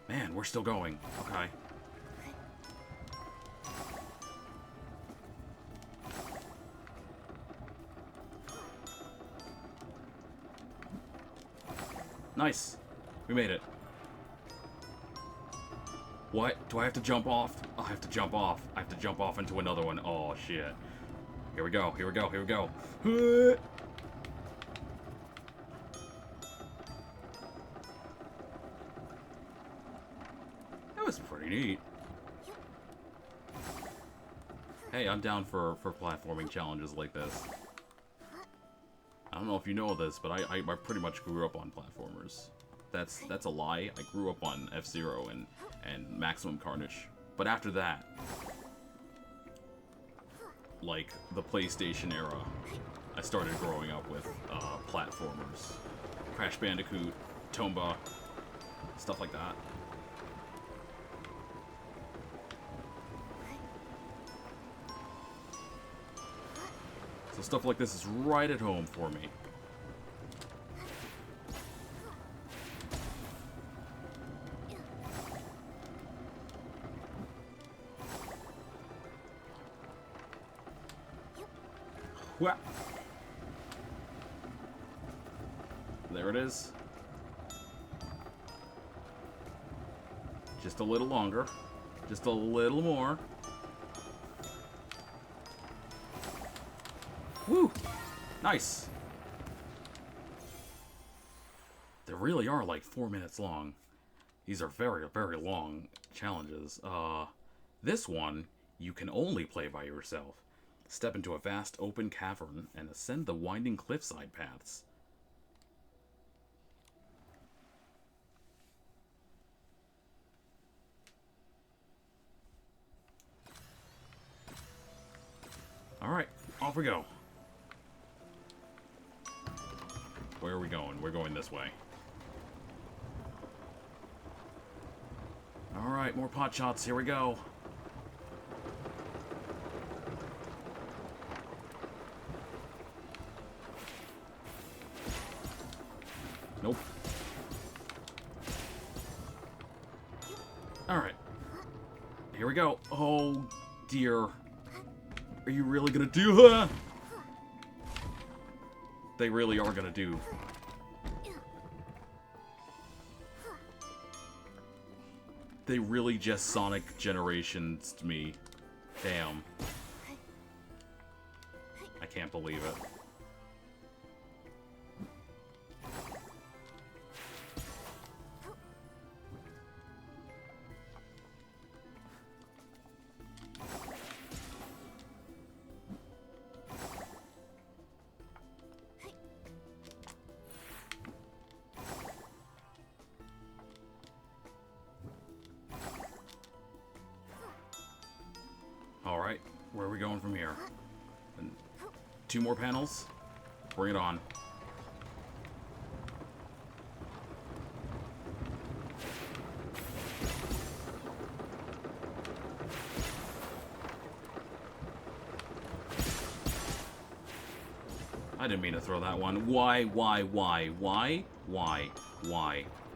Man, we're still going. Okay. Nice. We made it. What? Do I have to jump off? I have to jump off. I have to jump off into another one. Oh, shit. Here we go. Here we go. Here we go. That was pretty neat. Hey, I'm down for platforming challenges like this. I don't know if you know this, but I pretty much grew up on platformers. That's a lie. I grew up on F-Zero and Maximum Carnage. But after that, like the PlayStation era, I started growing up with platformers. Crash Bandicoot, Tomba, stuff like that. So stuff like this is right at home for me. What? There it is. Just a little longer. Just a little more. Woo! Nice! They really are like 4 minutes long. These are very, very long challenges. This one, you can only play by yourself. Step into a vast open cavern and ascend the winding cliffside paths. Alright, off we go. Where are we going? We're going this way. Alright, more pot shots. Here we go. Nope. Alright. Here we go. Oh, dear. Are you really gonna do... They really are gonna do. They really just Sonic Generations to me. Damn. I can't believe it. Alright, where are we going from here? And 2 more panels? Bring it on. I didn't mean to throw that one. Why?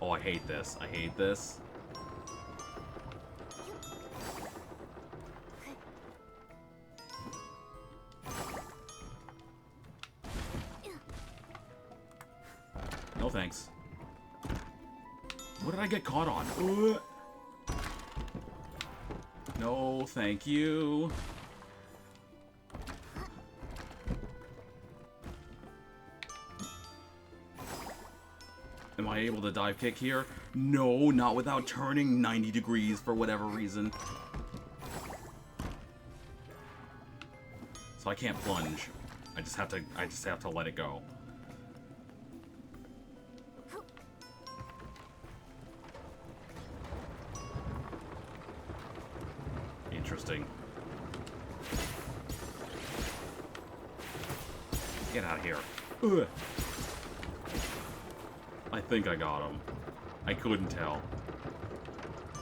Oh, I hate this. I hate this. No thanks. What did I get caught on? No, thank you. Am I able to dive kick here? No, not without turning 90 degrees for whatever reason. So I can't plunge. I just have to let it go. Interesting. Get out of here. Ugh. I think I got him. I couldn't tell.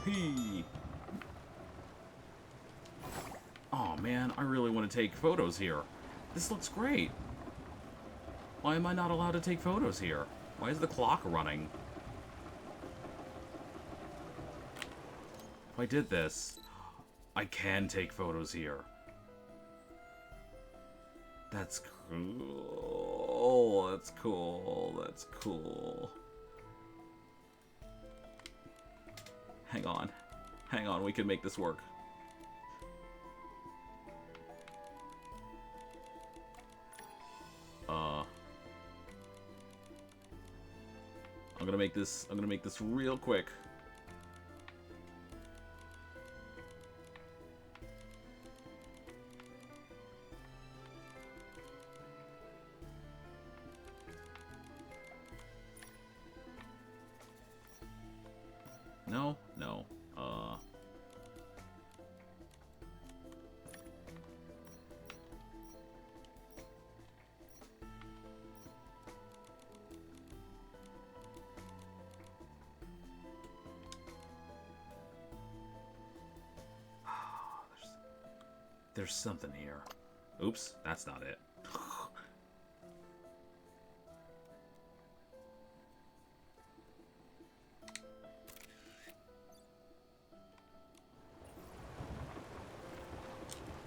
Hee. Oh man, I really want to take photos here. This looks great. Why am I not allowed to take photos here? Why is the clock running? If I did this, I can take photos here. That's cool. That's cool. That's cool. Hang on. Hang on, we can make this work. I'm gonna make this real quick. No, no. There's something here. Oops, that's not it.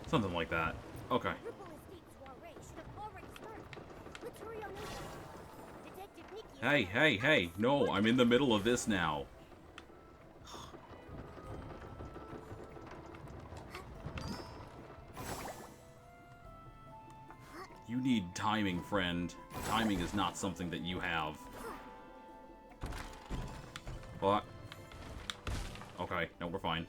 Something like that. Okay. Hey, hey, hey. No, I'm in the middle of this now. You need timing, friend. Timing is not something that you have. What? Okay, no, we're fine.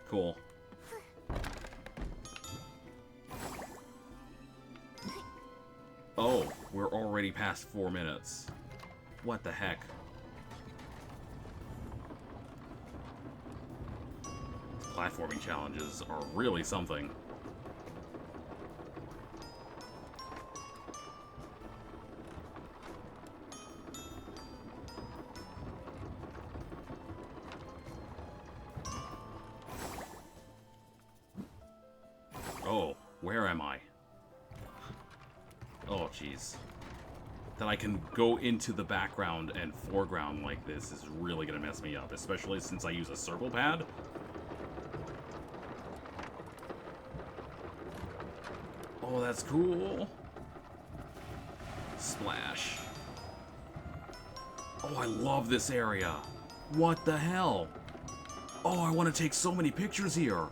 Cool. Oh, we're already past 4 minutes. What the heck? Platforming challenges are really something. Oh, where am I? Oh, jeez. That I can go into the background and foreground like this is really gonna mess me up, especially since I use a circle pad. Oh, that's cool. Splash. Oh, I love this area. What the hell? Oh, I want to take so many pictures here.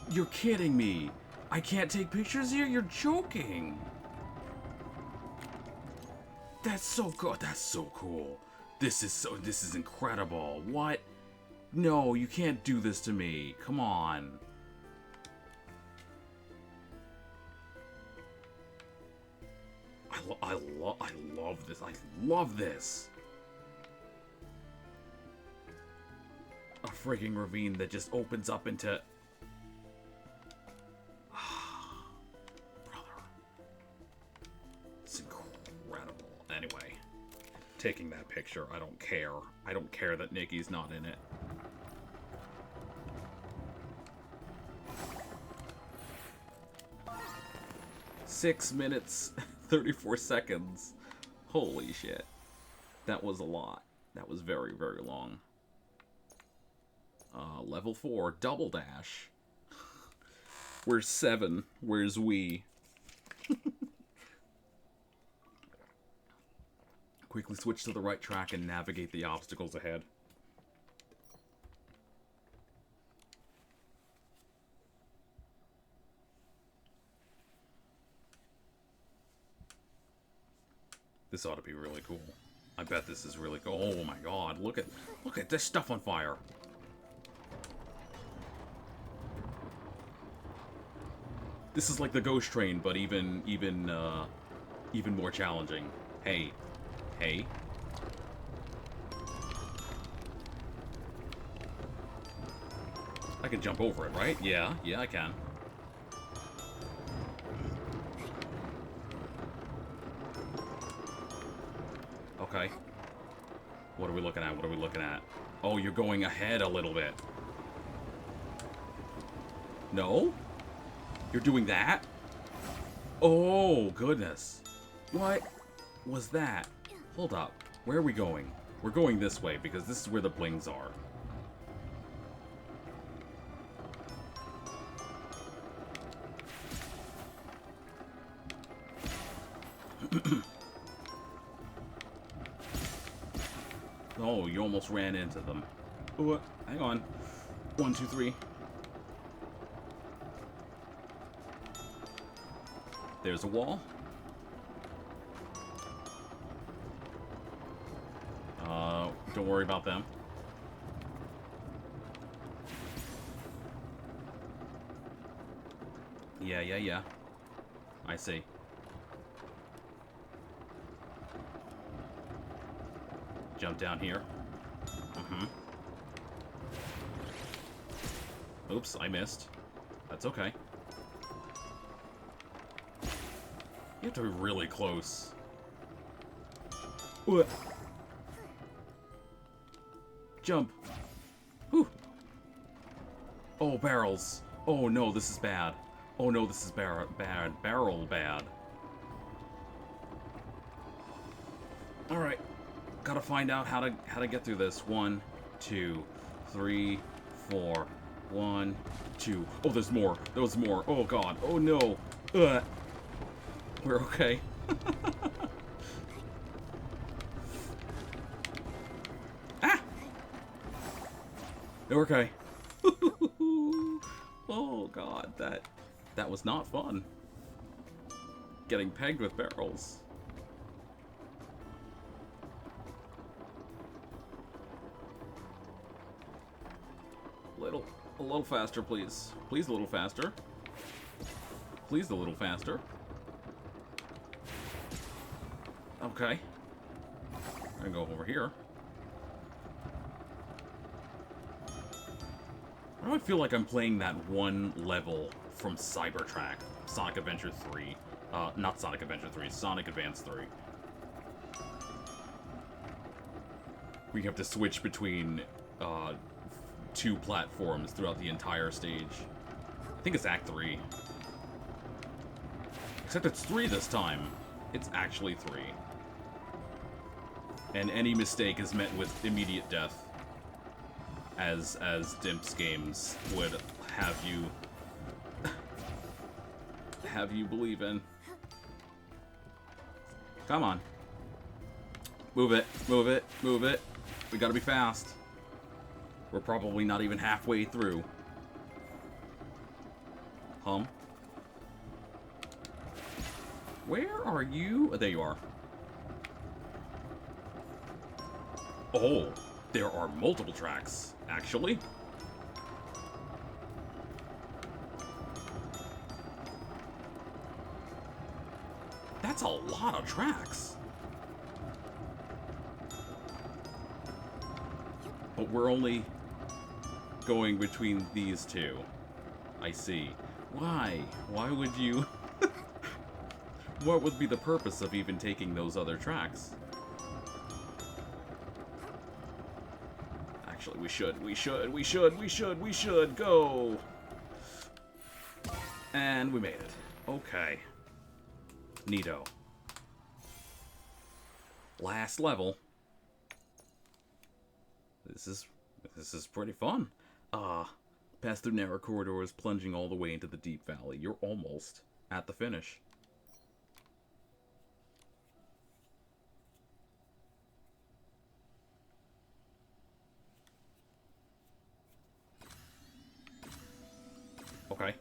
You're kidding me. I can't take pictures here? You're joking. That's so cool. That's so cool. This is incredible. What? No, you can't do this to me. Come on. I love this. I love this. A frigging ravine that just opens up into... Brother. It's incredible. Anyway, taking that picture, I don't care. I don't care that Nikki's not in it. Six minutes, 34 seconds. Holy shit. That was a lot. That was very, very long. Level 4, double dash. Where's 7? Where's we? Quickly switch to the right track and navigate the obstacles ahead. This ought to be really cool. I bet this is really cool. Oh my god, look at this stuff on fire. This is like the Ghost Train, but even more challenging. Hey. Hey. I can jump over it, right? Yeah, I can. Okay. What are we looking at? What are we looking at? Oh, you're going ahead a little bit. No? You're doing that? Oh, goodness. What was that? Hold up. Where are we going? We're going this way, because this is where the blings are. Oh, you almost ran into them. Ooh, hang on. 1, 2, 3. There's a wall. Don't worry about them. Yeah. I see. Jump down here. Oops, I missed. That's okay. You have to be really close. Ooh. Jump. Whew. Oh, barrels. Oh no, this is bad. Oh no, this is bad. Barrel bad. Alright. Gotta find out how to get through this. 1, 2, 3, 4. 1, 2. Oh, there's more. There's more. Oh god. Oh no. We're okay. Ah! We're okay. Oh god, that was not fun. Getting pegged with barrels. A little faster, please. Please, a little faster. Please, a little faster. Okay. I'm gonna go over here. Why do I feel like I'm playing that one level from Cybertrack? Sonic Adventure 3. Not Sonic Adventure 3, Sonic Advance 3. We have to switch between, 2 platforms throughout the entire stage. I think it's Act 3. Except it's 3 this time. It's actually 3. And any mistake is met with immediate death. As Dimp's games would have you believe in. Come on. Move it, move it, move it. We gotta be fast. We're probably not even halfway through. Where are you? Oh, there you are. Oh, there are multiple tracks, actually. That's a lot of tracks. But we're only going between these two. I see. Why? Why would you... What would be the purpose of even taking those other tracks? Actually, we should go! And we made it. Okay. Neato. Last level. This is pretty fun. Pass through narrow corridors, plunging all the way into the deep valley. You're almost at the finish. Okay.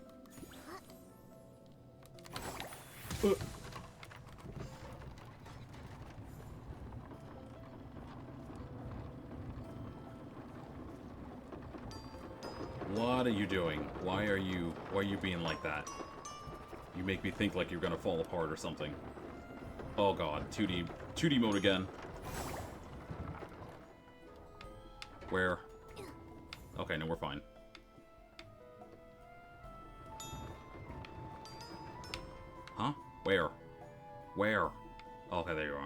What are you doing? Why are you being like that? You make me think like you're gonna fall apart or something. Oh god, 2D mode again. Where? Okay, no, we're fine. Huh? Where? Where? Okay, there you are.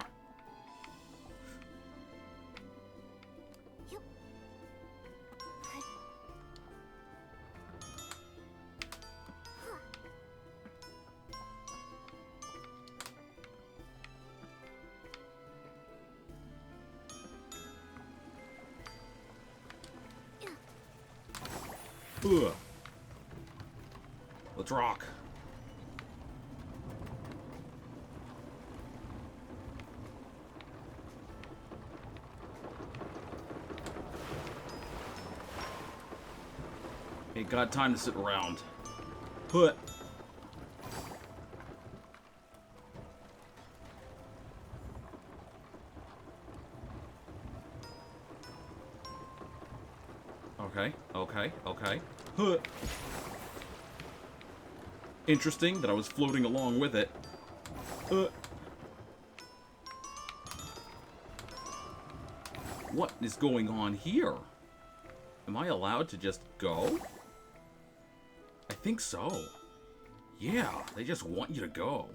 Ugh. Let's rock. Ain't got time to sit around. Put. Okay. Huh. Interesting that I was floating along with it. What is going on here? Am I allowed to just go? I think so. Yeah, they just want you to go.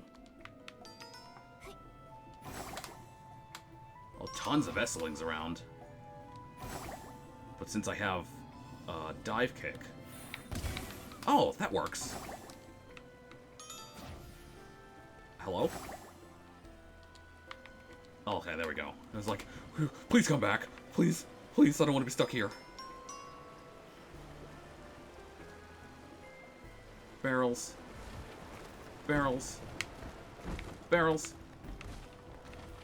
Well, tons of Esselings around. But since I have dive kick. Oh, that works. Hello? Oh, okay, there we go. I was like, please come back. Please, please, I don't want to be stuck here. Barrels. Barrels. Barrels.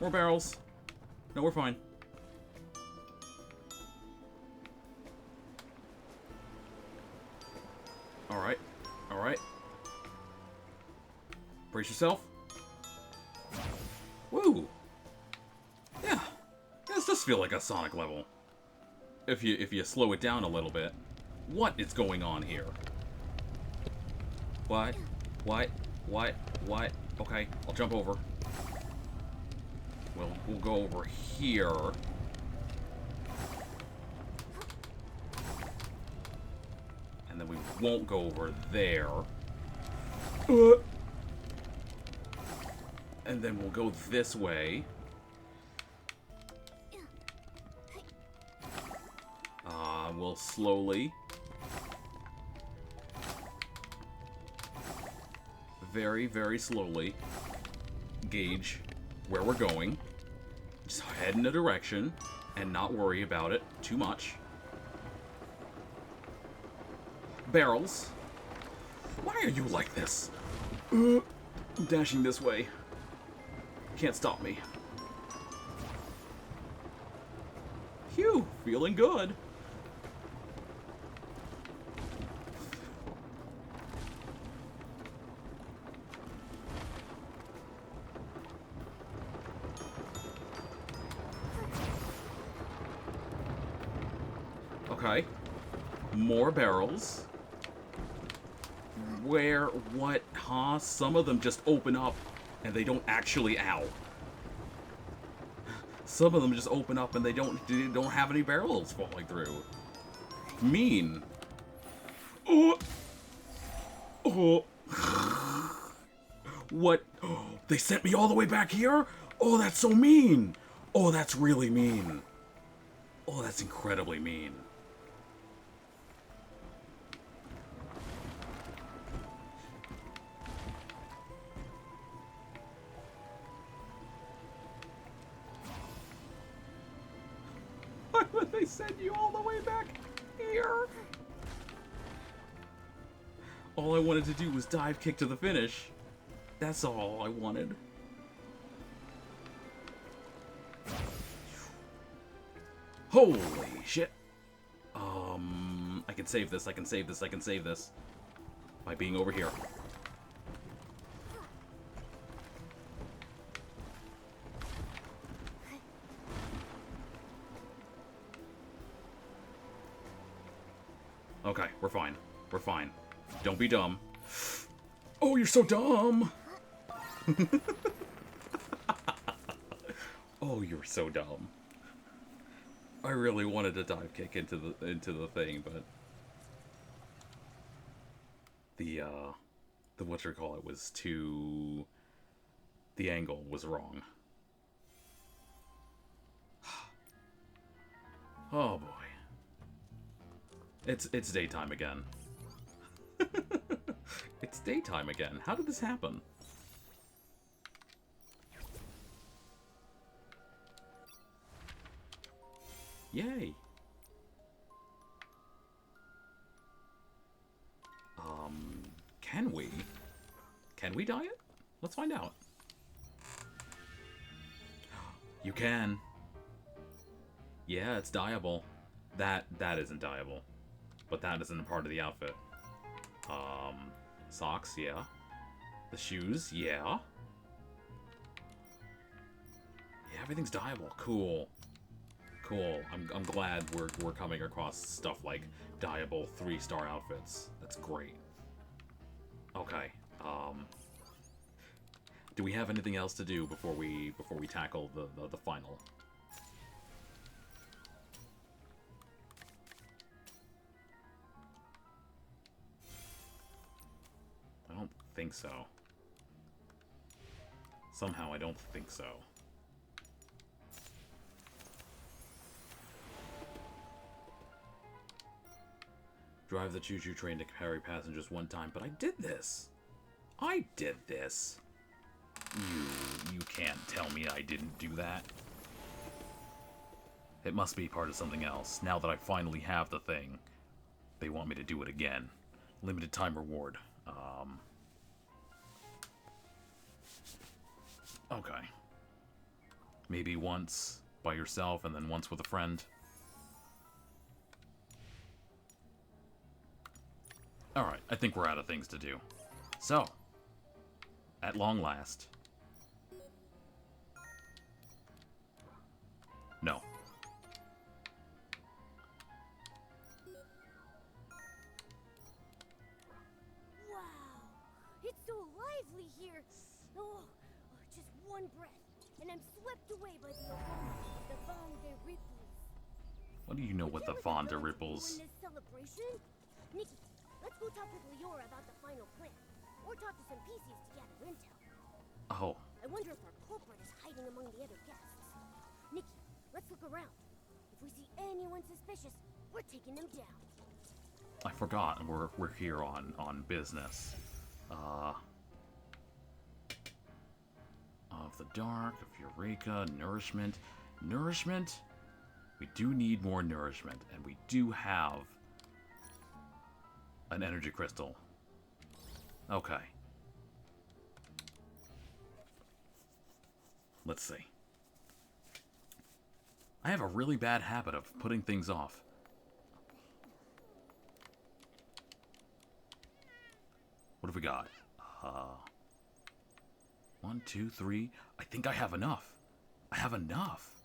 More barrels. No, we're fine. Alright. Alright. Brace yourself. Woo! Yeah. This does feel like a Sonic level. If you slow it down a little bit. What is going on here? What? What? What? What? Okay, I'll jump over. We'll go over here. And then we won't go over there. And then we'll go this way. We'll slowly. Very, very slowly gauge where we're going. Just head in a direction and not worry about it too much. Barrels. Why are you like this? I'm dashing this way. Can't stop me. Phew, feeling good. Okay. More barrels. Where? What? Huh? Some of them just open up and they don't actually... Ow. Some of them just open up and they don't have any barrels falling through. Mean. Oh. Oh. What? Oh, they sent me all the way back here? Oh, that's so mean. Oh, that's really mean. Oh, that's incredibly mean. Why would they send you all the way back here? All I wanted to do was dive kick to the finish. That's all I wanted. Holy shit. I can save this, I can save this, I can save this. By being over here. Okay, we're fine. We're fine. Don't be dumb. Oh, you're so dumb! Oh, you're so dumb. I really wanted to dive kick into the thing, but the whatchamacallit was too... The angle was wrong. Oh boy. It's daytime again. It's daytime again. How did this happen? Yay. Can we? Can we dye it? Let's find out. You can. Yeah, it's dyeable. That isn't dyeable. But that isn't a part of the outfit. Socks, yeah. The shoes, yeah. Yeah, everything's dyeable. Cool. Cool. I'm glad we're coming across stuff like dyeable 3-star outfits. That's great. Okay. Do we have anything else to do before we tackle the final? I don't think so. Somehow I don't think so. Drive the choo-choo train to carry passengers one time, but I did this! I did this! You can't tell me I didn't do that. It must be part of something else. Now that I finally have the thing, they want me to do it again. Limited time reward. Okay. Maybe once by yourself and then once with a friend. Alright, I think we're out of things to do. So, at long last... No. Wow, it's so lively here. Oh, just one breath, and I'm swept away by the aroma of the Vong de Ripples. What do you know what the Vong de Ripples? Celebration? Nikki, let's go talk with Leora about the final plan, or talk to some Pieceys to gather intel. Oh. I wonder if our culprit is hiding among the other guests. Nikki, let's look around. If we see anyone suspicious, we're taking them down. I forgot we're here on business. Of the Dark, of Eureka, Nourishment. Nourishment? We do need more nourishment, and we do have an energy crystal. Okay. Let's see. I have a really bad habit of putting things off. What have we got? 1, 2, 3. I think I have enough. I have enough.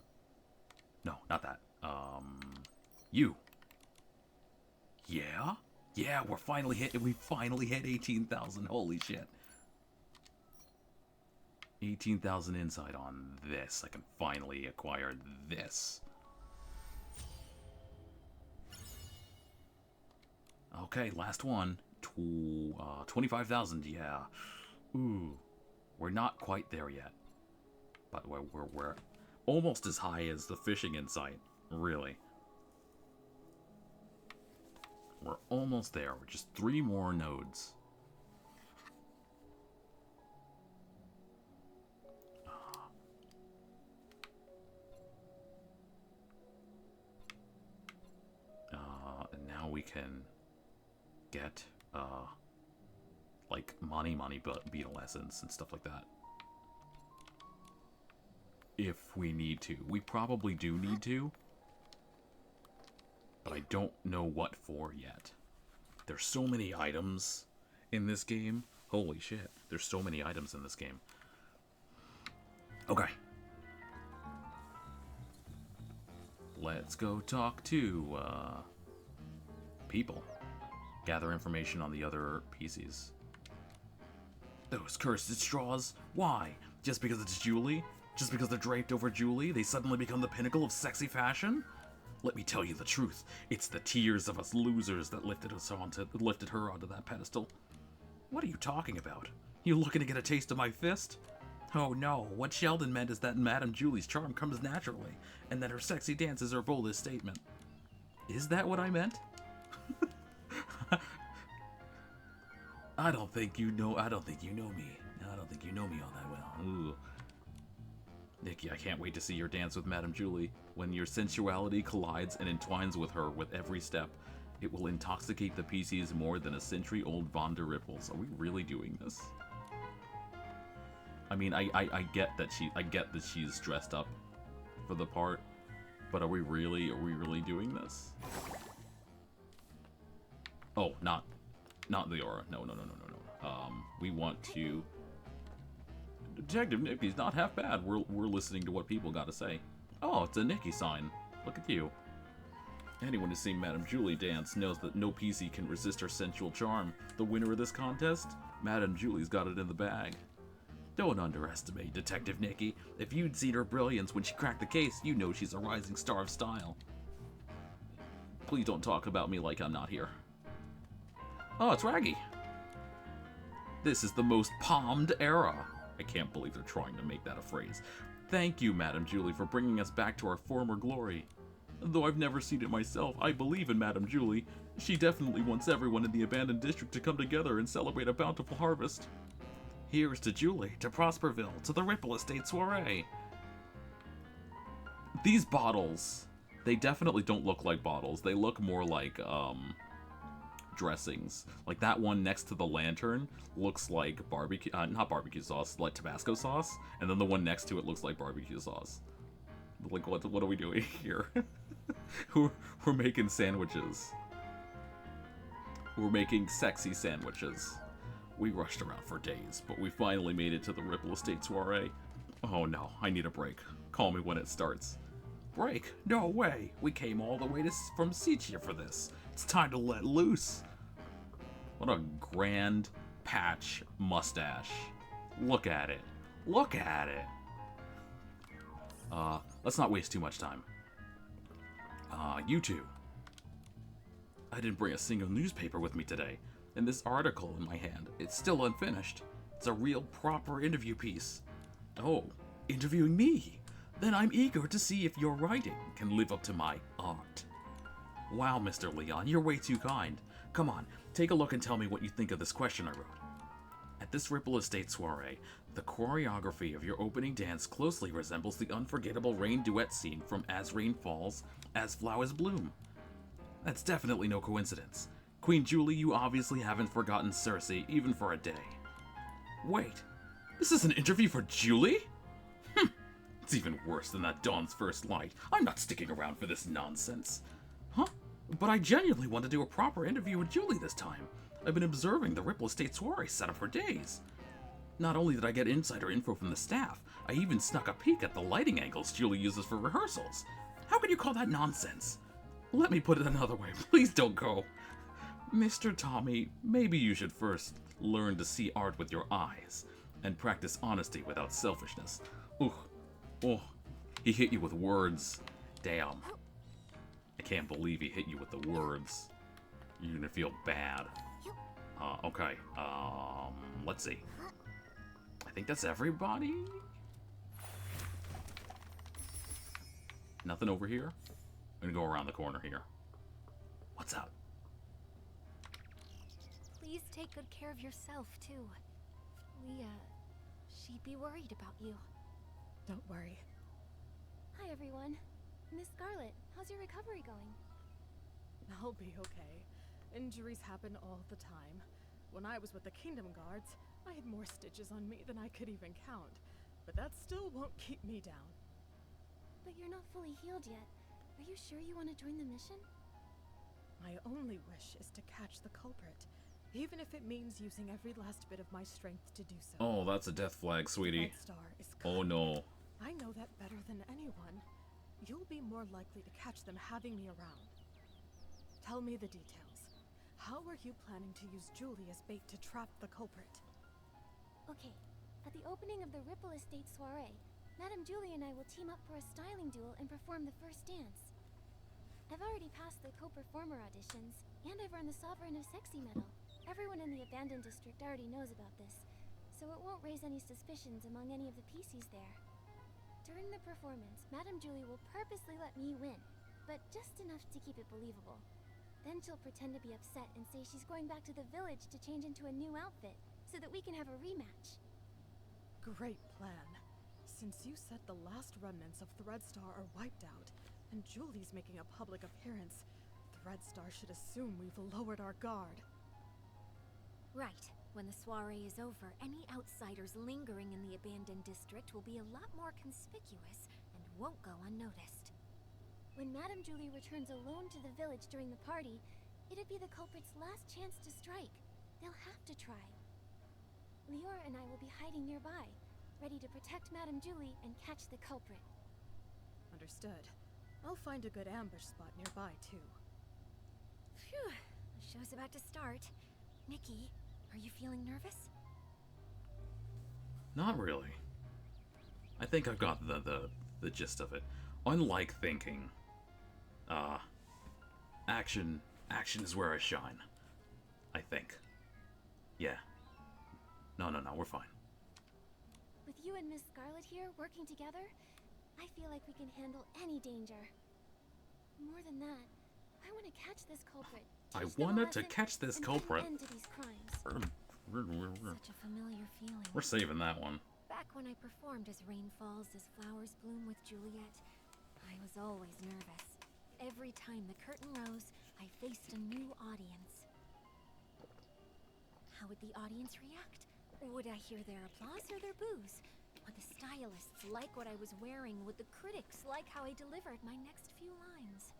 No, not that. You. Yeah? Yeah, we finally hit 18,000. Holy shit. 18,000 insight on this. I can finally acquire this. Okay, last one. 25,000, yeah. Ooh. We're not quite there yet. But we're almost as high as the fishing insight. Really. We're almost there. We're just 3 more nodes. And now we can get like Mani beetle essence and stuff like that. If we need to. We probably do need to. But I don't know what for yet. There's so many items in this game. Holy shit. There's so many items in this game. Okay. Let's go talk to people. Gather information on the other Pieceys. Those cursed straws? Why? Just because it's Julie? Just because they're draped over Julie, they suddenly become the pinnacle of sexy fashion? Let me tell you the truth. It's the tears of us losers that lifted her onto that pedestal. What are you talking about? You looking to get a taste of my fist? Oh no, what Sheldon meant is that Madame Julie's charm comes naturally, and that her sexy dances are boldest statement. Is that what I meant? I don't think you know me. I don't think you know me all that well. Ooh. Nikki, I can't wait to see your dance with Madame Julie. When your sensuality collides and entwines with her with every step, it will intoxicate the Pieceys more than a century-old Von der Ripples. Are we really doing this? I mean, I get that she's dressed up for the part, but are we really doing this? Oh, not the aura. No. We want to. Detective Nikki's not half bad. We're listening to what people got to say. Oh, it's a Nikki sign. Look at you. Anyone who's seen Madame Julie dance knows that no Piecey can resist her sensual charm. The winner of this contest, Madame Julie's got it in the bag. Don't underestimate Detective Nikki. If you'd seen her brilliance when she cracked the case, you know she's a rising star of style. Please don't talk about me like I'm not here. Oh, it's Raggy. This is the most palmed era. I can't believe they're trying to make that a phrase. Thank you, Madame Julie, for bringing us back to our former glory. Though I've never seen it myself, I believe in Madame Julie. She definitely wants everyone in the abandoned district to come together and celebrate a bountiful harvest. Here's to Julie, to Prosperville, to the Ripple Estate soiree. These bottles, they definitely don't look like bottles. They look more like, dressings. Like that one next to the lantern looks like barbecue, not barbecue sauce, like Tabasco sauce. And then the one next to it looks like barbecue sauce. Like, what are we doing here? We're making sandwiches. We're making sexy sandwiches. We rushed around for days, but we finally made it to the Ripple Estate soiree. Oh no, I need a break. Call me when it starts. Break? No way! We came all the way from Sitia for this. It's time to let loose. What a grand patch mustache. Look at it. Look at it. Let's not waste too much time. You two. I didn't bring a single newspaper with me today. And this article in my hand, it's still unfinished. It's a real proper interview piece. Oh, interviewing me? Then I'm eager to see if your writing can live up to my art. Wow, Mr. Leon, you're way too kind. Come on, take a look and tell me what you think of this question I wrote. At this Ripple Estate soiree, the choreography of your opening dance closely resembles the unforgettable rain duet scene from As Rain Falls, As Flowers Bloom. That's definitely no coincidence. Queen Julie, you obviously haven't forgotten Cersei, even for a day. Wait, this is an interview for Julie? It's even worse than that Dawn's First Light. I'm not sticking around for this nonsense. Huh? But I genuinely want to do a proper interview with Julie this time. I've been observing the Ripple Estate soiree setup for days. Not only did I get insider info from the staff, I even snuck a peek at the lighting angles Julie uses for rehearsals. How can you call that nonsense? Let me put it another way. Please don't go. Mr. Tommy, maybe you should first learn to see art with your eyes and practice honesty without selfishness. Ooh. Oh, he hit you with words. Damn. I can't believe he hit you with the words. You're gonna feel bad. Okay. Let's see. I think that's everybody? Nothing over here? I'm gonna go around the corner here. What's up? Please take good care of yourself, too. She'd be worried about you. Don't worry. Hi, everyone. Miss Scarlet, how's your recovery going? I'll be okay. Injuries happen all the time. When I was with the Kingdom Guards, I had more stitches on me than I could even count. But that still won't keep me down. But you're not fully healed yet. Are you sure you want to join the mission? My only wish is to catch the culprit, even if it means using every last bit of my strength to do so. Oh, that's a death flag, sweetie. Red Star is Oh no. I know that better than anyone. You'll be more likely to catch them having me around. Tell me the details. How are you planning to use Julie as bait to trap the culprit? Okay, at the opening of the Ripple Estate soiree, Madame Julie and I will team up for a styling duel and perform the first dance. I've already passed the co-performer auditions, and I've earned the Sovereign of Sexy medal. Everyone in the abandoned district already knows about this, so it won't raise any suspicions among any of the Pieceys there. During the performance, Madame Julie will purposely let me win, but just enough to keep it believable. Then she'll pretend to be upset and say she's going back to the village to change into a new outfit, so that we can have a rematch. Great plan. Since you said the last remnants of Threadstar are wiped out, and Julie's making a public appearance, Threadstar should assume we've lowered our guard. Right. When the soiree is over, any outsiders lingering in the abandoned district will be a lot more conspicuous and won't go unnoticed. When Madame Julie returns alone to the village during the party, it'd be the culprit's last chance to strike. They'll have to try. Leora and I will be hiding nearby, ready to protect Madame Julie and catch the culprit. Understood. I'll find a good ambush spot nearby, too. Phew, the show's about to start. Nikki, are you feeling nervous? Not really. I think I've got the gist of it. Unlike thinking, action is where I shine. I think. Yeah. No, we're fine. With you and Miss Scarlet here working together, I feel like we can handle any danger. More than that, I want to catch this culprit. I wanted to catch this culprit. End to these crimes. Such a familiar feeling. We're saving that one. Back when I performed as Rain Falls, as Flowers Bloom with Juliet, I was always nervous. Every time the curtain rose, I faced a new audience. How would the audience react? Would I hear their applause or their boos? Would the stylists like what I was wearing? Would the critics like how I delivered my next few lines?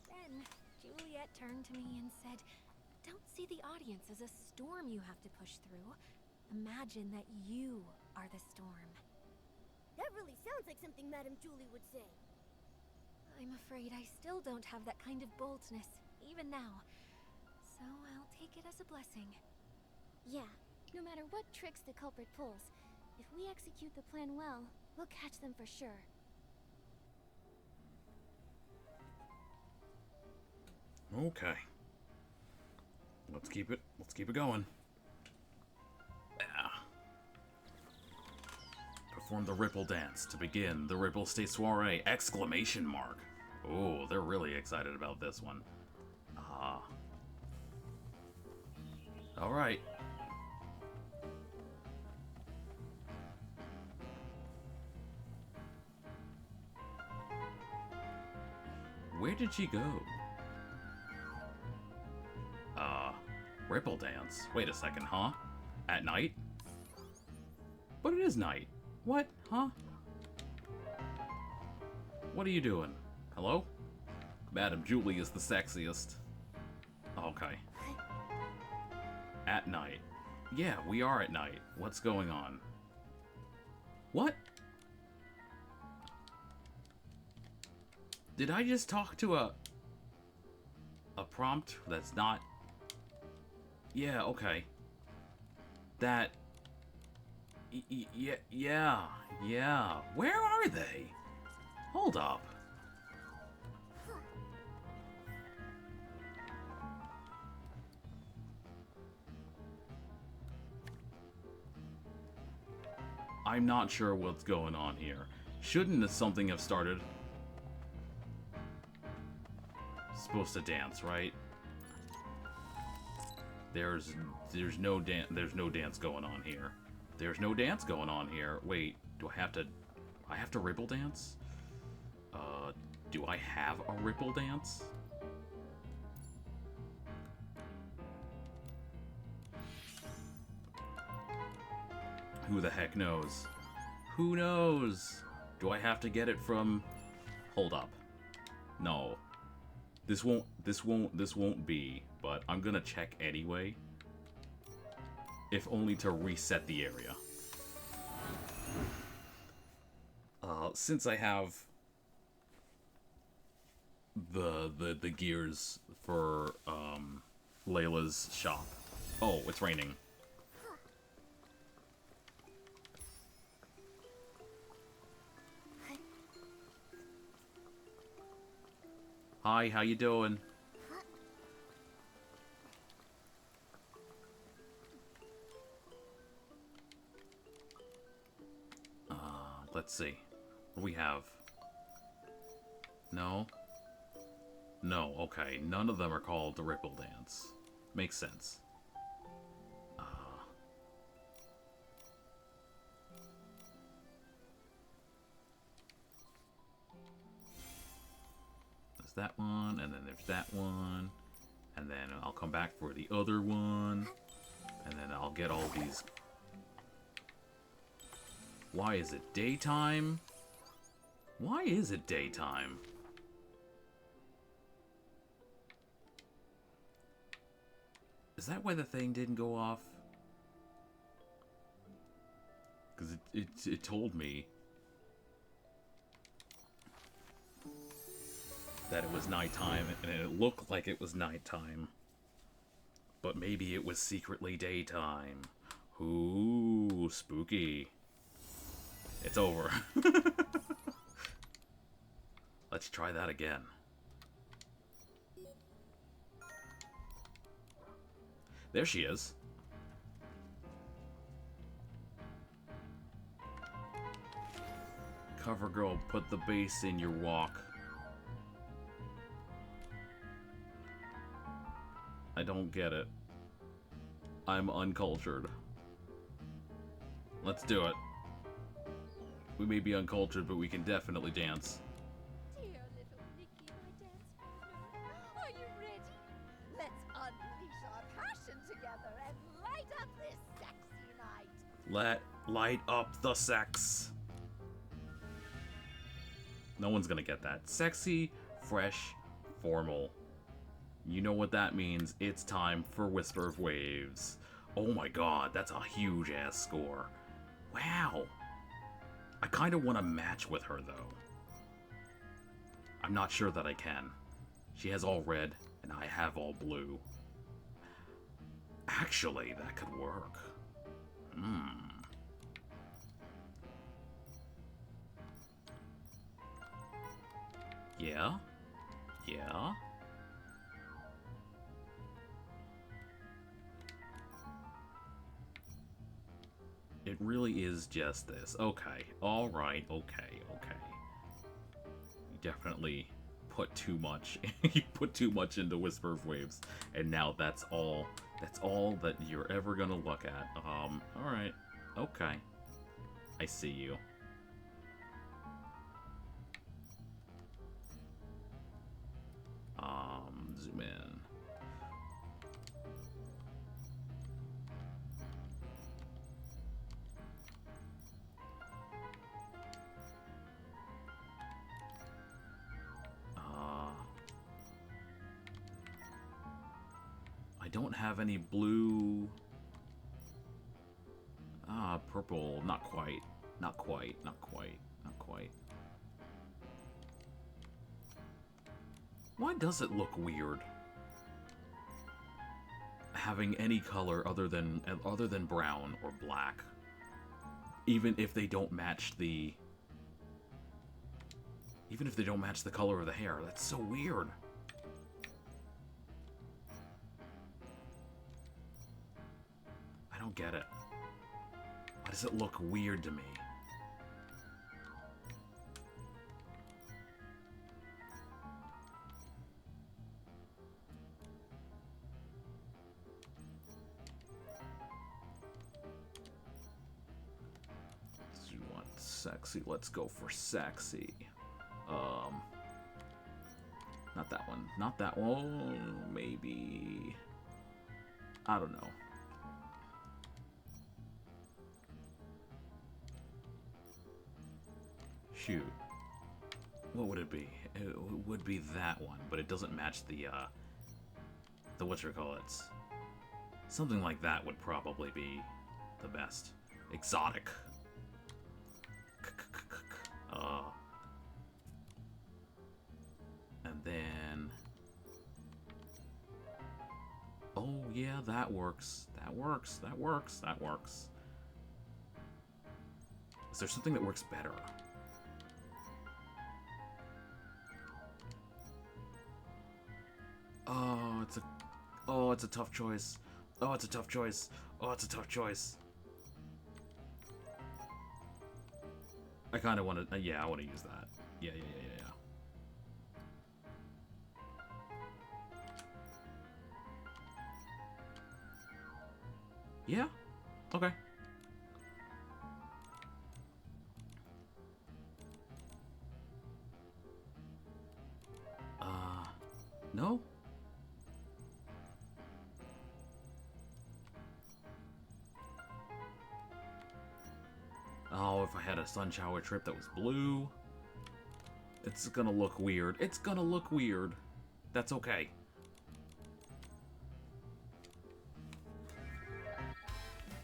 Then, Juliet turned to me and said, "Don't see the audience as a storm you have to push through. Imagine that you are the storm." That really sounds like something Madame Julie would say. I'm afraid I still don't have that kind of boldness, even now. So I'll take it as a blessing. Yeah, no matter what tricks the culprit pulls, if we execute the plan well, we'll catch them for sure. Okay. Let's keep it going. Yeah. Perform the Ripple Dance to begin the Ripple State Soiree! Exclamation mark. Oh, they're really excited about this one. Alright. Where did she go? Ripple Dance. Wait a second, huh? At night? But it is night. What? Huh? What are you doing? Hello? Madame Julie is the sexiest. Okay. At night. Yeah, we are at night. What's going on? What? Did I just talk to a prompt that's not... Yeah, okay. That... Yeah. Where are they? Hold up. I'm not sure what's going on here. Shouldn't something have started? Supposed to dance, right? There's no dance going on here. There's no dance going on here. Wait, do I have to ripple dance? Do I have a ripple dance? Who the heck knows? Who knows? Do I have to get it from... Hold up. No. This won't be, but I'm gonna check anyway. If only to reset the area. Since I have the gears for Layla's shop. Oh, it's raining. Hi, how you doing? Let's see. What do we have? No? No, okay. None of them are called the Ripple Dance. Makes sense. There's that one, and then there's that one. And then I'll come back for the other one. And then I'll get all these... Why is it daytime? Why is it daytime? Is that why the thing didn't go off? Because it told me that it was nighttime, and it looked like it was nighttime. But maybe it was secretly daytime. Ooh, spooky. It's over. Let's try that again. There she is. Cover girl, put the bass in your walk. I don't get it. I'm uncultured. Let's do it. We may be uncultured, but we can definitely dance. Dear little Nikki, my dance partner. Are you ready? Let's unleash our passion together and light up this sexy night. Light up the sex. No one's gonna get that. Sexy, fresh, formal. You know what that means. It's time for Whisper of Waves. Oh my god, that's a huge ass score. Wow. I kind of want to match with her, though. I'm not sure that I can. She has all red, and I have all blue. Actually, that could work. Yeah? Yeah? It really is just this. Okay. Alright. Okay. You definitely put too much. You put too much into Whisper of Waves. And now that's all that you're ever gonna look at. Alright. Okay. I see you. Zoom in. I don't have any blue. Purple. Not quite. Not quite. Why does it look weird? Having any color other than brown or black. Even if they don't match the color of the hair. That's so weird. I don't get it. Why does it look weird to me? So you want sexy? Let's go for sexy. Not that one. Not that one. Maybe. I don't know. Shoot. What would it be? It would be that one, but it doesn't match the whatchamacallits. Something like that would probably be the best. Exotic. And then yeah, that works. That works. That works. That works. Is there something that works better? Oh, it's a tough choice. Oh, it's a tough choice. Oh, it's a tough choice. I kind of want to, yeah, I want to use that. Yeah. Yeah? Okay. No? Oh, if I had a sun shower trip that was blue. It's gonna look weird. It's gonna look weird. That's okay.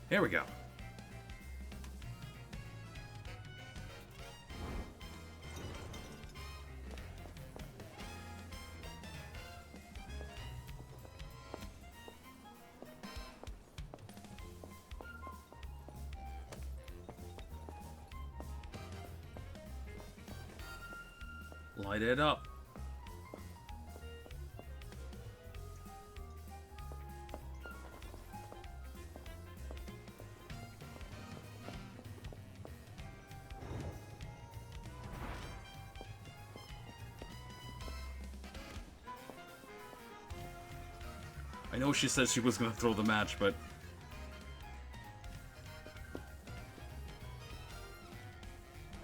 Here we go. Light it up. I know she said she was going to throw the match, but...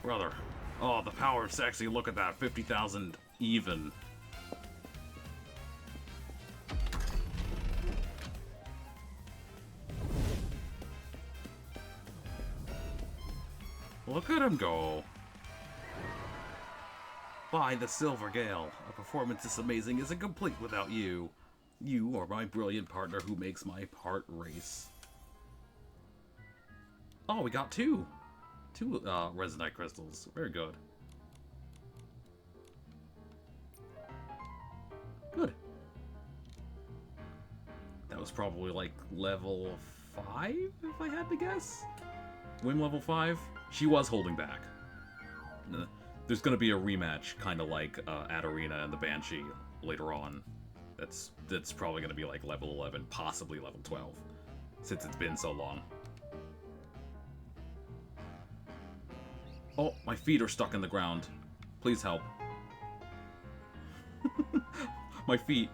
Brother. Oh, the power of sexy. Look at that. 50,000 even. Look at him go. By the Silver Gale. A performance this amazing isn't complete without you. You are my brilliant partner who makes my heart race. Oh, we got two resonite crystals. Very good. Good. That was probably like level 5, if I had to guess. Win level 5. She was holding back. There's gonna be a rematch, kind of like Adarina and the Banshee later on. That's probably gonna be like level 11, possibly level 12, since it's been so long. Oh, my feet are stuck in the ground. Please help. My feet,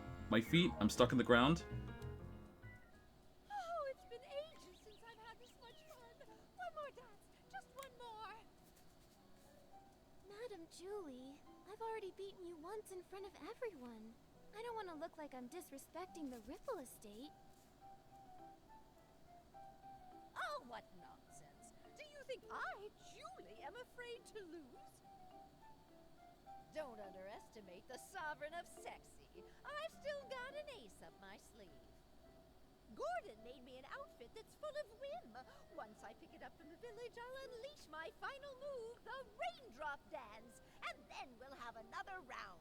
I'm stuck in the ground. Oh, it's been ages since I've had this much fun. One more dance, just one more. Madam Julie, I've already beaten you once in front of everyone. I don't want to look like I'm disrespecting the Ripple Estate. Oh, what nonsense. Do you think I, Julie, am afraid to lose? Don't underestimate the Sovereign of Sexy. I've still got an ace up my sleeve. Gordon made me an outfit that's full of whim. Once I pick it up from the village, I'll unleash my final move, the Raindrop Dance, and then we'll have another round.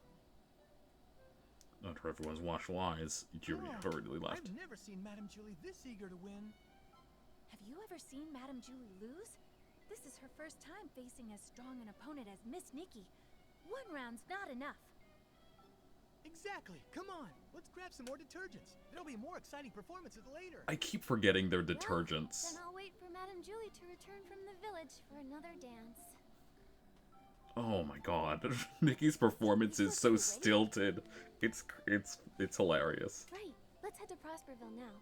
After everyone's watchful eyes, Julie hurriedly left. I've never seen Madame Julie this eager to win. Have you ever seen Madame Julie lose? This is her first time facing as strong an opponent as Miss Nikki. One round's not enough. Exactly. Come on. Let's grab some more detergents. There'll be more exciting performances later. I keep forgetting their detergents. Well, then I'll wait for Madame Julie to return from the village for another dance. Oh my god. Nikki's performance is so stilted. It's hilarious. Right. Let's head to Prosperville now.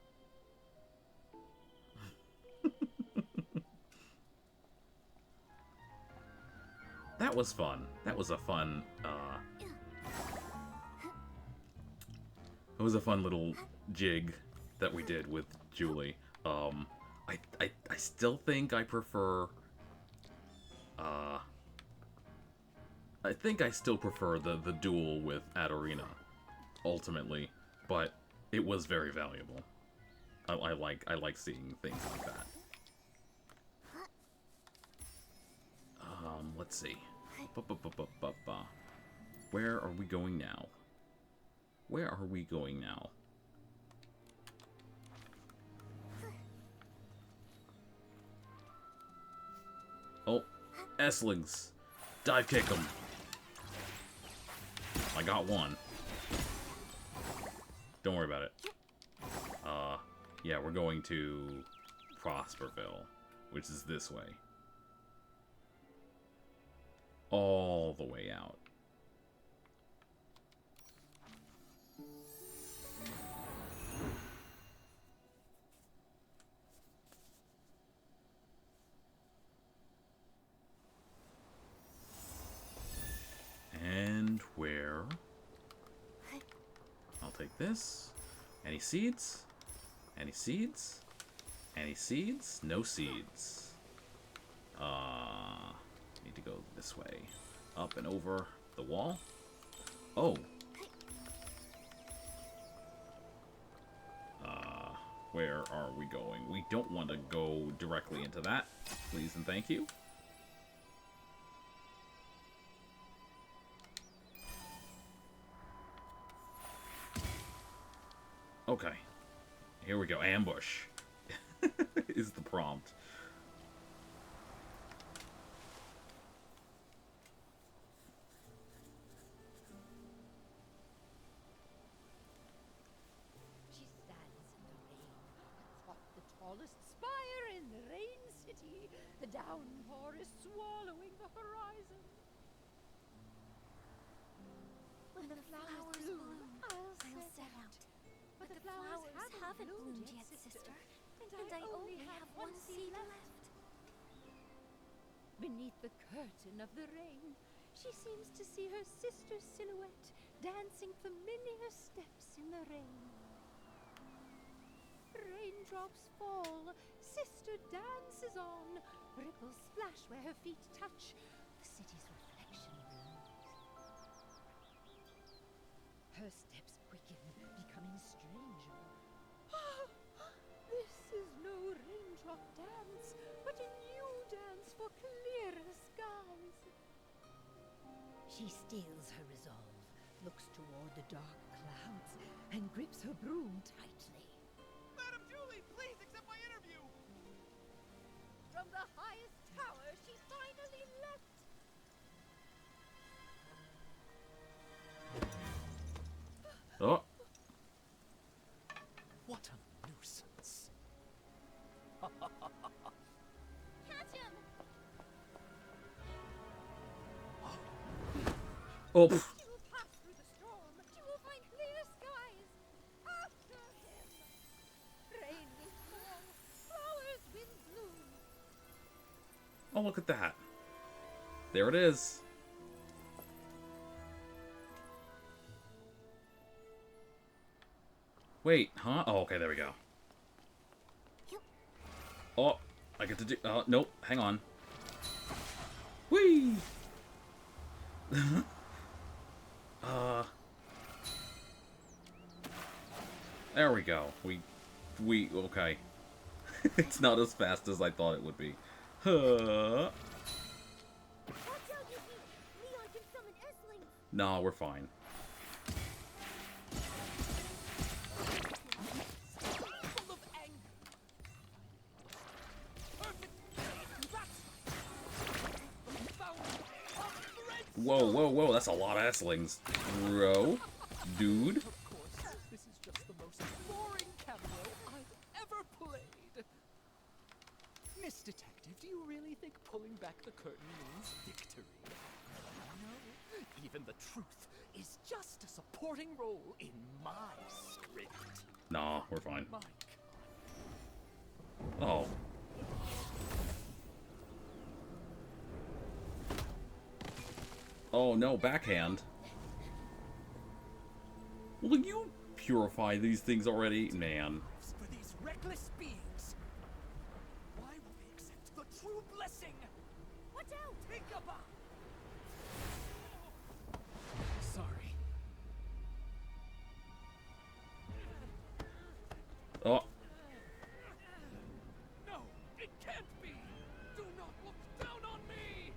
That was fun. That was a fun, it was a fun little jig that we did with Julie. I still think I prefer, I think I still prefer the duel with Adarina, ultimately, but it was very valuable. I like seeing things like that. Let's see. Where are we going now? Where are we going now? S-lings. Dive kick them. I got one. Don't worry about it. Yeah, we're going to Prosperville, which is this way. All the way out. And where? I'll take this. Any seeds? Any seeds? Any seeds? No seeds. Need to go this way. Up and over the wall. Oh. Where are we going? We don't want to go directly into that. Please and thank you. Okay. Here we go. Ambush. Is the prompt. She stands in the rain, atop the tallest spire in the Rain City. The downpour is swallowing the horizon. When the flowers bloom, I'll set out. But The flowers haven't bloomed yet, sister. And I only have one seed left. Beneath the curtain of the rain, she seems to see her sister's silhouette dancing familiar steps in the rain. Raindrops fall, sister dances on, ripples splash where her feet touch, the city's reflection glows. Her steps quicken, becoming stranger. This is no raindrop dance, but a new dance for clearer skies. She steels her resolve, looks toward the dark clouds, and grips her broom tightly. Madam Julie, please accept my interview! From the highest tower, she finally leapt. Oh. What a nuisance. Catch him! Oh. She will pass through the storm. She will find clear skies. After him. Rain will fall. Flowers will bloom. Oh, look at that. There it is. Wait, huh? Oh, okay, there we go. Oh, I get to do... nope, hang on. Whee! There we go. Okay. It's not as fast as I thought it would be. Huh. Watch out, Nikki! Leon can summon S-lings! Nah, we're fine. Full of anger. Perfect. Whoa, whoa, whoa, that's a lot of S-lings. Bro. Dude. Of course, this is just the most boring cameo I've ever played. Miss Detective, do you really think pulling back the curtain means victory? No, even the truth is just a supporting role in my script. Nah, we're fine. Mike. Oh. Oh no, backhand. Will you purify these things already? Man. For these reckless beings, why will they accept the true blessing? Watch out! Think about. Sorry. Oh. No, it can't be. Do not look down on me.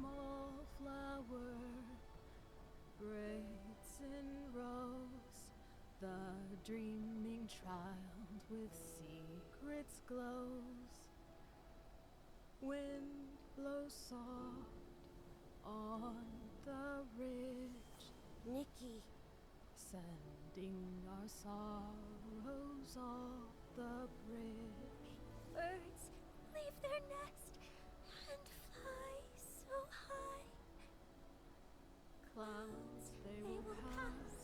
small flower braids in rows. The dreaming child with secrets glows. Wind blows soft on the ridge, Nikki. sending our sorrows off the bridge. Birds leave their nest and fly so high. Clouds they will pass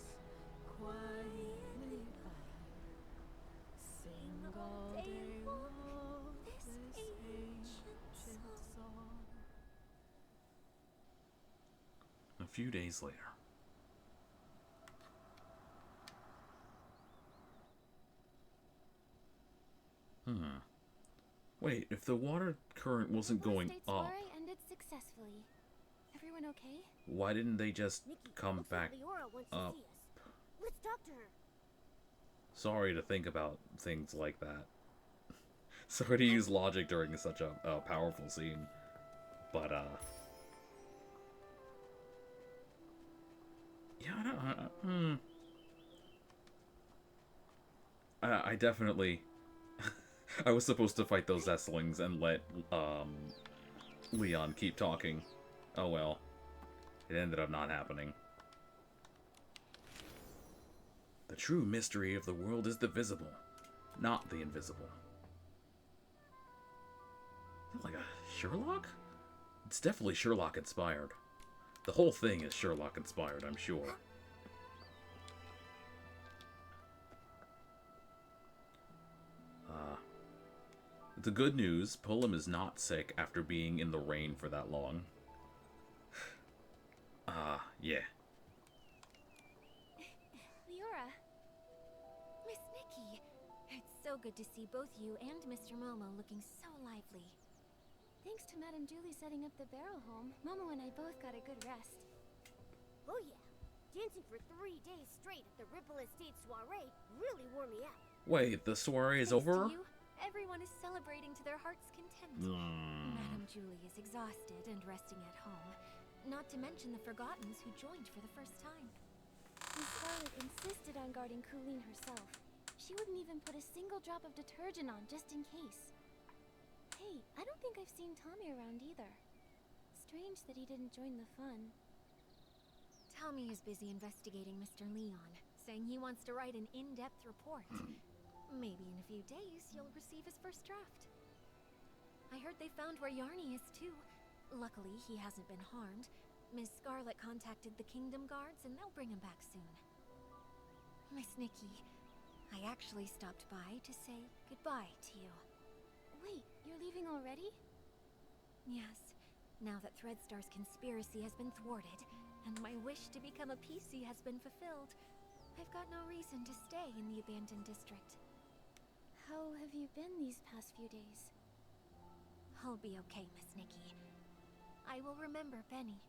quietly by. Sing all day long this ancient song. A few days later. Wait, if the water current wasn't going State up, soiree ended successfully. Everyone okay? why didn't they just Nikki, come looks like back Leora wants up? to see us. Let's talk to her. Sorry to think about things like that. Sorry to use logic during such a powerful scene. But, yeah, I definitely... I was supposed to fight those Esslings and let, Leon keep talking. Oh well. It ended up not happening. The true mystery of the world is the visible, not the invisible. Is that like a Sherlock? It's definitely Sherlock inspired. The whole thing is Sherlock inspired, I'm sure. The good news, Pullum is not sick after being in the rain for that long. Yeah. Leora. Miss Nikki. It's so good to see both you and Mr. Momo looking so lively. Thanks to Madame Julie setting up the barrel home, Momo and I both got a good rest. Oh yeah, dancing for 3 days straight at the Ripple Estate soiree really wore me out. Wait, the soiree is Thanks to over? you, everyone is celebrating to their heart's content. Madame Julie is exhausted and resting at home. Not to mention the Forgottens who joined for the first time. Miss Scarlet insisted on guarding Colleen herself. She wouldn't even put a single drop of detergent on just in case. Hey, I don't think I've seen Tommy around either. Strange that he didn't join the fun. Tommy is busy investigating Mr. Leon, saying he wants to write an in-depth report. Maybe in a few days, you'll receive his first draft. I heard they found where Yarny is, too. Luckily, he hasn't been harmed. Miss Scarlet contacted the Kingdom Guards, and they'll bring him back soon. Miss Nikki, I actually stopped by to say goodbye to you. Wait, you're leaving already? Yes, now that Threadstar's conspiracy has been thwarted, and my wish to become a Piecey has been fulfilled, I've got no reason to stay in the abandoned district. How have you been these past few days? I'll be okay, Miss Nikki. I will remember Benny.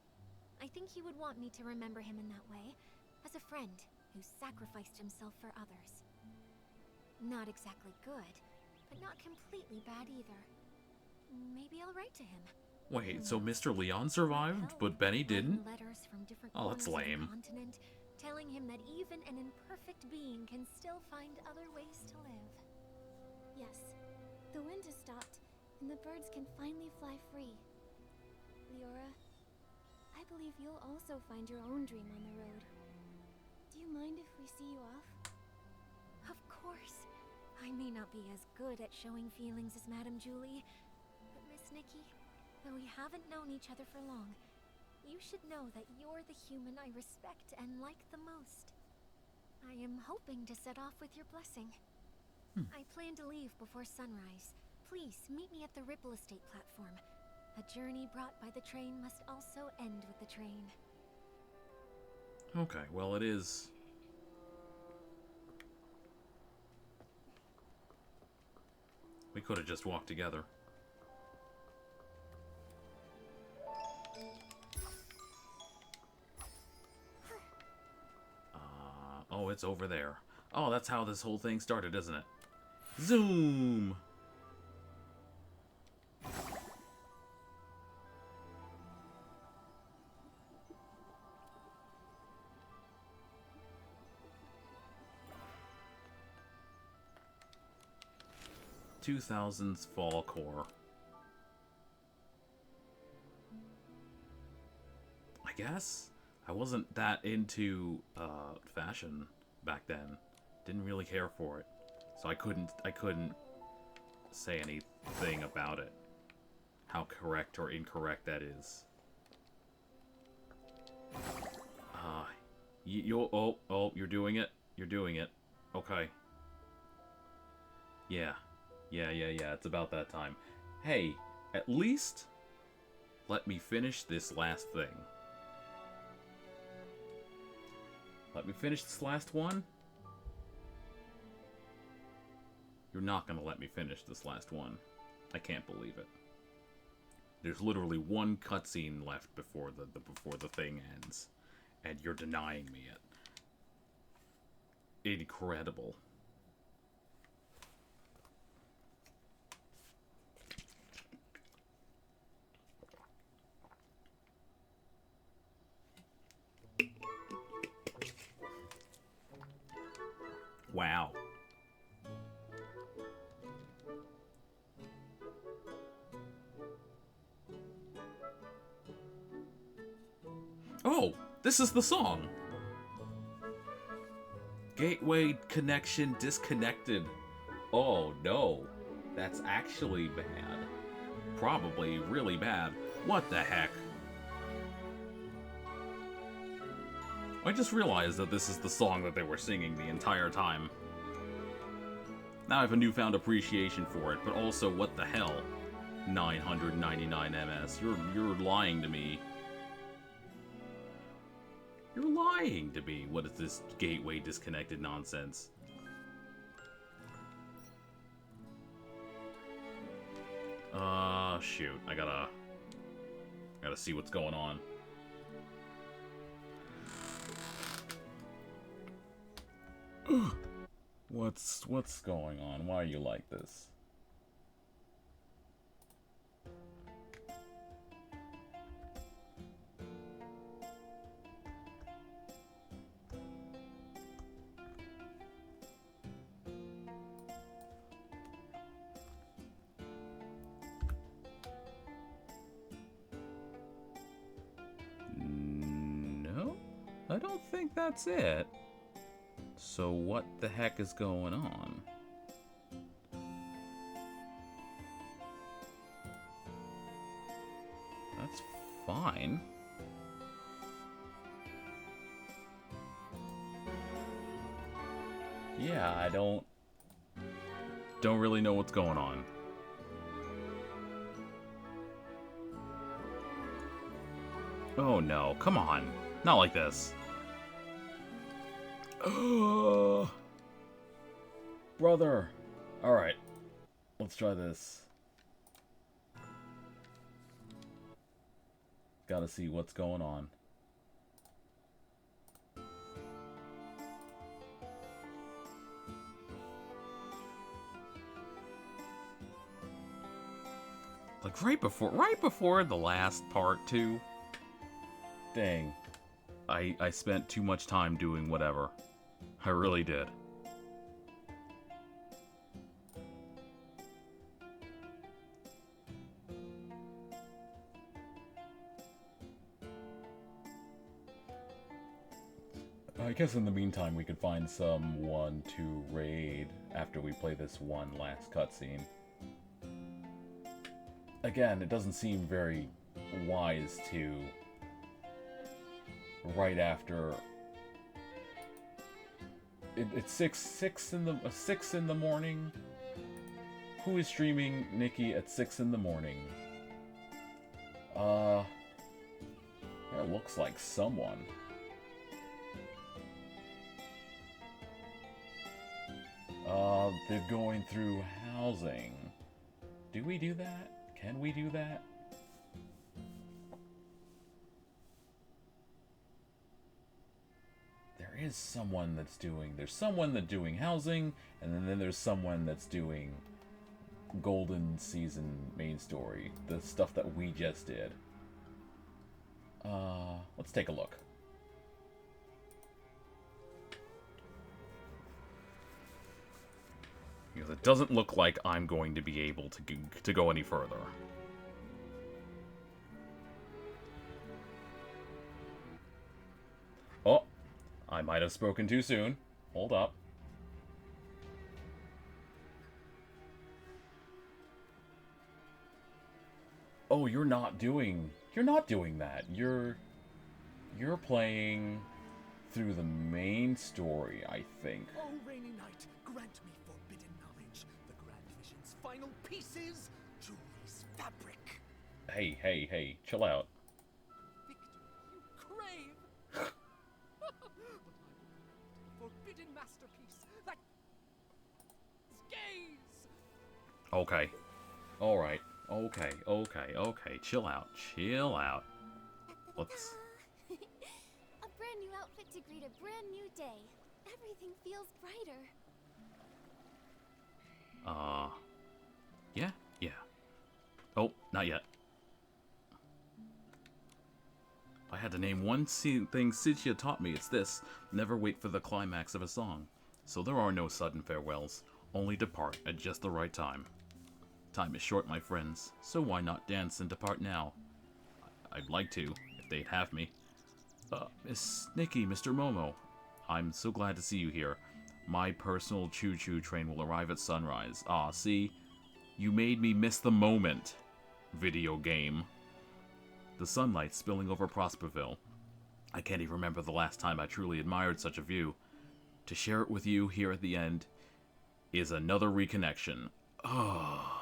I think he would want me to remember him in that way, as a friend who sacrificed himself for others. Not exactly good, but not completely bad either. Maybe I'll write to him. Wait, so Mr. Leon survived, but Benny didn't? Letters from different Oh, that's corners of the lame. continent, telling him that even an imperfect being can still find other ways to live. Yes, the wind has stopped, and the birds can finally fly free. Leora, I believe you'll also find your own dream on the road. Do you mind if we see you off? Of course. I may not be as good at showing feelings as Madame Julie, but Miss Nikki, though we haven't known each other for long, you should know that you're the human I respect and like the most. I am hoping to set off with your blessing. I plan to leave before sunrise. Please meet me at the Ripple Estate platform. A journey brought by the train must also end with the train. Okay, well it is. We could have just walked together. Oh, it's over there. Oh, that's how this whole thing started, isn't it? Zoom! 2000s fall core. I guess I wasn't that into fashion back then. Didn't really care for it, so I couldn't say anything about it. How correct or incorrect that is. You're doing it. You're doing it. Okay. Yeah. It's about that time. Hey, at least let me finish this last thing. Let me finish this last one. You're not gonna let me finish this last one. I can't believe it. There's literally one cutscene left before the thing ends, and you're denying me it. Incredible. Wow. Oh, this is the song. Gateway connection disconnected. Oh no, that's actually bad. Probably really bad. What the heck? I just realized that this is the song that they were singing the entire time. Now I have a newfound appreciation for it, but also what the hell? 999 MS. You're lying to me. You're lying to me. What is this gateway disconnected nonsense? Shoot. I gotta see what's going on. What's going on? Why are you like this? No, I don't think that's it. So what the heck is going on? That's fine. Yeah, I don't really know what's going on. Oh no, come on. Not like this. Brother. Alright. Let's try this. Gotta see what's going on. Like right before the last part too. Dang. I spent too much time doing whatever. I really did. I guess in the meantime we could find someone to raid after we play this one last cutscene. Again, it doesn't seem very wise to right after it's 6 in the morning. Who is streaming Nikki at 6 in the morning? It looks like someone. They're going through housing. Do we do that? Can we do that? There's someone that's doing housing, and then there's someone that's doing Golden Season main story, the stuff that we just did. Let's take a look. Because it doesn't look like I'm going to be able to go any further. Oh, I might have spoken too soon. Hold up. Oh, you're not doing that. You're playing through the main story, I think. Oh, rainy night, grant me forbidden knowledge. The Grand Vision's final pieces, Julie's fabric. Hey, chill out. Victory you crave. But I will grant the forbidden masterpiece that gaze. Okay. Alright. Okay. Chill out. Let's... A brand new outfit to greet a brand new day. Everything feels brighter. Yeah. Oh, not yet. If I had to name one thing Sitia taught me, it's this. Never wait for the climax of a song. So there are no sudden farewells. Only depart at just the right time. Time is short, my friends, so why not dance and depart now? I'd like to, if they'd have me. Miss Nikki, Mr. Momo, I'm so glad to see you here. My personal choo-choo train will arrive at sunrise. Ah, see? You made me miss the moment. Video game. The sunlight spilling over Prosperville. I can't even remember the last time I truly admired such a view. To share it with you here at the end is another reconnection. How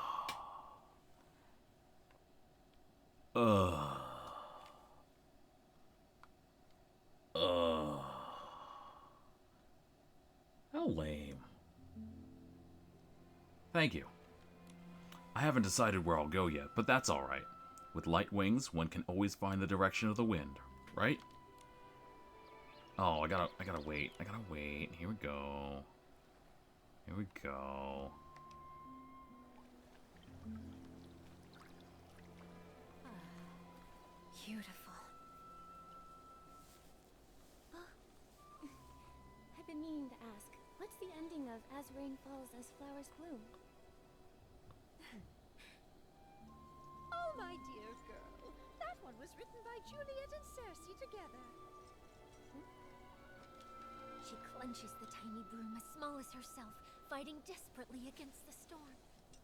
lame. Thank you. I haven't decided where I'll go yet, but that's alright. With light wings, one can always find the direction of the wind, right? Oh, I gotta wait. Here we go. Beautiful. I've been meaning to ask, what's the ending of As Rain Falls, As Flowers Bloom? Oh, my dear girl. That one was written by Juliet and Cersei together. She clenches the tiny broom as small as herself, fighting desperately against the storm.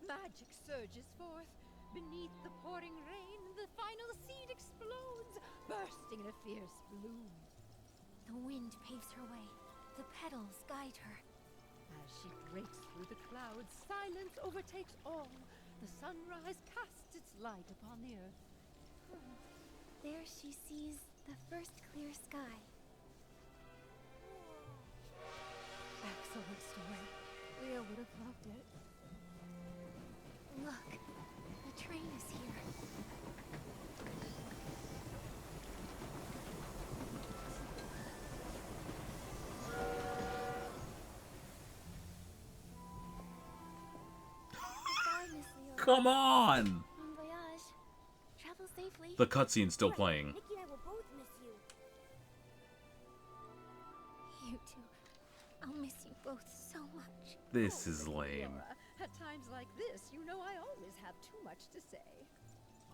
Magic surges forth. Beneath the pouring rain, the final seed explodes, bursting in a fierce bloom. The wind paves her way. The petals guide her. As she breaks through the clouds, silence overtakes all. The sunrise casts its light upon the earth. There she sees the first clear sky. Excellent story. Leah would have loved it. Look, the train is here. Goodbye, Miss Leora. Come on! Bon voyage. Travel safely. The cutscene's still playing. Nikki and I will both miss you. You two. I'll miss you both so much. This is lame. Laura, at times like this, you know I always have too much to say.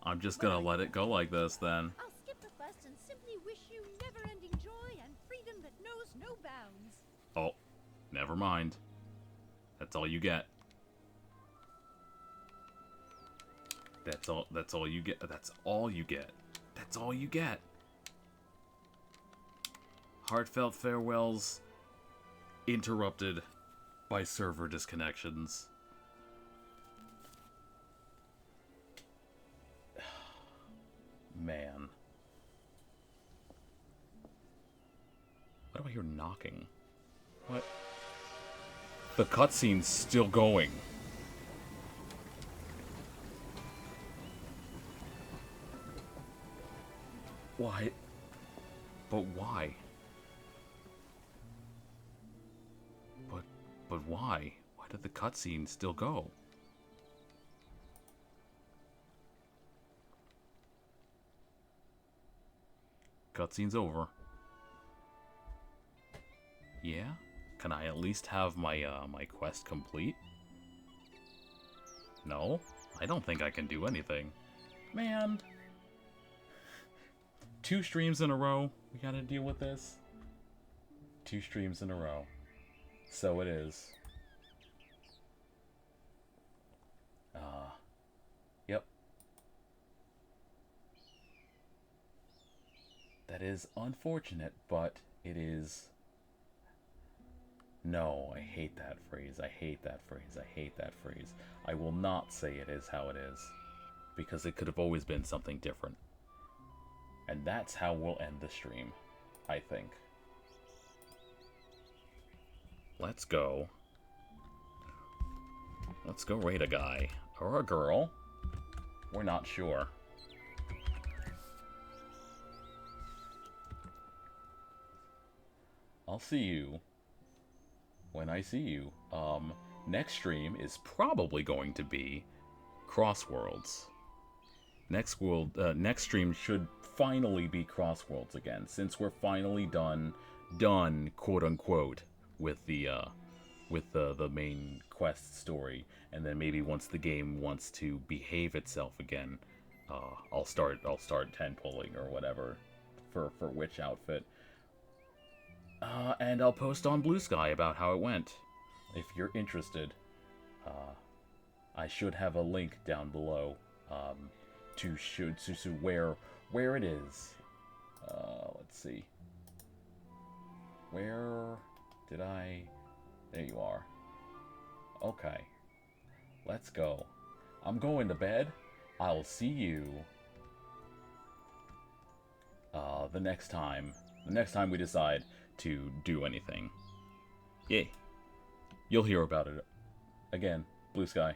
I'm just gonna let it go like this then. I'll skip the fuss and simply wish you never-ending joy and freedom that knows no bounds. Oh, never mind. That's all you get. That's all you get. That's all you get. That's all you get. Heartfelt farewells interrupted by server disconnections. Man. Why do I hear knocking? What? The cutscene's still going. Why? But why? But why? Why did the cutscene still go? Cutscene's over. Yeah? Can I at least have my my quest complete? No, I don't think I can do anything. Man. 2 streams in a row. We gotta deal with this. 2 streams in a row. So it is. Yep. That is unfortunate, but it is... No, I hate that phrase. I hate that phrase. I hate that phrase. I will not say it is how it is. Because it could have always been something different. And that's how we'll end the stream, I think. Let's go. Let's go raid a guy. Or a girl. We're not sure. I'll see you when I see you. Next stream is probably going to be Crossworlds. Next stream should finally be Crossworlds again, since we're finally done, quote unquote, with the main quest story, and then maybe once the game wants to behave itself again, I'll start 10 pulling or whatever for which outfit. And I'll post on Blue Sky about how it went, if you're interested. I should have a link down below to where it is. Let's see. Where did I? There you are. Okay. Let's go. I'm going to bed. I'll see you the next time we decide to do anything. Yay. You'll hear about it again. Blue Sky.